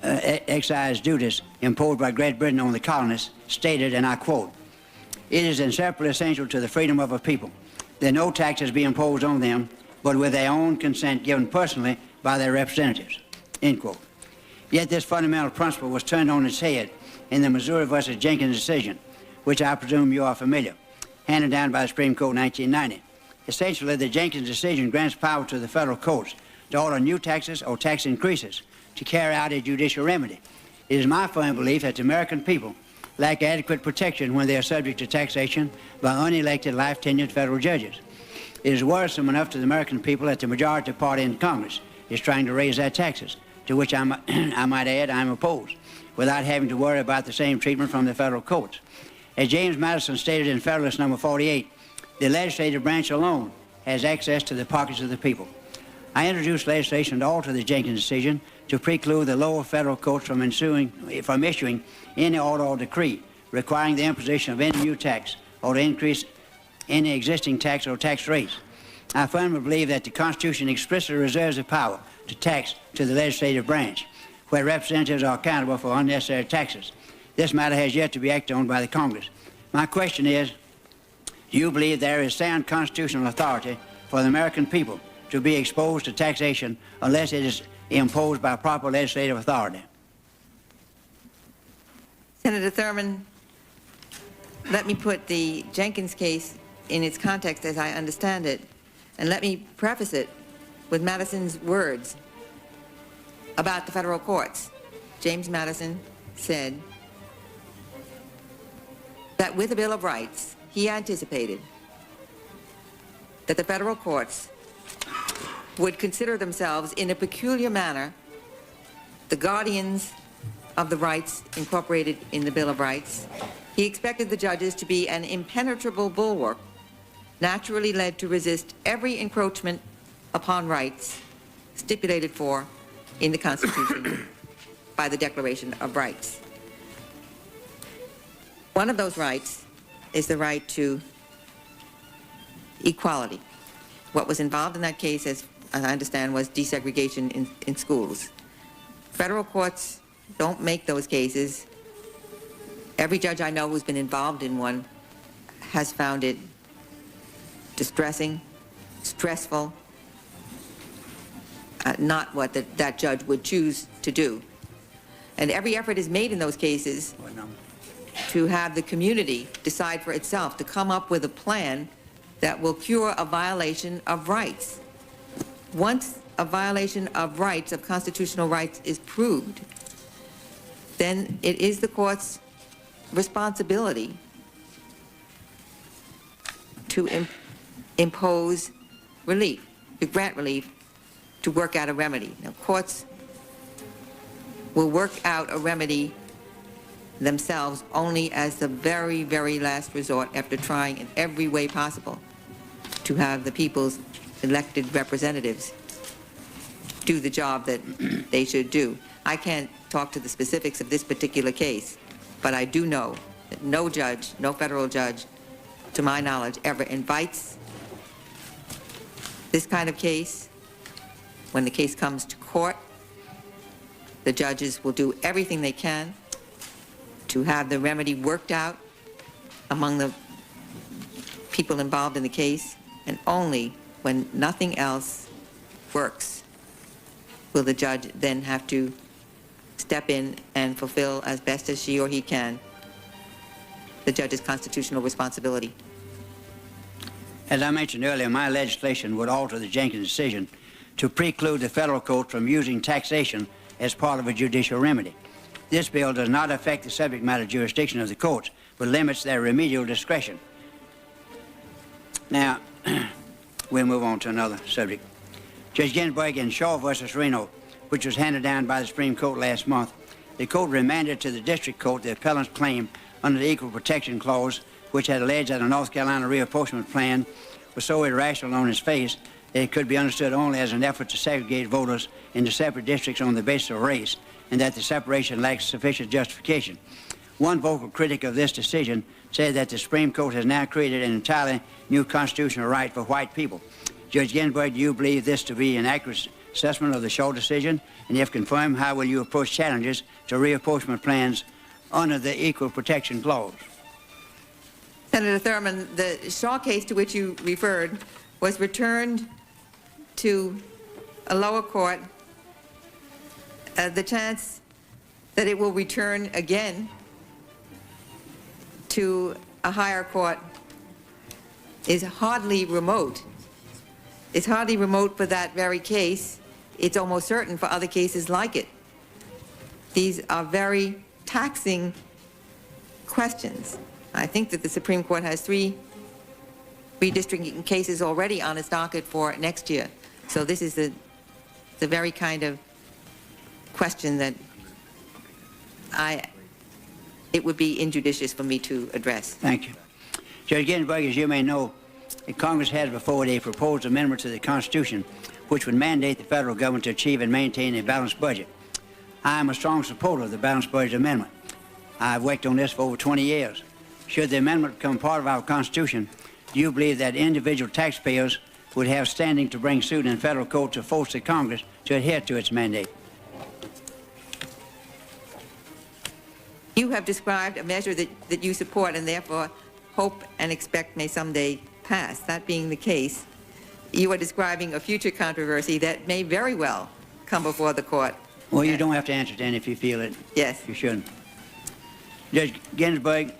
excise duties imposed by Great Britain on the colonists stated, and I quote, "It is inseparably essential to the freedom of a people that no taxes be imposed on them, but with their own consent given personally by their representatives, end quote. Yet this fundamental principle was turned on its head in the Missouri versus Jenkins decision, which I presume you are familiar, handed down by the Supreme Court in 1990. Essentially, the Jenkins decision grants power to the federal courts to order new taxes or tax increases to carry out a judicial remedy. It is my firm belief that the American people lack adequate protection when they are subject to taxation by unelected life-tenured federal judges. It is worrisome enough to the American people that the majority party in Congress is trying to raise their taxes, to which I might add I'm opposed, without having to worry about the same treatment from the federal courts. As James Madison stated in Federalist number 48, the legislative branch alone has access to the pockets of the people. I introduced legislation to alter the Jenkins decision to preclude the lower federal courts from issuing any order or decree requiring the imposition of any new tax or to increase any existing tax or tax rates. I firmly believe that the Constitution explicitly reserves the power to tax to the legislative branch, where representatives are accountable for unnecessary taxes. This matter has yet to be acted on by the Congress. My question is, do you believe there is sound constitutional authority for the American people to be exposed to taxation unless it is imposed by proper legislative authority? Senator Thurman, let me put the Jenkins case in its context as I understand it, and let me preface it with Madison's words about the federal courts. James Madison said that with the Bill of Rights, he anticipated that the federal courts would consider themselves in a peculiar manner the guardians of the rights incorporated in the Bill of Rights. He expected the judges to be an impenetrable bulwark, naturally led to resist every encroachment upon rights stipulated for in the Constitution by the Declaration of Rights. One of those rights is the right to equality. What was involved in that case, as I understand, was desegregation in schools. Federal courts don't make those cases. Every judge I know who's been involved in one has found it distressing, stressful, not what that judge would choose to do. And every effort is made in those cases to have the community decide for itself, to come up with a plan that will cure a violation of rights. Once a violation of rights, of constitutional rights, is proved, then it is the court's responsibility to impose relief, to grant relief, to work out a remedy. Now, courts will work out a remedy themselves only as the very, very last resort after trying in every way possible to have the people's elected representatives do the job that they should do. I can't talk to the specifics of this particular case, but I do know that no judge, no federal judge, to my knowledge, ever invites this kind of case. When the case comes to court, the judges will do everything they can to have the remedy worked out among the people involved in the case, and only when nothing else works will the judge then have to step in and fulfill as best as she or he can the judge's constitutional responsibility. As I mentioned earlier, my legislation would alter the Jenkins decision to preclude the federal court from using taxation as part of a judicial remedy. This bill does not affect the subject matter jurisdiction of the courts, but limits their remedial discretion. Now, we'll move on to another subject. Judge Ginsburg in Shaw versus Reno, which was handed down by the Supreme Court last month, the court remanded to the district court the appellant's claim under the Equal Protection Clause, which had alleged that a North Carolina reapportionment plan was so irrational on its face that it could be understood only as an effort to segregate voters into separate districts on the basis of race, and that the separation lacks sufficient justification. One vocal critic of this decision said that the Supreme Court has now created an entirely new constitutional right for white people. Judge Ginsburg, do you believe this to be an accurate assessment of the Shaw decision? And if confirmed, how will you approach challenges to reapportionment plans under the Equal Protection Clause? Senator Thurman, the Shaw case to which you referred was returned to a lower court. The chance that it will return again to a higher court is hardly remote. It's hardly remote for that very case. It's almost certain for other cases like it. These are very taxing questions. I think that the Supreme Court has 3 redistricting cases already on its docket for next year. So this is the very kind of question that it would be injudicious for me to address. Thank you. Judge Ginsburg, as you may know, Congress has before it a proposed amendment to the Constitution which would mandate the federal government to achieve and maintain a balanced budget. I am a strong supporter of the balanced budget amendment. I've worked on this for over 20 years. Should the amendment become part of our Constitution, do you believe that individual taxpayers would have standing to bring suit in federal court to force the Congress to adhere to its mandate? You have described a measure that you support and therefore hope and expect may someday pass. That being the case, you are describing a future controversy that may very well come before the court. Well, you don't have to answer then if you feel it. Yes. You shouldn't. Judge Ginsburg,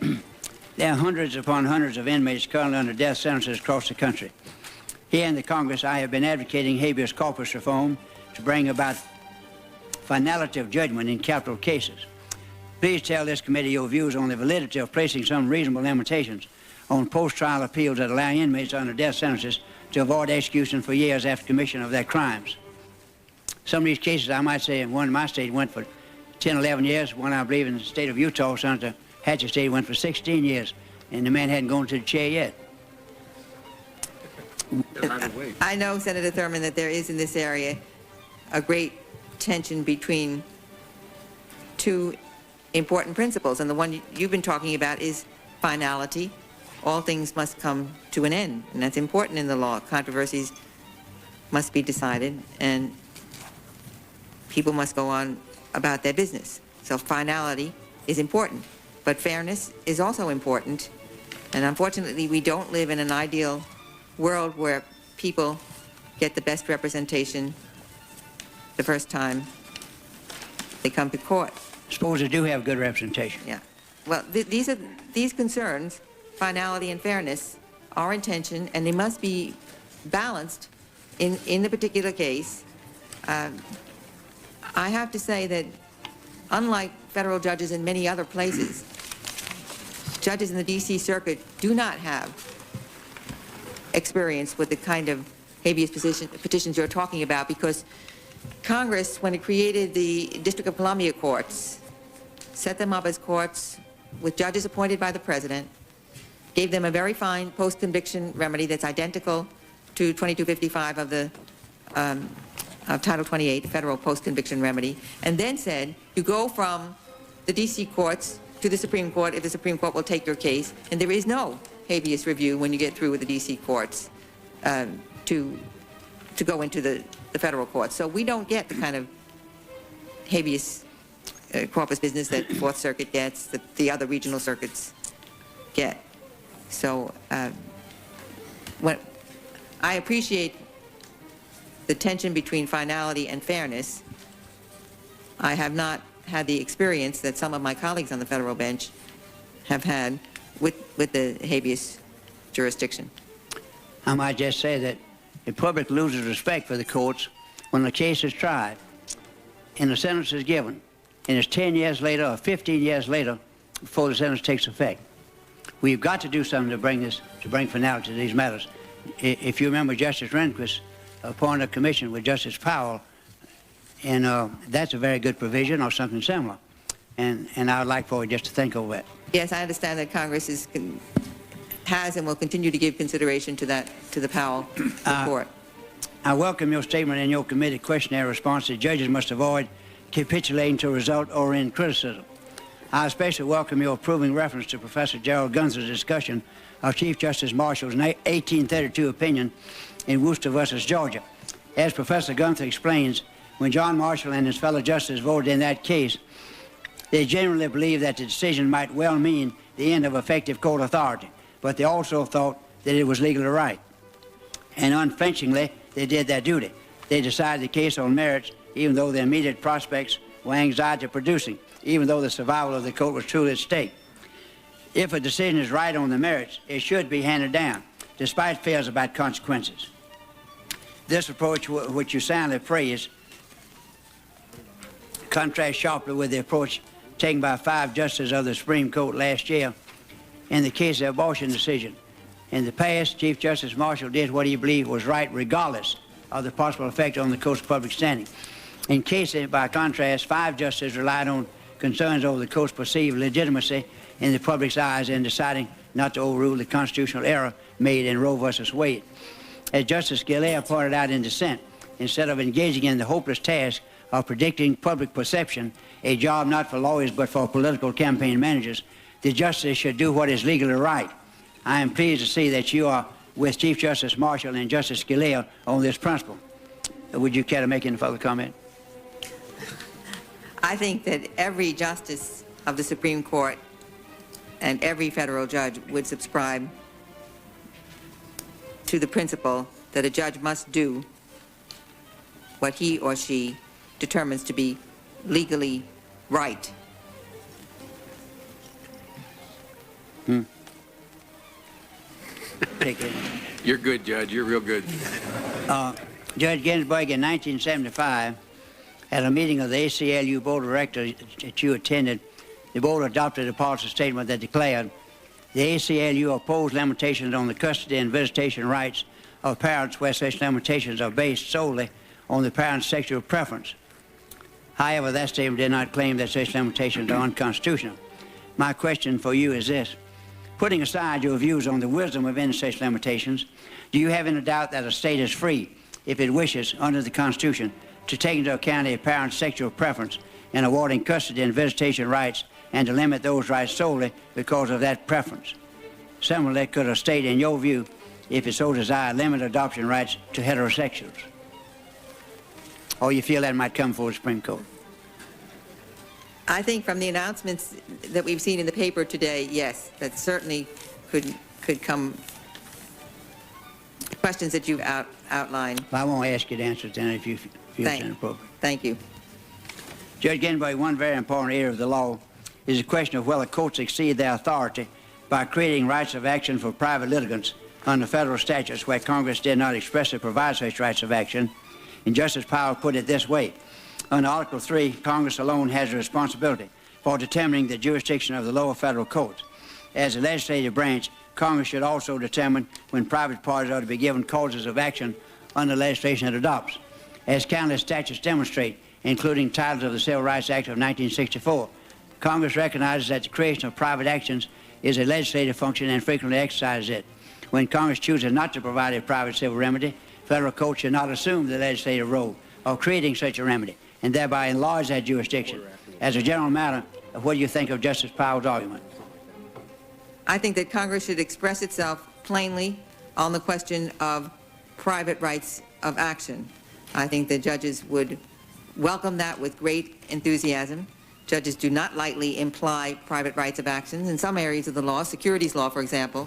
there are hundreds upon hundreds of inmates currently under death sentences across the country. Here in the Congress, I have been advocating habeas corpus reform to bring about finality of judgment in capital cases. Please tell this committee your views on the validity of placing some reasonable limitations on post-trial appeals that allow inmates under death sentences to avoid execution for years after commission of their crimes. Some of these cases, I might say, in one in my state went for 10, 11 years. One, I believe, in the state of Utah, Senator Hatch's state, went for 16 years, and the man hadn't gone to the chair yet. I know, Senator Thurman, that there is in this area a great tension between 2 important principles, and the one you've been talking about is finality. All things must come to an end, and that's important in the law. Controversies must be decided, and people must go on about their business. So finality is important, but fairness is also important, and unfortunately we don't live in an ideal world where people get the best representation the first time they come to court. Suppose they do have good representation. Yeah. Well, these concerns, finality and fairness, are in tension, and they must be balanced in the particular case. I have to say that unlike federal judges in many other places, judges in the D.C. Circuit do not have experience with the kind of habeas petitions you're talking about, because Congress, when it created the District of Columbia courts, set them up as courts with judges appointed by the president, gave them a very fine post-conviction remedy that's identical to 2255 of the of Title 28, the federal post-conviction remedy, and then said, you go from the D.C. courts to the Supreme Court if the Supreme Court will take your case, and there is no habeas review when you get through with the D.C. courts to go into the federal courts. So we don't get the kind of habeas corpus business that the Fourth Circuit gets, that the other regional circuits get. So when I appreciate the tension between finality and fairness, I have not had the experience that some of my colleagues on the federal bench have had with the habeas jurisdiction. I might just say that the public loses respect for the courts when the case is tried and the sentence is given, and it's 10 years later or 15 years later before the sentence takes effect. We've got to do something to bring finality to these matters. If you remember, Justice Rehnquist appointed a commission with Justice Powell, and that's a very good provision or something similar. And I would like for you just to think over that. Yes, I understand that Congress has and will continue to give consideration to that, to the Powell report. I welcome your statement in your committee questionnaire response that judges must avoid capitulating to a result or in criticism. I especially welcome your approving reference to Professor Gerald Gunther's discussion of Chief Justice Marshall's 1832 opinion in Worcester versus Georgia. As Professor Gunther explains, when John Marshall and his fellow justices voted in that case, they generally believed that the decision might well mean the end of effective court authority. but they also thought that it was legally right. And unflinchingly, they did their duty. They decided the case on merits, even though the immediate prospects were anxiety-producing, even though the survival of the court was truly at stake. If a decision is right on the merits, it should be handed down, despite fears about consequences. This approach, which you soundly praise, contrasts sharply with the approach taken by 5 justices of the Supreme Court last year in the case of the abortion decision. In the past, Chief Justice Marshall did what he believed was right regardless of the possible effect on the court's public standing. In cases, by contrast, 5 justices relied on concerns over the court's perceived legitimacy in the public's eyes in deciding not to overrule the constitutional error made in Roe v. Wade. As Justice Scalia pointed out in dissent, instead of engaging in the hopeless task of predicting public perception, a job not for lawyers but for political campaign managers, the justice should do what is legally right. I am pleased to see that you are with Chief Justice Marshall and Justice Scalia on this principle. Would you care to make any further comment? I think that every justice of the Supreme Court and every federal judge would subscribe to the principle that a judge must do what he or she determines to be legally right. You're good, Judge. You're real good. Judge Ginsburg, in 1975, at a meeting of the ACLU Board of Directors that you attended, the board adopted a policy statement that declared the ACLU opposed limitations on the custody and visitation rights of parents where such limitations are based solely on the parent's sexual preference. However, that statement did not claim that such limitations are unconstitutional. My question for you is this. Putting aside your views on the wisdom of any such limitations, do you have any doubt that a state is free, if it wishes, under the Constitution, to take into account a parent's sexual preference in awarding custody and visitation rights and to limit those rights solely because of that preference? Similarly, could a state, in your view, if it so desired, limit adoption rights to heterosexuals? Or you feel that might come before the Supreme Court? I think from the announcements that we've seen in the paper today, yes, that certainly could come questions that you've outlined. Well, I won't ask you to answer it then if you feel it's inappropriate. Thank you. Judge Ginsburg, one very important area of the law is the question of whether courts exceed their authority by creating rights of action for private litigants under federal statutes where Congress did not expressly provide such rights of action. And Justice Powell put it this way. Under Article 3, Congress alone has a responsibility for determining the jurisdiction of the lower federal courts. As a legislative branch, Congress should also determine when private parties are to be given causes of action under legislation it adopts. As countless statutes demonstrate, including titles of the Civil Rights Act of 1964, Congress recognizes that the creation of private actions is a legislative function and frequently exercises it. When Congress chooses not to provide a private civil remedy, federal courts should not assume the legislative role of creating such a remedy and thereby enlarge that jurisdiction. As a general matter, what do you think of Justice Powell's argument? I think that Congress should express itself plainly on the question of private rights of action. I think that judges would welcome that with great enthusiasm. Judges do not lightly imply private rights of action. In some areas of the law, securities law, for example,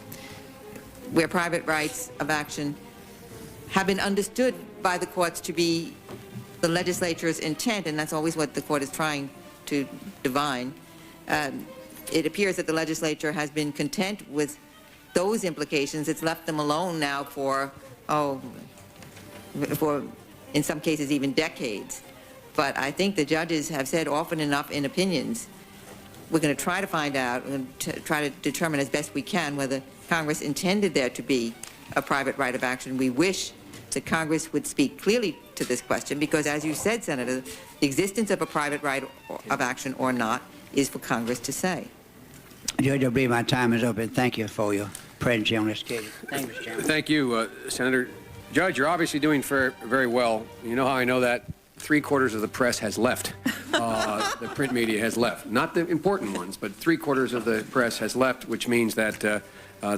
where private rights of action have been understood by the courts to be the legislature's intent, and that's always what the court is trying to divine. It appears that the legislature has been content with those implications. It's left them alone now for in some cases even decades. But I think the judges have said often enough in opinions, we're going to try to find out, we're going to try to determine as best we can whether Congress intended there to be a private right of action. We wish that Congress would speak clearly to this question because, as you said, Senator, the existence of a private right of action or not is for Congress to say. Judge, I believe my time is up, and thank you for your presence on this case. Thank you, Mr. Chairman. Thank you, Senator. Judge, you're obviously doing very well. You know how I know that? 3/4 of the press has left. The print media has left. Not the important ones, but 3/4 of the press has left, which means that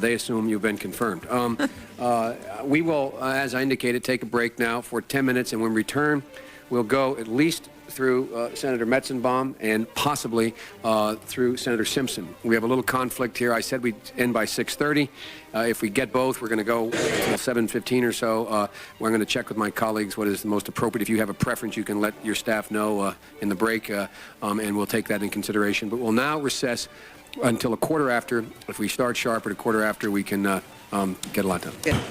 they assume you've been confirmed. We will, as I indicated, take a break now for 10 minutes, and when we return, we'll go at least through Senator Metzenbaum and possibly through Senator Simpson. We have a little conflict here. I said we'd end by 6:30. If we get both, we're going to go until 7:15 or so. We're going to check with my colleagues what is the most appropriate. If you have a preference, you can let your staff know in the break, and we'll take that in consideration. But we'll now recess until a quarter after. If we start sharp at a quarter after, we can get a lot done. Yeah.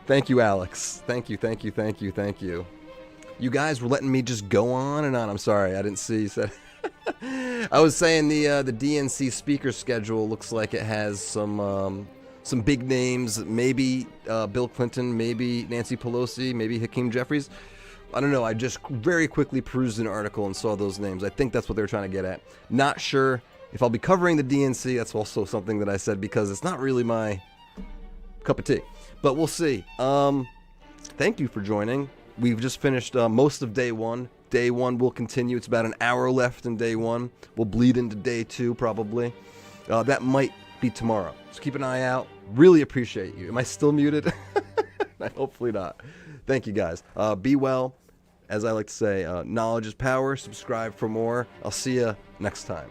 Thank you, Alex. Thank you, thank you, thank you, thank you. You guys were letting me just go on and on. I'm sorry, I didn't see you said. I was saying the DNC speaker schedule looks like it has some big names. Maybe Bill Clinton, maybe Nancy Pelosi, maybe Hakeem Jeffries. I don't know. I just very quickly perused an article and saw those names. I think that's what they were trying to get at. Not sure if I'll be covering the DNC. That's also something that I said because it's not really my cup of tea. But we'll see. Thank you for joining. We've just finished most of day one. Day one will continue. It's about an hour left in day one. We'll bleed into day two probably. That might be tomorrow. So keep an eye out. Really appreciate you. Am I still muted? Hopefully not. Thank you guys. Be well. As I like to say, knowledge is power. Subscribe for more. I'll see you next time.